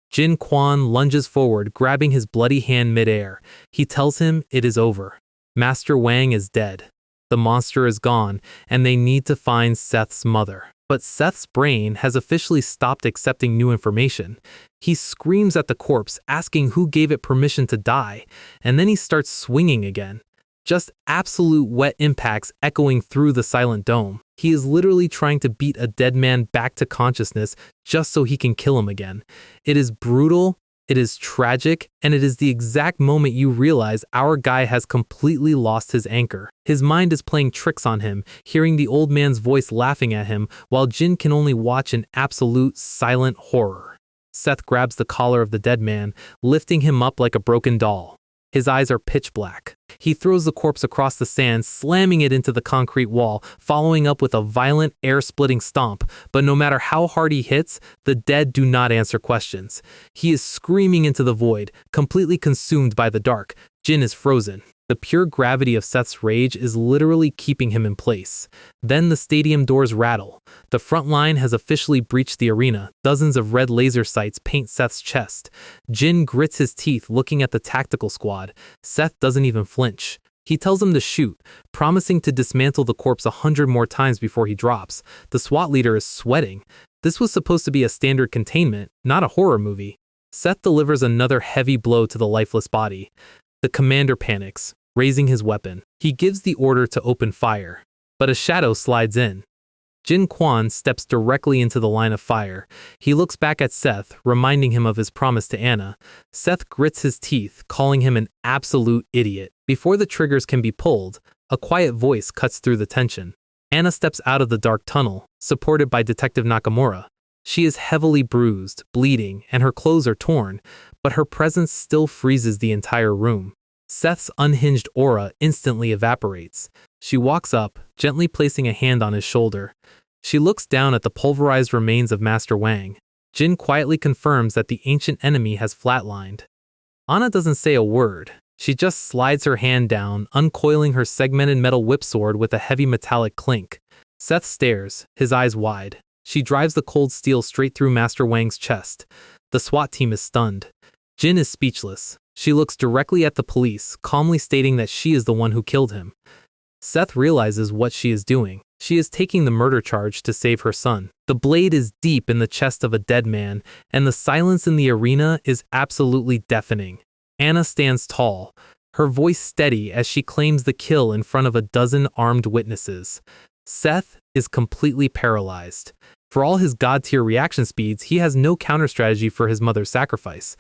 Jin Kwon lunges forward, grabbing his bloody hand midair. He tells him it is over. Master Wang is dead. The monster is gone, and they need to find Seth's mother. But Seth's brain has officially stopped accepting new information. He screams at the corpse, asking who gave it permission to die, and then he starts swinging again. Just absolute wet impacts echoing through the silent dome. He is literally trying to beat a dead man back to consciousness just so he can kill him again. It is brutal, it is tragic, and it is the exact moment you realize our guy has completely lost his anchor. His mind is playing tricks on him, hearing the old man's voice laughing at him, while Jin can only watch in absolute silent horror. Seth grabs the collar of the dead man, lifting him up like a broken doll. His eyes are pitch black. He throws the corpse across the sand, slamming it into the concrete wall, following up with a violent, air-splitting stomp. But no matter how hard he hits, the dead do not answer questions. He is screaming into the void, completely consumed by the dark. Jin is frozen. The pure gravity of Seth's rage is literally keeping him in place. Then the stadium doors rattle. The front line has officially breached the arena. Dozens of red laser sights paint Seth's chest. Jin grits his teeth looking at the tactical squad. Seth doesn't even flinch. He tells them to shoot, promising to dismantle the corpse 100 more times before he drops. The SWAT leader is sweating. This was supposed to be a standard containment, not a horror movie. Seth delivers another heavy blow to the lifeless body. The commander panics, raising his weapon. He gives the order to open fire, but a shadow slides in. Jin Kwon steps directly into the line of fire. He looks back at Seth, reminding him of his promise to Anna. Seth grits his teeth, calling him an absolute idiot. Before the triggers can be pulled, a quiet voice cuts through the tension. Anna steps out of the dark tunnel, supported by Detective Nakamura. She is heavily bruised, bleeding, and her clothes are torn, but her presence still freezes the entire room. Seth's unhinged aura instantly evaporates. She walks up, gently placing a hand on his shoulder. She looks down at the pulverized remains of Master Wang. Jin quietly confirms that the ancient enemy has flatlined. Anna doesn't say a word. She just slides her hand down, uncoiling her segmented metal whip sword with a heavy metallic clink. Seth stares, his eyes wide. She drives the cold steel straight through Master Wang's chest. The SWAT team is stunned. Jin is speechless. She looks directly at the police, calmly stating that she is the one who killed him. Seth realizes what she is doing. She is taking the murder charge to save her son. The blade is deep in the chest of a dead man, and the silence in the arena is absolutely deafening. Anna stands tall, her voice steady as she claims the kill in front of a dozen armed witnesses. Seth is completely paralyzed. For all his god-tier reaction speeds, he has no counter-strategy for his mother's sacrifice.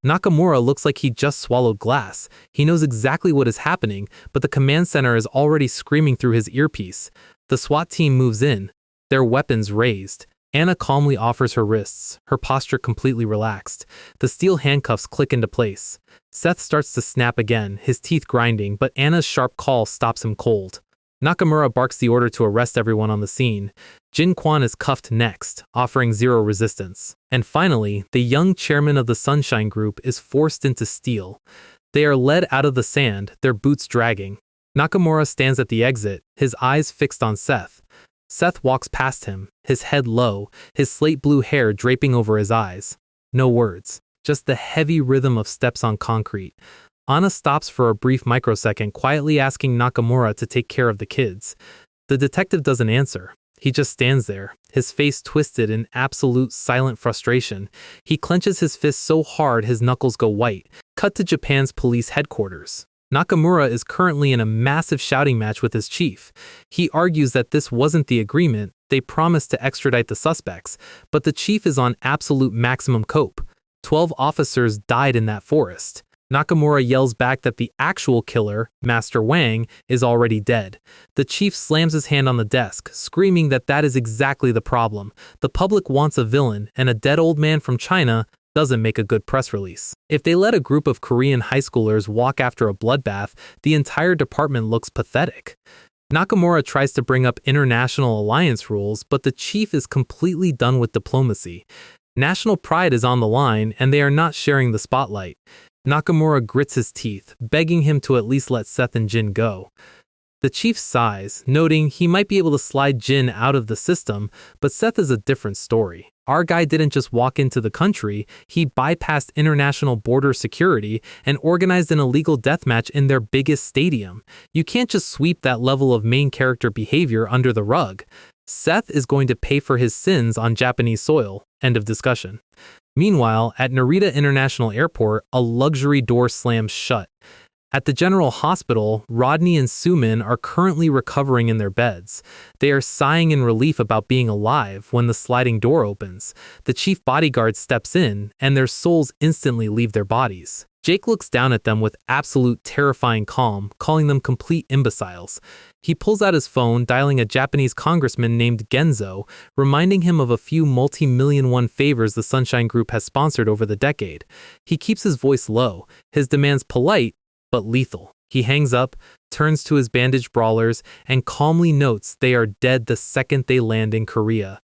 Nakamura looks like he just swallowed glass. He knows exactly what is happening, but the command center is already screaming through his earpiece. The SWAT team moves in, their weapons raised. Anna calmly offers her wrists, her posture completely relaxed. The steel handcuffs click into place. Seth starts to snap again, his teeth grinding, but Anna's sharp call stops him cold. Nakamura barks the order to arrest everyone on the scene. Jin Kwon is cuffed next, offering zero resistance. And finally, the young chairman of the Sunshine Group is forced into steel. They are led out of the sand, their boots dragging. Nakamura stands at the exit, his eyes fixed on Seth. Seth walks past him, his head low, his slate blue hair draping over his eyes. No words, just the heavy rhythm of steps on concrete. Anna stops for a brief microsecond, quietly asking Nakamura to take care of the kids. The detective doesn't answer. He just stands there, his face twisted in absolute silent frustration. He clenches his fist so hard his knuckles go white. Cut to Japan's police headquarters. Nakamura is currently in a massive shouting match with his chief. He argues that this wasn't the agreement, they promised to extradite the suspects, but the chief is on absolute maximum cope. 12 officers died in that forest. Nakamura yells back that the actual killer, Master Wang, is already dead. The chief slams his hand on the desk, screaming that that is exactly the problem. The public wants a villain, and a dead old man from China doesn't make a good press release. If they let a group of Korean high schoolers walk after a bloodbath, the entire department looks pathetic. Nakamura tries to bring up international alliance rules, but the chief is completely done with diplomacy. National pride is on the line, and they are not sharing the spotlight. Nakamura grits his teeth, begging him to at least let Seth and Jin go. The chief sighs, noting he might be able to slide Jin out of the system, but Seth is a different story. Our guy didn't just walk into the country, he bypassed international border security and organized an illegal deathmatch in their biggest stadium. You can't just sweep that level of main character behavior under the rug. Seth is going to pay for his sins on Japanese soil. End of discussion. Meanwhile, at Narita International Airport, a luxury door slams shut. At the General Hospital, Rodney and Sumin are currently recovering in their beds. They are sighing in relief about being alive when the sliding door opens. The chief bodyguard steps in, and their souls instantly leave their bodies. Jake looks down at them with absolute terrifying calm, calling them complete imbeciles. He pulls out his phone, dialing a Japanese congressman named Genzo, reminding him of a few multi-million-won favors the Sunshine Group has sponsored over the decade. He keeps his voice low, his demands polite, but lethal. He hangs up, turns to his bandaged brawlers, and calmly notes they are dead the second they land in Korea.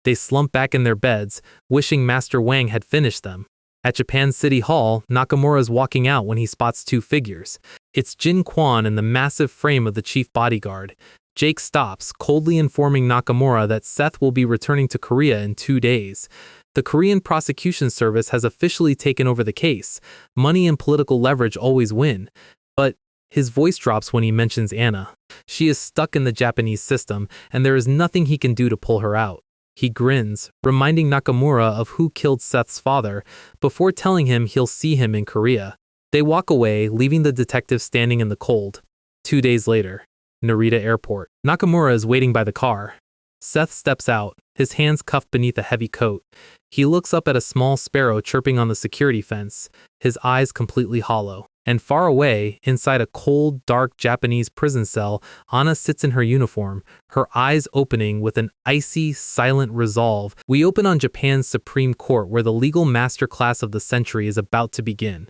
They slump back in their beds, wishing Master Wang had finished them. At Japan City Hall, Nakamura is walking out when he spots two figures. It's Jin Kwon in the massive frame of the chief bodyguard. Jake stops, coldly informing Nakamura that Seth will be returning to Korea in 2 days. The Korean prosecution service has officially taken over the case. Money and political leverage always win. But his voice drops when he mentions Anna. She is stuck in the Japanese system, and there is nothing he can do to pull her out. He grins, reminding Nakamura of who killed Seth's father, before telling him he'll see him in Korea. They walk away, leaving the detective standing in the cold. 2 days later, Narita Airport. Nakamura is waiting by the car. Seth steps out, his hands cuffed beneath a heavy coat. He looks up at a small sparrow chirping on the security fence, his eyes completely hollow. And far away, inside a cold, dark Japanese prison cell, Anna sits in her uniform, her eyes opening with an icy, silent resolve. We open on Japan's Supreme Court, where the legal masterclass of the century is about to begin.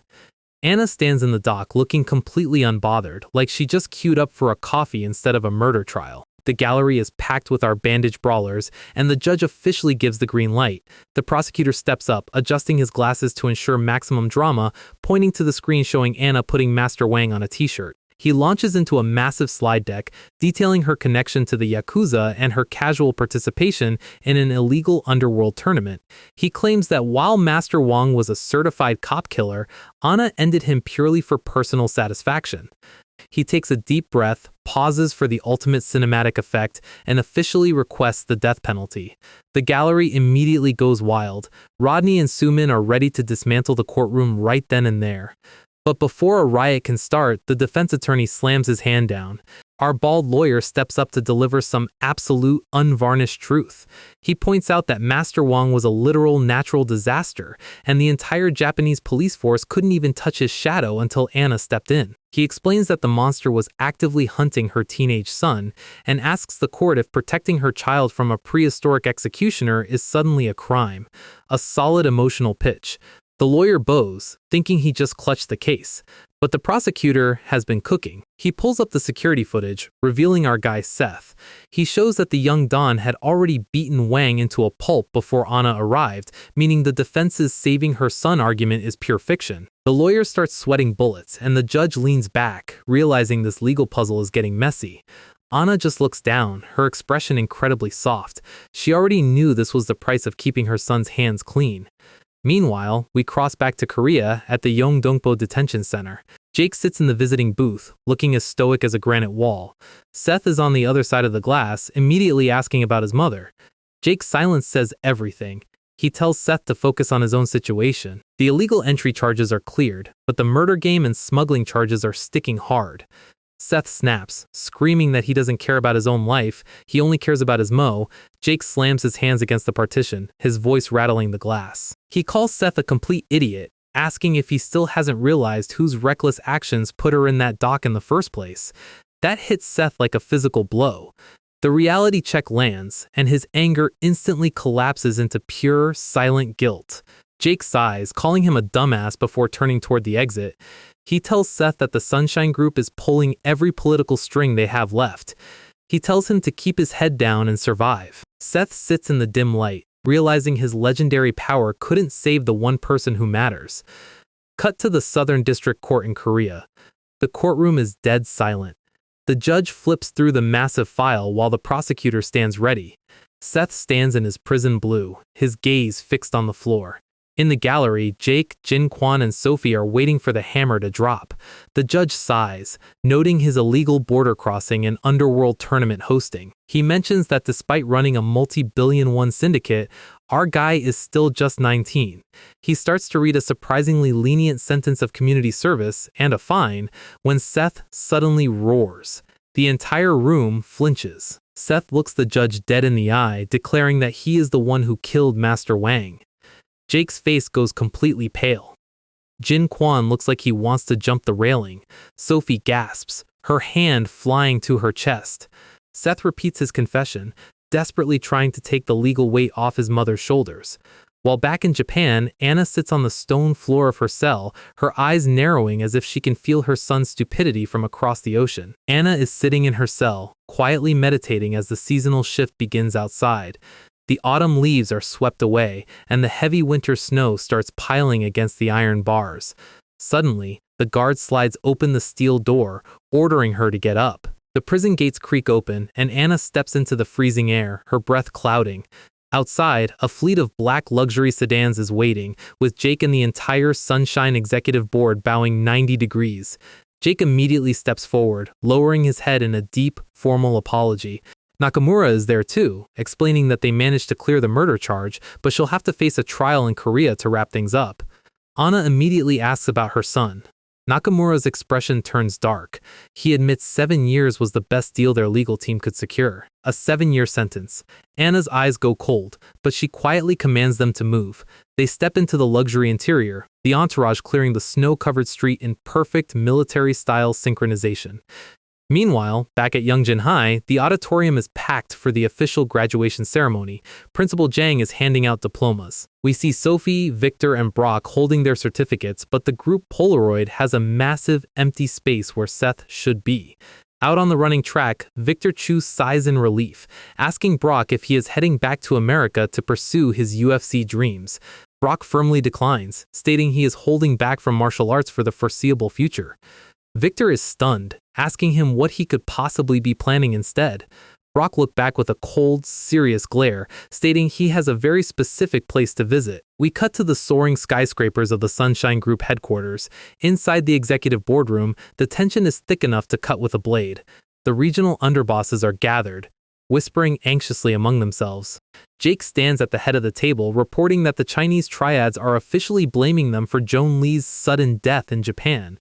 Anna stands in the dock looking completely unbothered, like she just queued up for a coffee instead of a murder trial. The gallery is packed with our bandage brawlers, and the judge officially gives the green light. The prosecutor steps up, adjusting his glasses to ensure maximum drama, pointing to the screen showing Anna putting Master Wang on a t-shirt. He launches into a massive slide deck, detailing her connection to the yakuza and her casual participation in an illegal underworld tournament. He claims that while Master Wang was a certified cop killer, Anna ended him purely for personal satisfaction. He takes a deep breath, pauses for the ultimate cinematic effect, and officially requests the death penalty. The gallery immediately goes wild. Rodney and Sumin are ready to dismantle the courtroom right then and there. But before a riot can start, the defense attorney slams his hand down. Our bald lawyer steps up to deliver some absolute, unvarnished truth. He points out that Master Wang was a literal natural disaster, and the entire Japanese police force couldn't even touch his shadow until Anna stepped in. He explains that the monster was actively hunting her teenage son, and asks the court if protecting her child from a prehistoric executioner is suddenly a crime. A solid emotional pitch. The lawyer bows, thinking he just clutched the case, but the prosecutor has been cooking. He pulls up the security footage, revealing our guy Seth. He shows that the young Don had already beaten Wang into a pulp before Anna arrived, meaning the defense's saving her son argument is pure fiction. The lawyer starts sweating bullets, and the judge leans back, realizing this legal puzzle is getting messy. Anna just looks down, her expression incredibly soft. She already knew this was the price of keeping her son's hands clean. Meanwhile, we cross back to Korea at the Yongdongpo Detention Center. Jake sits in the visiting booth, looking as stoic as a granite wall. Seth is on the other side of the glass, immediately asking about his mother. Jake's silence says everything. He tells Seth to focus on his own situation. The illegal entry charges are cleared, but the murder game and smuggling charges are sticking hard. Seth snaps, screaming that he doesn't care about his own life, he only cares about his mo. Jake slams his hands against the partition, his voice rattling the glass. He calls Seth a complete idiot, asking if he still hasn't realized whose reckless actions put her in that dock in the first place. That hits Seth like a physical blow. The reality check lands, and his anger instantly collapses into pure, silent guilt. Jake sighs, calling him a dumbass before turning toward the exit. He tells Seth that the Sunshine Group is pulling every political string they have left. He tells him to keep his head down and survive. Seth sits in the dim light, realizing his legendary power couldn't save the one person who matters. Cut to the Southern District Court in Korea. The courtroom is dead silent. The judge flips through the massive file while the prosecutor stands ready. Seth stands in his prison blue, his gaze fixed on the floor. In the gallery, Jake, Jin Kwon, and Sophie are waiting for the hammer to drop. The judge sighs, noting his illegal border crossing and underworld tournament hosting. He mentions that despite running a multi-billion won syndicate, our guy is still just 19. He starts to read a surprisingly lenient sentence of community service and a fine when Seth suddenly roars. The entire room flinches. Seth looks the judge dead in the eye, declaring that he is the one who killed Master Wang. Jake's face goes completely pale. Jin Kwon looks like he wants to jump the railing. Sophie gasps, her hand flying to her chest. Seth repeats his confession, desperately trying to take the legal weight off his mother's shoulders. While back in Japan, Anna sits on the stone floor of her cell, her eyes narrowing as if she can feel her son's stupidity from across the ocean. Anna is sitting in her cell, quietly meditating as the seasonal shift begins outside. The autumn leaves are swept away, and the heavy winter snow starts piling against the iron bars. Suddenly, the guard slides open the steel door, ordering her to get up. The prison gates creak open, and Anna steps into the freezing air, her breath clouding. Outside, a fleet of black luxury sedans is waiting, with Jake and the entire Sunshine Executive Board bowing 90 degrees. Jake immediately steps forward, lowering his head in a deep, formal apology. Nakamura is there too, explaining that they managed to clear the murder charge, but she'll have to face a trial in Korea to wrap things up. Anna immediately asks about her son. Nakamura's expression turns dark. He admits 7 years was the best deal their legal team could secure. A 7-year sentence. Anna's eyes go cold, but she quietly commands them to move. They step into the luxury interior, the entourage clearing the snow-covered street in perfect military-style synchronization. Meanwhile, back at Youngjin High, the auditorium is packed for the official graduation ceremony. Principal Jang is handing out diplomas. We see Sophie, Victor, and Brock holding their certificates, but the group Polaroid has a massive empty space where Seth should be. Out on the running track, Victor Chu sighs in relief, asking Brock if he is heading back to America to pursue his UFC dreams. Brock firmly declines, stating he is holding back from martial arts for the foreseeable future. Victor is stunned, asking him what he could possibly be planning instead. Brock looked back with a cold, serious glare, stating he has a very specific place to visit. We cut to the soaring skyscrapers of the Sunshine Group headquarters. Inside the executive boardroom, the tension is thick enough to cut with a blade. The regional underbosses are gathered, whispering anxiously among themselves. Jake stands at the head of the table, reporting that the Chinese triads are officially blaming them for Joan Lee's sudden death in Japan.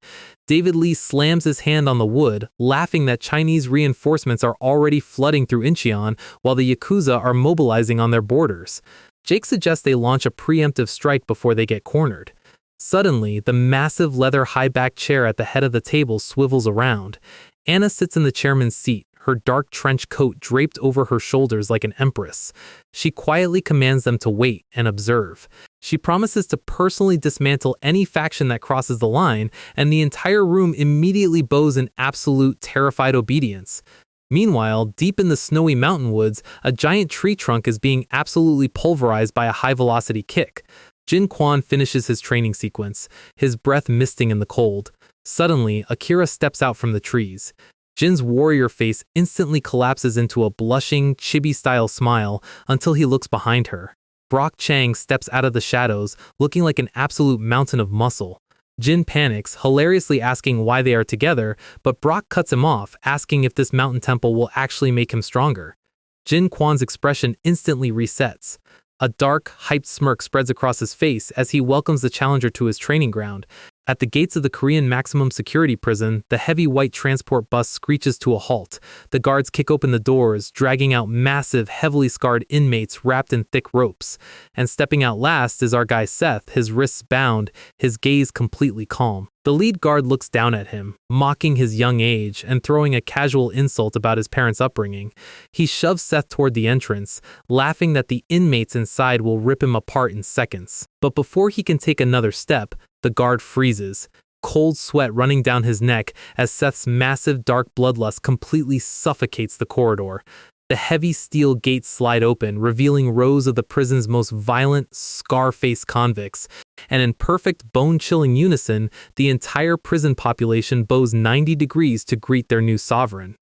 David Lee slams his hand on the wood, laughing that Chinese reinforcements are already flooding through Incheon while the yakuza are mobilizing on their borders. Jake suggests they launch a preemptive strike before they get cornered. Suddenly, the massive leather high-backed chair at the head of the table swivels around. Anna sits in the chairman's seat, her dark trench coat draped over her shoulders like an empress. She quietly commands them to wait and observe. She promises to personally dismantle any faction that crosses the line, and the entire room immediately bows in absolute terrified obedience. Meanwhile, deep in the snowy mountain woods, a giant tree trunk is being absolutely pulverized by a high-velocity kick. Jin Kwon finishes his training sequence, his breath misting in the cold. Suddenly, Akira steps out from the trees. Jin's warrior face instantly collapses into a blushing, chibi-style smile until he looks behind her. Brock Chang steps out of the shadows, looking like an absolute mountain of muscle. Jin panics, hilariously asking why they are together, but Brock cuts him off, asking if this mountain temple will actually make him stronger. Jin Kwon's expression instantly resets. A dark, hyped smirk spreads across his face as he welcomes the challenger to his training ground. At the gates of the Korean maximum security prison, the heavy white transport bus screeches to a halt. The guards kick open the doors, dragging out massive, heavily scarred inmates wrapped in thick ropes. And stepping out last is our guy Seth, his wrists bound, his gaze completely calm. The lead guard looks down at him, mocking his young age and throwing a casual insult about his parents' upbringing. He shoves Seth toward the entrance, laughing that the inmates inside will rip him apart in seconds. But before he can take another step, the guard freezes, cold sweat running down his neck as Seth's massive dark bloodlust completely suffocates the corridor. The heavy steel gates slide open, revealing rows of the prison's most violent, scar-faced convicts. And in perfect bone-chilling unison, the entire prison population bows 90 degrees to greet their new sovereign.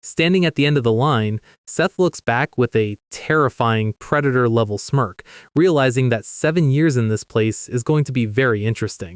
Standing at the end of the line, Seth looks back with a terrifying predator-level smirk, realizing that 7 years in this place is going to be very interesting.